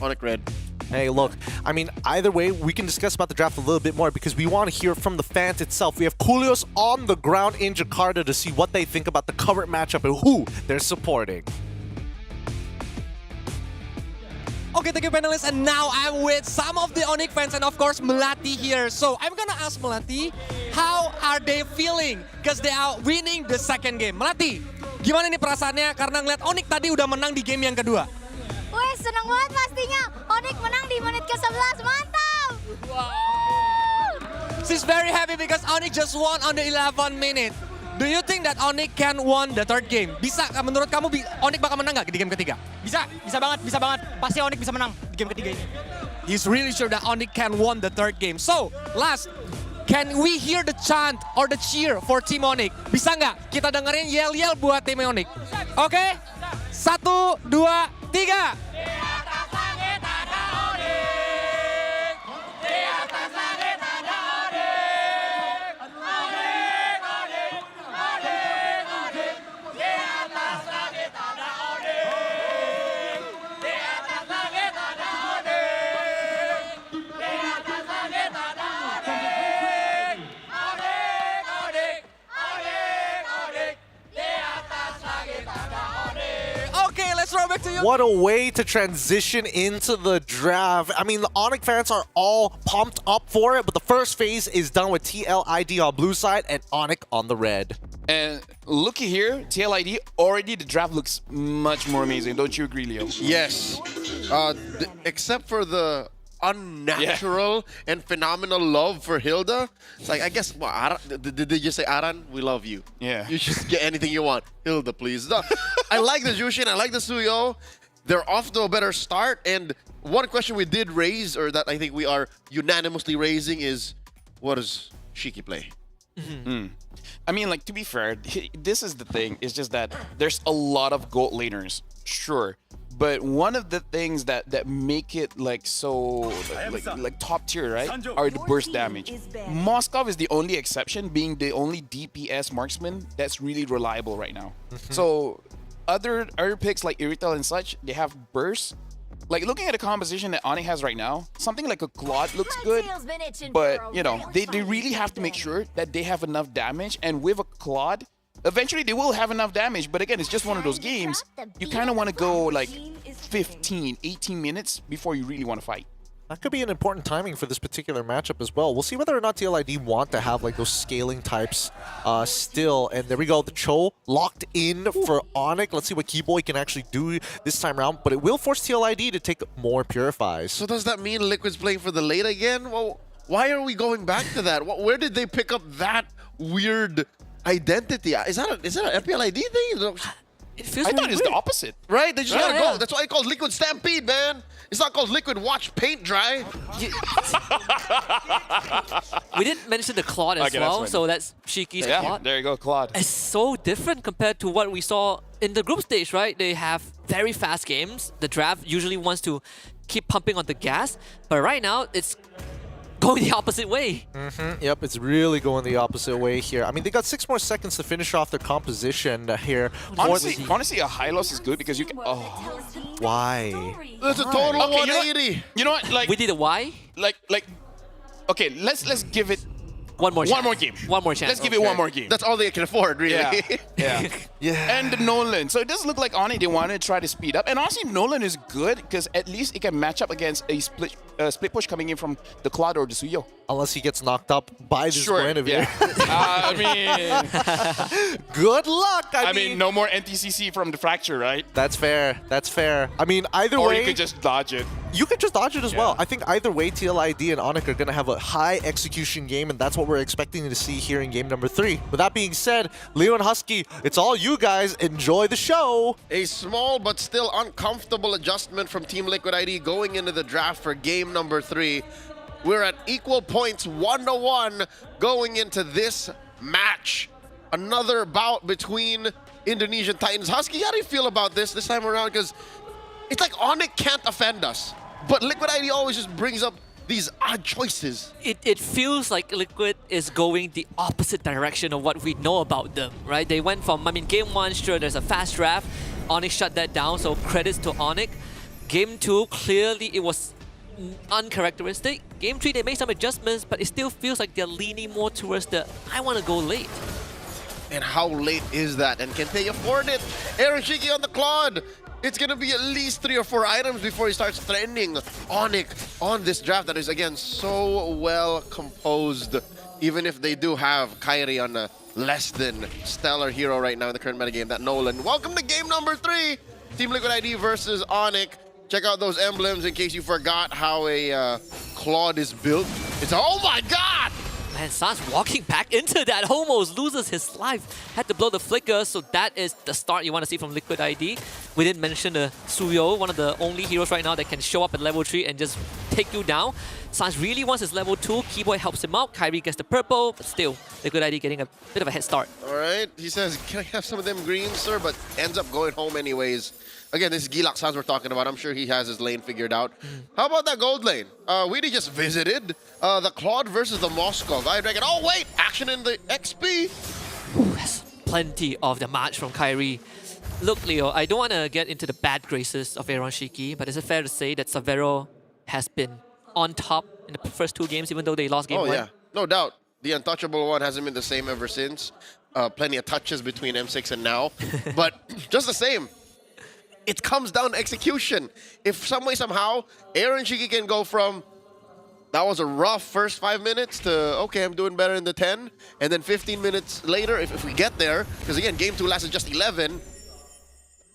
Speaker 15: Onyx red.
Speaker 11: Hey, look, I mean, either way, we can discuss about the draft a little bit more because we want to hear from the fans itself. We have Kulios on the ground in Jakarta to see what they think about the current matchup and who they're supporting.
Speaker 8: Okay, thank you, panelists. And now I'm with some of the Onyx fans and, of course, Melati here. So I'm gonna ask Melati, how are they feeling? Because they are winning the second game. Melati, Gimana nih perasaannya karena ngeliat Onyx tadi udah menang di game yang kedua?
Speaker 20: Wih, seneng banget pastinya. Onyx menang di menit ke-11, mantap!
Speaker 8: She's very happy because Onyx just won on the 11 minute. Do you think that Onyx can won the third game? Bisa, menurut kamu Onyx bakal menang nggak di game ketiga?
Speaker 21: Bisa banget. Pasti Onyx bisa menang di game ketiga ini.
Speaker 8: He's really sure that Onyx can won the third game. So, last, can we hear the chant or the cheer for Team Onyx? Bisa nggak kita dengerin yell-yell buat tim Onyx? Oke? 1, 2, 3.
Speaker 11: What a way to transition into the draft. I mean, the Onyx fans are all pumped up for it, but the first phase is done with TLID on blue side and Onyx on the red.
Speaker 5: And looky here, TLID, already the draft looks much more amazing. Don't you agree, Leo?
Speaker 15: Yes. Except for the unnatural and phenomenal love for Hilda. It's like, I guess, well, did they just say, Aran, we love you?
Speaker 5: Yeah.
Speaker 15: You just get anything you want. Hilda, please. No, I like the Jushin, I like the Suyo. They're off to a better start. And one question we did raise, or that I think we are unanimously raising, is what does Shiki play?
Speaker 5: I mean, like, to be fair, this is the thing. It's just that there's a lot of gold laners, sure. But one of the things that make it like so like top tier, right, are the burst damage. Moskov is the only exception, being the only DPS marksman that's really reliable right now. So other picks like Iritel and such, they have burst. Like, looking at the composition that Onyx has right now, something like a Claude looks good, but you know, they really have to make sure that they have enough damage, and with a Claude, eventually they will have enough damage, but again, it's just one of those games. You kind of want to go like 15, 18 minutes before you really want to fight.
Speaker 11: That could be an important timing for this particular matchup as well. We'll see whether or not TLID want to have like those scaling types still. And there we go, the Cho locked in for Onyx. Let's see what Keyboy can actually do this time around, but it will force TLID to take more Purifies.
Speaker 15: So does that mean Liquid's playing for the late again? Well, why are we going back to that? Where did they pick up that weird identity? Is that an FPLID thing?
Speaker 5: I thought it's the opposite.
Speaker 15: Right? They just gotta go. That's why it's called Liquid Stampede, man. It's not called Liquid Watch Paint Dry.
Speaker 18: We didn't mention the Claude as well, so that's Shiki's Claude.
Speaker 5: There you go, Claude.
Speaker 18: It's so different compared to what we saw in the group stage, right? They have very fast games. The draft usually wants to keep pumping on the gas, but right now it's going the opposite way.
Speaker 11: Yep, it's really going the opposite way here. I mean, they got 6 more seconds to finish off their composition here.
Speaker 5: Honestly, a high loss is good because you can. Oh,
Speaker 11: why?
Speaker 15: That's a total 180.
Speaker 5: You know what? Like,
Speaker 18: we did a why?
Speaker 5: Like. Okay, let's give it
Speaker 18: one more
Speaker 5: game.
Speaker 18: One more chance.
Speaker 5: Let's give it one more game.
Speaker 15: That's all they can afford, really.
Speaker 5: Yeah. And Nolan. So it does look like Oni, they want to try to speed up. And honestly, Nolan is good because at least it can match up against a split push coming in from the Claude or the Suyo.
Speaker 11: Unless he gets knocked up by this Guinevere.
Speaker 5: I mean,
Speaker 11: good luck. I
Speaker 5: mean, no more NTCC from the Fracture, right?
Speaker 11: That's fair. That's fair. I mean, either way,
Speaker 5: or you could just dodge it.
Speaker 11: You could just dodge it as well. I think either way, TLID and Onyx are going to have a high execution game, and that's what we're expecting to see here in game number 3. With that being said, Leo and Husky, it's all you guys. Enjoy the show.
Speaker 15: A small but still uncomfortable adjustment from Team Liquid ID going into the draft for game number 3. We're at equal points, 1-1, going into this match. Another bout between Indonesian Titans. Husky, how do you feel about this time around? Because it's like Onyx can't offend us, but Liquid ID always just brings up these odd choices.
Speaker 18: It feels like Liquid is going the opposite direction of what we know about them, right? They went from, I mean, game 1, sure, there's a fast draft. Onyx shut that down, so credits to Onyx. Game 2, clearly it was uncharacteristic. Game 3, they made some adjustments, but it still feels like they're leaning more towards the, I want to go late.
Speaker 15: And how late is that? And can they afford it? Aaron Shiki on the Claude. It's going to be at least 3 or 4 items before he starts threatening Onyx on this draft that is, again, so well composed. Even if they do have Kairi on the less than stellar hero right now in the current metagame, that Nolan. Welcome to game number 3. Team Liquid ID versus Onyx. Check out those emblems in case you forgot how a Claude is built. It's, oh my god!
Speaker 18: Man, Sans walking back into that, almost loses his life. Had to blow the flicker, so that is the start you want to see from Liquid ID. We didn't mention the Suyo, one of the only heroes right now that can show up at level 3 and just take you down. Sans really wants his level 2, Keyboy helps him out, Kyrie gets the purple, but still, Liquid ID getting a bit of a head start.
Speaker 15: Alright, he says, can I have some of them greens, sir? But ends up going home anyways. Again, this is Gilak Sans we're talking about. I'm sure he has his lane figured out. How about that gold lane? We just visited the Claude versus the Moskov. I reckon, oh wait, action in the XP.
Speaker 18: Ooh, that's plenty of the match from Kyrie. Look, Leo, I don't want to get into the bad graces of Aaron Shiki, but is it fair to say that Savero has been on top in the first 2 games, even though they lost game 1?
Speaker 15: Oh yeah, no doubt. The untouchable one hasn't been the same ever since. Plenty of touches between M6 and now. But just the same, it comes down to execution. If some way, somehow, Aaron Shiki can go from, that was a rough first 5 minutes, to, okay, I'm doing better in the 10. And then 15 minutes later, if we get there, because again, game 2 lasted just 11,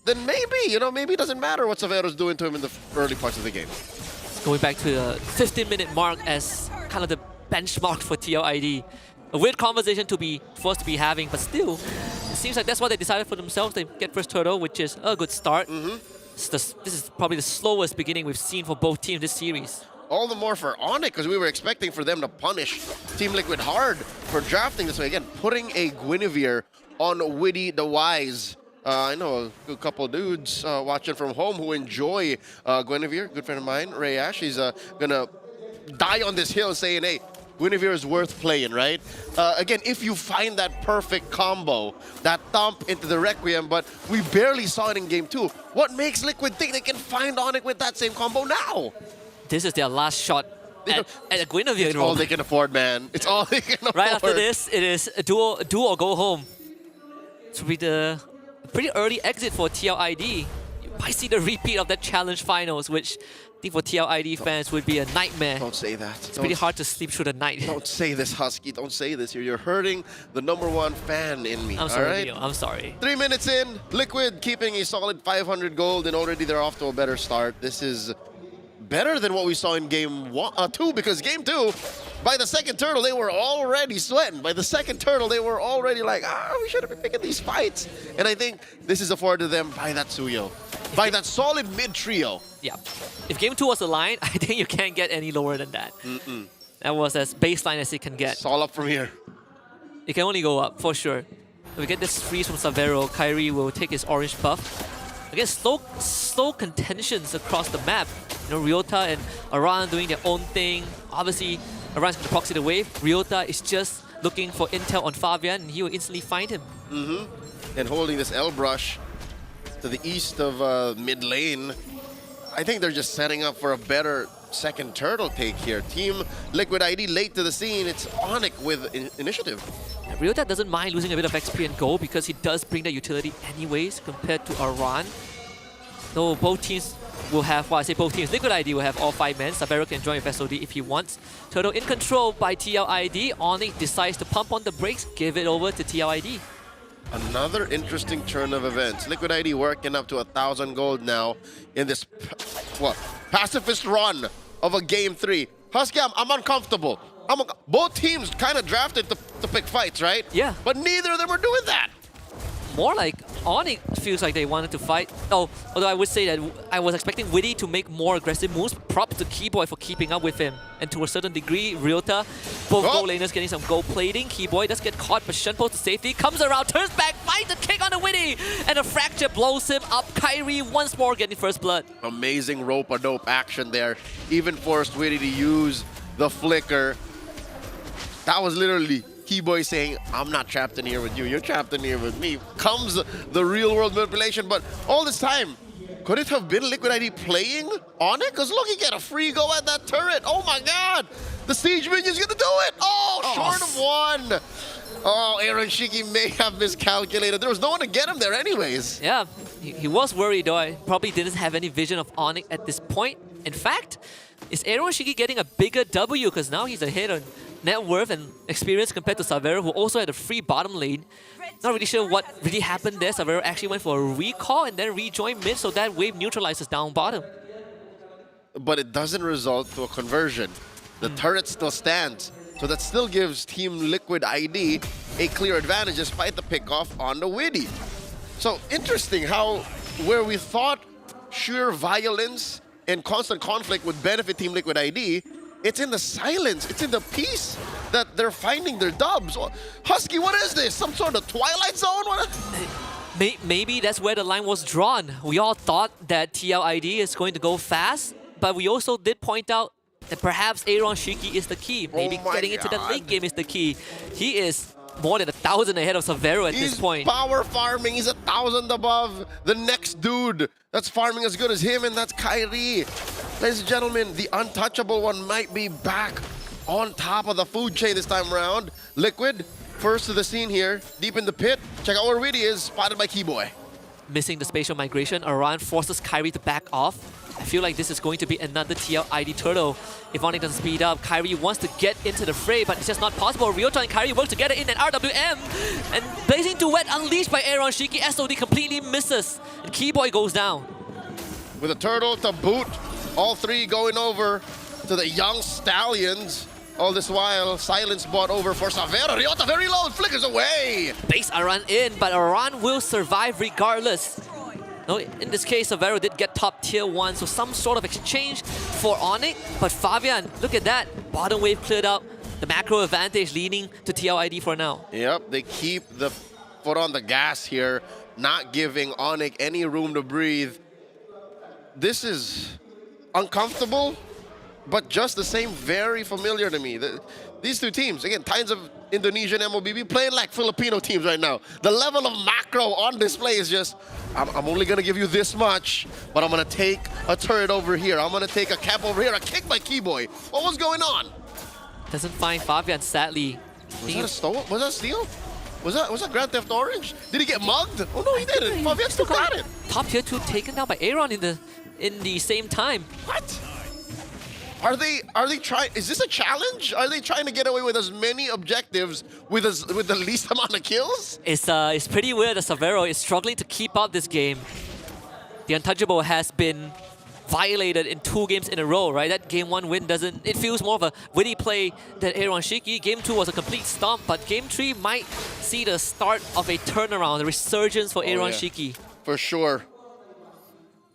Speaker 15: then maybe, you know, maybe it doesn't matter what Savero's doing to him in the early parts of the game.
Speaker 18: Going back to the 15-minute mark as kind of the benchmark for TLID. A weird conversation to be forced to be having, but still, it seems like that's what they decided for themselves. They get first turtle, which is a good start. This is probably the slowest beginning we've seen for both teams this series.
Speaker 15: All the more for Onyx, because we were expecting for them to punish Team Liquid hard for drafting this way. Again, putting a Guinevere on Witty the Wise. I know a good couple dudes watching from home who enjoy Guinevere, good friend of mine, Ray Ash. He's gonna die on this hill saying, hey, Guinevere is worth playing, right? Again, if you find that perfect combo, that thump into the Requiem, but we barely saw it in game 2. What makes Liquid think they can find Onyx with that same combo now?
Speaker 18: This is their last shot at a Guinevere.
Speaker 15: It's all they can afford, man. It's all they can afford.
Speaker 18: Right after this, it is a do or go home. It will be the pretty early exit for TLID. You might see the repeat of that challenge finals, which I think for TLID fans would be a nightmare.
Speaker 15: Don't say that.
Speaker 18: It's pretty hard to sleep through the night.
Speaker 15: Don't say this, Husky. Don't say this. You're hurting the #1 fan in me.
Speaker 18: I'm sorry,
Speaker 15: all right?
Speaker 18: Leo. I'm sorry.
Speaker 15: 3 minutes in, Liquid keeping a solid 500 gold, and already they're off to a better start. This is better than what we saw in game 2, because game 2, by the second turtle, they were already sweating. By the second turtle, they were already like, we should have been picking these fights. And I think this is afforded them by that Suyo, by that solid mid-trio.
Speaker 18: Yeah. If game 2 was a line, I think you can't get any lower than that. That was as baseline as it can get.
Speaker 15: It's all up from here.
Speaker 18: It can only go up, for sure. If we get this freeze from Savero, Kyrie will take his orange buff. Again, slow contentions across the map. You know, Ryota and Aran doing their own thing. Obviously, Aran's going to proxy the wave. Ryota is just looking for intel on Fabian, and he will instantly find him.
Speaker 15: And holding this L-brush to the east of mid lane. I think they're just setting up for a better second turtle take here. Team Liquid ID late to the scene. It's Onyx with initiative.
Speaker 18: Ryota doesn't mind losing a bit of XP and gold because he does bring that utility anyways compared to Aran. Though both teams will have, well, I say both teams, Liquid ID will have all 5 men. Savero can join with SOD if he wants. Turtle in control by TLID. Onyx decides to pump on the brakes, give it over to TLID.
Speaker 15: Another interesting turn of events. Liquid ID working up to 1,000 gold now in this, pacifist run of a game 3. Husky, I'm uncomfortable. Both teams kind of drafted to pick fights, right?
Speaker 18: Yeah.
Speaker 15: But neither of them are doing that.
Speaker 18: More like Onyx feels like they wanted to fight. Oh, although I would say that I was expecting Witty to make more aggressive moves. Props to Keyboy for keeping up with him. And to a certain degree, Ryota, both gold laners getting some gold plating. Keyboy does get caught, but Shenpo to safety. Comes around, turns back, finds the kick on the Witty. And a fracture blows him up. Kyrie once more getting first blood.
Speaker 15: Amazing rope-a-dope action there. Even forced Witty to use the flicker. That was literally Keyboy saying, I'm not trapped in here with you, you're trapped in here with me. Comes the real world manipulation, but all this time, could it have been Liquid ID playing on it? Because look, he get a free go at that turret. Oh my god! The Siege Minion's gonna do it! Oh, short of 1! Oh, Aaron Shiki may have miscalculated. There was no one to get him there anyways.
Speaker 18: Yeah, he was worried though. I probably didn't have any vision of Onyx at this point. In fact, is Aaron Shiki getting a bigger W? Because now he's ahead on net worth and experience compared to Savero, who also had a free bottom lane. Not really sure what really happened there. Savero actually went for a recall and then rejoined mid, so that wave neutralizes down bottom.
Speaker 15: But it doesn't result to a conversion. The turret still stands. So that still gives Team Liquid ID a clear advantage despite the pickoff on the Widdy. So interesting how where we thought sheer violence and constant conflict would benefit Team Liquid ID, it's in the silence, it's in the peace that they're finding their dubs. Husky, what is this? Some sort of Twilight Zone?
Speaker 18: Maybe that's where the line was drawn. We all thought that TLID is going to go fast, but we also did point out that perhaps Aaron Shiki is the key. Maybe getting into the late game is the key. He is more than 1,000 ahead of Savero at this point.
Speaker 15: He's power farming. He's 1,000 above the next dude that's farming as good as him, and that's Kyrie. Ladies and gentlemen, the untouchable one might be back on top of the food chain this time around. Liquid, first to the scene here, deep in the pit. Check out where Widdy is, spotted by Keyboy.
Speaker 18: Missing the spatial migration, Aran forces Kyrie to back off. I feel like this is going to be another TLID turtle. If Onyx doesn't speed up, Kyrie wants to get into the fray, but it's just not possible. Ryota and Kyrie work together in an RWM. And Blazing Duet unleashed by Aaron Shiki. SOD completely misses. And Keyboy goes down.
Speaker 15: With a turtle to boot, all three going over to the young Stallions. All this while, silence bought over for Savero. Ryota very low, flickers away.
Speaker 18: Base Aran in, but Aran will survive regardless. No, in this case, Savero did get top tier 1, so some sort of exchange for Onyx. But Fabian, look at that. Bottom wave cleared out. The macro advantage leaning to TLID for now.
Speaker 15: Yep, they keep the foot on the gas here, not giving Onyx any room to breathe. This is uncomfortable, but just the same, very familiar to me. These two teams, again, tons of Indonesian MLBB playing like Filipino teams right now. The level of macro on display is just, I'm only going to give you this much, but I'm going to take a turret over here. I'm going to take a cap over here, a kick by Keyboy. What was going on?
Speaker 18: Doesn't find Fabian, sadly.
Speaker 15: Was that a steal? Was that a steal? Was that Grand Theft Orange? Did he get mugged? Oh no, he didn't. Fabian still got it.
Speaker 18: Top tier 2 taken down by Aaron in the same time.
Speaker 15: What? Are they trying? Is this a challenge? Are they trying to get away with as many objectives with the least amount of kills?
Speaker 18: It's pretty weird that Savero is struggling to keep up this game. The untouchable has been violated in 2 games in a row, right? That game 1 win doesn't. It feels more of a witty play than Aaron Shiki. Game 2 was a complete stomp, but game 3 might see the start of a turnaround, a resurgence for Aaron Shiki.
Speaker 15: For sure.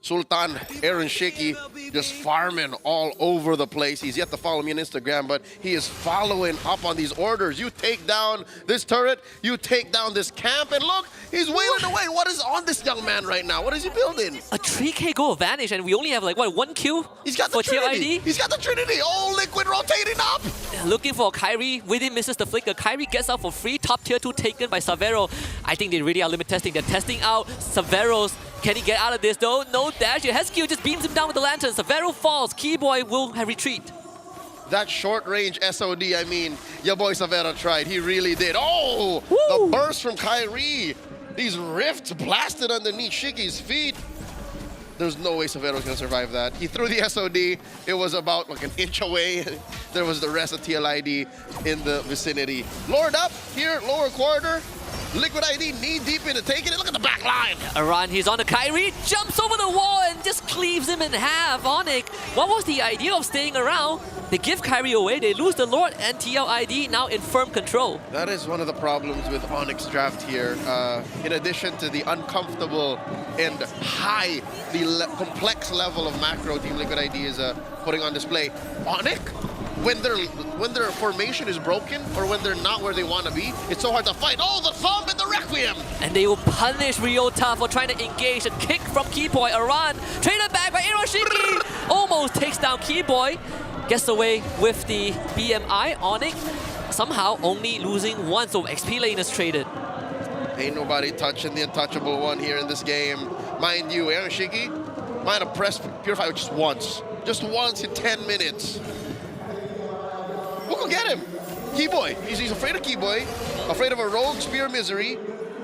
Speaker 15: Sultan, Aaron Shiki, just farming all over the place. He's yet to follow me on Instagram, but he is following up on these orders. You take down this turret, you take down this camp, and look, he's wailing away. What is on this young man right now? What is he building?
Speaker 18: A 3k goal advantage, and we only have like, what, 1 kill?
Speaker 15: He's got the Trinity. He's got the Trinity. Oh, Liquid rotating up.
Speaker 18: Looking for Kyrie. Widdy misses the flicker. Kyrie gets out for free. Top tier 2 taken by Savero. I think they really are limit testing. They're testing out Savero's. Can he get out of this though? No dash. Hesky just beams him down with the lantern. Savero falls. Keyboy will retreat.
Speaker 15: That short range SOD, I mean, your boy Savero tried. He really did. Oh, the burst from Kyrie. These rifts blasted underneath Shiki's feet. There's no way Savero's gonna survive that. He threw the SOD. It was about like an inch away. There was the rest of TLID in the vicinity. Lord up here, lower quarter. Liquid ID knee deep into taking it. Look at the back line.
Speaker 18: Aran, he's on the Kyrie, jumps over the wall and just cleaves him in half. Onyx, what was the idea of staying around? They give Kyrie away, they lose the Lord, and TLID now in firm control.
Speaker 15: That is one of the problems with Onyx draft here. In addition to the uncomfortable and high, complex level of macro Team Liquid ID is putting on display, Onyx, when their formation is broken or when they're not where they want to be, it's so hard to fight. Oh, the thumb and the Requiem!
Speaker 18: And they will punish Ryota for trying to engage a kick from Keyboy. Aran, traded back by Hiroshiki, almost takes down Keyboy. Gets away with the BMI. Onyx somehow only losing 1, so XP lane is traded.
Speaker 15: Ain't nobody touching the untouchable one here in this game. Mind you, Aaron Shiki might have pressed Purify just once. Just once in 10 minutes. We'll go get him. Keyboy. He's afraid of Keyboy, afraid of a rogue Spear Misery,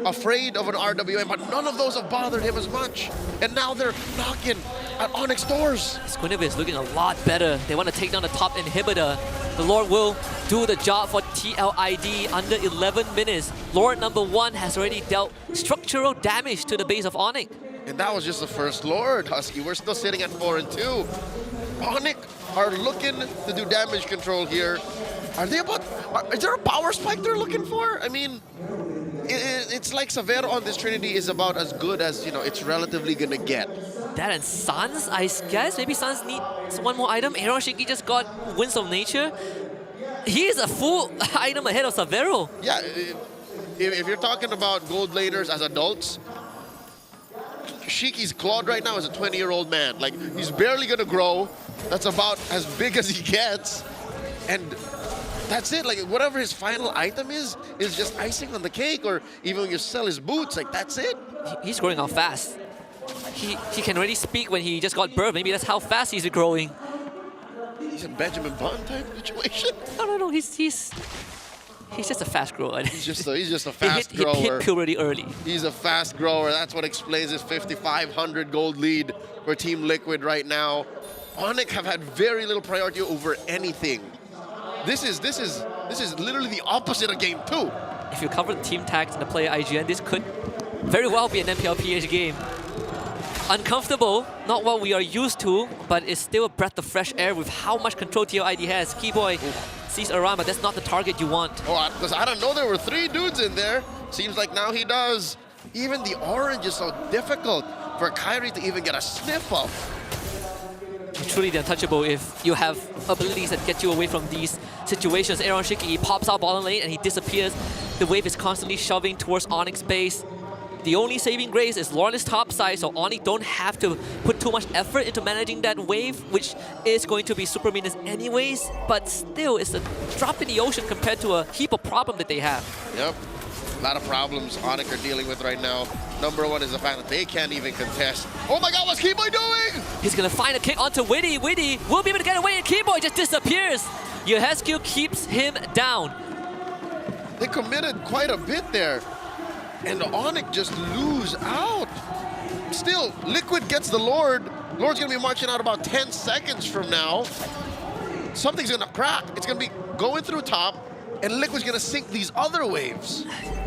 Speaker 15: afraid of an RWM, but none of those have bothered him as much. And now they're knocking at Onyx doors.
Speaker 18: Squinevich is looking a lot better. They want to take down the top inhibitor. the Lord will do the job for TLID under 11 minutes. Lord number 1 has already dealt structural damage to the base of Onyx.
Speaker 15: And that was just the first Lord, Husky. We're still sitting at 4 and 2. Onyx are looking to do damage control here. Are they about... is there a power spike they're looking for? I mean, it's like Severo on this Trinity is about as good as, you know, it's relatively gonna get.
Speaker 18: That and Sans, I guess. Maybe Sans needs one more item. Aaron Shiki just got Winds of Nature. He is a full item ahead of Severo.
Speaker 15: Yeah, if you're talking about gold laners as adults, Shiki's Claude right now is a 20-year-old man. Like, he's barely gonna grow. That's about as big as he gets. And that's it. Like, whatever his final item is just icing on the cake. Or even when you sell his boots, like, that's it.
Speaker 18: He's growing out fast. He can already speak when he just got birthed. Maybe that's how fast he's growing.
Speaker 15: He's a Benjamin Button type situation.
Speaker 18: No. He's just a fast grower.
Speaker 15: He's just a fast grower.
Speaker 18: He hit puberty early.
Speaker 15: He's a fast grower. That's what explains his 5,500 gold lead for Team Liquid right now. Onyx have had very little priority over anything. This is literally the opposite of game 2.
Speaker 18: If you cover the team tags and the player IGN, this could very well be an MPLPH game. Uncomfortable, not what we are used to, but it's still a breath of fresh air with how much control TLID has. Keyboy sees around, but that's not the target you want.
Speaker 15: Oh, because I don't know, there were 3 dudes in there. Seems like now he does. Even the orange is so difficult for Kyrie to even get a sniff of.
Speaker 18: Truly the untouchable if you have abilities that get you away from these situations. Aaron Shiki, he pops out bottom lane and he disappears. The wave is constantly shoving towards Onyx base. The only saving grace is Lauren is topside, so Onyx don't have to put too much effort into managing that wave, which is going to be super meaningless anyways, but still, it's a drop in the ocean compared to a heap of problem that they have.
Speaker 15: Yep. A lot of problems Onyx are dealing with right now. Number 1 is the fact that they can't even contest. Oh my god, what's Keyboy doing?
Speaker 18: He's gonna find a kick onto Witty. Witty will be able to get away, and Keyboy just disappears. Yehescu keeps him down.
Speaker 15: They committed quite a bit there. And Onyx just lose out. Still, Liquid gets the Lord. Lord's gonna be marching out about 10 seconds from now. Something's gonna crack. It's gonna be going through top, and Liquid's gonna sink these other waves.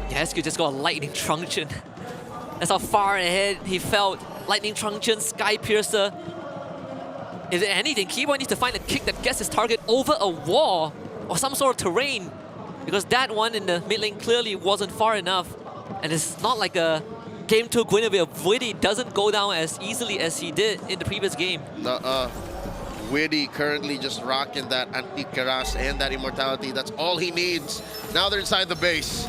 Speaker 18: Yehescu just got a Lightning Truncheon. That's how far ahead he felt. Lightning Truncheon, Sky Piercer. If anything, Keyboy needs to find a kick that gets his target over a wall or some sort of terrain, because that one in the mid lane clearly wasn't far enough. And it's not like a game 2 Guinevere. Witty doesn't go down as easily as he did in the previous game.
Speaker 15: Witty currently just rocking that Anti-Keras and that Immortality. That's all he needs. Now they're inside the base.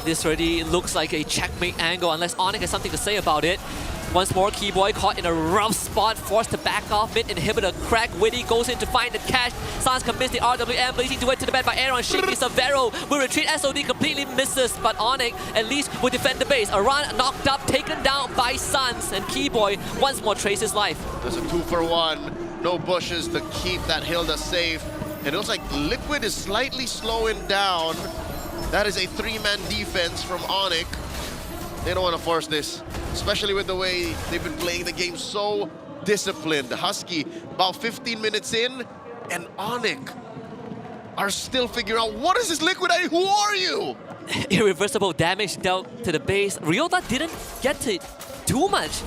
Speaker 18: This already looks like a checkmate angle unless Onyx has something to say about it. Once more, Keyboy caught in a rough spot, forced to back off. Mid inhibitor crack. Witty goes in to find the cash. Sans commits the RWM, blazing to it to the bed by Aaron. Shiki Severo will retreat. SOD completely misses, but Onyx at least will defend the base. Aran knocked up, taken down by Sans, and Keyboy once more traces his life.
Speaker 15: There's a 2-for-1. No bushes to keep that Hilda safe. And it looks like Liquid is slightly slowing down. That is a 3-man defense from Onyx. They don't want to force this, especially with the way they've been playing the game so disciplined. Husky, about 15 minutes in, and Onyx are still figuring out, what is this Liquid? Who are you?
Speaker 18: Irreversible damage dealt to the base. Ryota didn't get to too much.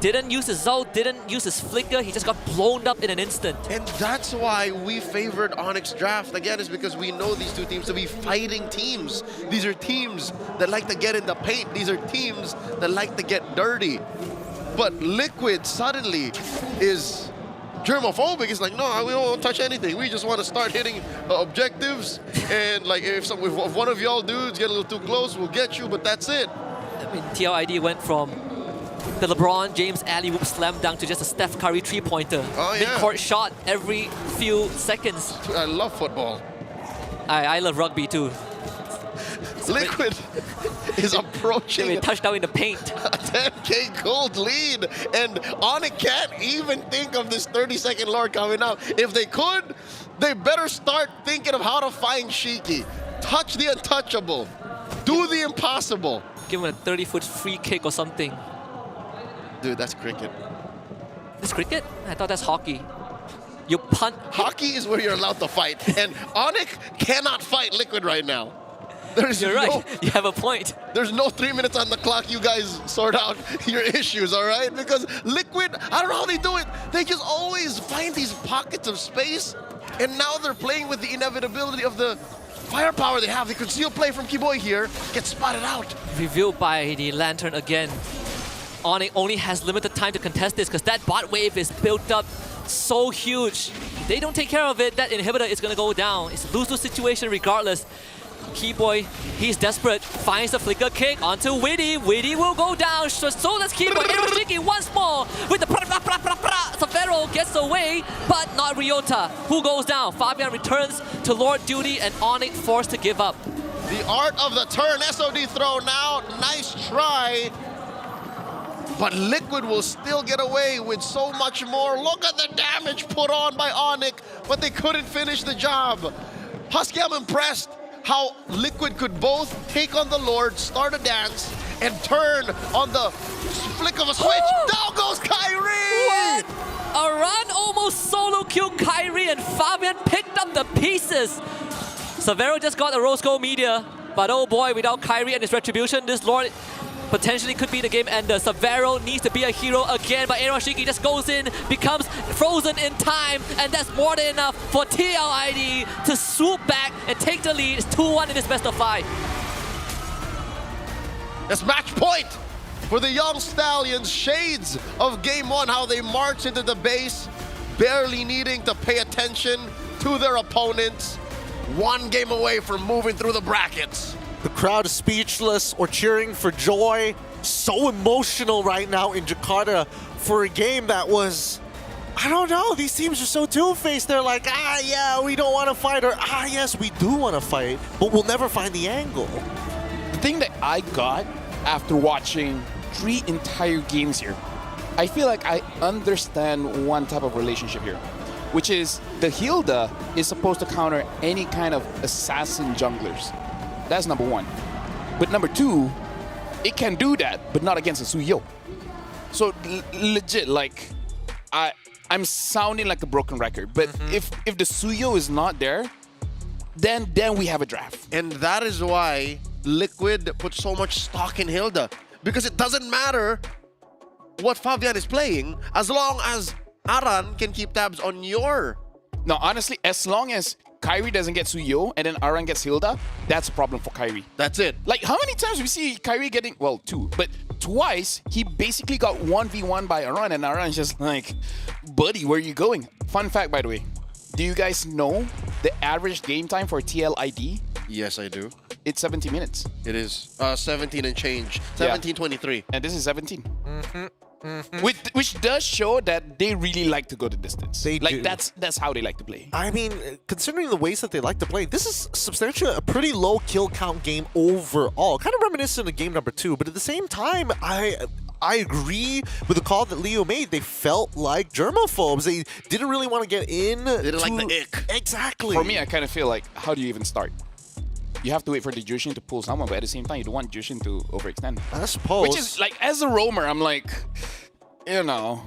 Speaker 18: Didn't use his Zolt, didn't use his Flicker. He just got blown up in an instant.
Speaker 15: And that's why we favored Onyx draft. Again, is because we know these two teams to be fighting teams. These are teams that like to get in the paint. These are teams that like to get dirty. But Liquid suddenly is germophobic. It's like, no, we don't want to touch anything. We just want to start hitting objectives. And like, if one of y'all dudes get a little too close, we'll get you, but that's it.
Speaker 18: I mean, TLID went from the LeBron James alley-oop slam dunk to just a Steph Curry three-pointer.
Speaker 15: Oh, yeah.
Speaker 18: Mid-court shot every few seconds.
Speaker 15: I love football.
Speaker 18: I love rugby too.
Speaker 15: Liquid is approaching
Speaker 18: a touchdown in the paint.
Speaker 15: A 10K gold lead, and Onyx can't even think of this 30-second lore coming up. If they could, they better start thinking of how to find Shiki. Touch the untouchable. Do the impossible.
Speaker 18: Give him a 30-foot free kick or something.
Speaker 15: Dude, that's cricket.
Speaker 18: That's cricket? I thought that's hockey. You punt.
Speaker 15: Hockey is where you're allowed to fight, and Onyx cannot fight Liquid right now.
Speaker 18: You're right. You have a point.
Speaker 15: There's no 3 minutes on the clock. You guys sort out your issues, all right? Because Liquid, I don't know how they do it. They just always find these pockets of space, and now they're playing with the inevitability of the firepower they have. The concealed play from Kiboy here gets spotted out.
Speaker 18: Revealed by the Lantern again. Onyx only has limited time to contest this because that bot wave is built up so huge. If they don't take care of it, that inhibitor is going to go down. It's a lose-lose situation regardless. Keyboy, he's desperate, finds the flicker kick onto Witty. Witty will go down, so does Keyboy. Eroshiki once more with the Savero gets away, but not Ryota, who goes down. Fabian returns to Lord Duty and Onyx forced to give up.
Speaker 15: The art of the turn, SOD throw now, nice try. But Liquid will still get away with so much more. Look at the damage put on by Onyx, but they couldn't finish the job. Husky, I'm impressed how Liquid could both take on the Lord, start a dance, and turn on the flick of a switch. Down goes Kyrie!
Speaker 18: What? A run almost solo killed Kyrie and Fabian picked up the pieces. Savero just got a rose gold media, but oh boy, without Kyrie and his retribution, this Lord potentially could be the game ender. Savero needs to be a hero again, but Eroshiki just goes in, becomes frozen in time, and that's more than enough for TLID to swoop back and take the lead. It's 2-1 in this best of 5.
Speaker 15: That's match point for the young Stallions. Shades of Game 1, how they march into the base, barely needing to pay attention to their opponents. One game away from moving through the brackets.
Speaker 11: The crowd is speechless or cheering for joy. So emotional right now in Jakarta for a game that was, I don't know, these teams are so two-faced. They're like, yeah, we don't want to fight, or yes, we do want to fight, but we'll never find the angle.
Speaker 5: The thing that I got after watching 3 entire games here, I feel like I understand one type of relationship here, which is the Hilda is supposed to counter any kind of assassin junglers. That's number 1. But number 2, it can do that, but not against a Suyo. So legit, like, I'm sounding like a broken record, but if the Suyo is not there, then we have a draft.
Speaker 15: And that is why Liquid put so much stock in Hilda, because it doesn't matter what Fabian is playing as long as Aran can keep tabs on your.
Speaker 5: No, honestly, as long as Kyrie doesn't get Suyo and then Aran gets Hilda, that's a problem for Kyrie.
Speaker 15: That's it.
Speaker 5: Like, how many times we see Kyrie getting, well, 2, but twice he basically got 1v1 by Aran, and Aran's just like, buddy, where are you going? Fun fact, by the way, do you guys know the average game time for TLID?
Speaker 15: Yes, I do.
Speaker 5: It's 17 minutes.
Speaker 15: It is 17 and change. 17:23.
Speaker 5: And this is 17. Which does show that they really like to go the distance.
Speaker 11: They
Speaker 5: like
Speaker 11: do.
Speaker 5: That's how they like to play.
Speaker 11: I mean, considering the ways that they like to play, this is substantially a pretty low kill count game overall. Kind of reminiscent of game number 2, but at the same time, I agree with the call that Leo made. They felt like germaphobes. They didn't really want to get in.
Speaker 15: They didn't like the ick.
Speaker 11: Exactly.
Speaker 5: For me, I kind of feel like, how do you even start? You have to wait for the Jushin to pull someone, but at the same time, you don't want Jushin to overextend.
Speaker 11: I suppose.
Speaker 5: Which is like, as a roamer, I'm like, you know,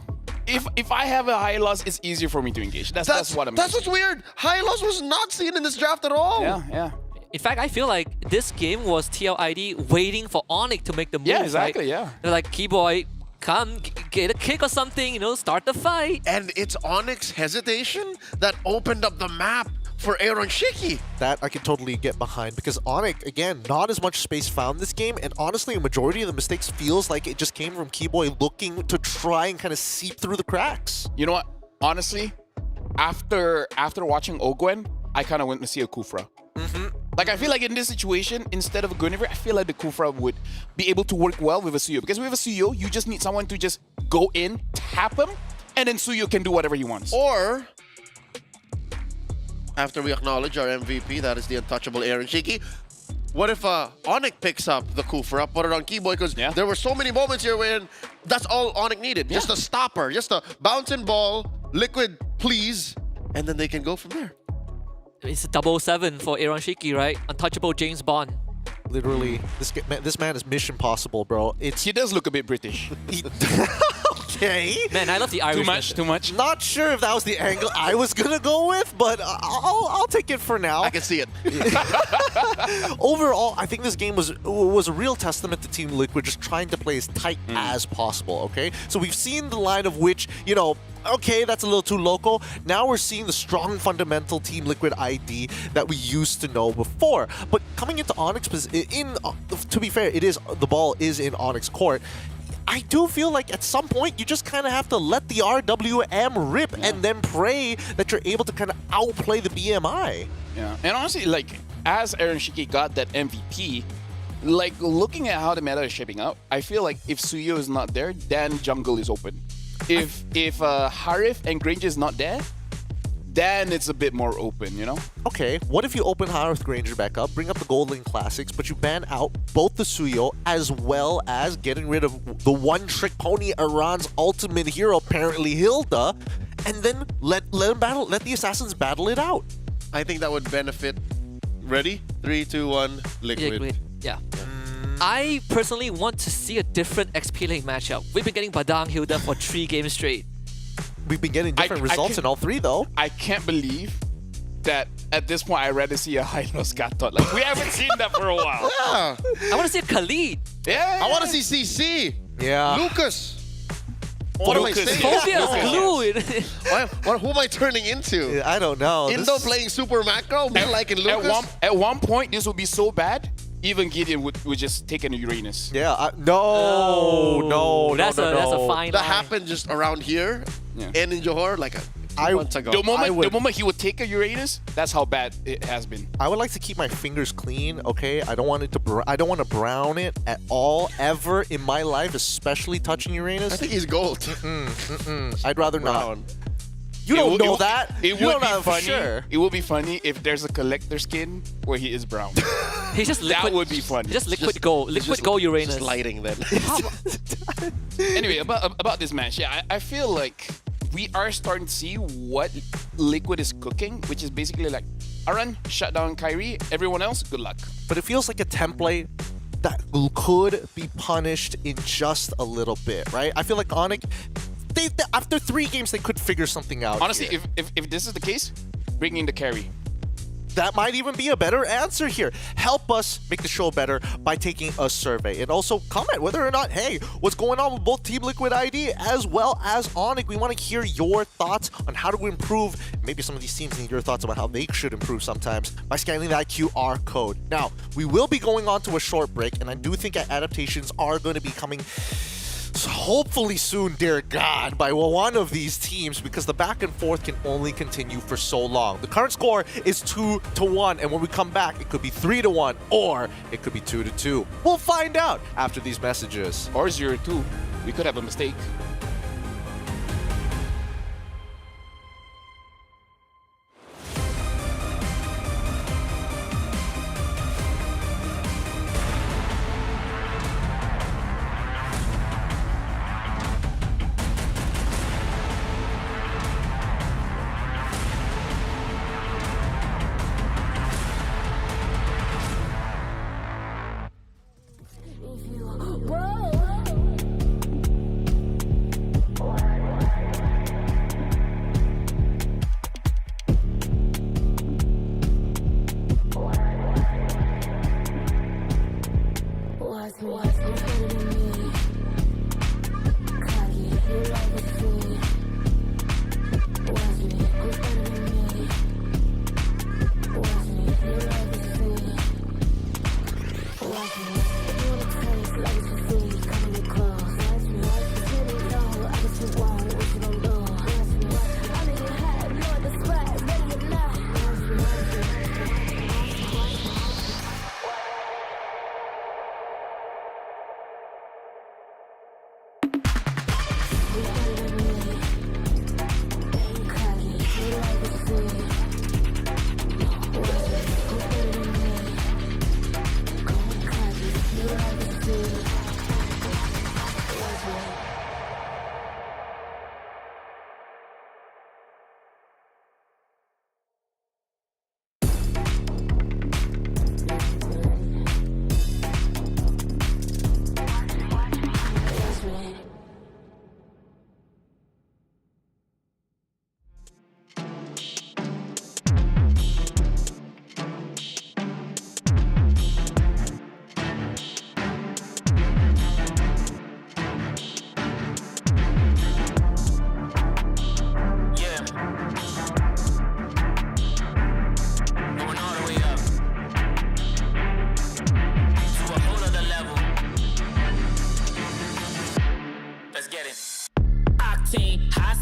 Speaker 5: if I have a high loss, it's easier for me to engage. That's what I'm.
Speaker 15: That's what's weird. High loss was not seen in this draft at all.
Speaker 5: Yeah.
Speaker 18: In fact, I feel like this game was TLID waiting for Onyx to make the move.
Speaker 5: Yeah, exactly,
Speaker 18: right?
Speaker 5: yeah.
Speaker 18: They're like, Keyboy, come, get a kick or something, you know, start the fight.
Speaker 15: And it's Onyx hesitation that opened up the map for Aaron Shiki.
Speaker 11: That I can totally get behind, because Onyx, again, not as much space found this game, and honestly, a majority of the mistakes feels like it just came from Keyboy looking to try and kind of seep through the cracks.
Speaker 5: You know what? Honestly, after watching Ogwen, I kind of went to see a Kufra. Like, I feel like in this situation, instead of a Guinevere, I feel like the Kufra would be able to work well with a Suyo. Because with a Suyo, you just need someone to just go in, tap him, and then Suyo can do whatever he wants.
Speaker 15: Or, after we acknowledge our MVP, that is the untouchable Aaron Shiki, what if Onyx picks up the Kufra, put it on Keyboy? Because there were so many moments here when that's all Onyx needed. Just a stopper, just a bouncing ball, Liquid, please, and then they can go from there.
Speaker 18: It's a 007 for Aaron Shiki, right? Untouchable James Bond.
Speaker 11: Literally, this man is Mission Possible, bro.
Speaker 5: He does look a bit British.
Speaker 11: Okay.
Speaker 18: Man, I love the Irish.
Speaker 5: Too much.
Speaker 11: Not sure if that was the angle I was gonna go with, but I'll take it for now.
Speaker 15: I can see it.
Speaker 11: Overall, I think this game was a real testament to Team Liquid just trying to play as tight as possible, okay? So we've seen the line of which, you know, okay, that's a little too local. Now we're seeing the strong fundamental Team Liquid ID that we used to know before. But coming into Onyx, to be fair, the ball is in Onyx court. I do feel like at some point you just kind of have to let the RWM rip and then pray that you're able to kind of outplay the BMI.
Speaker 5: Yeah, and honestly, like, as Aaron Shiki got that MVP, like, looking at how the meta is shaping out, I feel like if Suyo is not there, then jungle is open. If Harif and Grange is not there, then it's a bit more open, you know?
Speaker 11: Okay, what if you open Harith Granger back up, bring up the Gold Link Classics, but you ban out both the Suyo as well as getting rid of the one-trick pony Iran's ultimate hero, apparently Hilda, and then let the assassins battle it out?
Speaker 15: I think that would benefit. Ready? 3, 2, 1, Liquid.
Speaker 18: Yeah. I personally want to see a different XP Link matchup. We've been getting Badang Hilda for 3 games straight.
Speaker 11: We've been getting different results in all 3, though.
Speaker 5: I can't believe that at this point I'd rather see a Hylos Gatot. Like, we haven't seen that for a while.
Speaker 15: Yeah.
Speaker 18: I want to see a Khalid.
Speaker 5: Yeah.
Speaker 15: I want to see CC.
Speaker 11: Yeah.
Speaker 15: Lucas. What am I saying?
Speaker 18: Glued.
Speaker 15: Who am I turning into?
Speaker 11: I don't know.
Speaker 15: Indo playing Super Macro? Me liking Lucas?
Speaker 5: At one point, this would be so bad, even Gideon would just take an Uranus.
Speaker 11: Yeah, no.
Speaker 18: That's a fine
Speaker 15: That
Speaker 18: line.
Speaker 15: happened just around here and in Johor like months ago.
Speaker 5: The moment he would take a Uranus, that's how bad it has been.
Speaker 11: I would like to keep my fingers clean, okay? I don't want to brown it at all ever in my life, especially touching Uranus.
Speaker 15: I think he's gold.
Speaker 11: I'd rather
Speaker 15: Brown.
Speaker 11: not. You don't know that.
Speaker 5: It
Speaker 11: You
Speaker 5: would
Speaker 11: don't
Speaker 5: be
Speaker 11: know for
Speaker 5: funny.
Speaker 11: sure.
Speaker 5: It would be funny if there's a collector skin where he is brown.
Speaker 18: He's just liquid.
Speaker 5: That would be funny.
Speaker 18: Just liquid gold. Liquid gold Uranus.
Speaker 15: Just lighting then.
Speaker 5: Anyway, about this match, yeah, I feel like we are starting to see what Liquid is cooking, which is basically like, Aran, shut down Kyrie, everyone else, good luck.
Speaker 11: But it feels like a template that could be punished in just a little bit, right? I feel like Onyx, after 3 games, they could figure something out.
Speaker 5: Honestly,
Speaker 11: here.
Speaker 5: if this is the case, bring in the carry.
Speaker 11: That might even be a better answer here. Help us make the show better by taking a survey. And also comment whether or not, hey, what's going on with both Team Liquid ID as well as Onyx. We want to hear your thoughts on how to improve. Maybe some of these teams need your thoughts about how they should improve sometimes by scanning that QR code. Now, we will be going on to a short break, and I do think adaptations are going to be coming hopefully soon, dear God, by one of these teams, because the back and forth can only continue for so long. The current score is 2-1, and when we come back, it could be 3-1, or it could be 2-2. We'll find out after these messages.
Speaker 5: Or 0-2. We could have a mistake.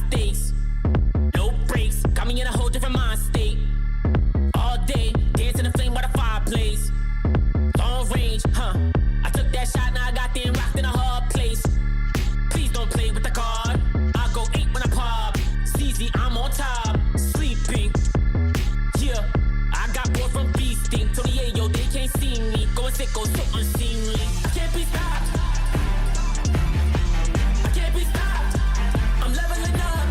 Speaker 3: stakes. No breaks, got me in a whole different mind state. All day, dancing in the flame while the fireplace. Long range, I took that shot, now I got them rocked in a hard place. Please don't play with the card. I go 8 when I pop. CZ, I'm on top. Sleeping. Yeah, I got bored from beasting. 28, yo, they can't see me. Going sick, go so unseemly. I can't be stopped. I can't be stopped. I'm leveling up.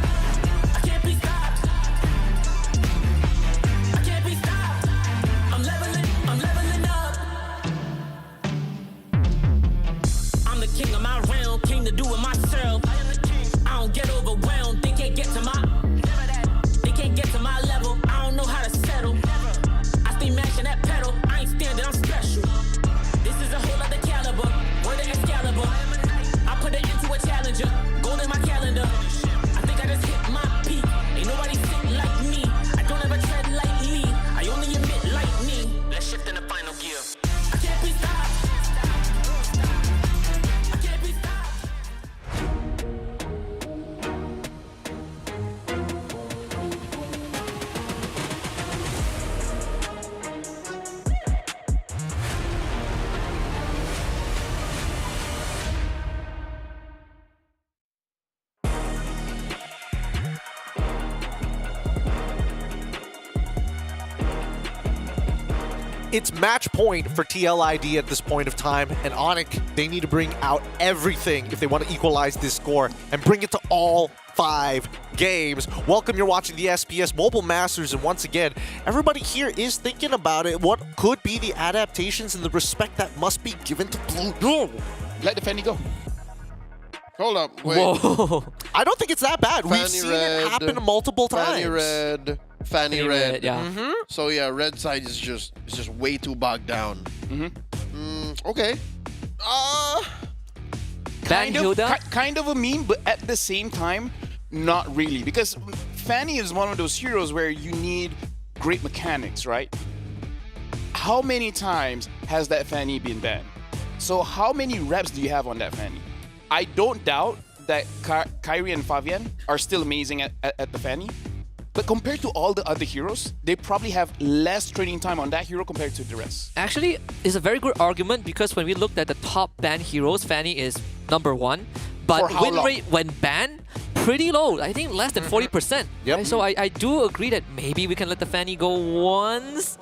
Speaker 3: I can't be stopped. I can't be stopped. I'm leveling up. I'm the king of my realm, king to do it myself. I don't get overwhelmed, they can't get to my level. I don't know how to settle. I stay mashing that pedal, I ain't standing, I'm special. This is a whole other caliber, word of Excalibur. I put it into a challenger, gold in my calendar. I think I just hit my peak, ain't nobody sick like me. I don't ever tread lightly, I only emit lightning. Let's shift in the final gear. I can't be stopped. I can't be stopped.
Speaker 11: It's match point for TLID at this point of time, and Onyx, they need to bring out everything if they want to equalize this score and bring it to all 5 games. Welcome, you're watching the SPS Mobile Masters, and once again, everybody here is thinking about it. What could be the adaptations and the respect that must be given to Blue?
Speaker 5: Let the Fanny go.
Speaker 15: Hold up, wait.
Speaker 18: Whoa.
Speaker 11: I don't think it's that bad. We've
Speaker 15: Fanny
Speaker 11: seen
Speaker 15: red,
Speaker 11: it happen multiple times.
Speaker 15: Fanny red, Fanny red.
Speaker 18: Yeah.
Speaker 15: So yeah, red side is just way too bogged down. Okay.
Speaker 5: Kind of a meme, but at the same time, not really. Because Fanny is one of those heroes where you need great mechanics, right? How many times has that Fanny been banned? So how many reps do you have on that Fanny? I don't doubt that Kyrie and Fabian are still amazing at the Fanny. But compared to all the other heroes, they probably have less training time on that hero compared to the rest.
Speaker 18: Actually, it's a very good argument because when we looked at the top banned heroes, Fanny is #1. But win rate when banned, pretty low. I think less than 40%.
Speaker 11: Yep.
Speaker 18: Right? So I do agree that maybe we can let the Fanny go once.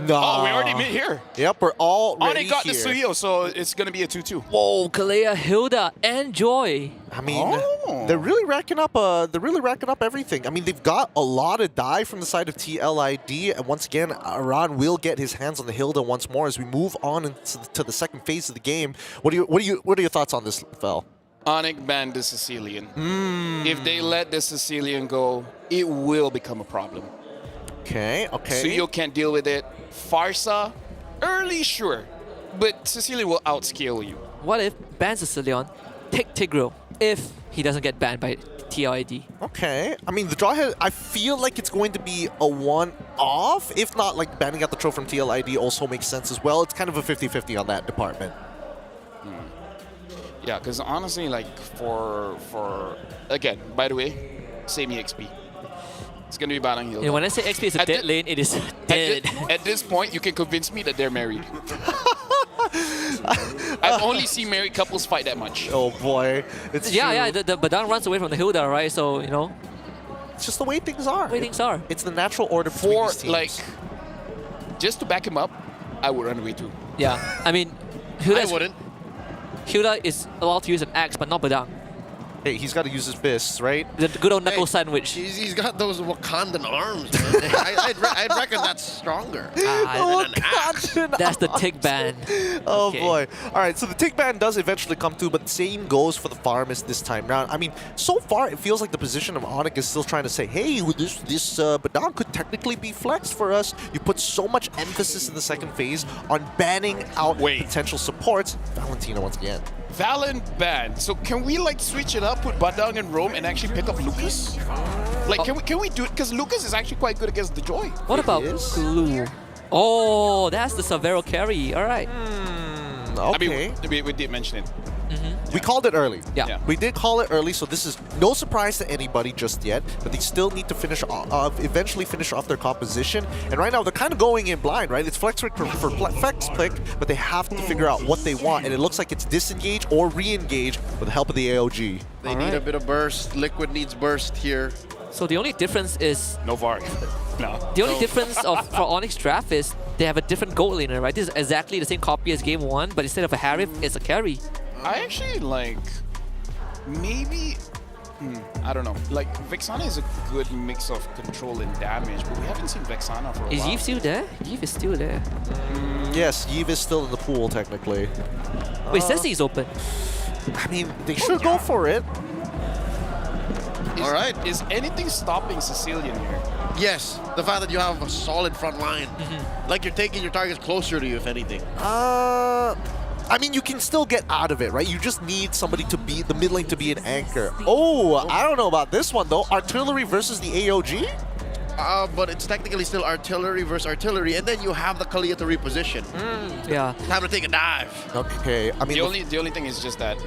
Speaker 11: No.
Speaker 5: Oh, we already met here.
Speaker 11: Yep, we're already
Speaker 5: got
Speaker 11: here.
Speaker 5: the Suyo, so it's going to be a 2-2.
Speaker 18: Whoa, Kalea, Hilda, and Joy.
Speaker 11: I mean, they're really racking up. Everything. I mean, they've got a lot of die from the side of TLID, and once again, Aran will get his hands on the Hilda once more as we move on into the second phase of the game. What are your thoughts on this, Fel?
Speaker 5: Onyx banned the Sicilian. If they let the Sicilian go, it will become a problem.
Speaker 11: Okay.
Speaker 5: Suyo can't deal with it. Farsa, early sure, but Sicilian will outscale you.
Speaker 18: What if ban Sicilian, take Tigro, if he doesn't get banned by TLID?
Speaker 11: Okay. I mean, the draw has, I feel like it's going to be a one-off. If not, like, banning out the troll from TLID also makes sense as well. It's kind of a 50-50 on that department.
Speaker 5: Yeah, because honestly, like, for again, by the way, same EXP. It's going to be Balang Hilda.
Speaker 18: You know, when I say XP is a dead lane, it is dead.
Speaker 5: At this point, you can convince me that they're married. I've only seen married couples fight that much.
Speaker 11: Oh boy, it's true.
Speaker 18: The Badang runs away from the Hilda, right? So, you know.
Speaker 11: It's just the way things are. It's the natural order between these teams.
Speaker 5: Like, just to back him up, I would run away too.
Speaker 18: Yeah, I mean,
Speaker 15: I wouldn't.
Speaker 18: Hilda is allowed to use an axe, but not Badang.
Speaker 11: Hey, he's got to use his fists, right?
Speaker 18: The good old knuckle sandwich.
Speaker 15: He's got those Wakandan arms, man. I'd reckon that's stronger than an axe.
Speaker 18: That's the tick ban.
Speaker 11: Oh boy. All right, so the tick ban does eventually come through, but the same goes for the Farmist this time round. I mean, so far it feels like the position of Onyx is still trying to say, hey, this Badang could technically be flexed for us. You put so much emphasis in the second phase on banning out potential supports. Valentina once again.
Speaker 5: Valen ban. So can we like switch it up, put Badang and Rome, and actually pick up Lucas? Like, can we do it? Because Lucas is actually quite good against the Joy.
Speaker 18: What about Glue? Oh, that's the Severo carry. All right.
Speaker 11: Okay.
Speaker 5: I mean, we did mention it.
Speaker 11: We called it early.
Speaker 18: Yeah.
Speaker 11: We did call it early, so this is no surprise to anybody just yet. But they still need to finish eventually finish off their composition. And right now, they're kind of going in blind, right? It's flex click for flex click, but they have to figure out what they want. And it looks like it's disengage or re-engage with the help of the AOG.
Speaker 15: They need a bit of burst. Liquid needs burst here.
Speaker 18: So the only difference is...
Speaker 5: No VAR. No.
Speaker 18: The only difference for Onyx draft is they have a different gold laner, right? This is exactly the same copy as game 1, but instead of a Harif, it's a carry.
Speaker 5: I actually like... Maybe... I don't know. Like, Vexana is a good mix of control and damage, but we haven't seen Vexana for a
Speaker 18: Is
Speaker 5: while.
Speaker 18: Yves still there? Yves is still there.
Speaker 11: Yes, Yves is still in the pool, technically.
Speaker 18: Wait, says he's open.
Speaker 11: I mean, they should go for it.
Speaker 5: All right. Is anything stopping Sicilian here?
Speaker 15: Yes, the fact that you have a solid front line. Like you're taking your targets closer to you, if anything.
Speaker 11: I mean, you can still get out of it, right? You just need somebody to be, the mid lane to be an anchor. Oh, I don't know about this one, though. Artillery versus the AOG?
Speaker 15: But it's technically still artillery versus artillery, and then you have the Kalia to reposition.
Speaker 18: Yeah.
Speaker 15: Time to take a dive.
Speaker 11: Okay, I mean...
Speaker 5: The only thing is just that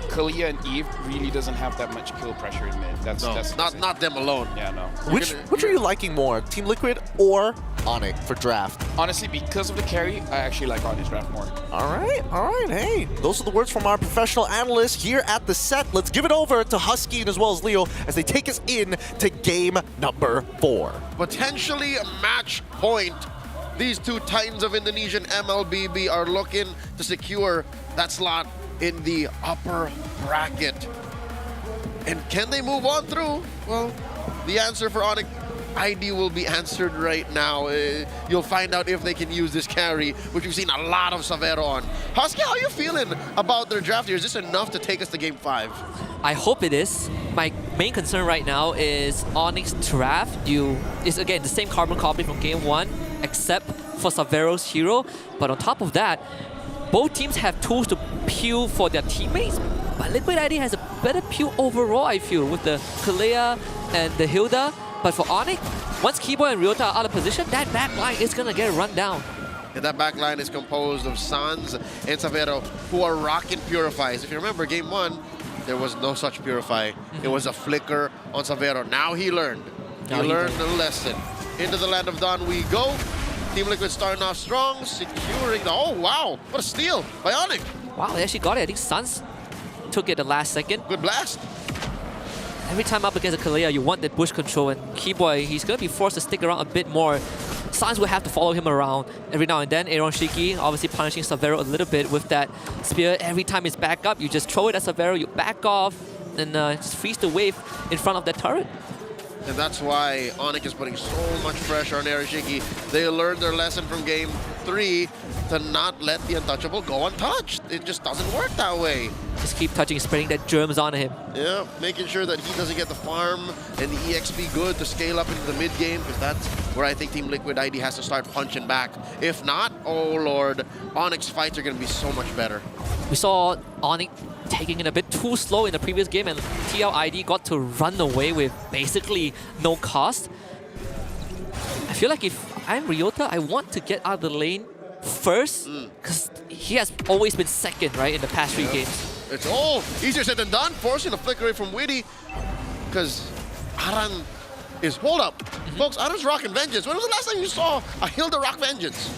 Speaker 5: Kalia and Eve really doesn't have that much kill pressure in mid. That's
Speaker 15: not them alone.
Speaker 5: Yeah, no.
Speaker 11: Which are you liking more, Team Liquid or Onyx for draft?
Speaker 5: Honestly, because of the carry, I actually like Onyx draft more.
Speaker 11: All right, hey. Those are the words from our professional analysts here at the set. Let's give it over to Husky and as well as Leo as they take us in to game number 4.
Speaker 15: Potentially a match point. These two titans of Indonesian MLBB are looking to secure that slot in the upper bracket. And can they move on through? Well, the answer for Onyx ID will be answered right now. You'll find out if they can use this carry, which we've seen a lot of Savero on. Husky, how are you feeling about their draft here? Is this enough to take us to game 5?
Speaker 18: I hope it is. My main concern right now is Onyx draft. Is again the same carbon copy from game 1, except for Savero's hero. But on top of that, both teams have tools to peel for their teammates. But Liquid ID has a better peel overall, I feel, with the Kalea and the Hilda. But for Onyx, once Keyboy and Ryota are out of position, that back line is gonna get run down.
Speaker 15: And that back line is composed of Sans and Savero, who are rocking Purifies. If you remember game 1, there was no such Purify. It was a flicker on Savero. Now he learned. He learned the lesson. Into the land of Dawn we go. Team Liquid starting off strong, securing the... Oh, wow. What a steal by Onyx.
Speaker 18: Wow, they actually got it. I think Suns took it the last second.
Speaker 15: Good blast.
Speaker 18: Every time up against a Kalea, you want that bush control, and Keyboy, he's going to be forced to stick around a bit more. Sans will have to follow him around every now and then. Aaron Shiki obviously punishing Savero a little bit with that spear. Every time it's back up, you just throw it at Savero, you back off, and just freeze the wave in front of that turret.
Speaker 15: And that's why Onyx is putting so much pressure on Ereshiki. They learned their lesson from game 3 to not let the untouchable go untouched. It just doesn't work that way.
Speaker 18: Just keep touching, spreading that germs on him.
Speaker 15: Yeah, making sure that he doesn't get the farm and the EXP good to scale up into the mid game, because that's where I think Team Liquid ID has to start punching back. If not, oh lord, Onyx fights are going to be so much better.
Speaker 18: We saw Onyx taking it a bit too slow in the previous game, and TLID got to run away with basically no cost. I feel like if I'm Ryota, I want to get out of the lane first, because he has always been second, right, in the past 3 games.
Speaker 15: It's all easier said than done, forcing a flicker away from Witty, because Aran is... Hold up. Folks, Aran's rocking Vengeance. When was the last time you saw a Hilda rock Vengeance?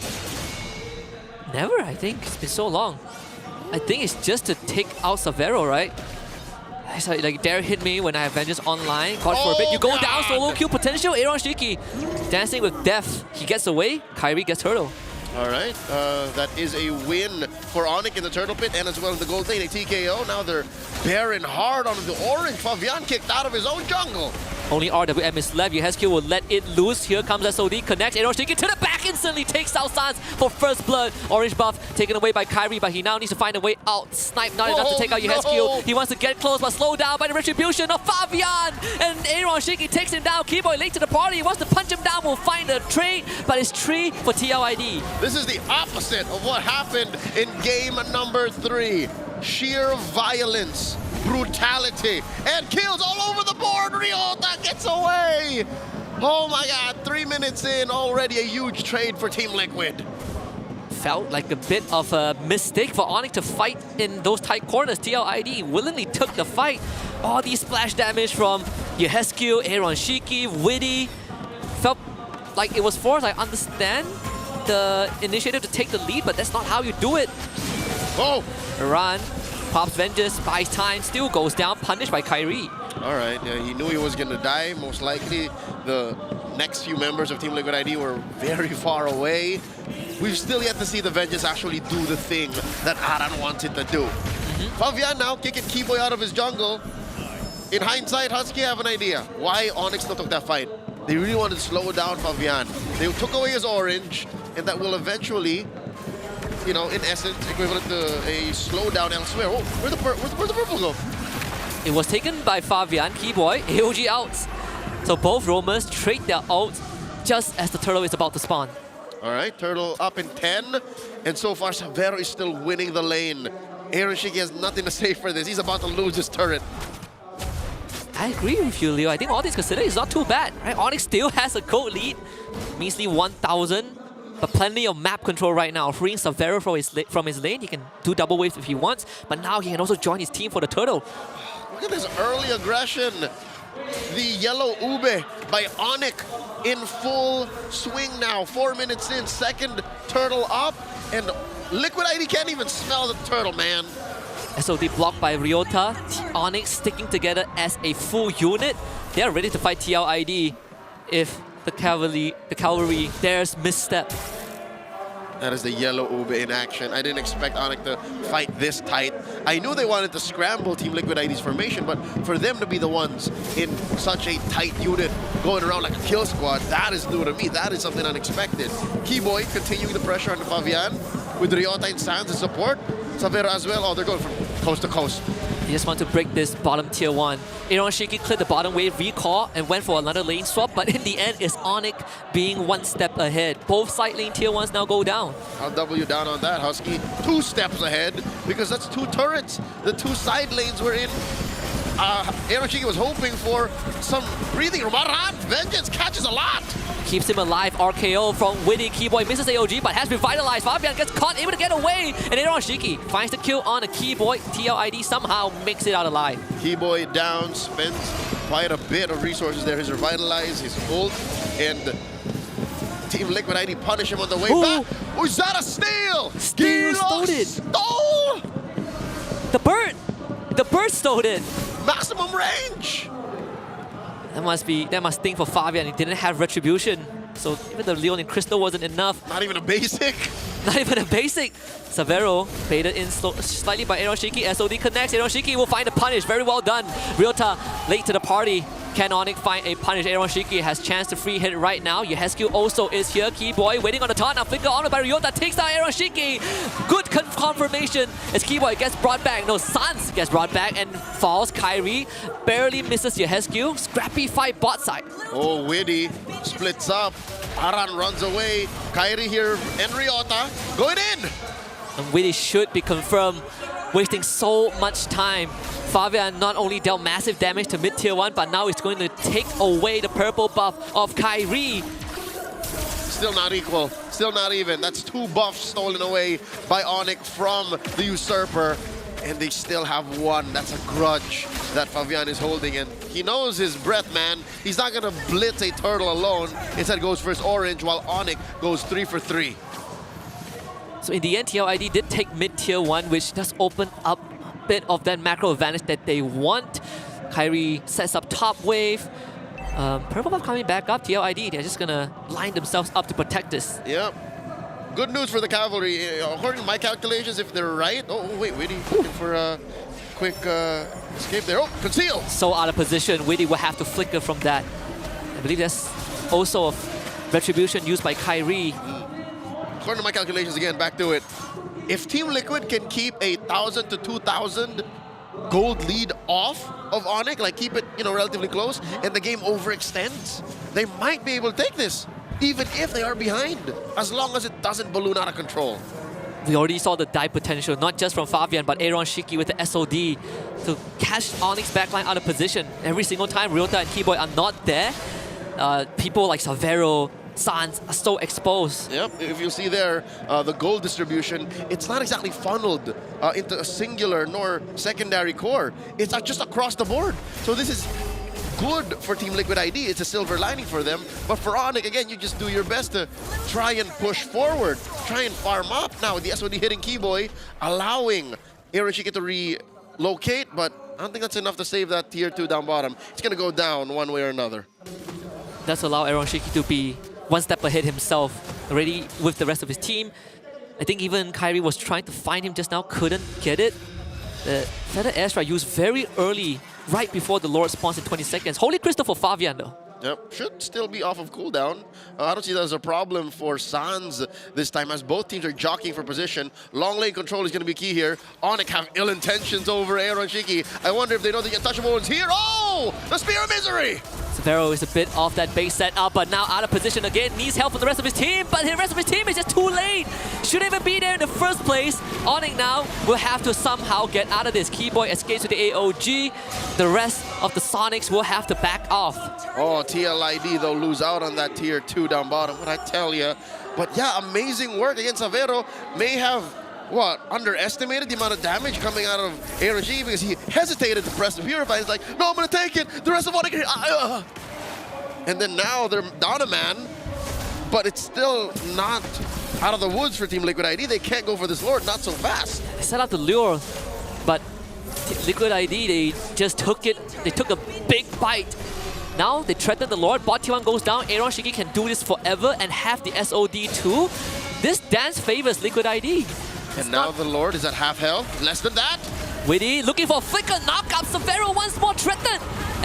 Speaker 18: Never, I think. It's been so long. I think it's just to take out Savero, right? It's like Dare hit me when I have Vengeance online. God forbid. You go down, solo kill potential. Aaron Shiki dancing with death. He gets away. Kyrie gets Turtle.
Speaker 15: All right, that is a win for Onyx in the Turtle Pit and as well as the Gold Lane, a TKO. Now they're bearing hard on the orange. Fabian kicked out of his own jungle.
Speaker 18: Only RWM is left. Yehezkiel will let it loose. Here comes SOD. Connects. Aaron Shiki to the back instantly. Takes out Sans for first blood. Orange buff taken away by Kyrie, but he now needs to find a way out. Snipe not enough to take out Yehezkiel. He wants to get close, but slowed down by the retribution of Fabian. And Aaron Shiki takes him down. Keyboy late to the party. He wants to punch him down. Will find a trade, but it's 3 for TLID.
Speaker 15: This is the opposite of what happened in game number 3. Sheer violence, brutality, and kills all over the board. Ryota gets away. Oh my god, 3 minutes in, already a huge trade for Team Liquid.
Speaker 18: felt like a bit of a mistake for Onyx to fight in those tight corners. TLID willingly took the fight. All these splash damage from Yehescu, Aaron Shiki, Witty. Felt like it was forced. I understand the initiative to take the lead, but that's not how you do it.
Speaker 15: Oh!
Speaker 18: Iran pops Vengeance, buys time, still goes down, punished by Kyrie.
Speaker 15: All right, yeah, he knew he was going to die. Most likely, the next few members of Team Liquid ID were very far away. We've still yet to see the Vengeance actually do the thing that Aran wanted to do. Favian now kicking Keyboy out of his jungle. In hindsight, Husky, I have an idea why Onyx took that fight. They really wanted to slow down Favian. They took away his orange, and that will eventually, you know, in essence, equivalent to a slowdown elsewhere. Oh, where'd the purple go?
Speaker 18: It was taken by Favian, Keyboy, AOG outs. So both roamers trade their ults just as the turtle is about to spawn.
Speaker 15: All right, Turtle up in 10. And so far, Savero is still winning the lane. Aaron Shiki has nothing to say for this. He's about to lose his turret.
Speaker 18: I agree with you, Leo. I think all these considered is not too bad. Right? Onyx still has a gold lead. Measly 1,000. But plenty of map control right now. Freeing Savero from his lane. He can do double waves if he wants. But now he can also join his team for the turtle.
Speaker 15: Look at this early aggression. The yellow Ube by Onyx in full swing now. 4 minutes in, second turtle up. And Liquid ID can't even smell the turtle, man.
Speaker 18: SOD blocked by Ryota. Onyx sticking together as a full unit. They are ready to fight TLID if the cavalry dares misstep.
Speaker 15: That is the yellow Ube in action. I didn't expect Onyx to fight this tight. I knew they wanted to scramble Team Liquid ID's formation, but for them to be the ones in such a tight unit going around like a kill squad, that is new to me. That is something unexpected. Keyboy continuing the pressure on the Favian with Ryota and Sands in support. Savero as well. Oh, they're going from coast to coast.
Speaker 18: They just want to break this bottom tier 1. Aaron Shiki cleared the bottom wave, recall, and went for another lane swap, but in the end, it's Onyx being one step ahead. Both side lane tier 1s now go down.
Speaker 15: I'll double you down on that, Husky. 2 steps ahead, because that's 2 turrets. The 2 side lanes were in. Aaron Shiki was hoping for some breathing room. Aran, Vengeance catches a lot.
Speaker 18: Keeps him alive. RKO from Witty. Keyboy misses AOG, but has revitalized. Fabian gets caught, able to get away. And Aaron Shiki finds the kill on a Keyboy. TLID somehow makes it out alive.
Speaker 15: Keyboy down, spends quite a bit of resources there. His revitalize, his ult, and Team Liquid ID punish him on the way back. Oh, is that a steal?
Speaker 18: Steal stole it.
Speaker 15: Stole!
Speaker 18: The bird! The bird stole it.
Speaker 15: Maximum range!
Speaker 18: That must sting for Fabian. He didn't have retribution. So even the Leon and Crystal wasn't enough.
Speaker 15: Not even a basic.
Speaker 18: Not even a basic. Savero baited in slightly by Aaron Shiki. SOD connects. Aaron Shiki will find a punish. Very well done. Ryota late to the party. Can Onyx find a punish? Aaron Shiki has chance to free hit right now. Yehescu also is here. Keyboy waiting on the taunt. Now flicker on by Ryota. Takes down Aaron Shiki. Good confirmation as Keyboy gets brought back. No, Sans gets brought back and falls. Kyrie barely misses Yehescu. Scrappy fight bot side.
Speaker 15: Oh, Witty splits up. Aran runs away. Kyrie here and Ryota going in.
Speaker 18: And Witty should be confirmed. Wasting so much time. Fabian not only dealt massive damage to mid-tier 1, but now it's going to take away the purple buff of Kyrie.
Speaker 15: Still not equal. Still not even. That's 2 buffs stolen away by Onyx from the Usurper. And they still have 1. That's a grudge that Fabian is holding. And he knows his breath, man. He's not going to blitz a turtle alone. Instead goes for his orange, while Onyx goes 3 for 3.
Speaker 18: So in the end, TLID did take mid-tier 1, which does open up a bit of that macro advantage that they want. Kyrie sets up top wave. Purple buff coming back up. TLID, they're just gonna line themselves up to protect this.
Speaker 15: Yep. Good news for the cavalry. According to my calculations, if they're right... Oh, wait, Witty looking for a quick escape there. Oh, conceal!
Speaker 18: So out of position, Witty will have to flicker from that. I believe that's also a retribution used by Kyrie.
Speaker 15: According to my calculations, again, back to it. If Team Liquid can keep a 1,000 to 2,000 gold lead off of Onyx, like keep it, relatively close, and the game overextends, they might be able to take this, even if they are behind, as long as it doesn't balloon out of control.
Speaker 18: We already saw the dive potential, not just from Fabian, but Aaron Shiki with the SOD to catch Onyx backline out of position. Every single time Ryota and Keyboy are not there, people like Savero, Sans are so exposed.
Speaker 15: Yep, if you see there, the gold distribution, it's not exactly funneled into a singular nor secondary core. It's just across the board. So this is good for Team Liquid ID. It's a silver lining for them. But for Onyx, again, you just do your best to try and push forward, try and farm up. Now, the SOD hitting Keyboy, allowing Eroshiki to relocate, but I don't think that's enough to save that tier 2 down bottom. It's going to go down one way or another.
Speaker 18: That's allow Eroshiki to be one step ahead himself, already with the rest of his team. I think even Kyrie was trying to find him just now, couldn't get it. The Feather Airstrike used very early, right before the Lord spawns in 20 seconds. Holy Crystal for Fabian though.
Speaker 15: Yep, should still be off of cooldown. I don't see that as a problem for Sans this time, as both teams are jockeying for position. Long lane control is going to be key here. Onyx have ill intentions over Eroshiki. I wonder if they know the untouchable is here. Oh! The Spear of Misery!
Speaker 18: Severo is a bit off that base setup, but now out of position again. Needs help from the rest of his team, but the rest of his team is just too late. Shouldn't even be there in the first place. Onyx now will have to somehow get out of this. Keyboy escapes with the AOG. The rest of the Sonics will have to back off.
Speaker 15: Oh, TLID, they'll lose out on that tier 2 down bottom, what I tell you. But yeah, amazing work against Severo. May have, underestimated the amount of damage coming out of ARG because he hesitated to press the Purify. He's like, no, I'm going to take it. The rest of Onyx. And then now they're down a man, but it's still not out of the woods for Team Liquid ID. They can't go for this Lord, not so fast.
Speaker 18: They set out the lure, but Liquid ID, they just took it. They took a big bite. Now they threaten the Lord. Bot T1 goes down. Eroshiki can do this forever and have the SOD too. This dance favors Liquid ID.
Speaker 15: And now the Lord is at half health, less than that.
Speaker 18: Witty looking for flicker, knock up Severo once more threatened.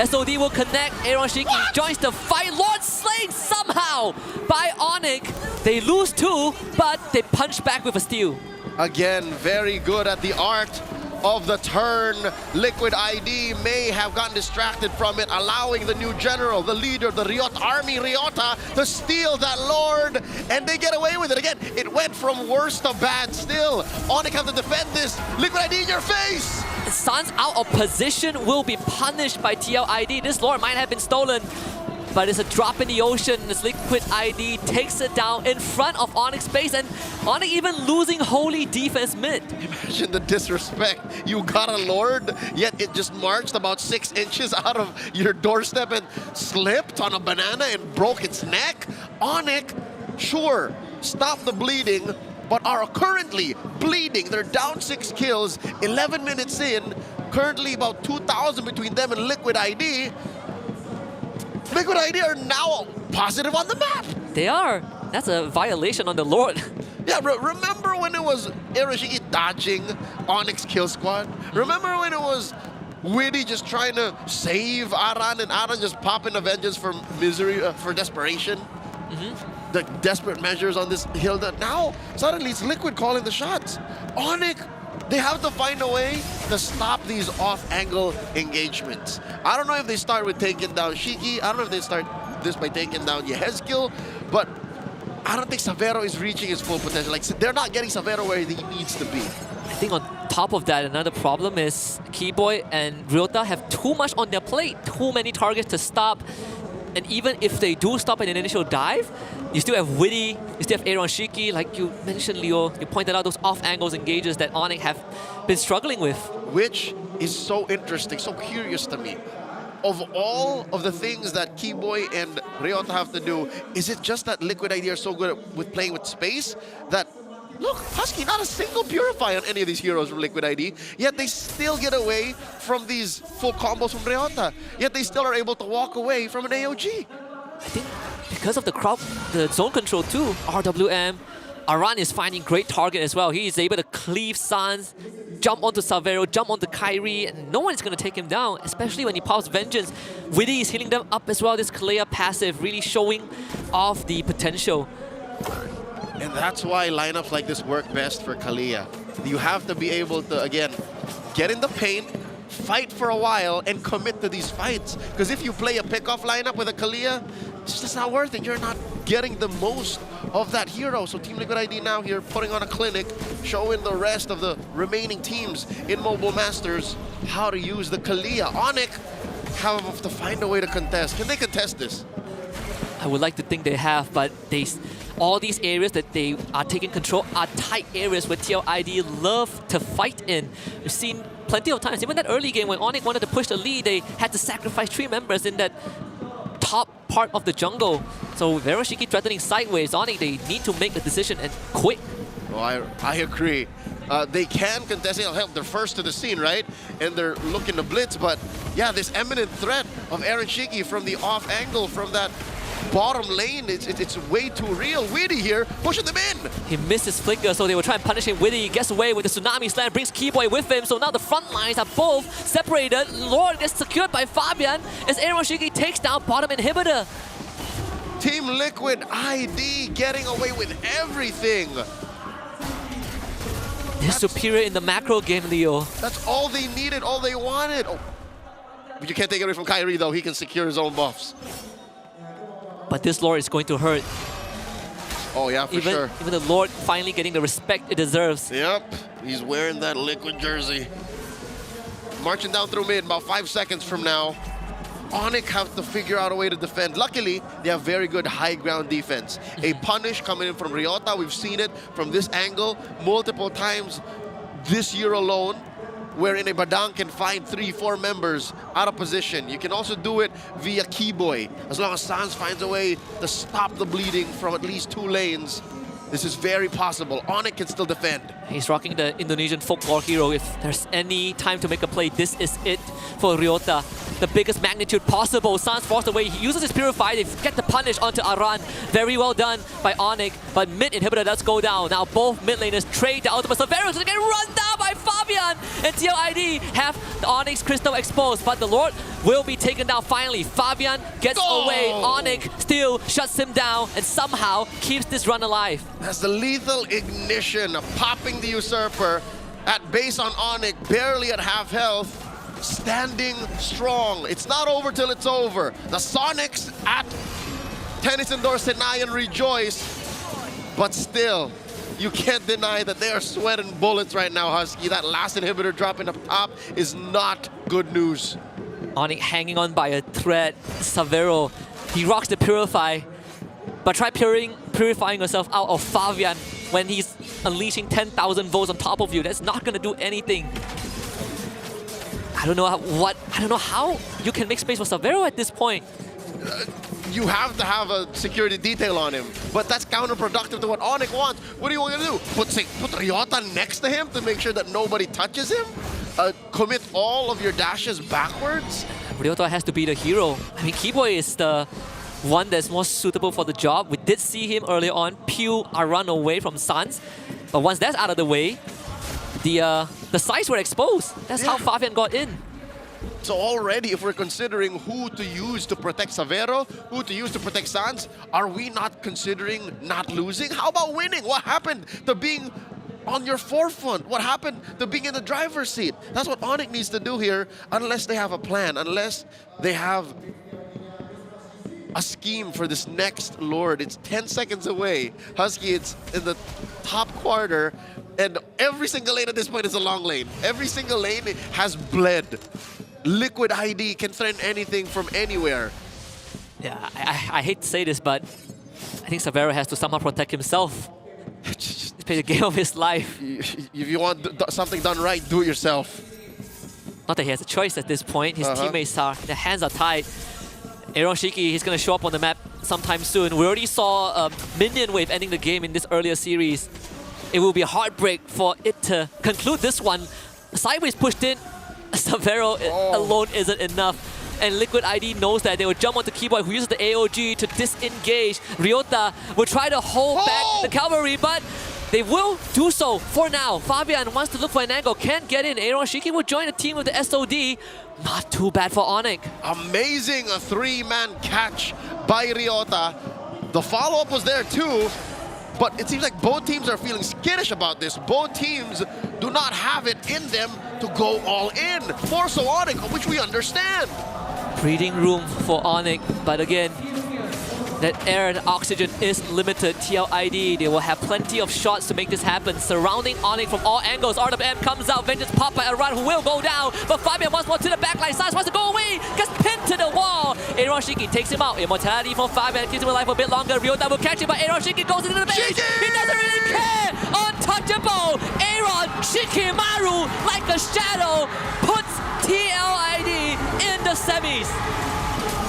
Speaker 18: SOD will connect, Eroshiki joins the fight. Lord slain somehow by Onyx. They lose 2, but they punch back with a steal.
Speaker 15: Again, very good at the art of the turn. Liquid ID may have gotten distracted from it, allowing the new general, the leader of the Riot Army, Ryota, to steal that Lord, and they get away with it. Again, it went from worse to bad still. Onyx have to defend this. Liquid ID in your face!
Speaker 18: Sans out of position will be punished by TLID. This Lord might have been stolen, but it's a drop in the ocean as Liquid ID takes it down in front of Onyx base, and Onyx even losing holy defense mid.
Speaker 15: Imagine the disrespect. You got a Lord, yet it just marched about 6 inches out of your doorstep and slipped on a banana and broke its neck. Onyx, sure, stop the bleeding, but are currently bleeding. They're down 6 kills, 11 minutes in, currently about 2,000 between them and Liquid ID. Liquid ID are now positive on the map.
Speaker 18: They are. That's a violation on the Lord.
Speaker 15: Yeah, remember when it was Eroshiki dodging Onyx kill squad? Remember when it was Witty just trying to save Aran and Aran just popping Avengers for misery, for desperation? The desperate measures on this Hilda. Now, suddenly it's Liquid calling the shots. Onyx, they have to find a way to stop these off-angle engagements. I don't know if they start with taking down Shiki. I don't know if they start this by taking down Yehezkiel, but I don't think Severo is reaching his full potential. Like, they're not getting Severo where he needs to be.
Speaker 18: I think on top of that, another problem is Keyboy and Ryota have too much on their plate, too many targets to stop. And even if they do stop an initial dive, you still have Witty, you still have Eroshiki, like you mentioned, Leo. You pointed out those off-angles engages that Onyx have been struggling with.
Speaker 15: Which is so interesting, so curious to me. Of all of the things that Keyboy and Ryota have to do, is it just that Liquid ID are so good with playing with space that, look, Husky, not a single Purify on any of these heroes from Liquid ID, yet they still get away from these full combos from Ryota, yet they still are able to walk away from an AOG.
Speaker 18: I think because of the crowd, the zone control too, RWM, Aran is finding great target as well. He is able to cleave Sans, jump onto Severo, jump onto Kyrie, and no one is going to take him down, especially when he pops Vengeance. Witty is healing them up as well. This Kalea passive really showing off the potential.
Speaker 15: And that's why lineups like this work best for Kalea. You have to be able to, again, get in the paint, fight for a while, and commit to these fights. Because if you play a pickoff lineup with a Kalea, it's just not worth it. You're not getting the most of that hero. So Team Liquid ID now here putting on a clinic, showing the rest of the remaining teams in Mobile Masters how to use the Kalea. Onyx have to find a way to contest. Can they contest this?
Speaker 18: I would like to think they have, but all these areas that they are taking control are tight areas where TLID love to fight in. We've seen plenty of times, even that early game when Onyx wanted to push the lead, they had to sacrifice 3 members in that top part of the jungle. So Veroshiki threatening sideways. Onyx, they need to make a decision and quick.
Speaker 15: Oh, I agree. They can contest it. They're first to the scene, right? And they're looking to blitz, but yeah, this imminent threat of Aaron Shiki from the off angle, from that bottom lane, it's way too real. Witty here, pushing them in.
Speaker 18: He missed his flicker, so they were trying to punish him. Witty gets away with the Tsunami Slam, brings Keyboy with him, so now the front lines are both separated. Lord gets secured by Fabian as Aaron Shiki takes down bottom inhibitor.
Speaker 15: Team Liquid ID getting away with everything.
Speaker 18: They're superior in the macro game, Leo.
Speaker 15: That's all they needed, all they wanted. Oh. But you can't take it away from Kyrie, though. He can secure his own buffs.
Speaker 18: But this Lord is going to hurt.
Speaker 15: Oh, yeah, for sure.
Speaker 18: Even the Lord finally getting the respect it deserves.
Speaker 15: Yep, he's wearing that Liquid jersey. Marching down through mid, about 5 seconds from now. Onyx have to figure out a way to defend. Luckily, they have very good high ground defense. A punish coming in from Ryota. We've seen it from this angle multiple times this year alone, wherein a Badang can find 3-4 members out of position. You can also do it via Keyboy. As long as Sans finds a way to stop the bleeding from at least 2 lanes, this is very possible. Onyx can still defend.
Speaker 18: He's rocking the Indonesian folklore hero. If there's any time to make a play, this is it for Ryota. The biggest magnitude possible. Sans forced away. He uses his Purify. They get the punish onto Aran. Very well done by Onyx. But mid inhibitor does go down. Now both mid laners trade the ultimate. Severo's gonna get run down by Fabian. And TLID have the Onyx Crystal exposed. But the Lord will be taken down finally. Fabian gets away. Onyx still shuts him down and somehow keeps this run alive.
Speaker 15: That's the lethal ignition, popping the Usurper at base on Onyx, barely at half health. Standing strong. It's not over till it's over. The Sonics at Tennis Indoor Senayan rejoice, but still, you can't deny that they are sweating bullets right now, Husky. That last inhibitor dropping up top is not good news.
Speaker 18: Onyx hanging on by a thread. Severo, he rocks the Purify, but try purifying yourself out of Fabian when he's unleashing 10,000 volts on top of you. That's not gonna do anything. I don't know how you can make space for Severo at this point.
Speaker 15: You have to have a security detail on him, but that's counterproductive to what Onyx wants. What are you going to do? Put Ryota next to him to make sure that nobody touches him? Commit all of your dashes backwards?
Speaker 18: Ryota has to be the hero. I mean, Keyboy is the one that's most suitable for the job. We did see him earlier on peel a run away from Sans, but once that's out of the way, the sides were exposed. That's how Fabian got in.
Speaker 15: So already, if we're considering who to use to protect Severo, who to use to protect Sans, are we not considering not losing? How about winning? What happened to being on your forefront? What happened to being in the driver's seat? That's what Onyx needs to do here, unless they have a plan, unless they have a scheme for this next Lord. It's 10 seconds away. Husky, it's in the top quarter, and every single lane at this point is a long lane. Every single lane has bled. Liquid ID can threaten anything from anywhere.
Speaker 18: Yeah, I hate to say this, but I think Severo has to somehow protect himself. Just play the game of his life.
Speaker 15: If you want something done right, do it yourself.
Speaker 18: Not that he has a choice at this point. His teammates are, their hands are tied. Aaron Shiki, he's going to show up on the map sometime soon. We already saw a minion wave ending the game in this earlier series. It will be a heartbreak for it to conclude this one. Sideways pushed in. Severo alone isn't enough. And Liquid ID knows that. They will jump onto Keyboy, who uses the AOG to disengage. Ryota will try to hold back the cavalry, but they will do so for now. Fabian wants to look for an angle, can't get in. Aaron Shiki will join the team with the SOD. Not too bad for Onyx.
Speaker 15: Amazing, a 3-man catch by Ryota. The follow-up was there too, but it seems like both teams are feeling skittish about this. Both teams do not have it in them to go all in. More so Onyx, which we understand.
Speaker 18: Breathing room for Onyx, but again, that air and oxygen is limited. TLID, they will have plenty of shots to make this happen. Surrounding Onyx from all angles. RWM comes out, Vengeance popped by a run who will go down. But Fabian once more to the backline. Size wants to go away. Gets pinned to the wall. Aaron Shiki takes him out. Immortality from Fabian keeps him alive for a bit longer. Ryota will catch him, but Aaron Shiki goes into the base. He doesn't really care. Untouchable. Aaron Shikimaru, like a shadow, puts TLID in the semis.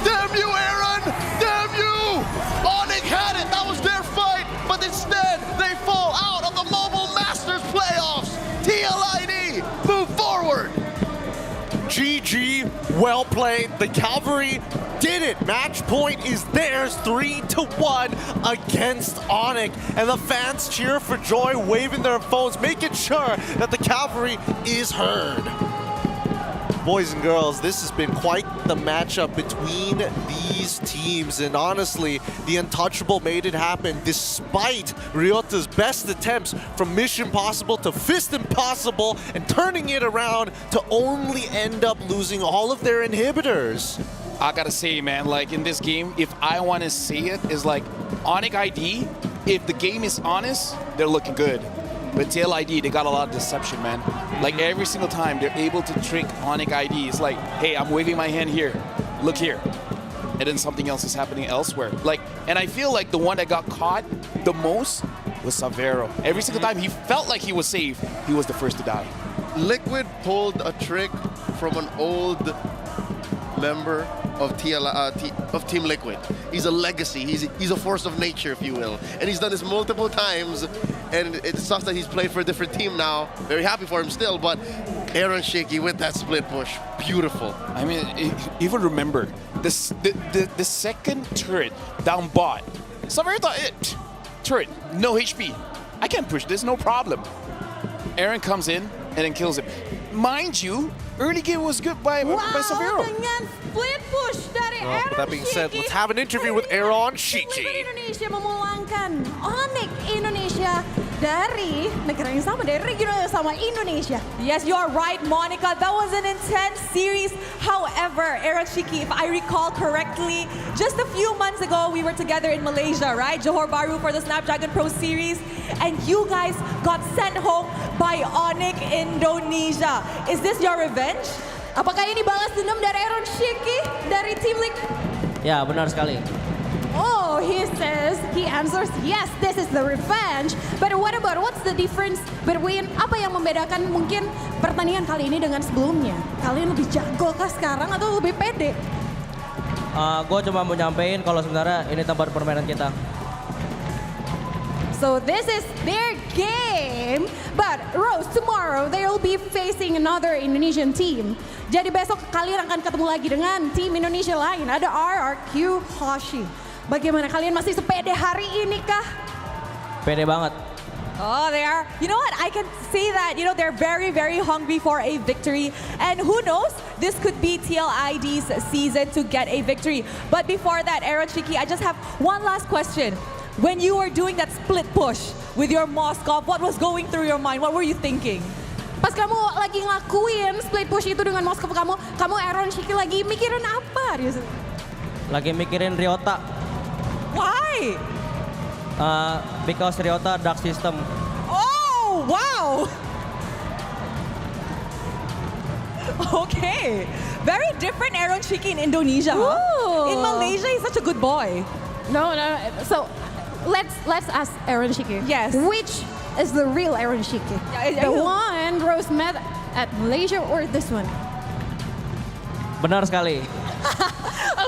Speaker 15: Damn you, Aaron! Damn you! Onyx had it. That was their fight, but instead they fall out of the Mobile Masters Playoffs. TLID, move forward.
Speaker 11: GG, well played. The Cavalry did it. Match point is theirs, 3-1 against Onyx. And the fans cheer for joy, waving their phones, making sure that the Cavalry is heard. Boys and girls, this has been quite the matchup between these teams, and honestly, the Untouchable made it happen despite Ryota's best attempts from Mission Possible to Fist Impossible and turning it around to only end up losing all of their inhibitors.
Speaker 5: I gotta say, man, like in this game, if I want to say it, is like Onyx ID, if the game is honest, they're looking good. But TLID, they got a lot of deception, man. Like every single time, they're able to trick Onyx ID. It's like, hey, I'm waving my hand here. Look here. And then something else is happening elsewhere. Like, and I feel like the one that got caught the most was Savero. Every single time he felt like he was safe, he was the first to die.
Speaker 15: Liquid pulled a trick from an old member of Team Liquid. He's a legacy. He's a force of nature, if you will. And he's done this multiple times. And it sucks that he's played for a different team now. Very happy for him still, but Aaron Shaky with that split push, beautiful.
Speaker 5: I mean, even remember the second turret down bot. Savero thought, turret, no HP. I can push this, no problem. Aaron comes in and then kills him. Mind you, early game was good by Savero.
Speaker 16: Dengan split push dari Aaron
Speaker 11: With that being said,
Speaker 16: Shiki.
Speaker 11: let's have an interview with Aaron
Speaker 16: Liquid
Speaker 11: Shiki.
Speaker 16: Indonesia memulangkan Onyx Indonesia dari negara yang sama, dari regional yang sama, Indonesia.
Speaker 17: Yes, you are right, Monica. That was an intense series. However, Aaron Shiki, if I recall correctly, just a few months ago, we were together in Malaysia, right? Johor Bahru for the Snapdragon Pro Series. And you guys got sent home by Onyx Indonesia. Is this your revenge?
Speaker 16: Apakah ini balas dendam dari Aaron Shiki dari tim Liquid?
Speaker 6: Ya, benar sekali.
Speaker 16: Oh, he answers, yes, this is the revenge. But what about, what's the difference between, apa yang membedakan mungkin pertandingan kali ini dengan sebelumnya? Kalian lebih jago kah sekarang atau lebih pede?
Speaker 6: Gue cuma mau nyampein kalau sebenarnya ini tempat permainan kita.
Speaker 16: So this is their game. But Rose, tomorrow they will be facing another Indonesian team. Jadi besok kalian akan ketemu lagi dengan tim Indonesia lain. Ada RRQ Hoshi. Bagaimana kalian masih sepede hari ini kah?
Speaker 6: Pede banget.
Speaker 17: Oh, they are. You know what? I can say that, they're very, very hungry for a victory. And who knows? This could be TLID's season to get a victory. But before that, Aaron Shiki, I just have one last question. When you were doing that split push with your Moskov, what was going through your mind? What were you thinking?
Speaker 16: Pas kamu lagi ngelakuin split push itu dengan Moskov kamu Aaron Shiki lagi mikirin apa?
Speaker 6: Lagi mikirin Ryota.
Speaker 17: Why?
Speaker 6: Because Ryota dark system.
Speaker 17: Oh, wow. Okay. Very different Aaron Shiki in Indonesia, huh? In Malaysia, he's such a good boy.
Speaker 16: No. So let's ask Aaron Shiki.
Speaker 17: Yes.
Speaker 16: Which is the real Aaron Shiki? The one Rose met at Malaysia or this one?
Speaker 6: Benar sekali.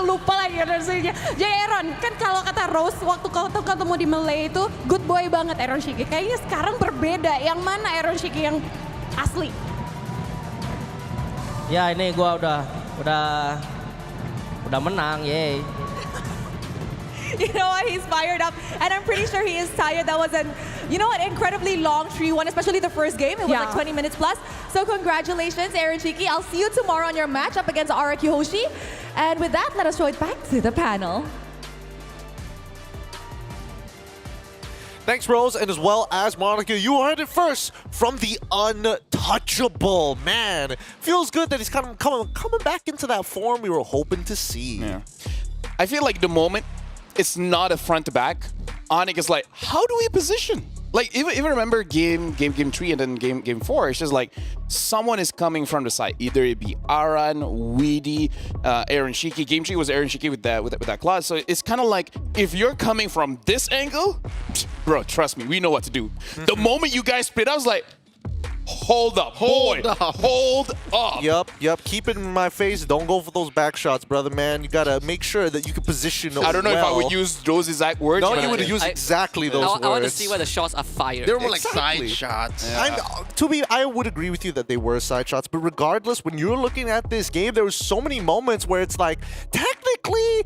Speaker 16: Lupa lagi Aaron. Jadi Aaron, kan kalau kata Rose waktu ketemu di Malay itu good boy banget Aaron Shiki. Kayaknya sekarang berbeda. Yang mana Aaron Shiki yang asli?
Speaker 6: Ya ini gue udah menang, yay.
Speaker 17: You know what? He's fired up, and I'm pretty sure he is tired. That was an, incredibly long 3-1, especially the first game. It was like 20 minutes plus. So congratulations, Aaron Shiki. I'll see you tomorrow on your match up against RRQ Hoshi. And with that, let us show it back to the panel.
Speaker 11: Thanks, Rose, and as well as Monica, you heard it first from the Untouchable. Man, feels good that he's kind of coming back into that form we were hoping to see.
Speaker 5: Yeah. I feel like the moment it's not a front to back. Onyx is like, how do we position? Like even remember game 3 and then game 4. It's just like someone is coming from the side. Either it be Aran, Weedy, Aaron Shiki. Game 3 was Aaron Shiki with that class. So it's kind of like if you're coming from this angle, bro, trust me, we know what to do. The moment you guys split, I was like, hold up, hold up.
Speaker 11: Yup. Keep it in my face. Don't go for those back shots, brother, man. You gotta make sure that you can position.
Speaker 5: I don't know if I would use those exact words.
Speaker 11: No, you would use exactly those words.
Speaker 18: I want to see where the shots are fired.
Speaker 15: They were more like side shots.
Speaker 11: Yeah. I would agree with you that they were side shots, but regardless, when you're looking at this game, there were so many moments where it's like, technically,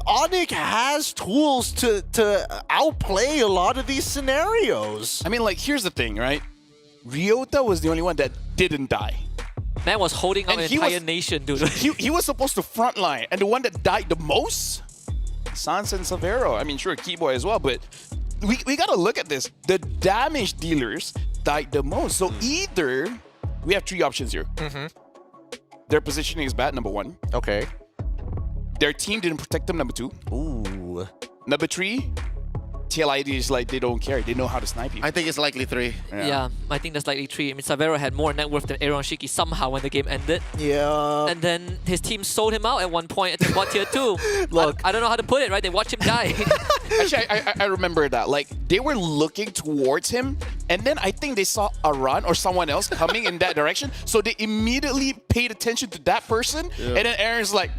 Speaker 11: Onyx has tools to outplay a lot of these scenarios.
Speaker 5: I mean, like, here's the thing, right? Ryota was the only one that didn't die.
Speaker 18: Man was holding up an entire nation, dude.
Speaker 5: he was supposed to frontline, and the one that died the most, Sans and Savero. I mean, sure, Keyboy as well, but we gotta look at this. The damage dealers died the most. So either we have 3 options here. Their positioning is bad, number 1.
Speaker 11: Okay.
Speaker 5: Their team didn't protect them, number 2.
Speaker 11: Ooh.
Speaker 5: Number 3. TLID is like they don't care. They know how to snipe you.
Speaker 15: I think it's likely 3.
Speaker 18: Yeah, I think that's likely 3. I mean, Savero had more net worth than Aaron Shiki somehow when the game ended.
Speaker 11: Yeah.
Speaker 18: And then his team sold him out at one point at bot tier 2.
Speaker 11: Look.
Speaker 18: I don't know how to put it, right? They watch him die.
Speaker 5: Actually, I remember that. Like, they were looking towards him, and then I think they saw a run or someone else coming in that direction, so they immediately paid attention to that person, and then Aaron's like,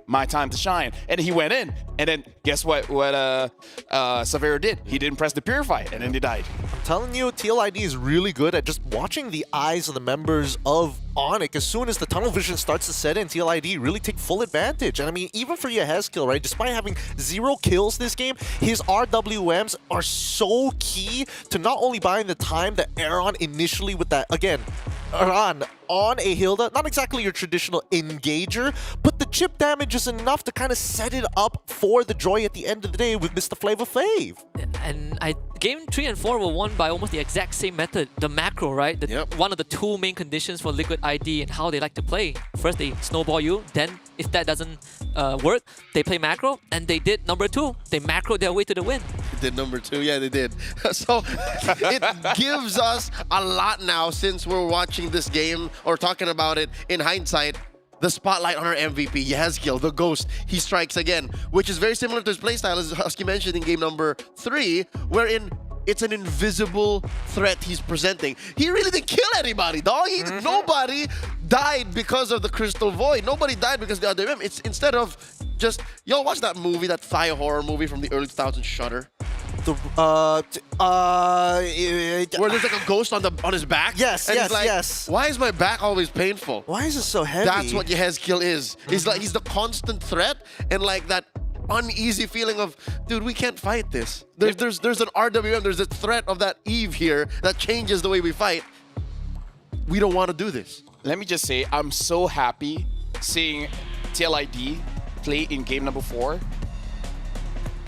Speaker 5: my time to shine. And he went in, and then guess what Savero did? He didn't press the Purify, and then they died.
Speaker 11: I'm telling you, TLID is really good at just watching the eyes of the members of Onyx. As soon as the tunnel vision starts to set in, TLID really take full advantage. And I mean, even for Yehezkill, right, despite having 0 kills this game, his RWMs are so key to not only buying the time that Aaron initially with that, again, Aaron on a Hilda, not exactly your traditional engager, but the chip damage is enough to kind of set it up for the Joy at the end of the day with Mr. Flavor Flav.
Speaker 18: And game 3 and 4 were won by almost the exact same method, the macro, right? One of the 2 main conditions for Liquid ID and how they like to play. First, they snowball you, then if that doesn't work, they play macro, and they did number 2. They macroed their way to the win.
Speaker 15: They did number 2, yeah, they did. So it gives us a lot now since we're watching this game or talking about it in hindsight. The spotlight on our MVP, Yehezkill, the Ghost. He strikes again, which is very similar to his playstyle, as Husky mentioned in game number 3, wherein it's an invisible threat he's presenting. He really didn't kill anybody, dog. Nobody died because of the Crystal Void. Nobody died because of the other. It's instead of just, y'all watch that movie, that thigh horror movie from the early 2000s, Shudder? Where there's like a ghost on his back.
Speaker 11: Yes,
Speaker 15: and
Speaker 11: yes,
Speaker 15: he's like,
Speaker 11: yes.
Speaker 15: Why is my back always painful?
Speaker 11: Why is it so heavy?
Speaker 15: That's what Yehezkill is. He's like, he's the constant threat and like that uneasy feeling of, dude, we can't fight this. There's an RWM, there's a threat of that Eve here that changes the way we fight. We don't want to do this.
Speaker 5: Let me just say, I'm so happy seeing TLID play in game number 4.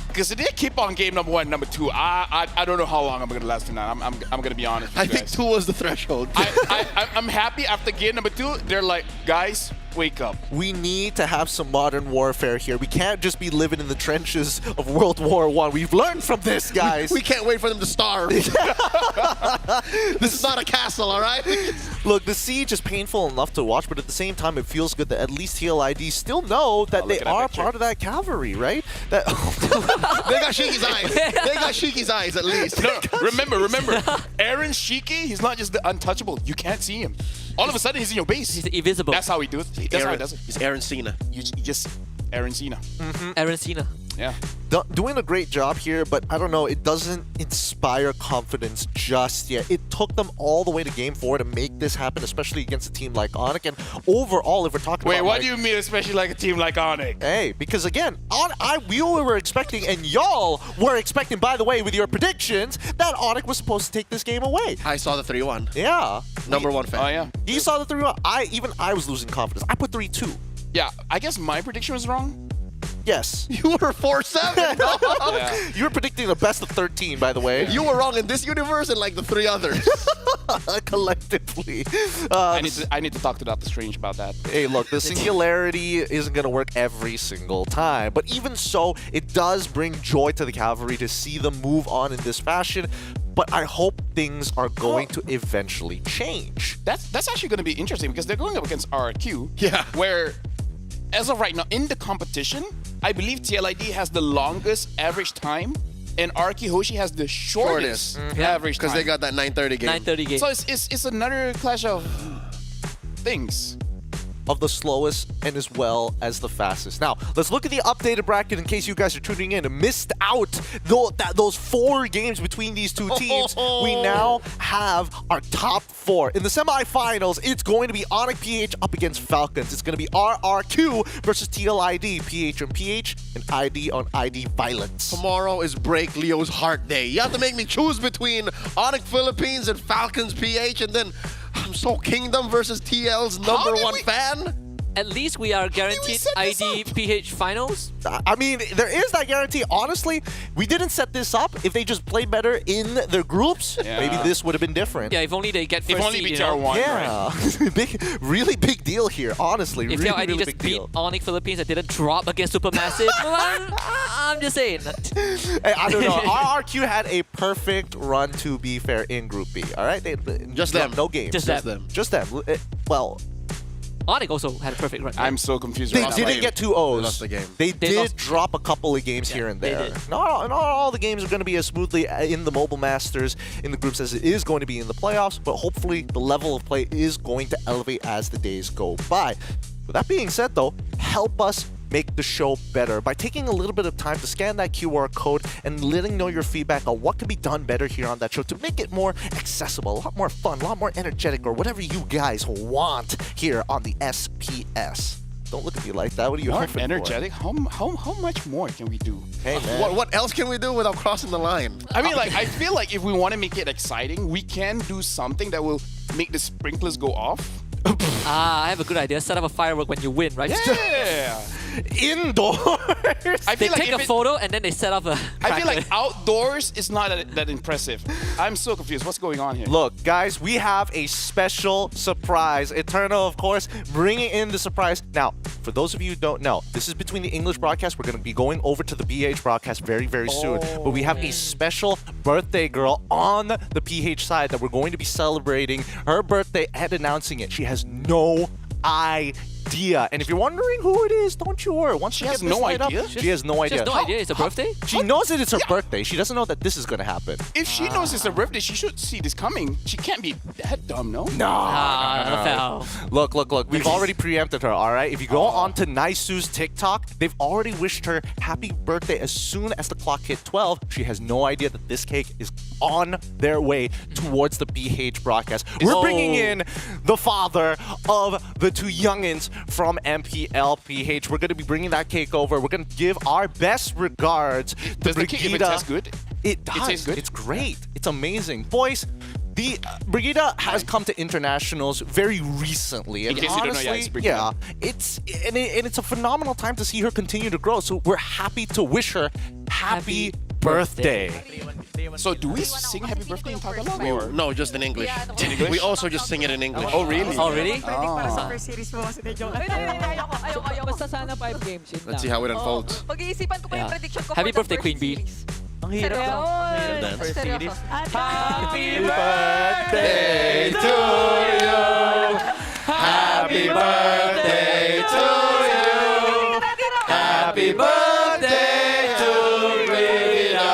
Speaker 5: Because if they keep on game number 1, number 2, I don't know how long I'm going to last tonight. I'm going to be honest with you guys.
Speaker 15: I think 2 was the threshold.
Speaker 5: I'm happy after game number 2, they're like, guys, wake up.
Speaker 11: We need to have some modern warfare here. We can't just be living in the trenches of World War I. We've learned from this, guys.
Speaker 15: We can't wait for them to starve. This is not a castle, all right?
Speaker 11: Look, the siege is painful enough to watch, but at the same time, it feels good that at least TLID still know that they are part of that cavalry, right? That
Speaker 15: they got Shiki's eyes. They got Shiki's eyes, at least.
Speaker 5: No, remember, Aaron Shiki, he's not just the untouchable. You can't see him. All of a sudden, he's in your base.
Speaker 18: He's invisible.
Speaker 5: That's how he does it. That's how he does it.
Speaker 15: He's Aaron Cena.
Speaker 5: You just Aaron Cena.
Speaker 18: Aaron Cena.
Speaker 5: Yeah.
Speaker 11: Doing a great job here, but I don't know, it doesn't inspire confidence just yet. It took them all the way to game 4 to make this happen, especially against a team like Onyx. And overall, if we're talking about...
Speaker 5: Wait, what do you mean, especially like a team like Onyx?
Speaker 11: Hey, because again, we were expecting, and y'all were expecting, by the way, with your predictions, that Onyx was supposed to take this game away.
Speaker 15: I saw the 3-1.
Speaker 11: Yeah.
Speaker 15: Number 1 fan.
Speaker 5: Oh, yeah.
Speaker 11: You saw the 3-1. I was losing confidence. I put 3-2.
Speaker 5: Yeah, I guess my prediction was wrong.
Speaker 11: Yes.
Speaker 15: You were 4-7, dog.
Speaker 11: You were predicting the best of 13, by the way.
Speaker 15: You were wrong in this universe and like the 3 others.
Speaker 11: Collectively.
Speaker 5: I need to talk to Dr. Strange about that.
Speaker 11: Hey, look, the singularity isn't going to work every single time. But even so, it does bring joy to the Cavalry to see them move on in this fashion. But I hope things are going to eventually change.
Speaker 5: That's actually going to be interesting because they're going up against RRQ.
Speaker 15: Yeah.
Speaker 5: Where, as of right now, in the competition, I believe TLID has the longest average time, and RRQ Hoshi has the shortest average time.
Speaker 15: Because they got that 9:30 game.
Speaker 18: 9:30 game.
Speaker 5: So it's another clash of things.
Speaker 11: Of the slowest and as well as the fastest. Now, let's look at the updated bracket in case you guys are tuning in and missed out those 4 games between these two teams. We now have our top 4. In the semifinals, it's going to be Onyx PH up against Falcons. It's going to be RRQ versus TLID, PH on PH, and ID on ID Violence.
Speaker 15: Tomorrow is Break Leo's Heart Day. You have to make me choose between Onyx Philippines and Falcons PH, and then Soul Kingdom versus TL's #1 fan?
Speaker 18: At least we are guaranteed ID PH finals.
Speaker 11: I mean, there is that guarantee. Honestly, we didn't set this up. If they just played better in their groups, maybe this would have been different.
Speaker 18: Yeah, if only they get first
Speaker 5: If only
Speaker 18: seed,
Speaker 5: BTR1.
Speaker 11: Yeah,
Speaker 5: Right?
Speaker 11: really big deal here, honestly.
Speaker 18: If
Speaker 11: really,
Speaker 18: TLID
Speaker 11: really
Speaker 18: just
Speaker 11: big
Speaker 18: beat
Speaker 11: deal.
Speaker 18: Onyx Philippines and didn't drop against Supermassive, I'm just saying.
Speaker 11: Hey, I don't know. RRQ had a perfect run, to be fair, in Group B. All right,
Speaker 15: Just them.
Speaker 11: No games.
Speaker 18: Just them.
Speaker 11: Just them. Well,
Speaker 18: Onyx also had a perfect run.
Speaker 5: I'm so confused.
Speaker 11: they
Speaker 5: right now.
Speaker 11: didn't get 2 O's.
Speaker 15: They lost the game.
Speaker 11: They
Speaker 18: They
Speaker 11: did
Speaker 18: lost.
Speaker 11: drop a couple of games here and
Speaker 18: they
Speaker 11: there.
Speaker 18: did.
Speaker 11: Not all the games are going to be as smoothly in the Mobile Masters in the groups as it is going to be in the playoffs, but hopefully the level of play is going to elevate as the days go by. With that being said, though, help us make the show better by taking a little bit of time to scan that QR code and letting know your feedback on what can be done better here on that show to make it more accessible, a lot more fun, a lot more energetic, or whatever you guys want here on the SPS. Don't look at me like that. What are you
Speaker 5: More
Speaker 11: hoping
Speaker 5: energetic? How much more can we do?
Speaker 11: Hey, man.
Speaker 15: What else can we do without crossing the line?
Speaker 5: I mean, like, I feel like if we want to make it exciting, we can do something that will make the sprinklers go off.
Speaker 18: I have a good idea. Set up a firework when you win, right?
Speaker 5: Yeah.
Speaker 11: Indoors.
Speaker 5: I
Speaker 18: They
Speaker 5: feel like
Speaker 18: take a
Speaker 5: if
Speaker 18: photo and then they set up a.
Speaker 5: I feel like outdoors is not that impressive. I'm so confused. What's going on here?
Speaker 11: Look, guys, we have a special surprise. Eternal, of course, bringing in the surprise. Now, for those of you who don't know, this is between the English broadcast. We're going to be going over to the BH broadcast very, very soon. But we have a special birthday girl on the PH side that we're going to be celebrating her birthday and announcing it. She has no idea. And if you're wondering who it is, don't you worry. Once she
Speaker 5: has
Speaker 11: gets this
Speaker 5: no
Speaker 11: light up,
Speaker 5: idea?
Speaker 11: she has no idea.
Speaker 18: She has no idea it's a birthday?
Speaker 11: She knows that it's her birthday. She doesn't know that this is going to happen.
Speaker 5: If she knows it's her birthday, she should see this coming. She can't be that dumb, no?
Speaker 18: No.
Speaker 11: Look. We've already preempted her, all right? If you go on to Naisu's TikTok, they've already wished her happy birthday as soon as the clock hit 12. She has no idea that this cake is on their way towards the BH broadcast. We're bringing in the father of the 2 youngins from MPL PH. We're going to be bringing that cake over. We're going to give our best regards to
Speaker 5: Does the cake even
Speaker 11: Brigida.
Speaker 5: taste good?
Speaker 11: It does.
Speaker 5: tastes good?
Speaker 11: It's great. It's amazing. Boys, the Brigida has come to internationals very recently, and
Speaker 5: In case you don't know,
Speaker 11: honestly,
Speaker 5: it's Brigida.
Speaker 11: it's a phenomenal time to see her continue to grow. So we're happy to wish her happy birthday.
Speaker 5: So do we sing happy birthday in Tagalog? Or?
Speaker 15: No, just in English.
Speaker 5: In English?
Speaker 15: We also just sing it in English.
Speaker 5: Oh, really?
Speaker 18: Oh, really?
Speaker 2: Basta sana 5 games. Yun
Speaker 15: Let's see how it unfolds.
Speaker 2: Pag-iisipan ko pa yung prediction ko
Speaker 18: Happy
Speaker 2: for the
Speaker 18: birthday,
Speaker 2: first
Speaker 18: Queen Bee.
Speaker 2: series.
Speaker 19: Ang hirap
Speaker 2: Seryoso.
Speaker 19: lang.
Speaker 15: First
Speaker 2: Seryoso.
Speaker 19: Happy
Speaker 11: birthday to you. Happy birthday to you. Happy birthday to Brigida.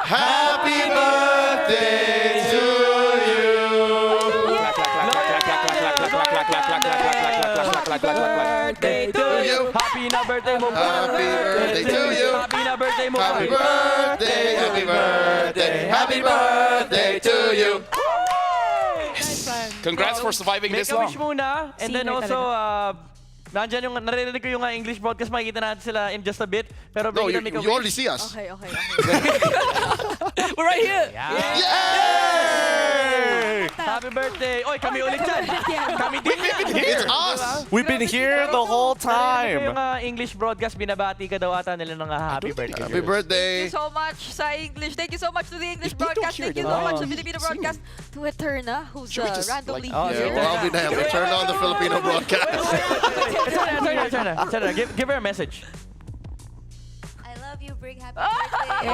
Speaker 11: Happy birthday to you.
Speaker 2: Birthday to you.
Speaker 19: Happy na birthday mo.
Speaker 15: Happy birthday to you.
Speaker 19: Happy na birthday mo.
Speaker 15: Happy birthday, happy birthday, happy birthday to you.
Speaker 5: Congrats for surviving
Speaker 19: Make
Speaker 5: this
Speaker 19: a
Speaker 5: long.
Speaker 19: wish muna. And then
Speaker 2: Singer
Speaker 19: also, nandyan yung, naririnig ko yung English broadcast, makikita natin sila in just a bit. Pero
Speaker 15: No,
Speaker 19: Brigida, make a
Speaker 15: you already
Speaker 19: wish.
Speaker 15: see us.
Speaker 2: Okay.
Speaker 18: We're right here.
Speaker 15: Yay!
Speaker 2: Happy birthday! Oy, kami ulit dyan. Kami din yan.
Speaker 11: It's us! We've been here the whole time.
Speaker 2: Yung English broadcast, binabati ka daw ata nila ng happy birthday.
Speaker 15: Happy birthday.
Speaker 9: Thank you so much sa English. Thank you so much to the English broadcast. Thank you so much to Filipino broadcast. To Eterna, who's randomly here.
Speaker 15: Well, I'll be damned. We turned on the Filipino broadcast.
Speaker 2: Eterna, give her a message.
Speaker 20: I love you, Brig. Happy birthday.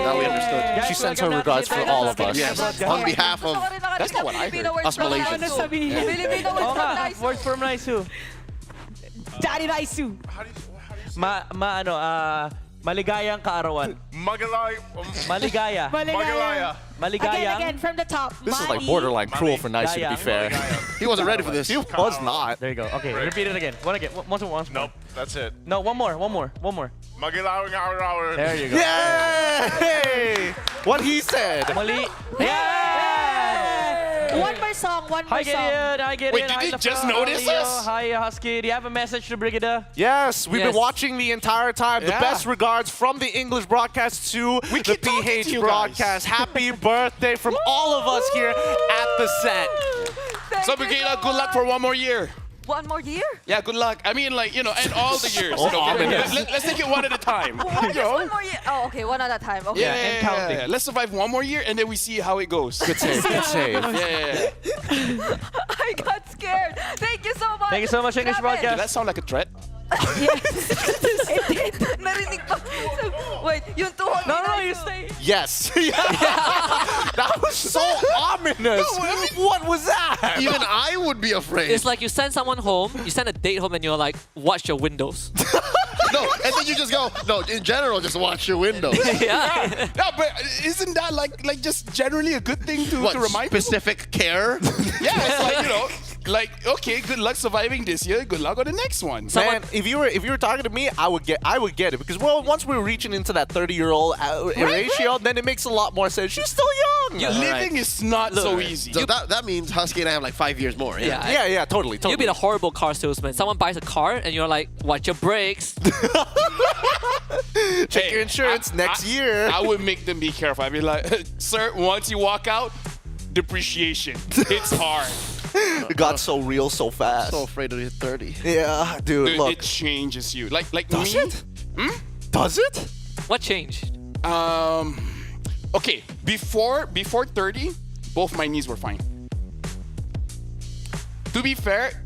Speaker 15: Now we understood.
Speaker 11: She sends her regards for all of us.
Speaker 15: Yes, on behalf of...
Speaker 5: That's not what I heard.
Speaker 15: Us Malaysians.
Speaker 9: Filipino words from Nice.
Speaker 2: Words from Naisu.
Speaker 21: Daddy Naisu.
Speaker 2: Maligayang kaarawan. Maligaya. Maligaya.
Speaker 21: Again, from the top.
Speaker 11: This is like borderline cruel for Nice, to be fair.
Speaker 15: He wasn't ready for this.
Speaker 11: He was not.
Speaker 2: There you go. Okay, repeat it again. Once more.
Speaker 12: Nope, that's it.
Speaker 2: No, one more. There you go.
Speaker 11: Yay! What he said.
Speaker 2: Mali. Yeah!
Speaker 21: One more song.
Speaker 2: Hi, Gideon. Hi, Gideon.
Speaker 5: Wait, did you just notice us?
Speaker 2: Hi, Husky. Do you have a message to Brigida?
Speaker 11: Yes, we've been watching the entire time. The best regards from the English broadcast to the PH broadcast. Happy birthday from all of us here at the set.
Speaker 5: So, Brigida, good luck for one more year.
Speaker 9: One more year?
Speaker 5: Yeah, good luck. I mean, like, and all the years. Let's take it one at a time.
Speaker 9: One more year. Oh, okay, one at a time. Okay.
Speaker 5: And counting. Let's survive one more year, and then we see how it goes.
Speaker 11: Good save. Good save.
Speaker 5: Yeah.
Speaker 9: I got scared. Thank you so much.
Speaker 2: Thank you so much, English broadcast.
Speaker 5: Did that sound like a threat?
Speaker 9: Narinig pa. Wait, yung tuhod.
Speaker 2: No, you stay.
Speaker 11: Yes. That was so ominous. What was that?
Speaker 15: Even I would be afraid.
Speaker 18: It's like you send someone home, you send a date home, and you're like, watch your windows.
Speaker 15: No, and then you just go, no, in general, just watch your windows.
Speaker 18: Yeah.
Speaker 5: No, but isn't that like just generally a good thing to remind
Speaker 15: specific care?
Speaker 5: Yeah, it's like, like, okay, good luck surviving this year. Good luck on the next one.
Speaker 11: Man, if you were talking to me, I would get it because once we're reaching into that 30-year-old ratio, then it makes a lot more sense. She's still young.
Speaker 5: Living is not so easy.
Speaker 15: So that means Husky and I have like 5 years more.
Speaker 11: Yeah, totally.
Speaker 18: You'd be the horrible car salesman. Someone buys a car and you're like, watch your brakes.
Speaker 11: Check your insurance next year.
Speaker 5: I would make them be careful. I'd be like, sir, once you walk out, depreciation. It's hard.
Speaker 11: It got so real so fast.
Speaker 15: So afraid to hit 30.
Speaker 11: Yeah, dude, look.
Speaker 5: It changes you. Like
Speaker 11: Does
Speaker 5: me.
Speaker 11: it? Does it?
Speaker 18: What changed?
Speaker 5: Okay, before 30, both my knees were fine. To be fair,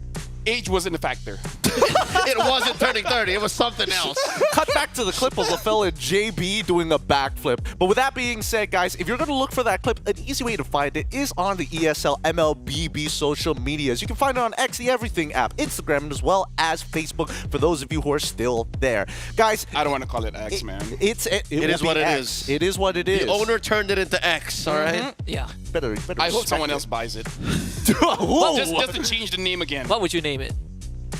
Speaker 5: age wasn't a factor.
Speaker 15: It wasn't turning 30. It was something else.
Speaker 11: Cut back to the clip of LaFell and JB doing a backflip. But with that being said, guys, if you're going to look for that clip, an easy way to find it is on the ESL MLBB social medias. You can find it on X, the Everything app, Instagram, as well as Facebook, for those of you who are still there. Guys,
Speaker 5: I don't want to call it X, man.
Speaker 15: It is what it is.
Speaker 11: It is what it is.
Speaker 15: The owner turned it into X, all right?
Speaker 18: Yeah.
Speaker 11: Better
Speaker 5: I hope someone else buys it. Just to change the name again.
Speaker 18: What would you name it?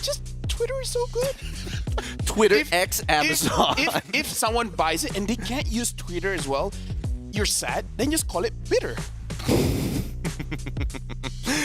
Speaker 5: Just Twitter is so good.
Speaker 11: Twitter X Amazon.
Speaker 5: If someone buys it and they can't use Twitter as well, you're sad, then just call it bitter.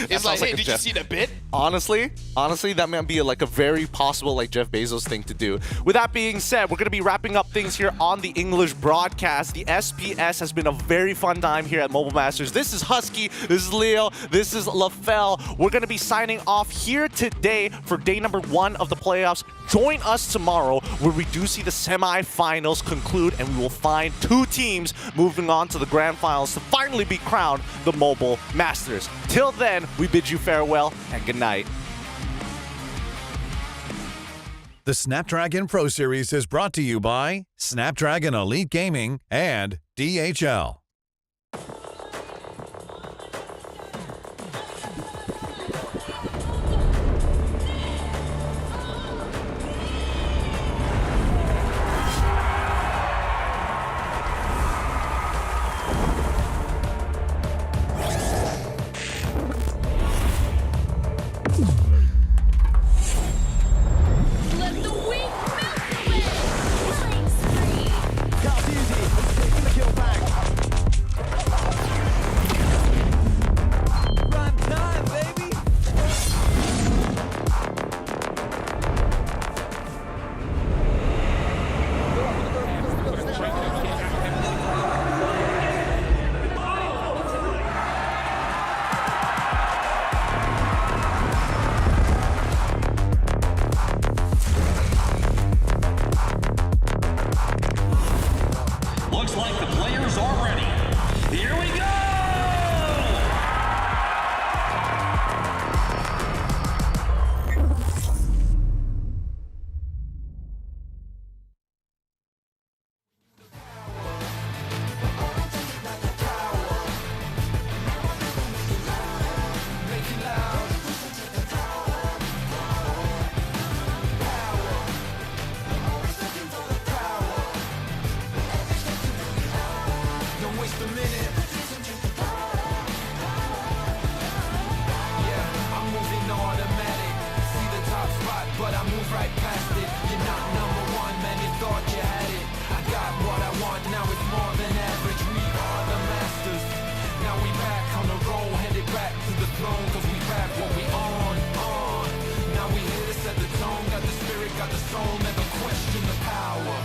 Speaker 5: It's like, hey, did you see the bit?
Speaker 11: Honestly, that might be like a very possible Jeff Bezos thing to do. With that being said, we're going to be wrapping up things here on the English broadcast. The SPS has been a very fun time here at Mobile Masters. This is Husky, this is Leo, this is LaFell. We're going to be signing off here today for day number 1 of the playoffs. Join us tomorrow where we do see the semifinals conclude and we will find 2 teams moving on to the grand finals to finally be crowned the Mobile Masters. Till then, we bid you farewell and good night.
Speaker 4: The Snapdragon Pro Series is brought to you by Snapdragon Elite Gaming and DHL.
Speaker 1: Let the weak melt away. Killing spree.
Speaker 10: Got easy. Taking the kill back.
Speaker 13: don't ever question the power.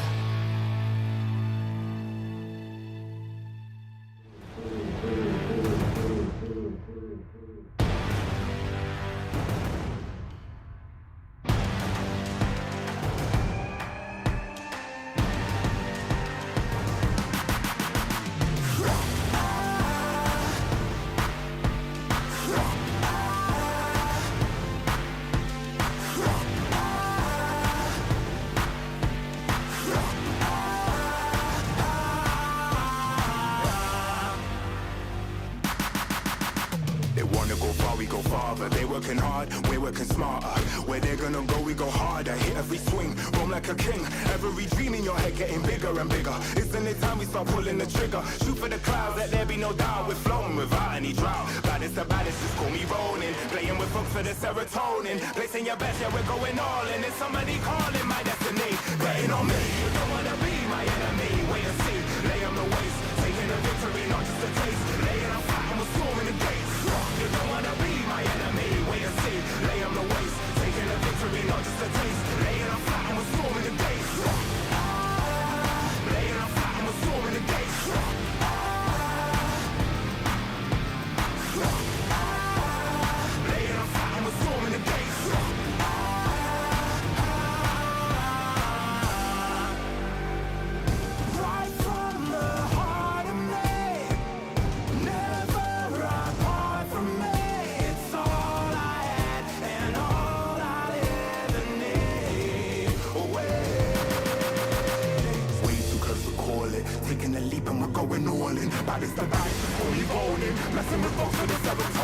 Speaker 13: They wanna go far, we go farther. They working hard, we're working smarter. Where they're gonna go, we go harder. Hit every swing, roam like a king. Every dream in your head getting bigger and bigger. Isn't it time we start pulling the trigger? Shoot for the clouds, let there be no doubt. We're floating without any drought. Baddest the baddest, just call me rolling. Playing with folks for the serotonin. Placing your best, yeah, we're going all in. It's somebody calling my destiny. Betting on me, you don't wanna be my enemy. Wait and see, lay on the waist. Taking a victory, not just a taste. Laying on flat and we're storming the gates. You don't wanna be my enemy. Wait and see, lay on the waist. Taking a victory, not just a taste. Laying on flat and we're storming the gates. Laying on flat and we're storming the gates. Laying on flat and we're storming the gates. Right from the heart of me, never apart from me. It's all I had and all I'll ever need. Way too close to call it. Taking a leap and we're going all in. Baddest the baddest, only rolling. Messing with folks for the serotonin.